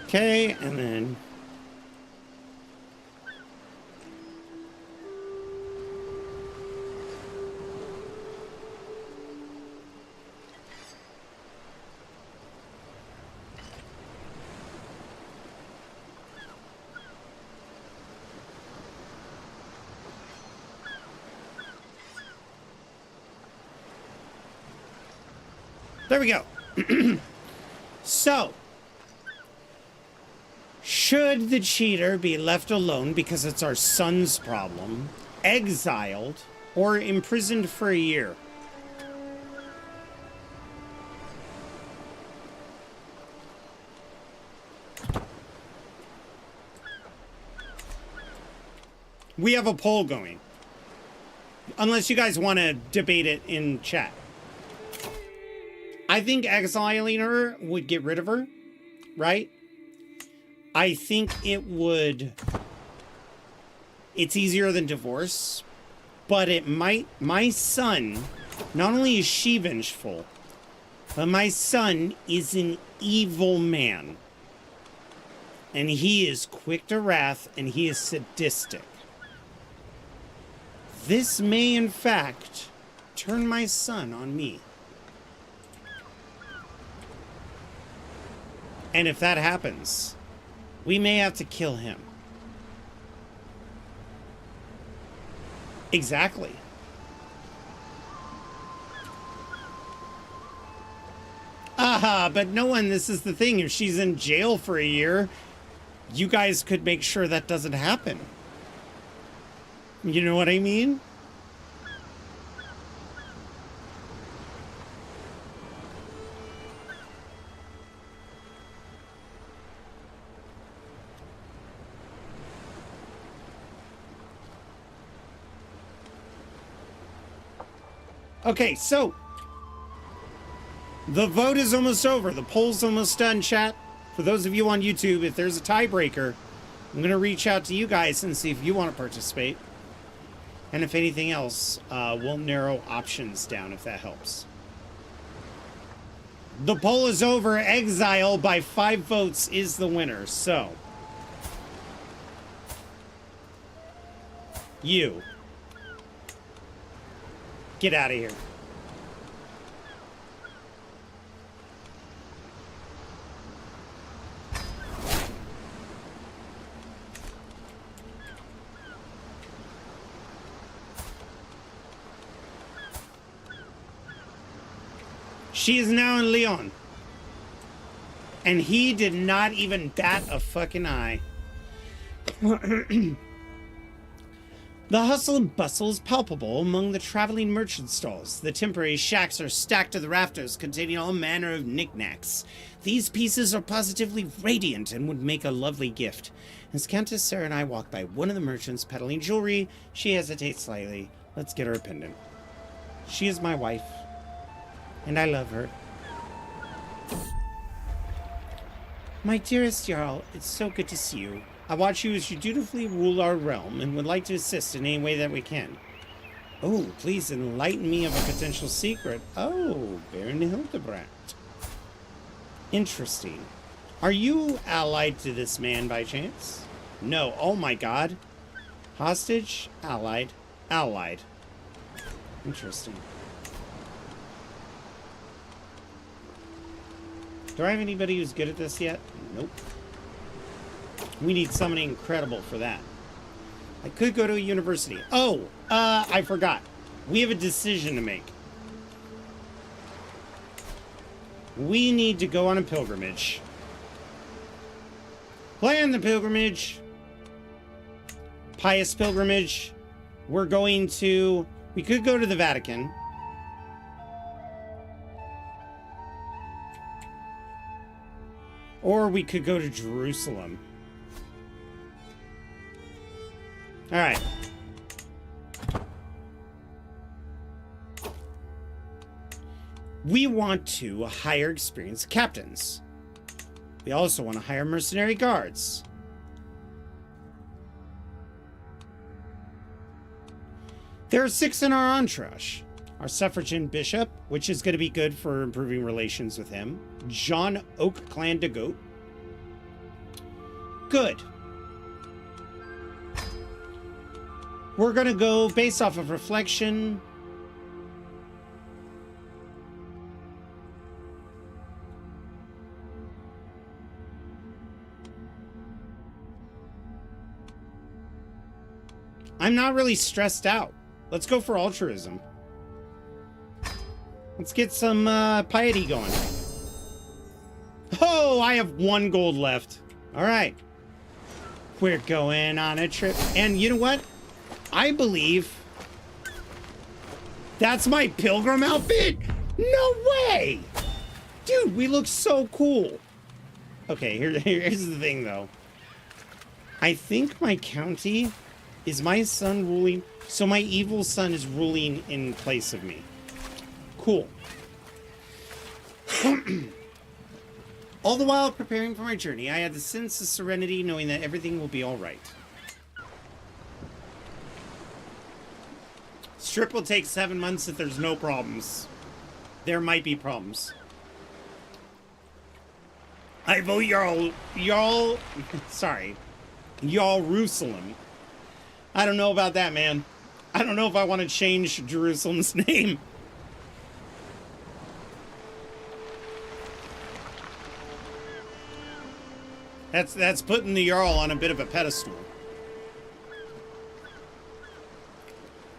Okay, and then there we go. So, should the cheater be left alone because it's our son's problem, exiled, or imprisoned for a year? We have a poll going. Unless you guys want to debate it in chat. I think exiling her would get rid of her, right? I think it would It's easier than divorce, but it might... My son, not only is she vengeful, but my son is an evil man. And he is quick to wrath, and he is sadistic. This may, in fact, turn my son on me. And if that happens, we may have to kill him. Exactly. Aha, but no one, this is the thing, if she's in jail for a year, you guys could make sure that doesn't happen. You know what I mean? Okay, so the vote is almost over. The poll's almost done, chat. For those of you on YouTube, if there's a tiebreaker, I'm going to reach out to you guys and see if you want to participate. And if anything else, we'll narrow options down if that helps. The poll is over. Exile by 5 votes is the winner. So, you get out of here. She is now in Leon. And he did not even bat a fucking eye. The hustle and bustle is palpable among the traveling merchant stalls. The temporary shacks are stacked to the rafters, containing all manner of knickknacks. These pieces are positively radiant and would make a lovely gift. As Countess Sarah and I walk by one of the merchants peddling jewelry, she hesitates slightly. Let's get her a pendant. She is my wife, and I love her. My dearest Jarl, it's so good to see you. I watch you as you dutifully rule our realm and would like to assist in any way that we can. Oh, please enlighten me of a potential secret. Oh, Baron Hildebrandt. Interesting. Are you allied to this man by chance? No. Oh my god. Hostage? Allied. Allied. Interesting. Do I have anybody who's good at this yet? Nope. We need somebody incredible for that. I could go to a university. Oh, I forgot. We have a decision to make. We need to go on a pilgrimage. Plan the pilgrimage. Pious pilgrimage. We're going to... We could go to the Vatican. Or we could go to Jerusalem. All right. We want to hire experienced captains. We also want to hire mercenary guards. There are 6 in our entourage. Our suffragan bishop, which is going to be good for improving relations with him. John Oak Clan de Goat. Good. We're going to go based off of reflection. I'm not really stressed out. Let's go for altruism. Let's get some piety going. Oh, I have 1 gold left. All right. We're going on a trip. And you know what? I believe that's my pilgrim outfit. No way. Dude, we look so cool. Okay, here's the thing, though. I think my county is my son ruling. So my evil son is ruling in place of me. Cool. All the while preparing for my journey, I had the sense of serenity knowing that everything will be all right. trip will take 7 months if there's no problems. There might be problems. I vote y'all, sorry, y'all Jerusalem. I don't know about that, man. I don't know if I want to change Jerusalem's name. That's putting the Jarl on a bit of a pedestal.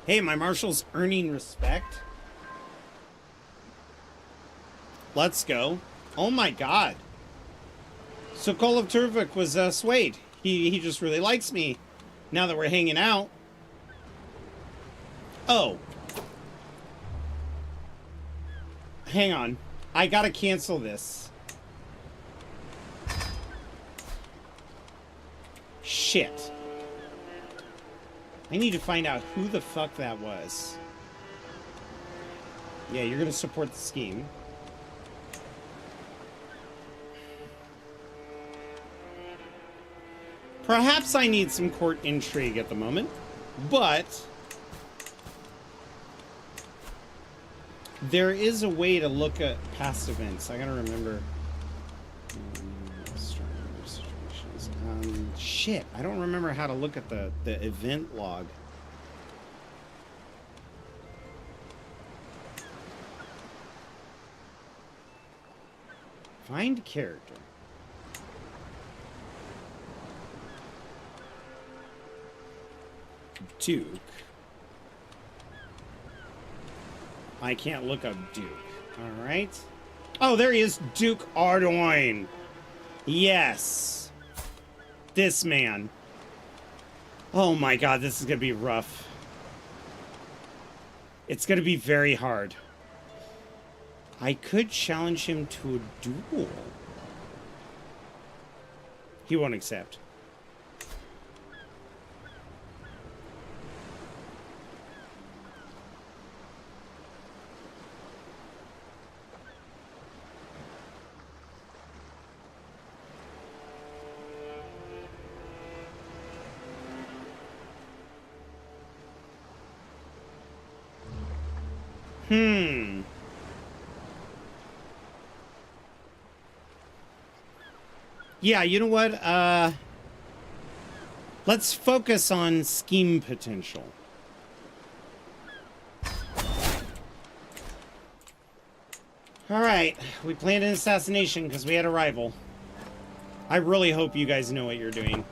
Hey, my marshal's earning respect. Let's go. Oh my god. Sokol of Turvik was swayed. He just really likes me. Now that we're hanging out. Oh. Hang on. I gotta cancel this. Shit. I need to find out who the fuck that was. Yeah, you're gonna support the scheme. Perhaps I need some court intrigue at the moment, but there is a way to look at past events. I gotta remember. Shit, I don't remember how to look at the event log. Find character. Duke. I can't look up Duke. All right. Oh, there he is. Duke Ardoin. Yes. This man. Oh my god, this is going to be rough. It's going to be very hard. I could challenge him to a duel. He won't accept. Yeah, you know what? Let's focus on scheme potential. Alright, we planned an assassination because we had a rival. I really hope you guys know what you're doing.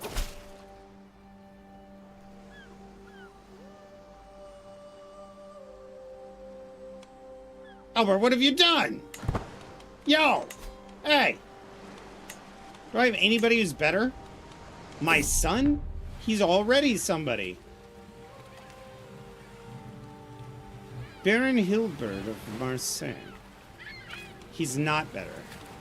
Albert, what have you done? Yo! Hey! Do I have anybody who's better? My son? He's already somebody. Baron Hilbert of Marseille. He's not better.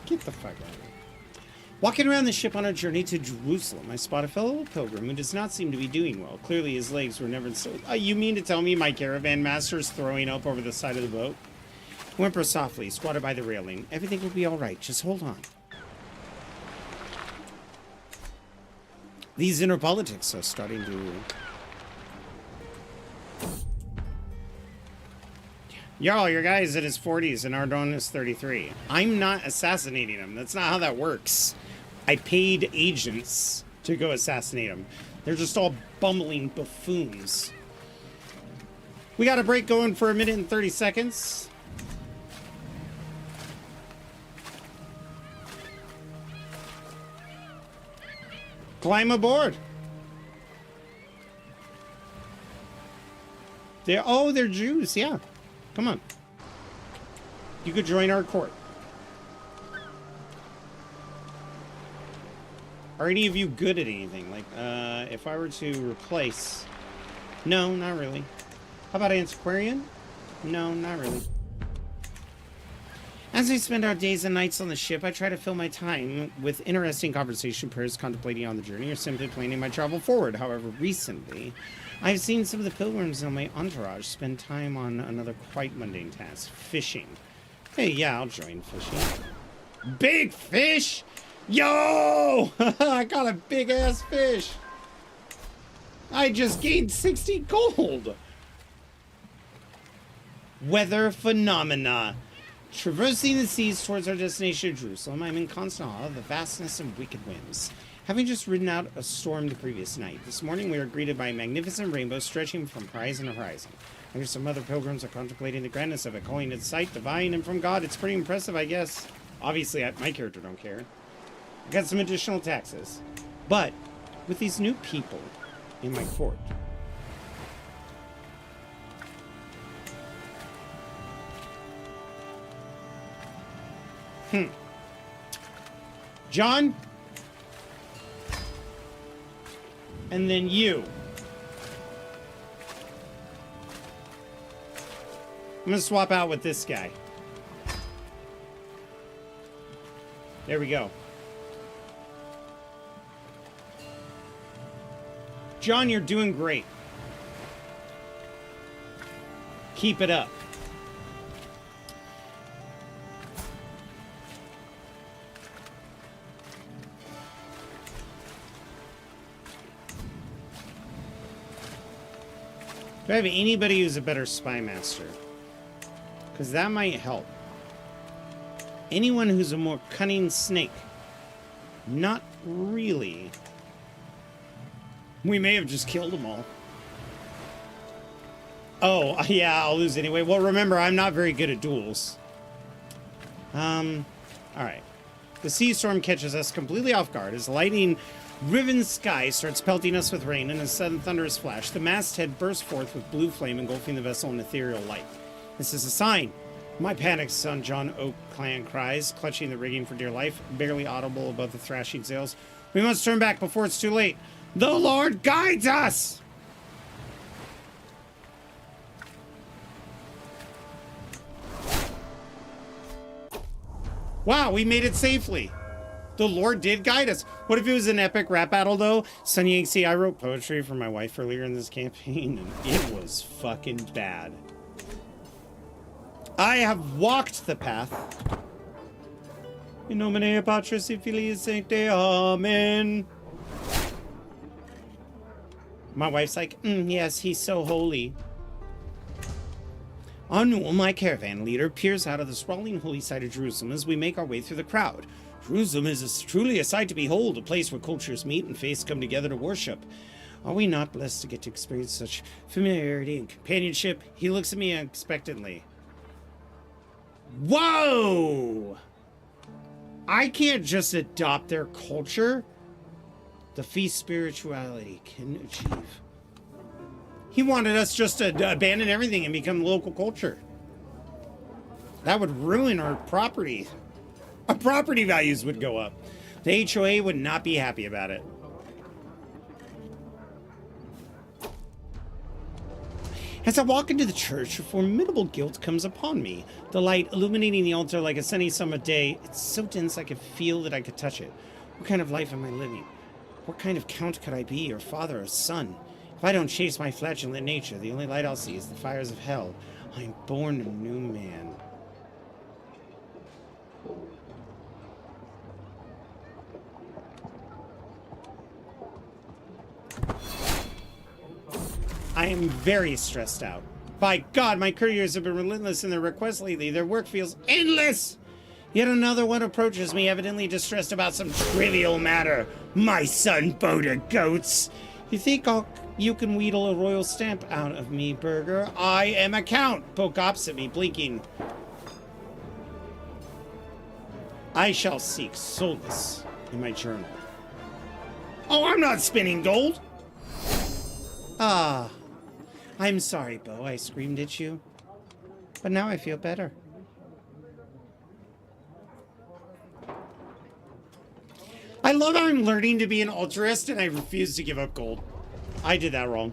Get the fuck out of here. Walking around the ship on our journey to Jerusalem, I spot a fellow pilgrim who does not seem to be doing well. Clearly his legs were never so... you mean to tell me my caravan master's throwing up over the side of the boat? Whimper softly, squatted by the railing. Everything will be alright, just hold on. These inner politics are starting to... Jarl, your guy is in his 40s and Ardon is 33. I'm not assassinating him. That's not how that works. I paid agents to go assassinate him. They're just all bumbling buffoons. We got a break going for 1 minute and 30 seconds. Climb aboard. They're Jews, yeah. Come on. You could join our court. Are any of you good at anything? Like, if I were to replace... No, not really. How about antiquarian? No, not really. As we spend our days and nights on the ship, I try to fill my time with interesting conversation, prayers, contemplating on the journey, or simply planning my travel forward. However, recently, I've seen some of the pilgrims in my entourage spend time on another quite mundane task, fishing. Hey, yeah, I'll join fishing. Big fish! Yo! I got a big-ass fish! I just gained 60 gold! weather phenomena. Traversing the seas towards our destination, Jerusalem, I'm in constant awe of the vastness and wicked winds. Having just ridden out a storm the previous night, this morning we are greeted by a magnificent rainbow stretching from horizon to horizon. I hear some other pilgrims are contemplating the grandness of it, calling it sight divine and from God. It's pretty impressive, I guess. Obviously, my character don't care. I got some additional taxes. But with these new people in my court, John, and then you. I'm gonna swap out with this guy. There we go. John, you're doing great. Keep it up. Do I have anybody who's a better spy master? Because that might help. Anyone who's a more cunning snake? Not really. We may have just killed them all. Oh, yeah, I'll lose anyway. Well, remember, I'm not very good at duels. Alright. The sea storm catches us completely off guard as lightning riven sky starts pelting us with rain, and a sudden thunderous flash. The masthead bursts forth with blue flame engulfing the vessel in ethereal light. This is a sign. My panicked son John Oak Clan cries, clutching the rigging for dear life, barely audible above the thrashing sails. We must turn back before it's too late. The Lord guides us! Wow, we made it safely. The Lord did guide us. What if it was an epic rap battle, though? Sonny Yanksy, I wrote poetry for my wife earlier in this campaign, and it was fucking bad. I have walked the path. In nomine Patris et Filii Sancte, Amen. My wife's like, yes, he's so holy. Anul, my caravan leader, peers out of the sprawling holy site of Jerusalem as we make our way through the crowd. Jerusalem is truly a sight to behold, a place where cultures meet and faiths come together to worship. Are we not blessed to get to experience such familiarity and companionship? He looks at me expectantly. Whoa! I can't just adopt their culture. The feast spirituality can achieve. He wanted us just to abandon everything and become local culture. That would ruin our property. Our property values would go up. The HOA would not be happy about it. As I walk into the church, a formidable guilt comes upon me. The light illuminating the altar like a sunny summer day, it's so dense I could feel that I could touch it. What kind of life am I living? What kind of count could I be, or father, or son? If I don't chase my flatulent nature, the only light I'll see is the fires of hell. I am born a new man. I am very stressed out. By God, my couriers have been relentless in their requests lately. Their work feels endless. Yet another one approaches me, evidently distressed about some trivial matter. My son Boda goats. You think you can wheedle a royal stamp out of me, Burger? I am a count. Poke opposite me, blinking. I shall seek solace in my journal. Oh, I'm not spinning gold. Ah. I'm sorry, Bo, I screamed at you. But now I feel better. I love how I'm learning to be an altruist and I refuse to give up gold. I did that wrong.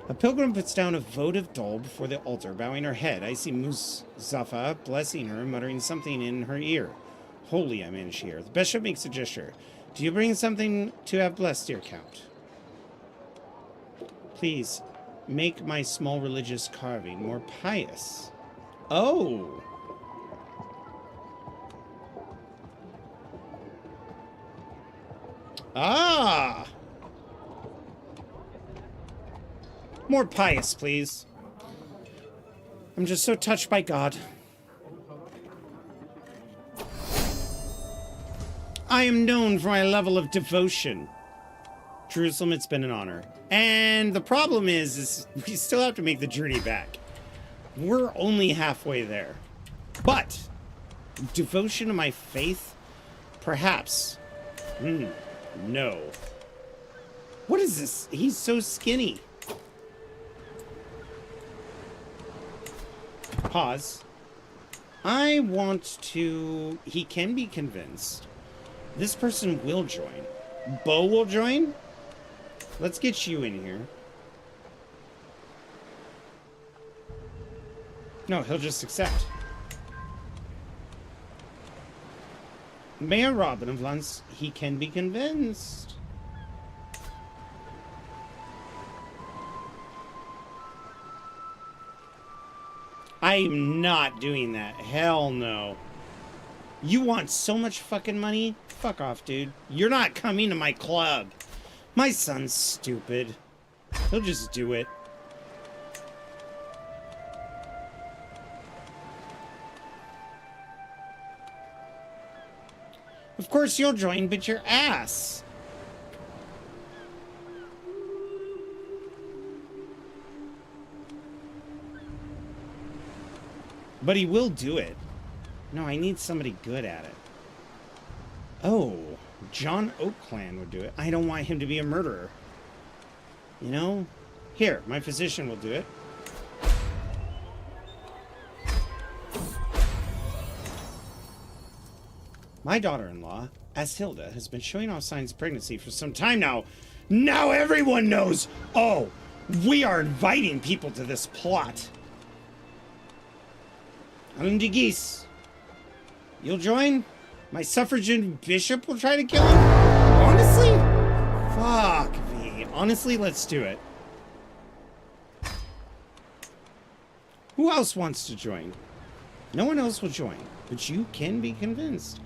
A pilgrim puts down a votive doll before the altar, bowing her head. I see Muzafa blessing her, muttering something in her ear. Holy, I manage to hear. The bishop makes a gesture. Do you bring something to have blessed, dear Count? Please. Make my small religious carving more pious. Oh. Ah. More pious, please. I'm just so touched by God. I am known for my level of devotion. Jerusalem, it's been an honor. And the problem is we still have to make the journey back. We're only halfway there. But devotion to my faith? Perhaps. No. What is this? He's so skinny. Pause. I want to... He can be convinced. This person will join. Bo will join? Let's get you in here. No, he'll just accept. Mayor Robin of Lens, he can be convinced. I'm not doing that. Hell no. You want so much fucking money? Fuck off, dude. You're not coming to my club. My son's stupid. He'll just do it. Of course you'll join, but your ass. But he will do it. No, I need somebody good at it. Oh, John Oakland would do it. I don't want him to be a murderer. You know? Here, my physician will do it. My daughter-in-law, Ashilda, has been showing off signs of pregnancy for some time now. Now everyone knows! Oh, we are inviting people to this plot. Geese, you'll join? My suffragan bishop will try to kill him? Honestly? Fuck me. Honestly, let's do it. Who else wants to join? No one else will join, but you can be convinced.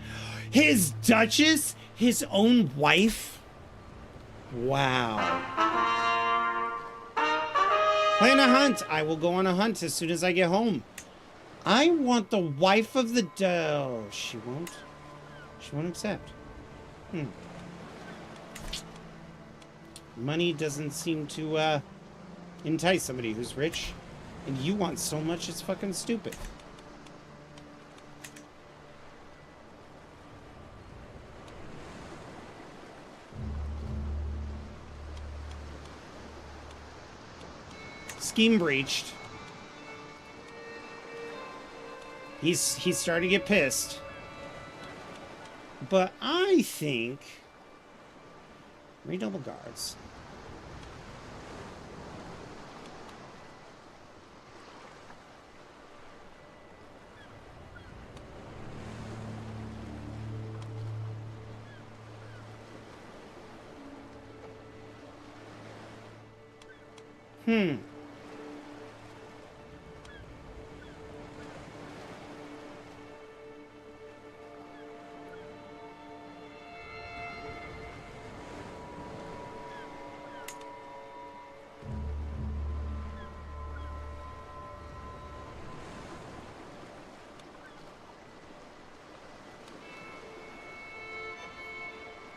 His duchess? His own wife? Wow. Plan a hunt. I will go on a hunt as soon as I get home. I want the wife of the... Oh, she won't. She won't accept. Money doesn't seem to entice somebody who's rich. And you want so much, it's fucking stupid. Scheme breached. He's starting to get pissed. But I think... Redouble guards.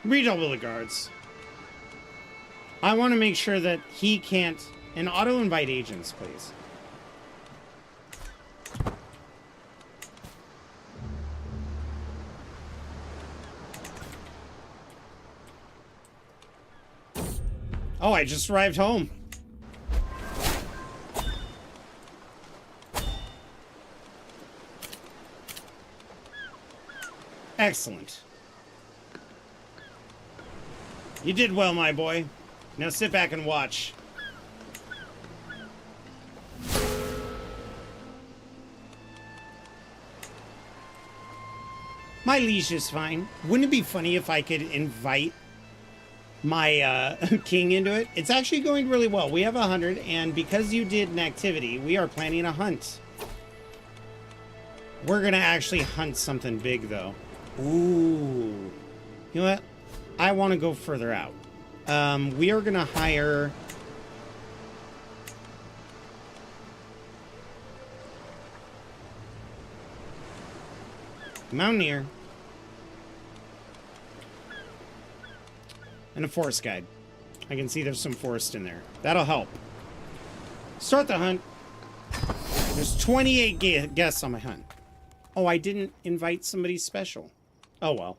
Redouble the guards. I want to make sure that he can't... And auto-invite agents, please. Oh, I just arrived home. Excellent. You did well, my boy. Now sit back and watch. My liege is fine. Wouldn't it be funny if I could invite my king into it? It's actually going really well. We have 100, and because you did an activity, we are planning a hunt. We're gonna actually hunt something big, though. Ooh. You know what? I want to go further out. We are gonna hire... Mountaineer. And a forest guide. I can see there's some forest in there. That'll help. Start the hunt. There's 28 guests on my hunt. Oh, I didn't invite somebody special. Oh, well.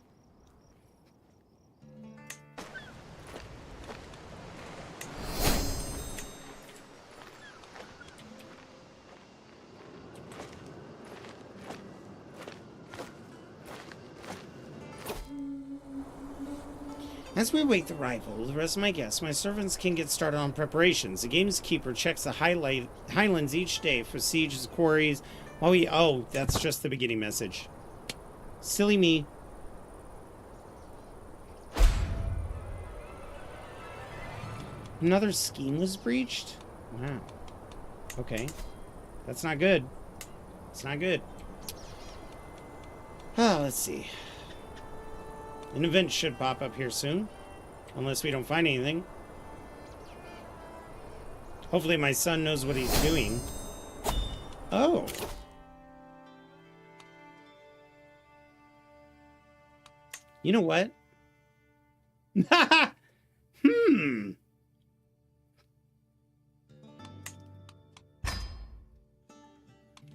As we await the arrival of the rest of my guests, my servants can get started on preparations. The gamekeeper checks the highlands each day for sieges, quarries. Oh, that's just the beginning message. Silly me. Another scheme was breached? Wow. Okay. That's not good. It's not good. Let's see. An event should pop up here soon. Unless we don't find anything. Hopefully my son knows what he's doing. Oh. You know what?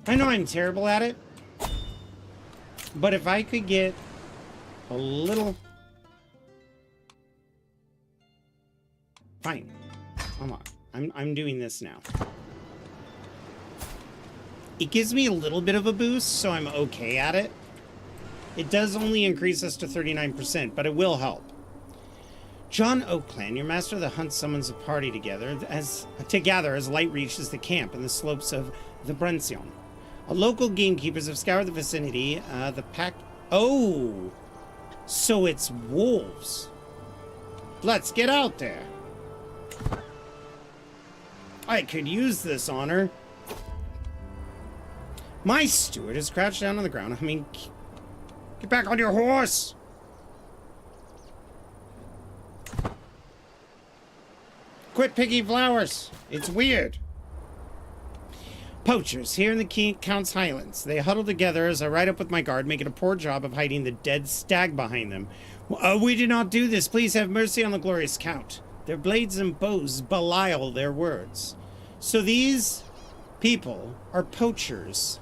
I know I'm terrible at it. But if I could get a little... Fine. I'm doing this now. It gives me a little bit of a boost, so I'm okay at it. It does only increase us to 39%, but it will help. John Oakland, your master of the hunt, summons a party to gather as light reaches the camp in the slopes of the Brencion. A local gamekeepers have scoured the vicinity. The pack... Oh! So it's wolves. Let's get out there. I could use this honor. My steward is crouched down on the ground. I mean, get back on your horse. Quit picking flowers. It's weird. Poachers here in the Count's Highlands. They huddle together as I ride up with my guard, making a poor job of hiding the dead stag behind them. We do not do this. Please have mercy on the glorious Count. Their blades and bows belie their words. So these people are poachers.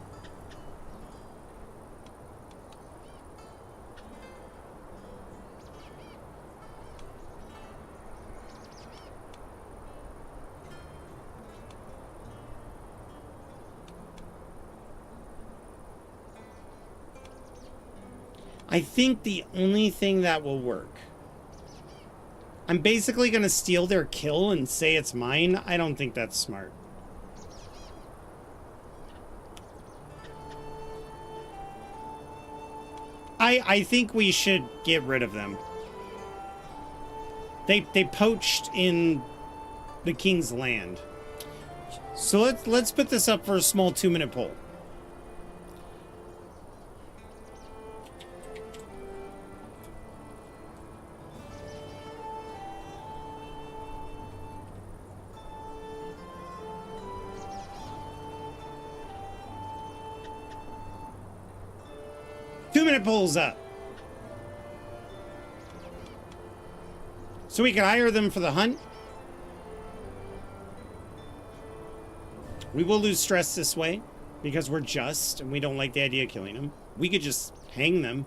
I think the only thing that will work... I'm basically going to steal their kill and say it's mine. I don't think that's smart. I think we should get rid of them. They poached in the king's land. So let's put this up for a small 2-minute poll. Polls up. So we could hire them for the hunt. We will lose stress this way because we're just and we don't like the idea of killing them. We could just hang them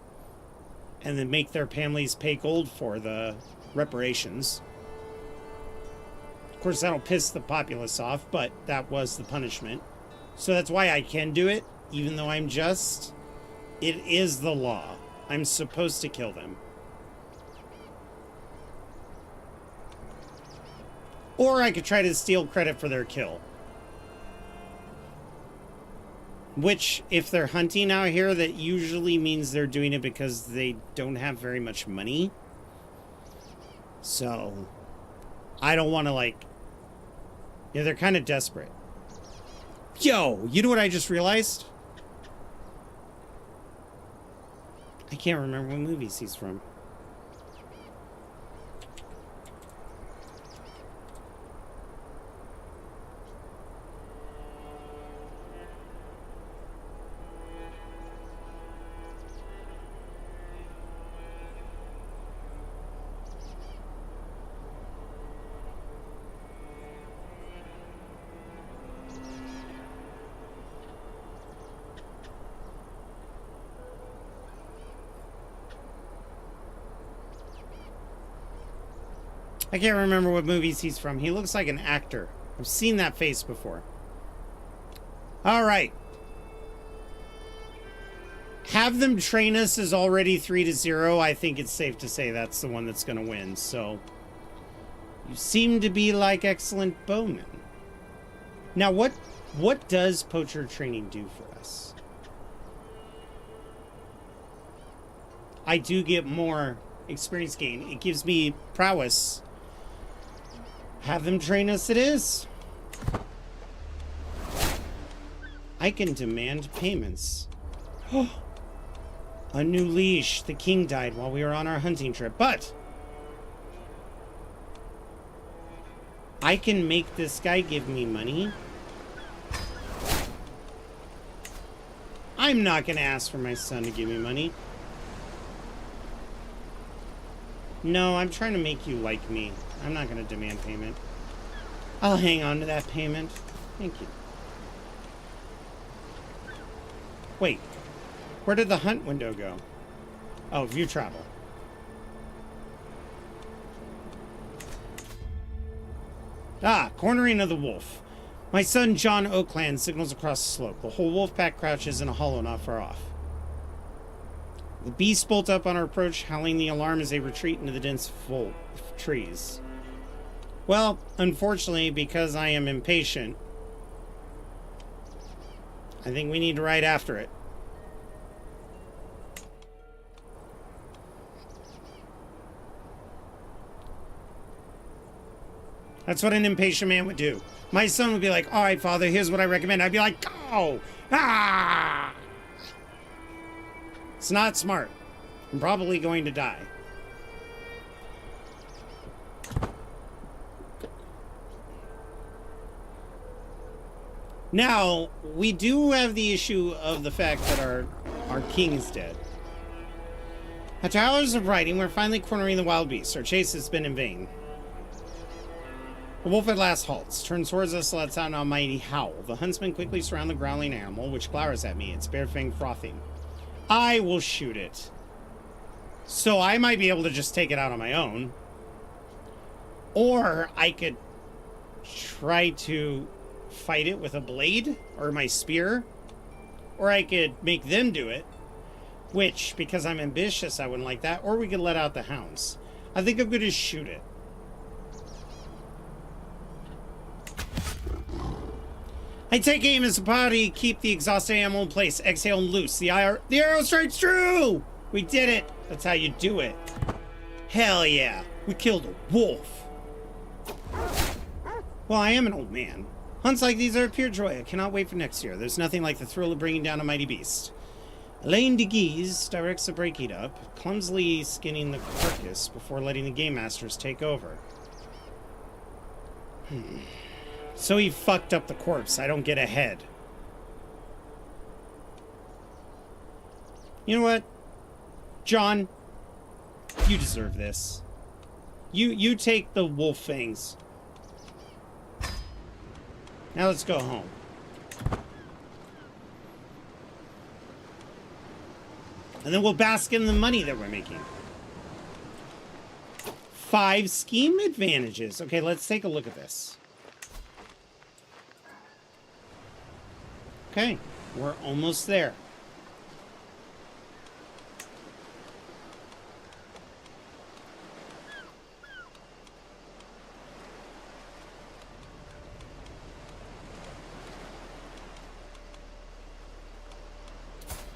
and then make their families pay gold for the reparations. Of course, that'll piss the populace off, but that was the punishment. So that's why I can do it, even though I'm just... It is the law. I'm supposed to kill them. Or I could try to steal credit for their kill. Which, if they're hunting out here, that usually means they're doing it because they don't have very much money. So, I don't want to, like... Yeah, they're kind of desperate. Yo, you know what I just realized? I can't remember what movies he's from. I can't remember what movies he's from. He looks like an actor. I've seen that face before. All right. Have them train us is already 3-0. I think it's safe to say that's the one that's going to win. So you seem to be like excellent bowmen. Now, what does poacher training do for us? I do get more experience gain. It gives me prowess. Have them train us it is. I can demand payments. A new leash. The king died while we were on our hunting trip, but I can make this guy give me money. I'm not going to ask for my son to give me money. No, I'm trying to make you like me. I'm not going to demand payment. I'll hang on to that payment. Thank you. Wait. Where did the hunt window go? Oh, view travel. Ah, cornering of the wolf. My son John Oakland signals across the slope. The whole wolf pack crouches in a hollow not far off. The beasts bolt up on our approach, howling the alarm as they retreat into the dense trees. Well, unfortunately, because I am impatient, I think we need to ride after it. That's what an impatient man would do. My son would be like, all right, father, here's what I recommend. I'd be like, go! Ah! It's not smart. I'm probably going to die. Now, we do have the issue of the fact that our king is dead. After hours of riding, we're finally cornering the wild beasts. Our chase has been in vain. The wolf at last halts, turns towards us, lets out an almighty howl. The huntsmen quickly surround the growling animal, which glowers at me, its bare fang frothing. I will shoot it. So I might be able to just take it out on my own. Or I could try to fight it with a blade or my spear. Or I could make them do it. Which, because I'm ambitious, I wouldn't like that. Or we could let out the hounds. I think I'm going to shoot it. I take aim as a party, keep the exhausted animal in place, exhale and loose. The arrow strikes true! We did it! That's how you do it. Hell yeah! We killed a wolf! Well, I am an old man. Hunts like these are a pure joy. I cannot wait for next year. There's nothing like the thrill of bringing down a mighty beast. Elaine de Guise directs the breaking up, clumsily skinning the carcass before letting the game masters take over. So he fucked up the corpse. I don't get ahead. You know what? John, you deserve this. You take the wolf fangs. Now let's go home. And then we'll bask in the money that we're making. 5 scheme advantages. Okay, let's take a look at this. Okay, we're almost there.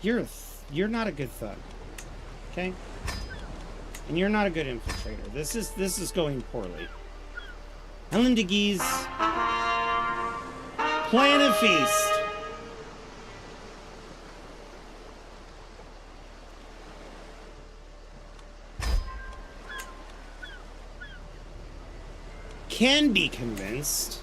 You're not a good thug, okay? And you're not a good infiltrator. This is going poorly. Ellen de Guise, plan a feast. Can be convinced.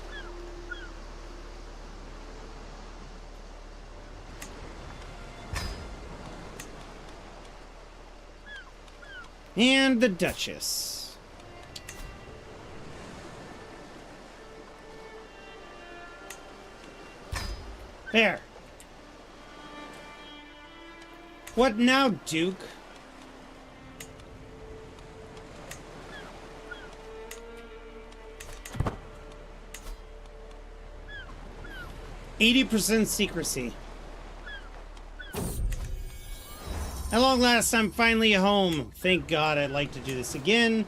And the Duchess. There. What now, Duke? 80% secrecy. At long last, I'm finally home. Thank God. I'd like to do this again.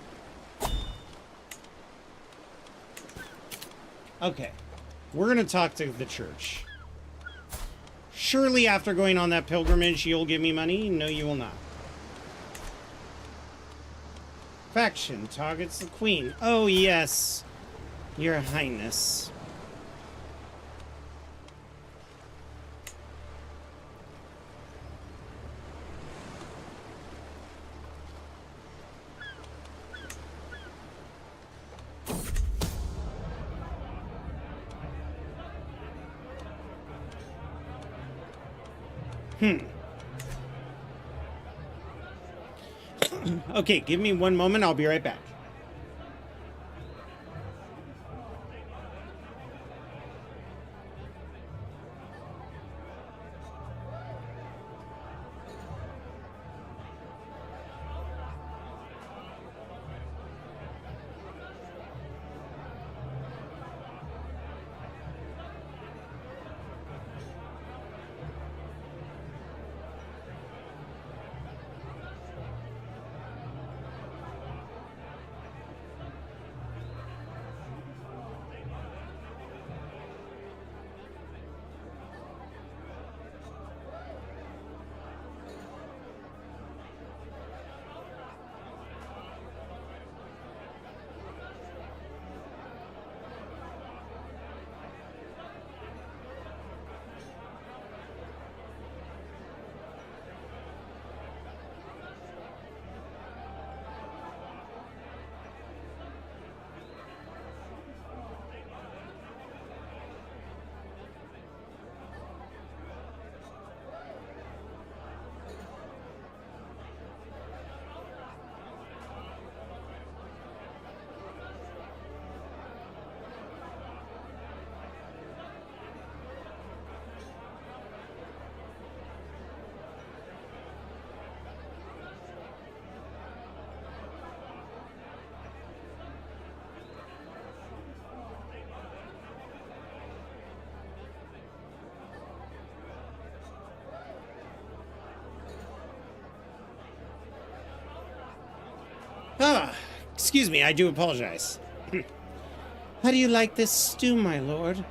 Okay. We're going to talk to the church. Surely after going on that pilgrimage, you'll give me money? No, you will not. Faction targets the queen. Oh, yes. Your Highness. Okay, give me one moment. I'll be right back. Ah, excuse me, I do apologize. How do you like this stew, my lord?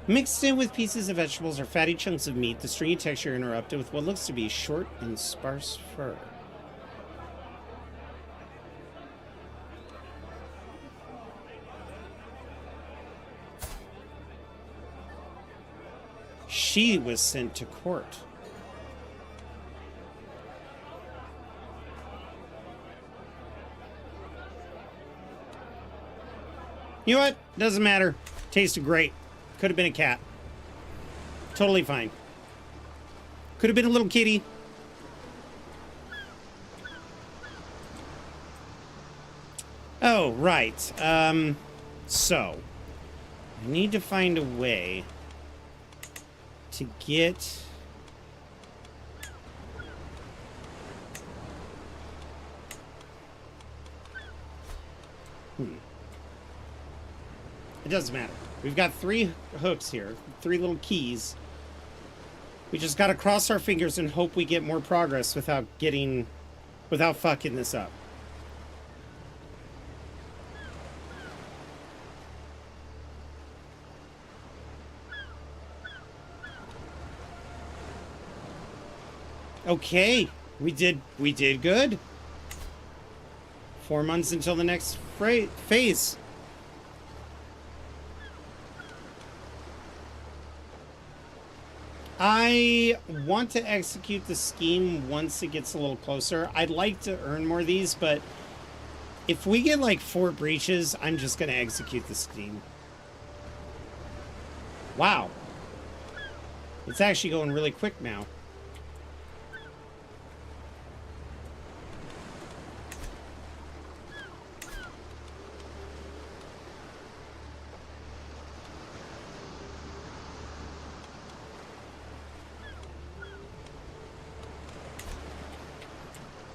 Mixed in with pieces of vegetables or fatty chunks of meat, the stringy texture interrupted with what looks to be short and sparse fur. She was sent to court. You know what? Doesn't matter. Tasted great. Could have been a cat. Totally fine. Could have been a little kitty. Oh, right. So I need to find a way to get It doesn't matter. We've got 3 hooks here, 3 little keys. We just gotta cross our fingers and hope we get more progress without fucking this up. Okay, we did good. 4 months until the next phase. I want to execute the scheme once it gets a little closer. I'd like to earn more of these, but if we get like 4 breaches, I'm just going to execute the scheme. Wow. It's actually going really quick now.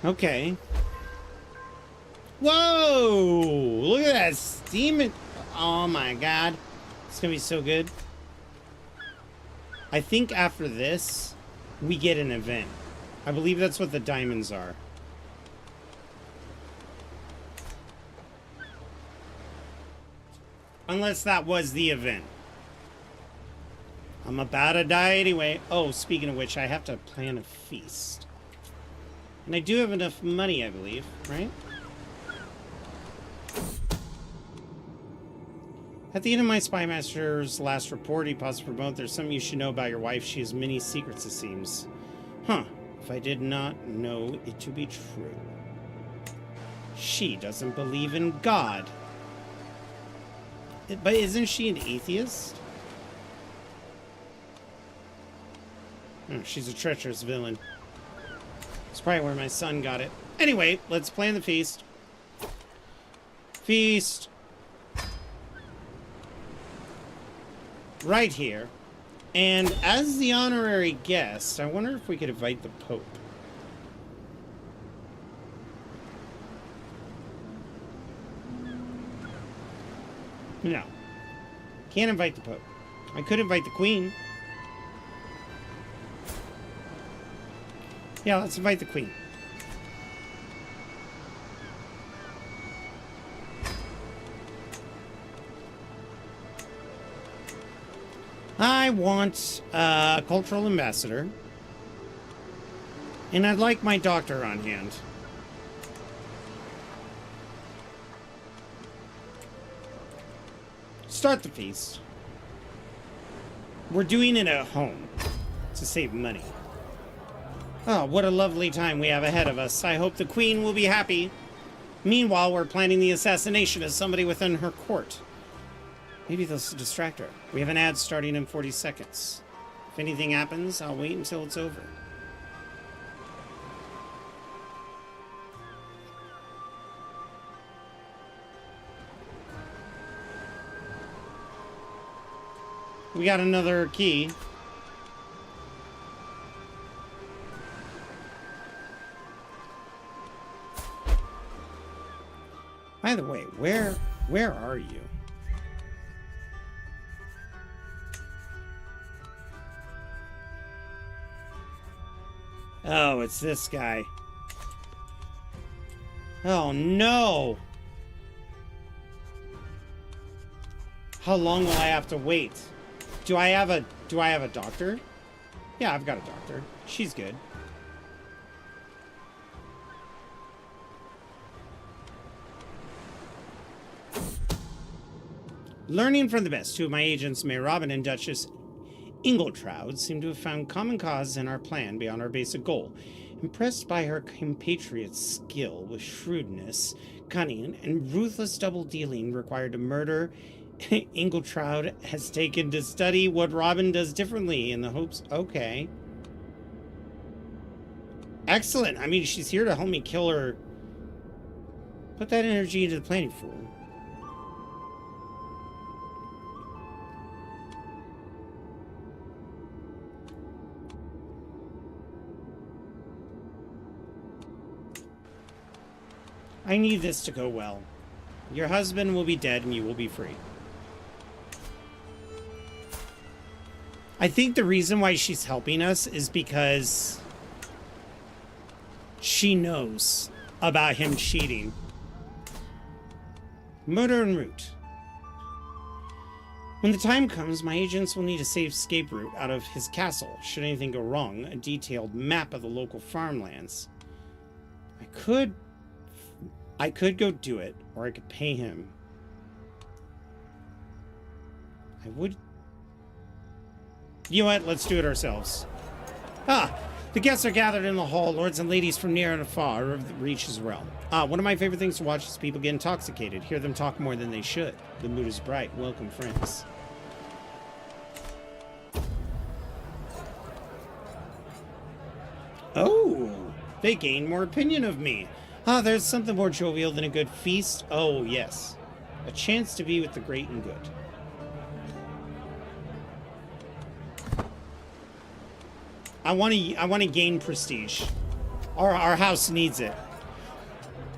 Okay. Whoa! Look at that steam. Oh my god. It's gonna be so good. I think after this, we get an event. I believe that's what the diamonds are. Unless that was the event. I'm about to die anyway. Oh, speaking of which, I have to plan a feast. And I do have enough money, I believe, right? At the end of my spy master's last report, he paused to promote, there's something you should know about your wife. She has many secrets, it seems. Huh. If I did not know it to be true. She doesn't believe in God. But isn't she an atheist? She's a treacherous villain. It's probably where my son got it. Anyway, let's plan the feast. Feast. Right here. And as the honorary guest, I wonder if we could invite the Pope. No. Can't invite the Pope. I could invite the Queen. Yeah, let's invite the Queen. I want a cultural ambassador. And I'd like my doctor on hand. Start the feast. We're doing it at home to save money. Oh, what a lovely time we have ahead of us. I hope the Queen will be happy. Meanwhile, we're planning the assassination of somebody within her court. Maybe they'll distract her. We have an ad starting in 40 seconds. If anything happens, I'll wait until it's over. We got another key. By the way, where are you? Oh, it's this guy. Oh no! How long will I have to wait? Do I have a doctor? Yeah, I've got a doctor. She's good. Learning from the best, two of my agents, Mayor Robin and Duchess Ingletroud, seem to have found common cause in our plan beyond our basic goal. Impressed by her compatriot's skill with shrewdness, cunning, and ruthless double-dealing required to murder, Ingletroud has taken to study what Robin does differently in the hopes... Okay. Excellent. I mean, she's here to help me kill her. Put that energy into the planning, fool. I need this to go well. Your husband will be dead and you will be free. I think the reason why she's helping us is because she knows about him cheating. Murder en route. When the time comes, my agents will need a safe escape route out of his castle. Should anything go wrong, a detailed map of the local farmlands. I could go do it, or I could pay him. I would... You know what? Let's do it ourselves. Ah! The guests are gathered in the hall. Lords and ladies from near and far have reached his realm. One of my favorite things to watch is people get intoxicated. Hear them talk more than they should. The mood is bright. Welcome, friends. Oh! They gain more opinion of me. There's something more jovial than a good feast. Oh, yes. A chance to be with the great and good. I want to gain prestige. Our house needs it.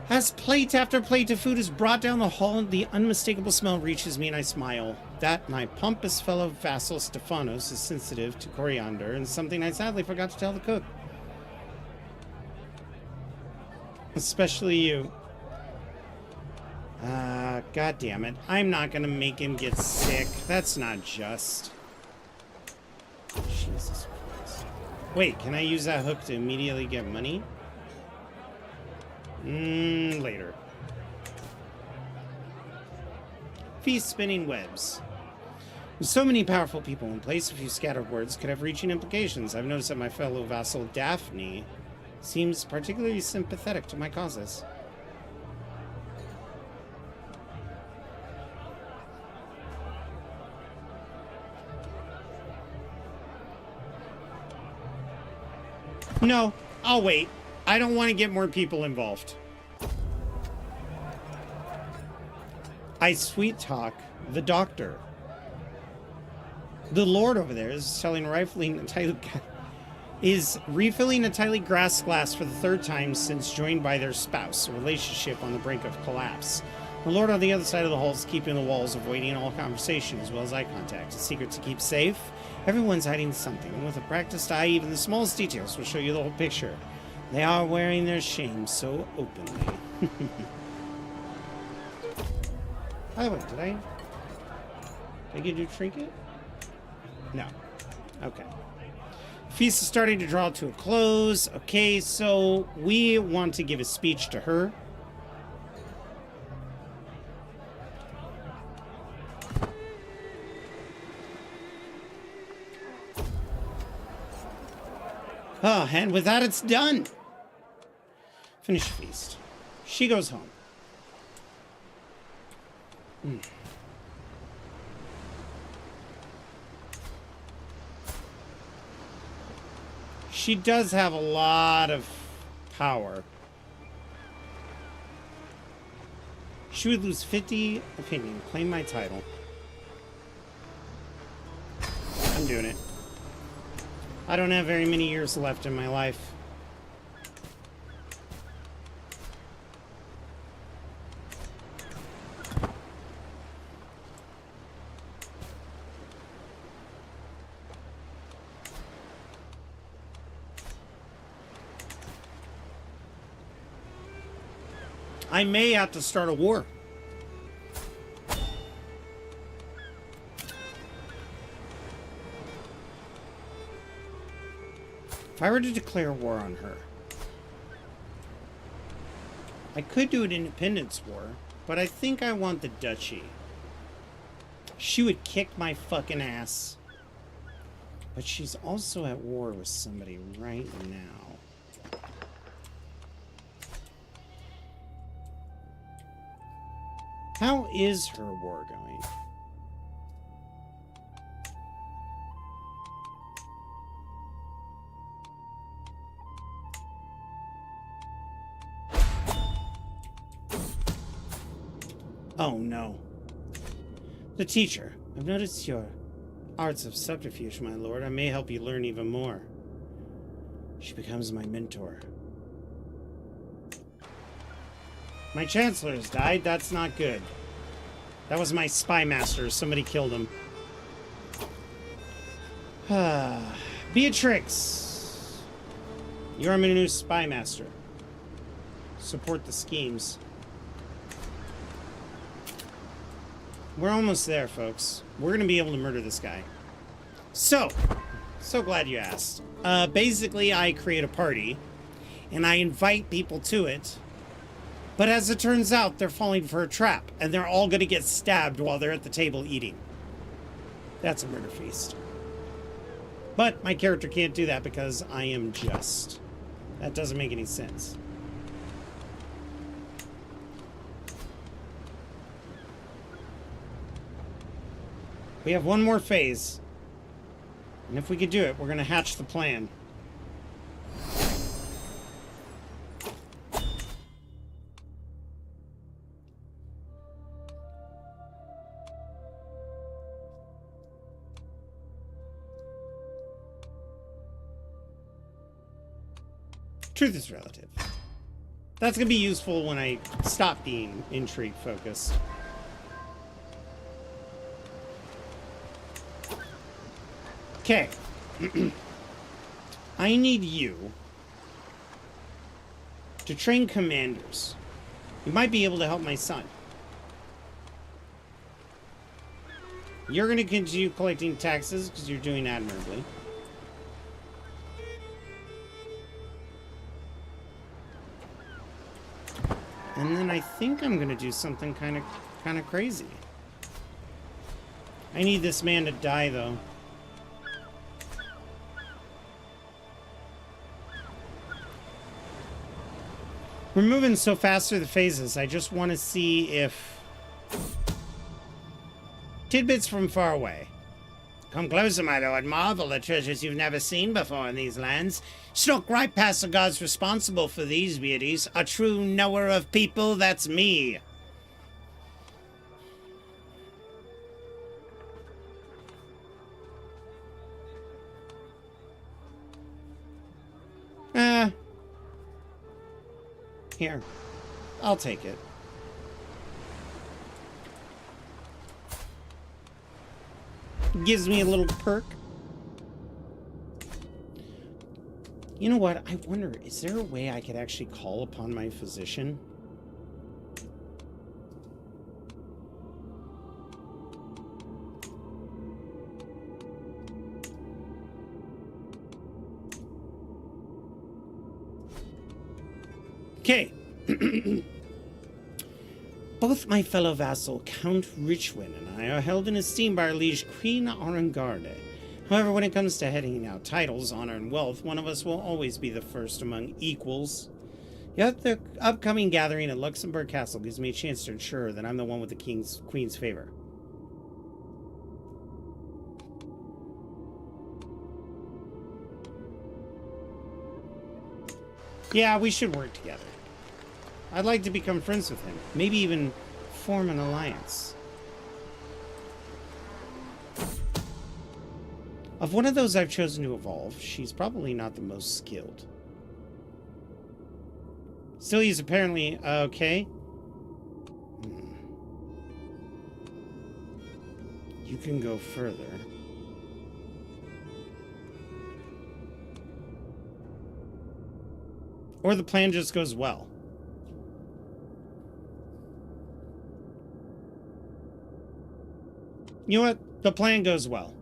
As plate after plate of food is brought down the hall, the unmistakable smell reaches me and I smile. That my pompous fellow vassal Stephanos is sensitive to coriander, and something I sadly forgot to tell the cook. Especially you. God damn it. I'm not gonna make him get sick. That's not just. Jesus Christ. Wait, can I use that hook to immediately get money? Later. Feast spinning webs. With so many powerful people in place, a few scattered words could have reaching implications. I've noticed that my fellow vassal Daphne seems particularly sympathetic to my causes. No, I'll wait. I don't want to get more people involved. I sweet talk the doctor. The Lord over there is refilling a tightly grasped glass for the third time since joined by their spouse, a relationship on the brink of collapse. The Lord on the other side of the hall is keeping the walls, avoiding all conversation as well as eye contact. A secret to keep safe? Everyone's hiding something, and with a practiced eye, even the smallest details will show you the whole picture. They are wearing their shame so openly. By the way, did I get you a trinket? No. Okay. Feast is starting to draw to a close. Okay, so we want to give a speech to her. Oh, and with that, it's done. Finish the feast. She goes home. She does have a lot of power. She would lose 50 opinion. Claim my title. I'm doing it. I don't have very many years left in my life. I may have to start a war. If I were to declare war on her, I could do an independence war, but I think I want the duchy. She would kick my fucking ass. But she's also at war with somebody right now. How is her war going? Oh no. The teacher. I've noticed your arts of subterfuge, my lord. I may help you learn even more. She becomes my mentor. My chancellor has died. That's not good. That was my spy master. Somebody killed him. Beatrix. You're my new spy master. Support the schemes. We're almost there, folks. We're going to be able to murder this guy. So glad you asked. Basically, I create a party, and I invite people to it. But as it turns out, they're falling for a trap, and they're all going to get stabbed while they're at the table eating. That's a murder feast. But my character can't do that because I am just. That doesn't make any sense. We have one more phase. And if we could do it, we're going to hatch the plan. Truth is relative. That's going to be useful when I stop being intrigue focused. Okay. I need you to train commanders. You might be able to help my son. You're going to continue collecting taxes because you're doing admirably. And then I think I'm going to do something kind of crazy. I need this man to die, though. We're moving so fast through the phases. I just want to see if... Tidbits from far away. Come closer, my lord. Marvel at treasures you've never seen before in these lands. Snuck right past the gods responsible for these beauties. A true knower of people, that's me. Here. I'll take it. Gives me a little perk. You know what? I wonder, is there a way I could actually call upon my physician? Okay. Both my fellow vassal, Count Richwin, and I are held in esteem by our liege Queen Arengarde. However, when it comes to heading out titles, honor, and wealth, one of us will always be the first among equals. Yet the upcoming gathering at Luxembourg Castle gives me a chance to ensure that I'm the one with the Queen's favor. Yeah, we should work together. I'd like to become friends with him. Maybe even form an alliance. Of one of those I've chosen to evolve, she's probably not the most skilled. Still, he's apparently okay. You can go further. Or the plan just goes well. You know what? The plan goes well.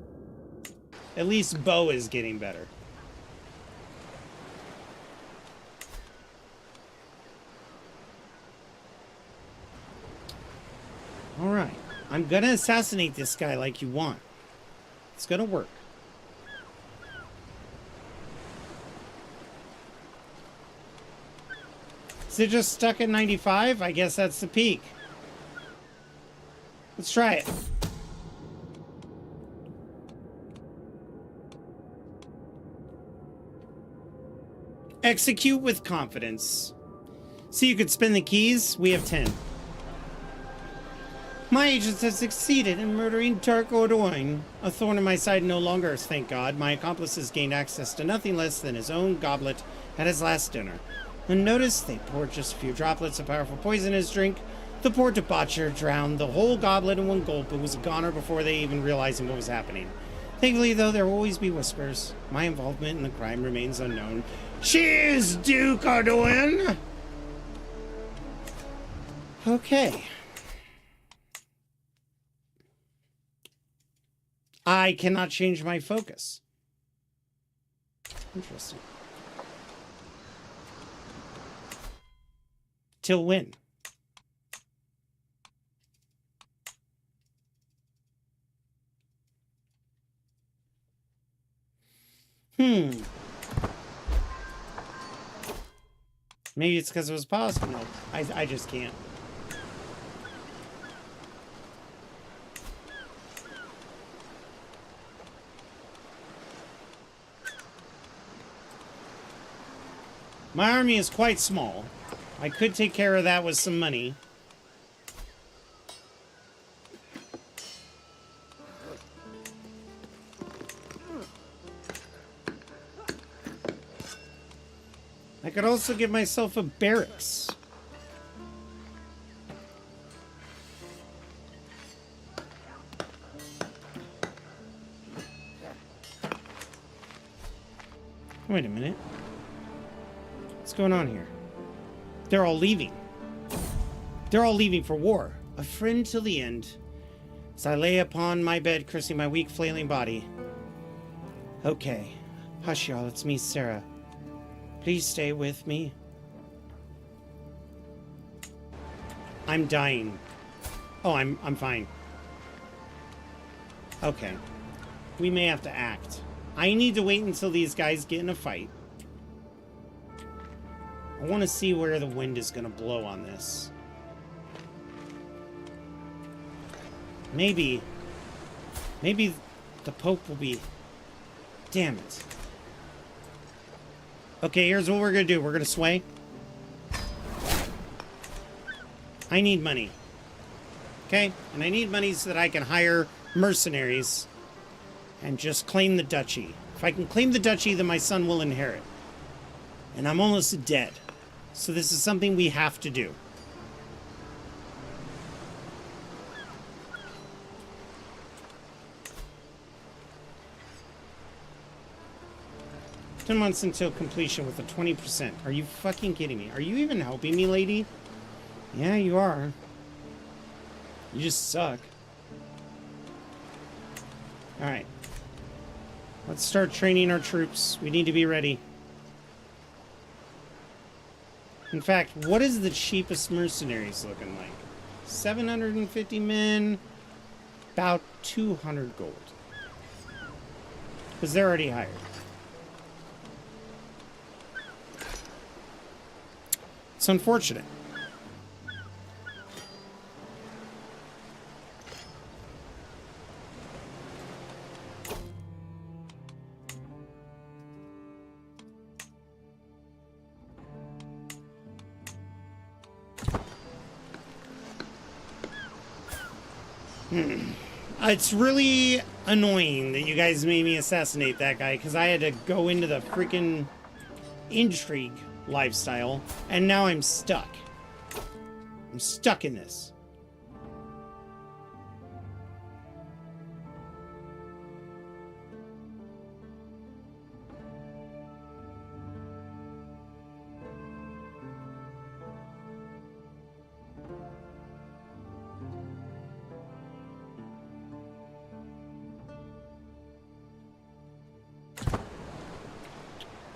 At least Bo is getting better. Alright. I'm gonna assassinate this guy like you want. It's gonna work. Is it just stuck at 95? I guess that's the peak. Let's try it. Execute with confidence. So you could spin the keys? We have 10. My agents have succeeded in murdering Tark Ordoin. A thorn in my side no longer, thank God. My accomplices gained access to nothing less than his own goblet at his last dinner. Unnoticed, they poured just a few droplets of powerful poison in his drink. The poor debaucher drowned the whole goblet in one gulp and was a goner before they even realized what was happening. Thankfully, though, there will always be whispers. My involvement in the crime remains unknown. Cheers, Duke Ardoin! Okay. I cannot change my focus. Interesting. Till when? Maybe it's because it was paused. No, I just can't. My army is quite small. I could take care of that with some money. I could also give myself a barracks. Wait a minute. What's going on here? They're all leaving. They're all leaving for war. A friend till the end. As I lay upon my bed, cursing my weak, flailing body. Okay. Hush, y'all. It's me, Sarah. Please stay with me. I'm dying. Oh, I'm fine. Okay. We may have to act. I need to wait until these guys get in a fight. I want to see where the wind is going to blow on this. Maybe the Pope will be... Damn it. Okay, here's what we're going to do. We're going to sway. I need money. Okay? And I need money so that I can hire mercenaries and just claim the duchy. If I can claim the duchy, then my son will inherit. And I'm almost dead. So this is something we have to do. Ten months until completion with a 20%. Are you fucking kidding me? Are you even helping me, lady? Yeah, you are. You just suck. Alright. Let's start training our troops. We need to be ready. In fact, what is the cheapest mercenaries looking like? 750 men. About 200 gold. Because they're already hired. It's unfortunate. It's really annoying that you guys made me assassinate that guy, because I had to go into the freaking intrigue lifestyle, and now I'm stuck. I'm stuck in this.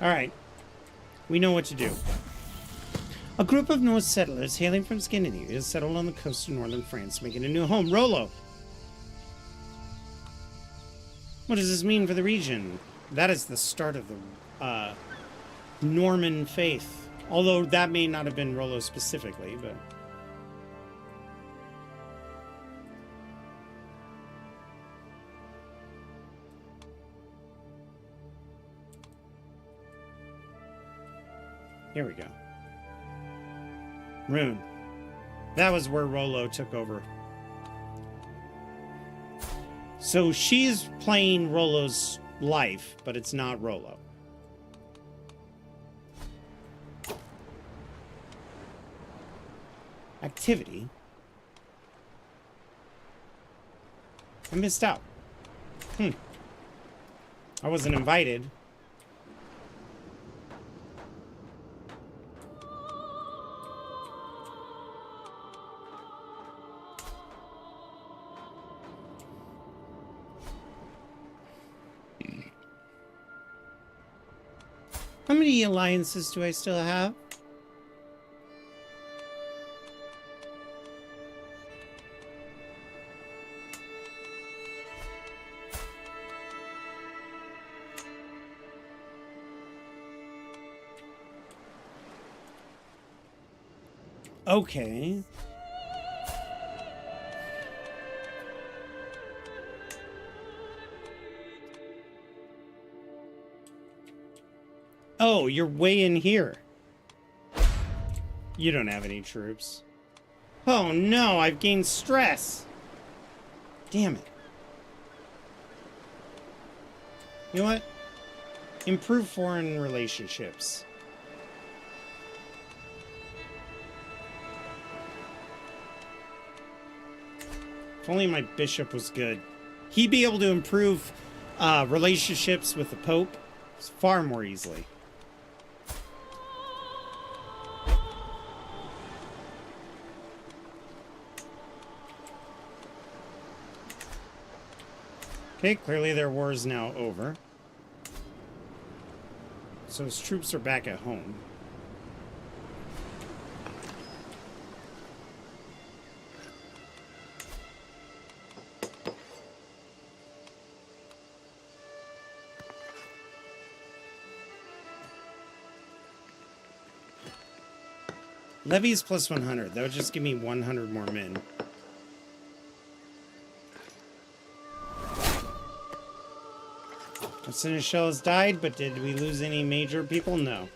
All right. We know what to do. A group of Norse settlers hailing from Scandinavia settled on the coast of northern France, making a new home. Rollo! What does this mean for the region? That is the start of the Norman faith. Although that may not have been Rollo specifically, but... Here we go. Rune. That was where Rollo took over. So she's playing Rollo's life, but it's not Rollo. Activity? I missed out. I wasn't invited. How many alliances do I still have? Okay. Oh, you're way in here. You don't have any troops. Oh no, I've gained stress. Damn it. You know what? Improve foreign relationships. If only my bishop was good. He'd be able to improve relationships with the Pope Far more easily. Okay, clearly their war is now over. So his troops are back at home. Levies plus 100. That would just give me 100 more men. Seneschal has died, but did we lose any major people? No.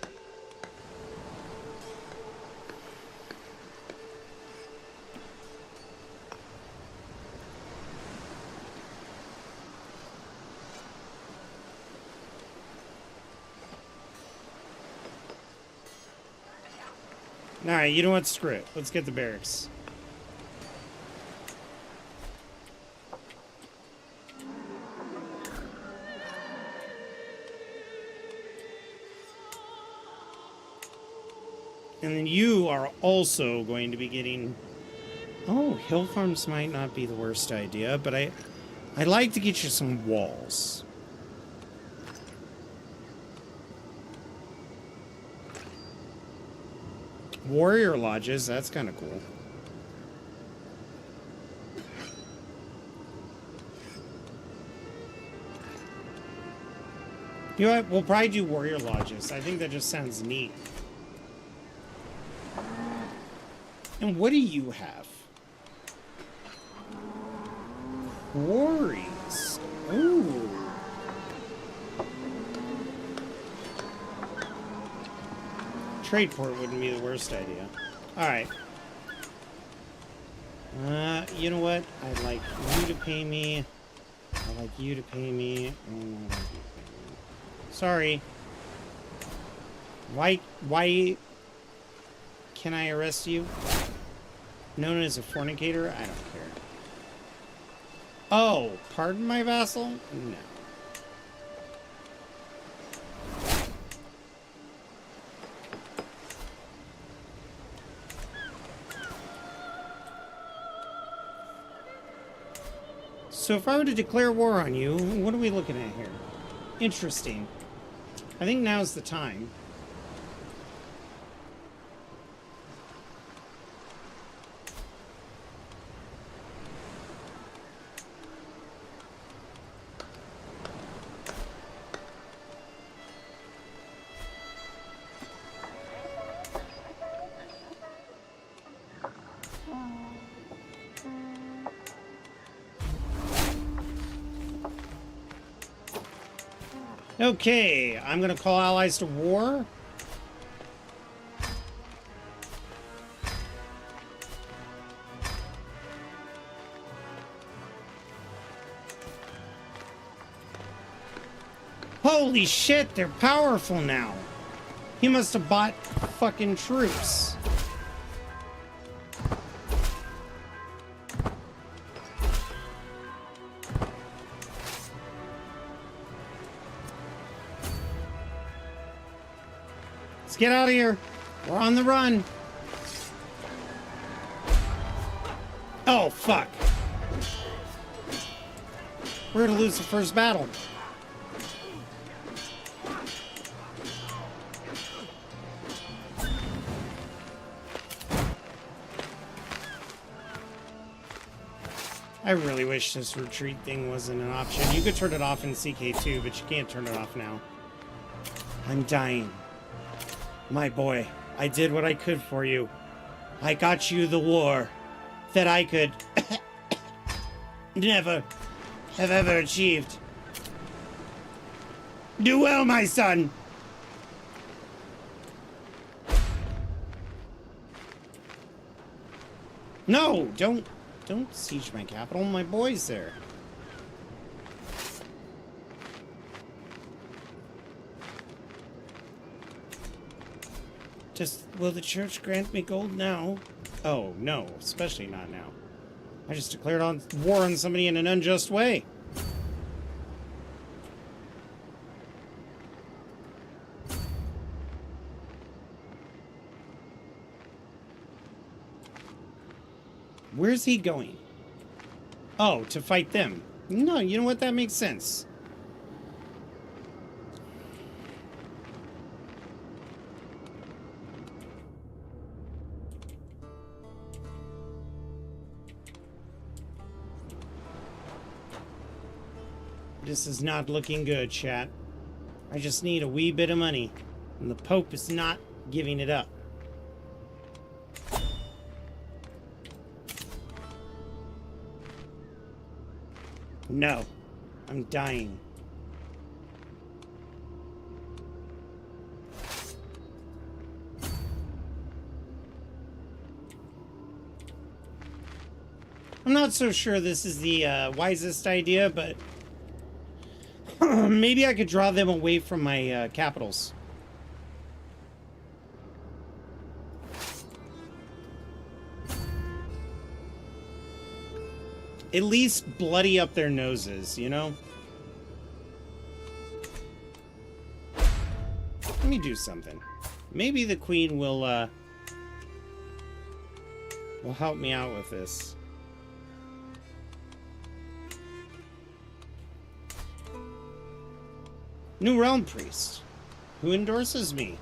Alright, you know what? Screw it. Let's get the barracks. And then you are also going to be getting... Oh, hill farms might not be the worst idea, but I'd like to get you some walls. Warrior lodges, that's kind of cool. You know what? We'll probably do warrior lodges. I think that just sounds neat. And what do you have? Quarries. Ooh. Trade port wouldn't be the worst idea. Alright. You know what? I'd like you to pay me. I'd like you to pay me. Sorry. Why can I arrest you? Known as a fornicator? I don't care. Oh, pardon my vassal? No. So if I were to declare war on you, what are we looking at here? Interesting. I think now's the time. Okay, I'm gonna call allies to war. Holy shit, they're powerful now. He must have bought fucking troops. Get out of here. We're on the run. Oh, fuck. We're gonna lose the first battle. I really wish this retreat thing wasn't an option. You could turn it off in CK2, but you can't turn it off now. I'm dying. My boy, I did what I could for you. I got you the war that I could never have ever achieved. Do well, my son. No, don't siege my capital. My boy's there. Will the church grant me gold now? Oh, no, especially not now. I just declared on war on somebody in an unjust way. Where's he going? Oh, to fight them. No, you know what? That makes sense. This is not looking good, chat. I just need a wee bit of money, and the Pope is not giving it up. No, I'm dying. I'm not so sure this is the wisest idea, but maybe I could draw them away from my capitals. At least bloody up their noses, you know? Let me do something. Maybe the Queen will help me out with this. New Realm Priest, who endorses me.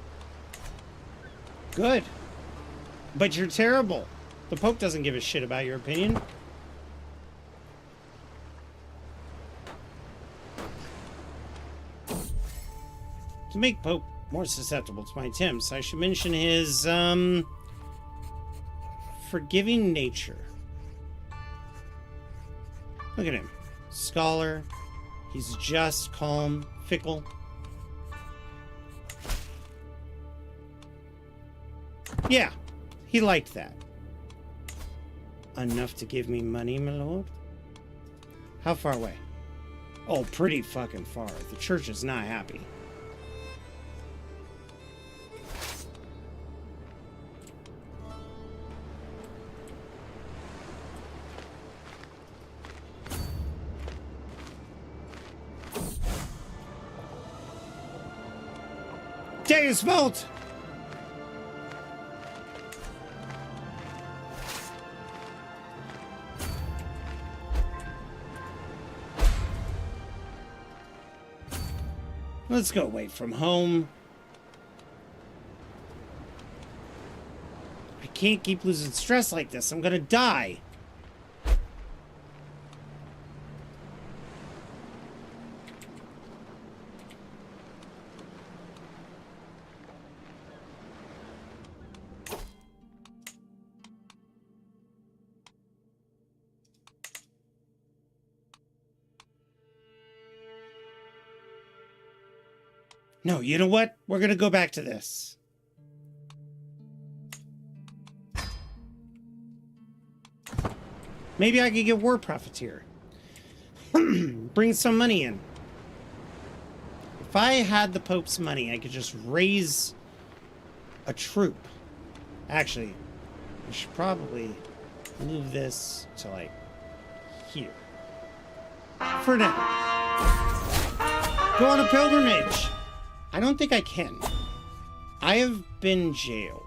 Good. But you're terrible. The Pope doesn't give a shit about your opinion. To make Pope more susceptible to my attempts, I should mention his, forgiving nature. Look at him. Scholar. He's just, calm, fickle. Yeah, he liked that. Enough to give me money, my lord? How far away? Oh, pretty fucking far. The church is not happy. Deus Volt! Let's go away from home. I can't keep losing stress like this. I'm gonna die. No, you know what? We're gonna go back to this. Maybe I could get War Profiteer. Bring some money in. If I had the Pope's money, I could just raise a troop. Actually, I should probably move this to, like, here. For now. Go on a pilgrimage. I don't think I can. I have been jailed.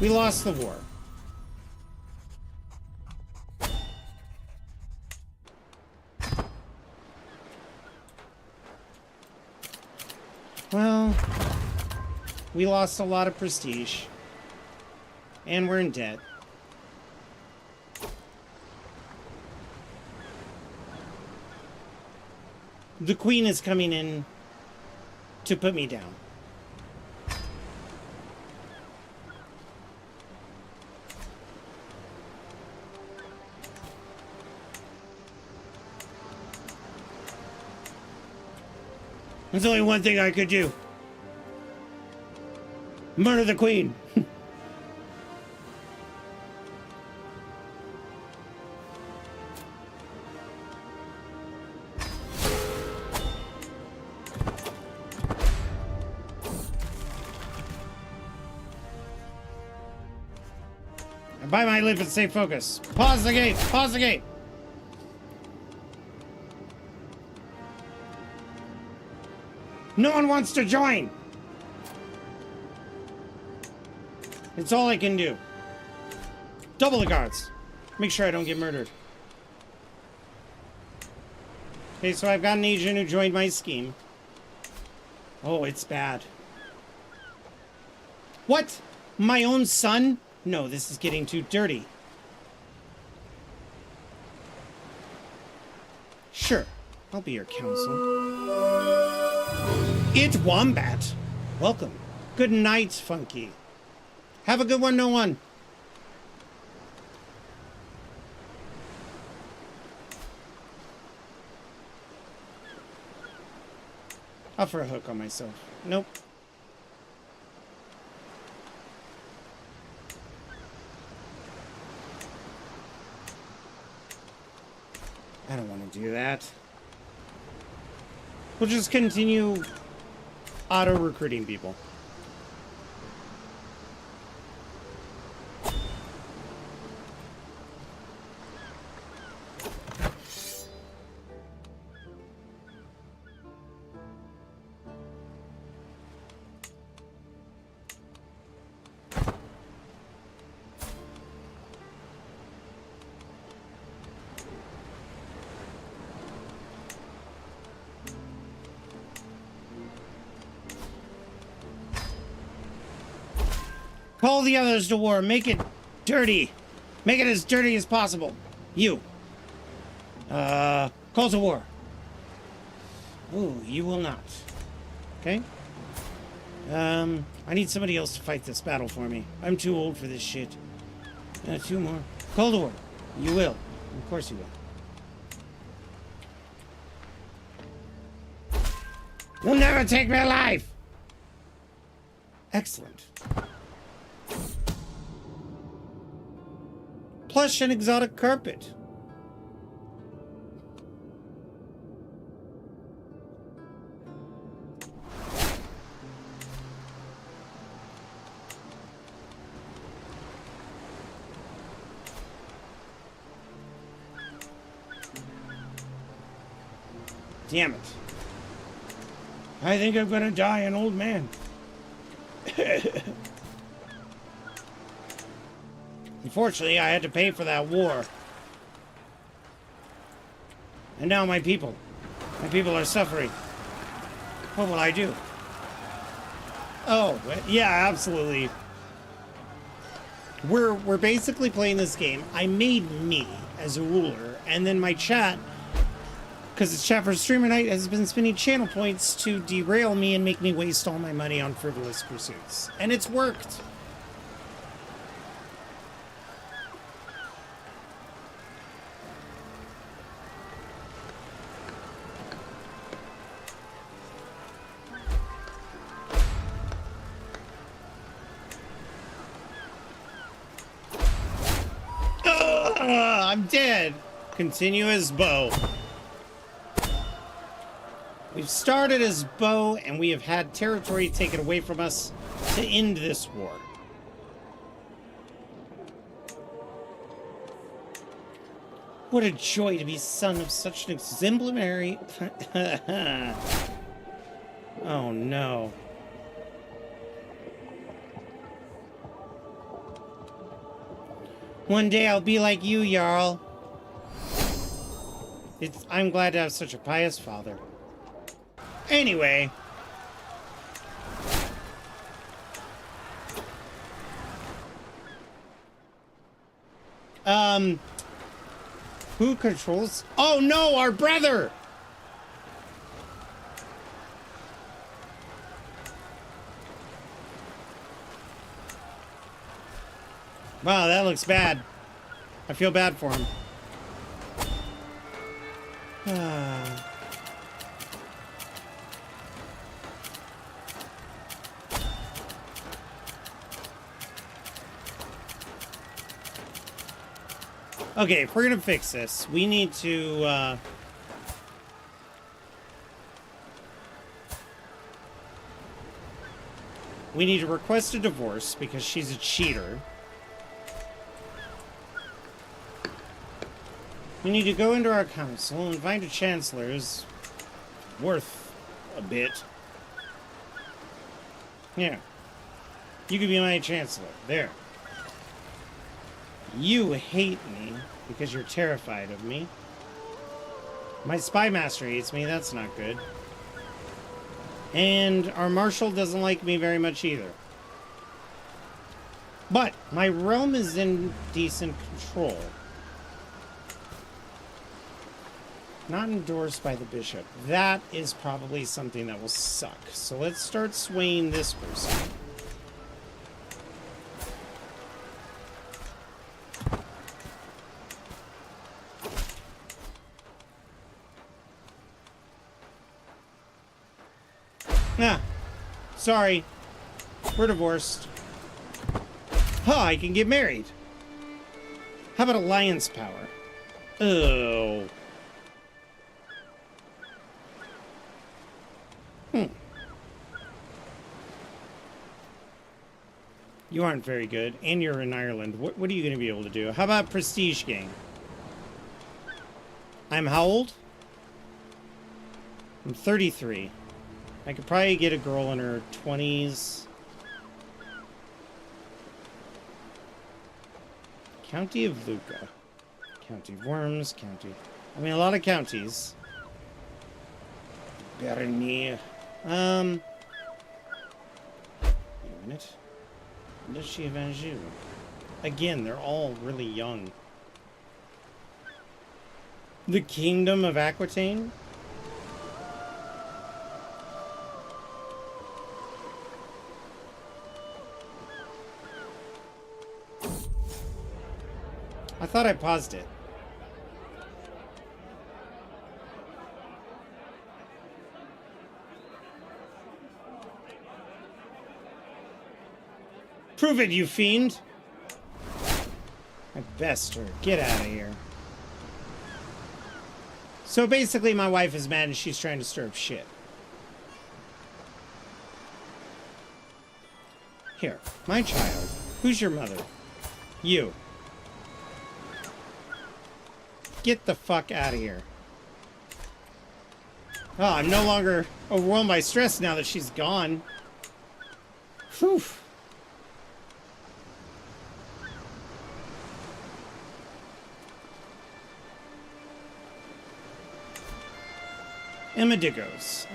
We lost the war. Well, we lost a lot of prestige. And we're in debt. The Queen is coming in to put me down. There's only one thing I could do. Murder the Queen. I bite my lip and stay focused. Pause the gate. Pause the gate. No one wants to join. It's all I can do. Double the guards. Make sure I don't get murdered. Okay, so I've got an agent who joined my scheme. Oh, it's bad. What? My own son? No, this is getting too dirty. Sure, I'll be your counsel. It's Wombat. Welcome. Good night, Funky. Have a good one, no one. Offer a hook on myself. Nope. I don't want to do that. We'll just continue auto-recruiting people. Call the others to war. Make it dirty. Make it as dirty as possible. You. Call to war. Ooh, you will not. Okay? I need somebody else to fight this battle for me. I'm too old for this shit. Two more. Call to war. You will. Of course you will. You'll never take me alive! Excellent. Plush and exotic carpet. Damn it. I think I'm gonna die an old man. Unfortunately, I had to pay for that war. And now my people are suffering. What will I do? Oh, yeah, absolutely. We're basically playing this game. I made me as a ruler, and then my chat, because it's chat for streamer night, has been spending channel points to derail me and make me waste all my money on frivolous pursuits. And it's worked. I'm dead. Continue as Bo. We've started as Bo, and we have had territory taken away from us to end this war. What a joy to be son of such an exemplary... Oh no. One day I'll be like you, Jarl. I'm glad to have such a pious father. Anyway. Who controls? Oh no, our brother! Wow, that looks bad. I feel bad for him. Okay, if we're gonna fix this, we need to, we need to request a divorce because she's a cheater. We need to go into our council and find a chancellor who's worth a bit. Yeah. You could be my chancellor. There. You hate me because you're terrified of me. My spy master hates me. That's not good. And our marshal doesn't like me very much either. But my realm is in decent control. Not endorsed by the bishop. That is probably something that will suck. So let's start swaying this person. Ah, sorry. We're divorced. Huh, I can get married. How about alliance power? Oh. You aren't very good, and you're in Ireland. What are you going to be able to do? How about prestige gain? I'm how old? I'm 33. I could probably get a girl in her 20s. County of Lucca. County of Worms. County... I mean, a lot of counties. Bernier. Wait a minute. Duchy of Anjou. Again, they're all really young. The Kingdom of Aquitaine? I thought I paused it. Prove it, you fiend! I best her. Get out of here. So basically my wife is mad and she's trying to stir up shit. Here, my child. Who's your mother? You. Get the fuck out of here. Oh, I'm no longer overwhelmed by stress now that she's gone. Whew. Emadigos.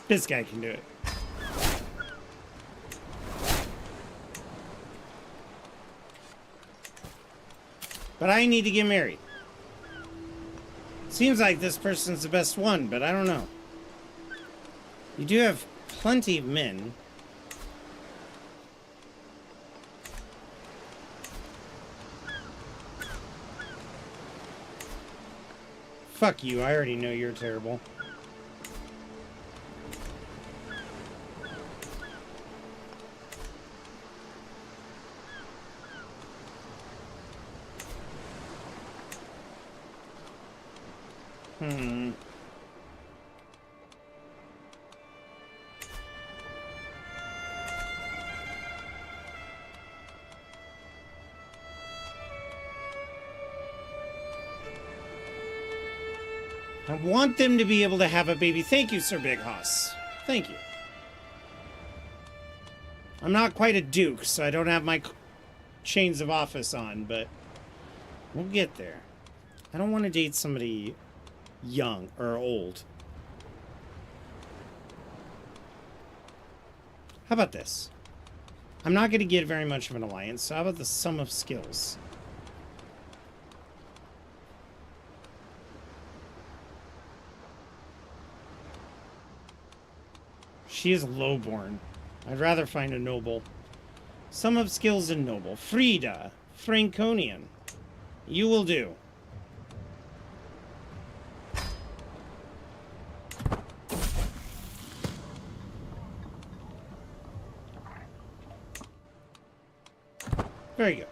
This guy can do it. But I need to get married. Seems like this person's the best one, but I don't know. You do have plenty of men. Fuck you, I already know you're terrible. I want them to be able to have a baby. Thank you, Sir Big Hoss. Thank you. I'm not quite a duke, so I don't have my chains of office on, but we'll get there. I don't want to date somebody young or old. How about this? I'm not going to get very much of an alliance, so how about the sum of skills? She is lowborn. I'd rather find a noble. Sum of skills and noble. Frida, Franconian. You will do. Very good.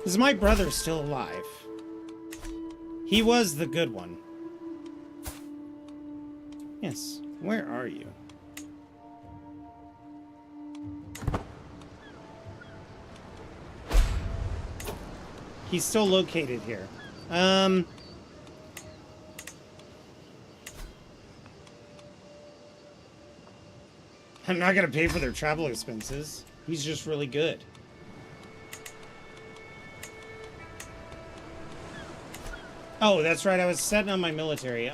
Is my brother still alive? He was the good one. Yes. Where are you? He's still located here. I'm not gonna pay for their travel expenses. He's just really good. Oh, that's right. I was setting on my military.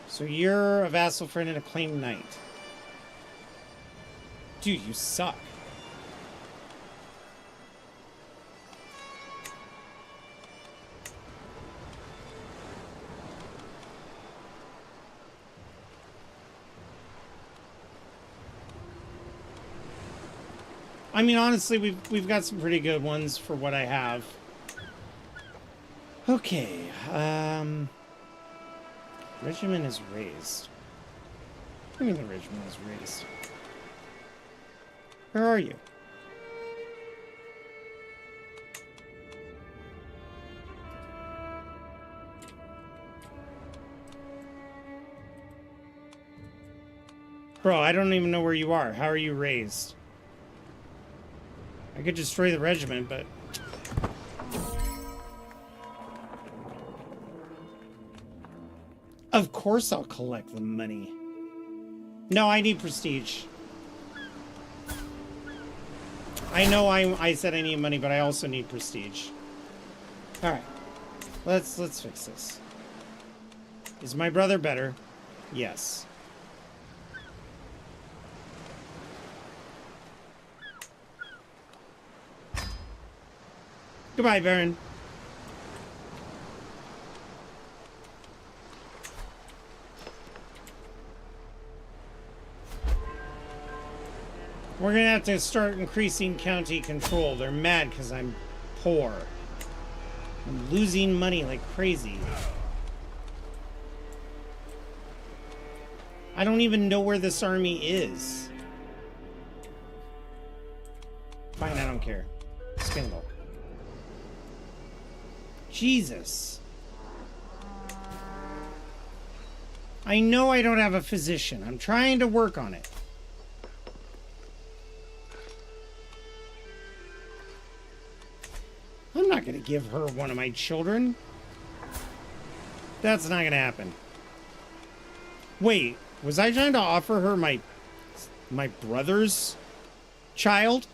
So you're a vassal friend and a claimed knight. Dude, you suck. I mean, honestly, we've got some pretty good ones for what I have. Okay, regiment is raised. I mean, the regiment is raised. Where are you? Bro, I don't even know where you are. How are you raised? I could destroy the regiment, but... Of course I'll collect the money. No, I need prestige. I know I said I need money, but I also need prestige. Alright. Let's fix this. Is my brother better? Yes. Goodbye, Baron. We're gonna have to start increasing county control. They're mad because I'm poor. I'm losing money like crazy. I don't even know where this army is. Fine, I don't care. Scandal. Jesus. I know I don't have a physician. I'm trying to work on it. I'm not going to give her one of my children. That's not going to happen. Wait, was I trying to offer her my brother's child?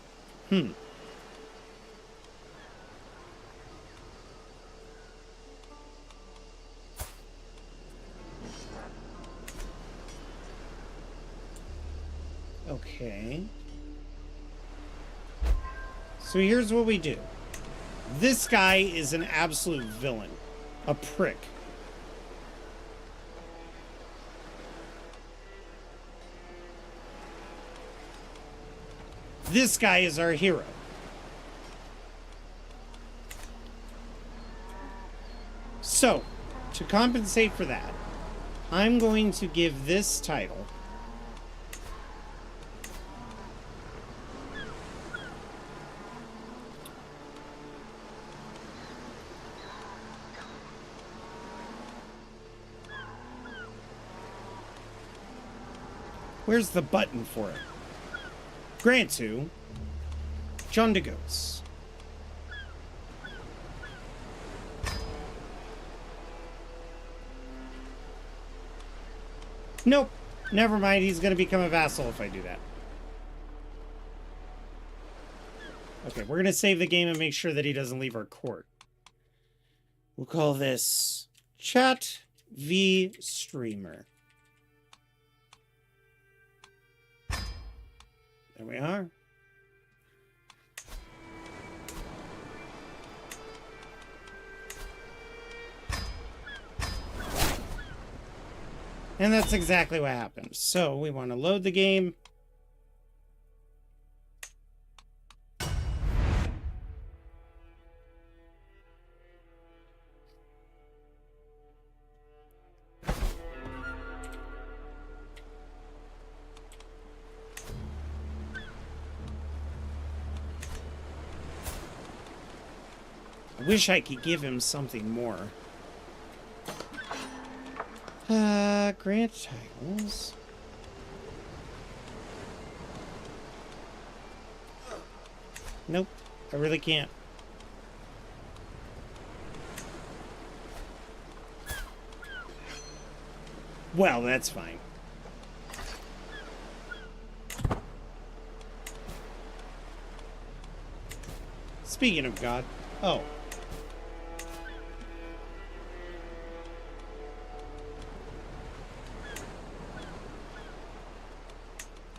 Okay. So here's what we do. This guy is an absolute villain. A prick. This guy is our hero. So, to compensate for that, I'm going to give this title Where's the button for it? Grant to John de Goats. Nope. Never mind. He's going to become a vassal if I do that. Okay, we're going to save the game and make sure that he doesn't leave our court. We'll call this Chat v Streamer. There we are. And that's exactly what happened. So we want to load the game. I wish I could give him something more. Grant titles. Nope, I really can't. Well, that's fine. Speaking of God. Oh.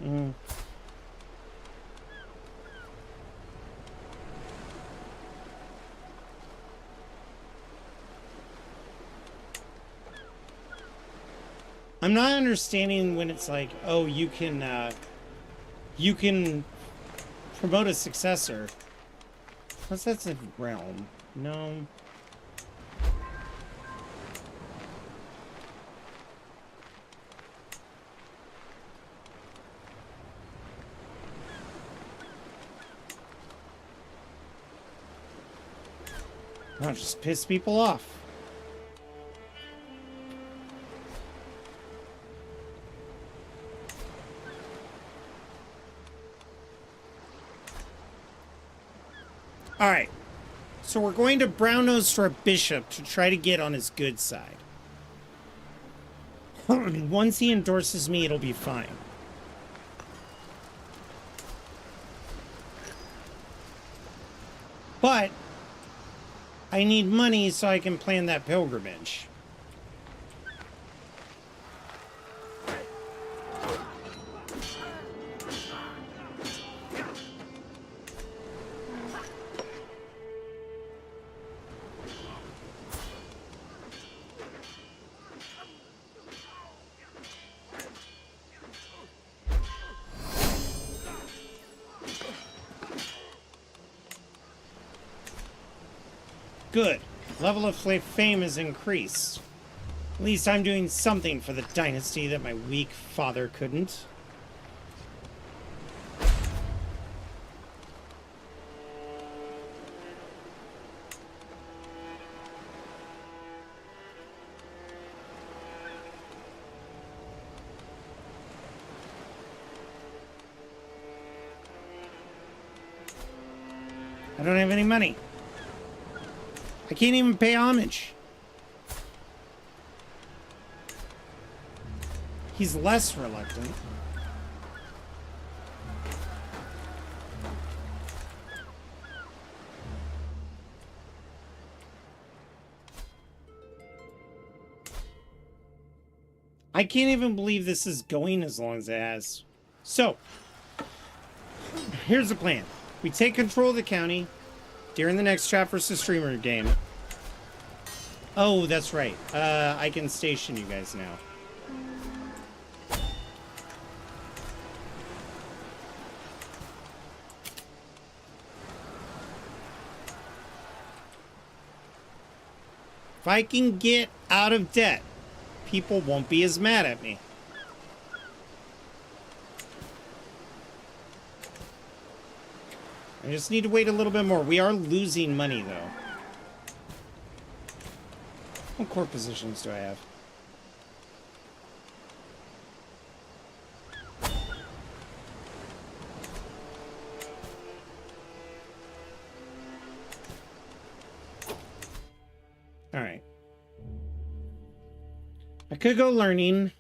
Mm. I'm not understanding when it's like, oh, you can promote a successor. Plus that's a realm. No. I'll just piss people off. All right. So we're going to brown nose for a bishop to try to get on his good side. Once he endorses me, it'll be fine. But I need money so I can plan that pilgrimage. Good. Level of fame is increased. At least I'm doing something for the dynasty that my weak father couldn't. I don't have any money. I can't even pay homage. He's less reluctant. I can't even believe this is going as long as it has. So, here's the plan. We take control of the county during the next Chat vs. Streamer game. Oh, that's right. I can station you guys now. If I can get out of debt, people won't be as mad at me. I just need to wait a little bit more. We are losing money, though. What core positions do I have? All right. I could go learning.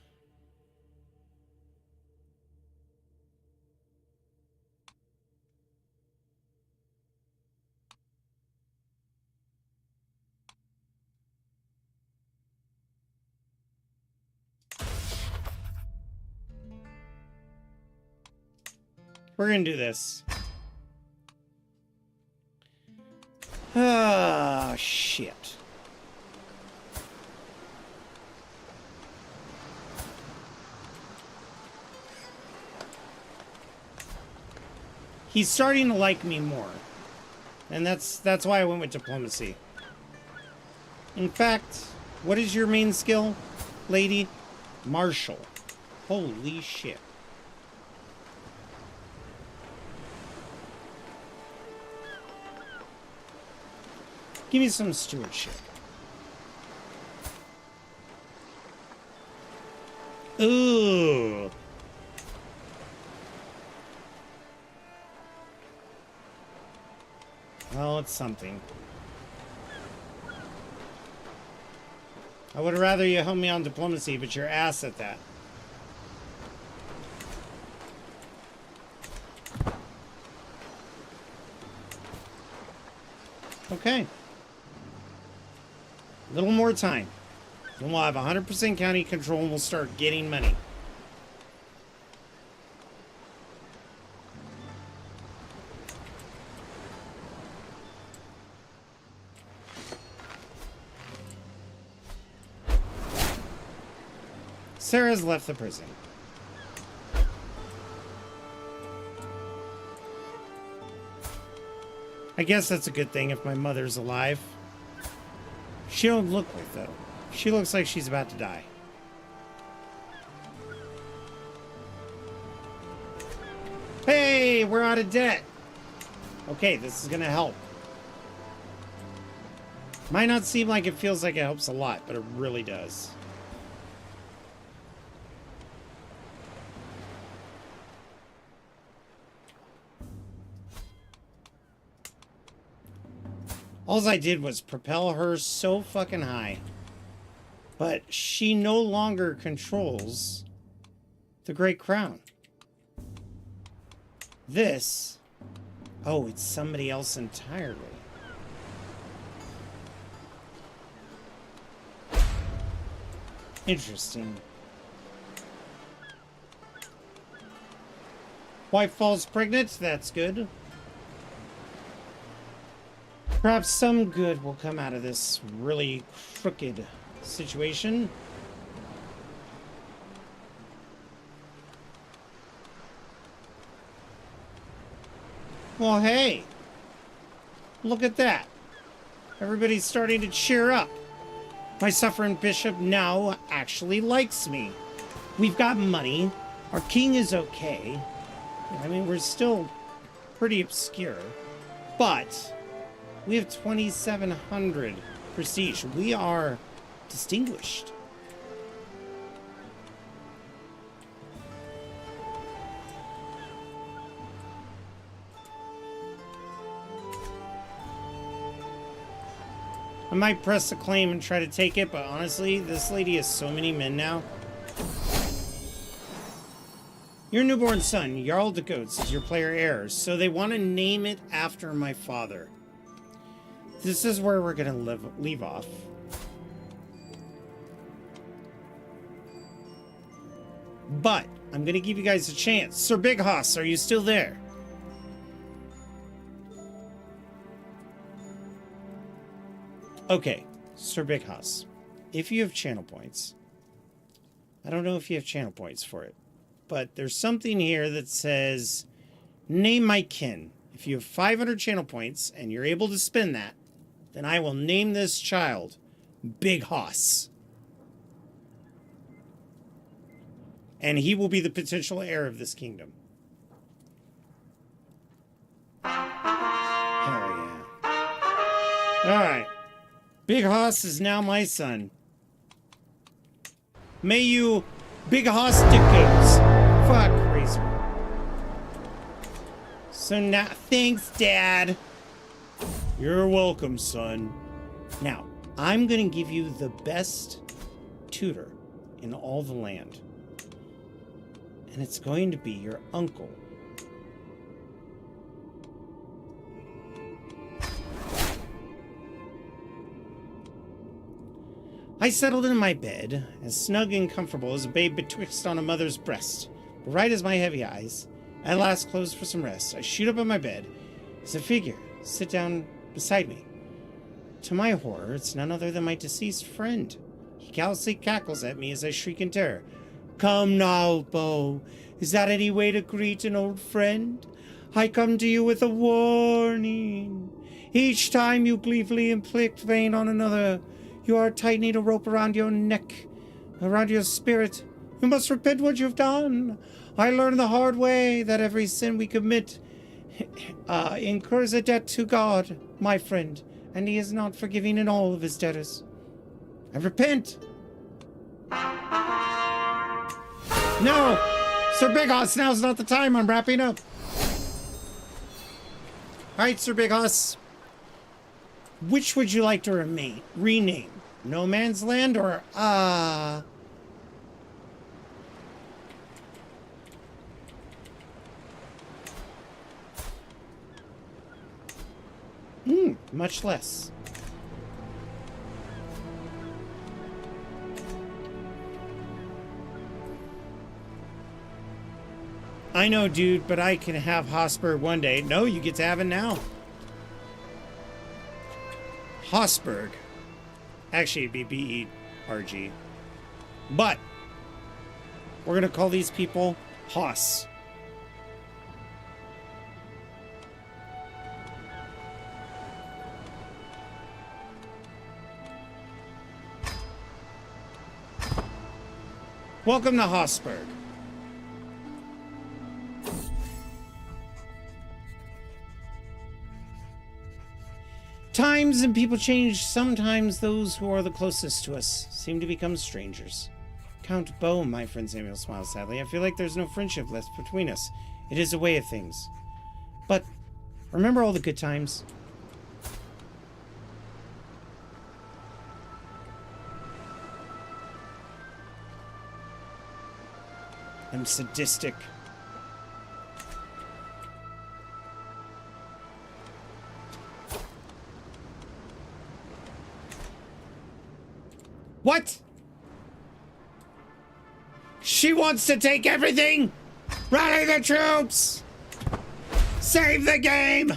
We're gonna do this. Ah, shit. He's starting to like me more. And that's why I went with diplomacy. In fact, what is your main skill, lady? Martial. Holy shit. Give me some stewardship. Ooh. Well, it's something. I would rather you help me on diplomacy, but you're ass at that. Okay. A little more time. Then we'll have 100% county control and we'll start getting money. Sarah's left the prison. I guess that's a good thing if my mother's alive. She don't look like though. She looks like she's about to die. Hey, we're out of debt. Okay, this is gonna help. Might not seem like it feels like it helps a lot, but it really does. All I did was propel her so fucking high. But she no longer controls the Great Crown. This... Oh, it's somebody else entirely. Interesting. Wife falls pregnant? That's good. Perhaps some good will come out of this really crooked situation. Well, hey. Look at that. Everybody's starting to cheer up. My suffering bishop now actually likes me. We've got money. Our king is okay. I mean, we're still pretty obscure. But we have 2,700 prestige. We are distinguished. I might press a claim and try to take it, but honestly, this lady has so many men now. Your newborn son, Jarl de Goats, is your player heir, so they want to name it after my father. This is where we're going to leave off. But I'm going to give you guys a chance. Sir Big Hoss, are you still there? Okay, Sir Big Hoss, if you have channel points, I don't know if you have channel points for it, but there's something here that says, name my kin. If you have 500 channel points and you're able to spend that, then I will name this child Big Hoss. And he will be the potential heir of this kingdom. Hell yeah. Alright. Big Hoss is now my son. May you Big Hoss Dickos. Fuck Razor. So now, thanks, Dad. You're welcome, son. Now, I'm gonna give you the best tutor in all the land. And it's going to be your uncle. I settled in my bed, as snug and comfortable as a babe betwixt on a mother's breast. But right as my heavy eyes at last closed for some rest, I shoot up on my bed as a figure sit down beside me. To my horror, it's none other than my deceased friend. He callously cackles at me as I shriek in terror. Come now, Bo. Is that any way to greet an old friend? I come to you with a warning. Each time you gleefully inflict pain on another, you are tightening a rope around your neck, around your spirit. You must repent what you've done. I learned the hard way that every sin we commit incurs a debt to God, my friend, and he is not forgiving in all of his debtors. I repent. No! Sir Big Hoss, now's not the time. I'm wrapping up. Alright, Sir Big Hoss. Which would you like to rename? No Man's Land or much less. I know, dude, but I can have Hosberg one day. No, you get to have it now. Hosberg. Actually, it'd be B-E-R-G. But we're going to call these people Hoss. Welcome to Hosberg. Times and people change. Sometimes those who are the closest to us seem to become strangers. Count Beau, my friend Samuel smiles sadly. I feel like there's no friendship left between us. It is a way of things. But remember all the good times? I'm sadistic. What? She wants to take everything! Rally the troops! Save the game!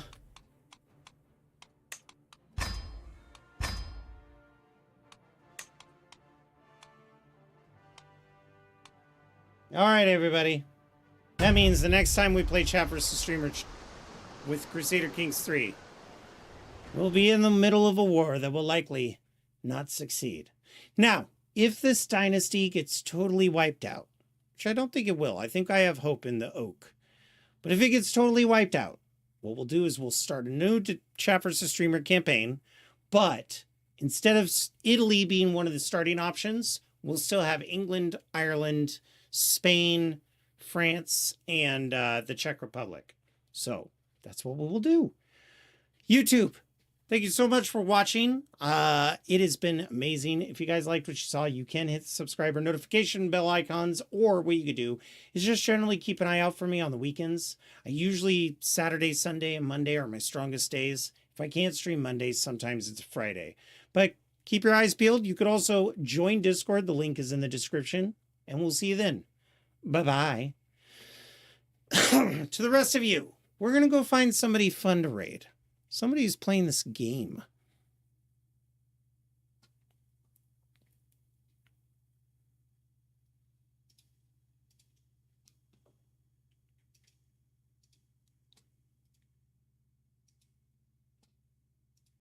Alright, everybody. That means the next time we play Chat vs. Streamer with Crusader Kings III, we'll be in the middle of a war that will likely not succeed. Now, if this dynasty gets totally wiped out, which I don't think it will, I think I have hope in the oak. But if it gets totally wiped out, what we'll do is we'll start a new Chat vs. Streamer campaign, but instead of Italy being one of the starting options, we'll still have England, Ireland, Spain, France, and the Czech Republic. So that's what we'll do. YouTube, thank you so much for watching. It has been amazing. If you guys liked what you saw, you can hit the subscribe or notification bell icons, or what you could do is just generally keep an eye out for me on the weekends. I usually Saturday, Sunday, and Monday are my strongest days. If I can't stream Mondays, sometimes it's Friday. But keep your eyes peeled. You could also join Discord. The link is in the description, and we'll see you then. Bye-bye. To the rest of you, we're going to go find somebody fun to raid. Somebody who's playing this game.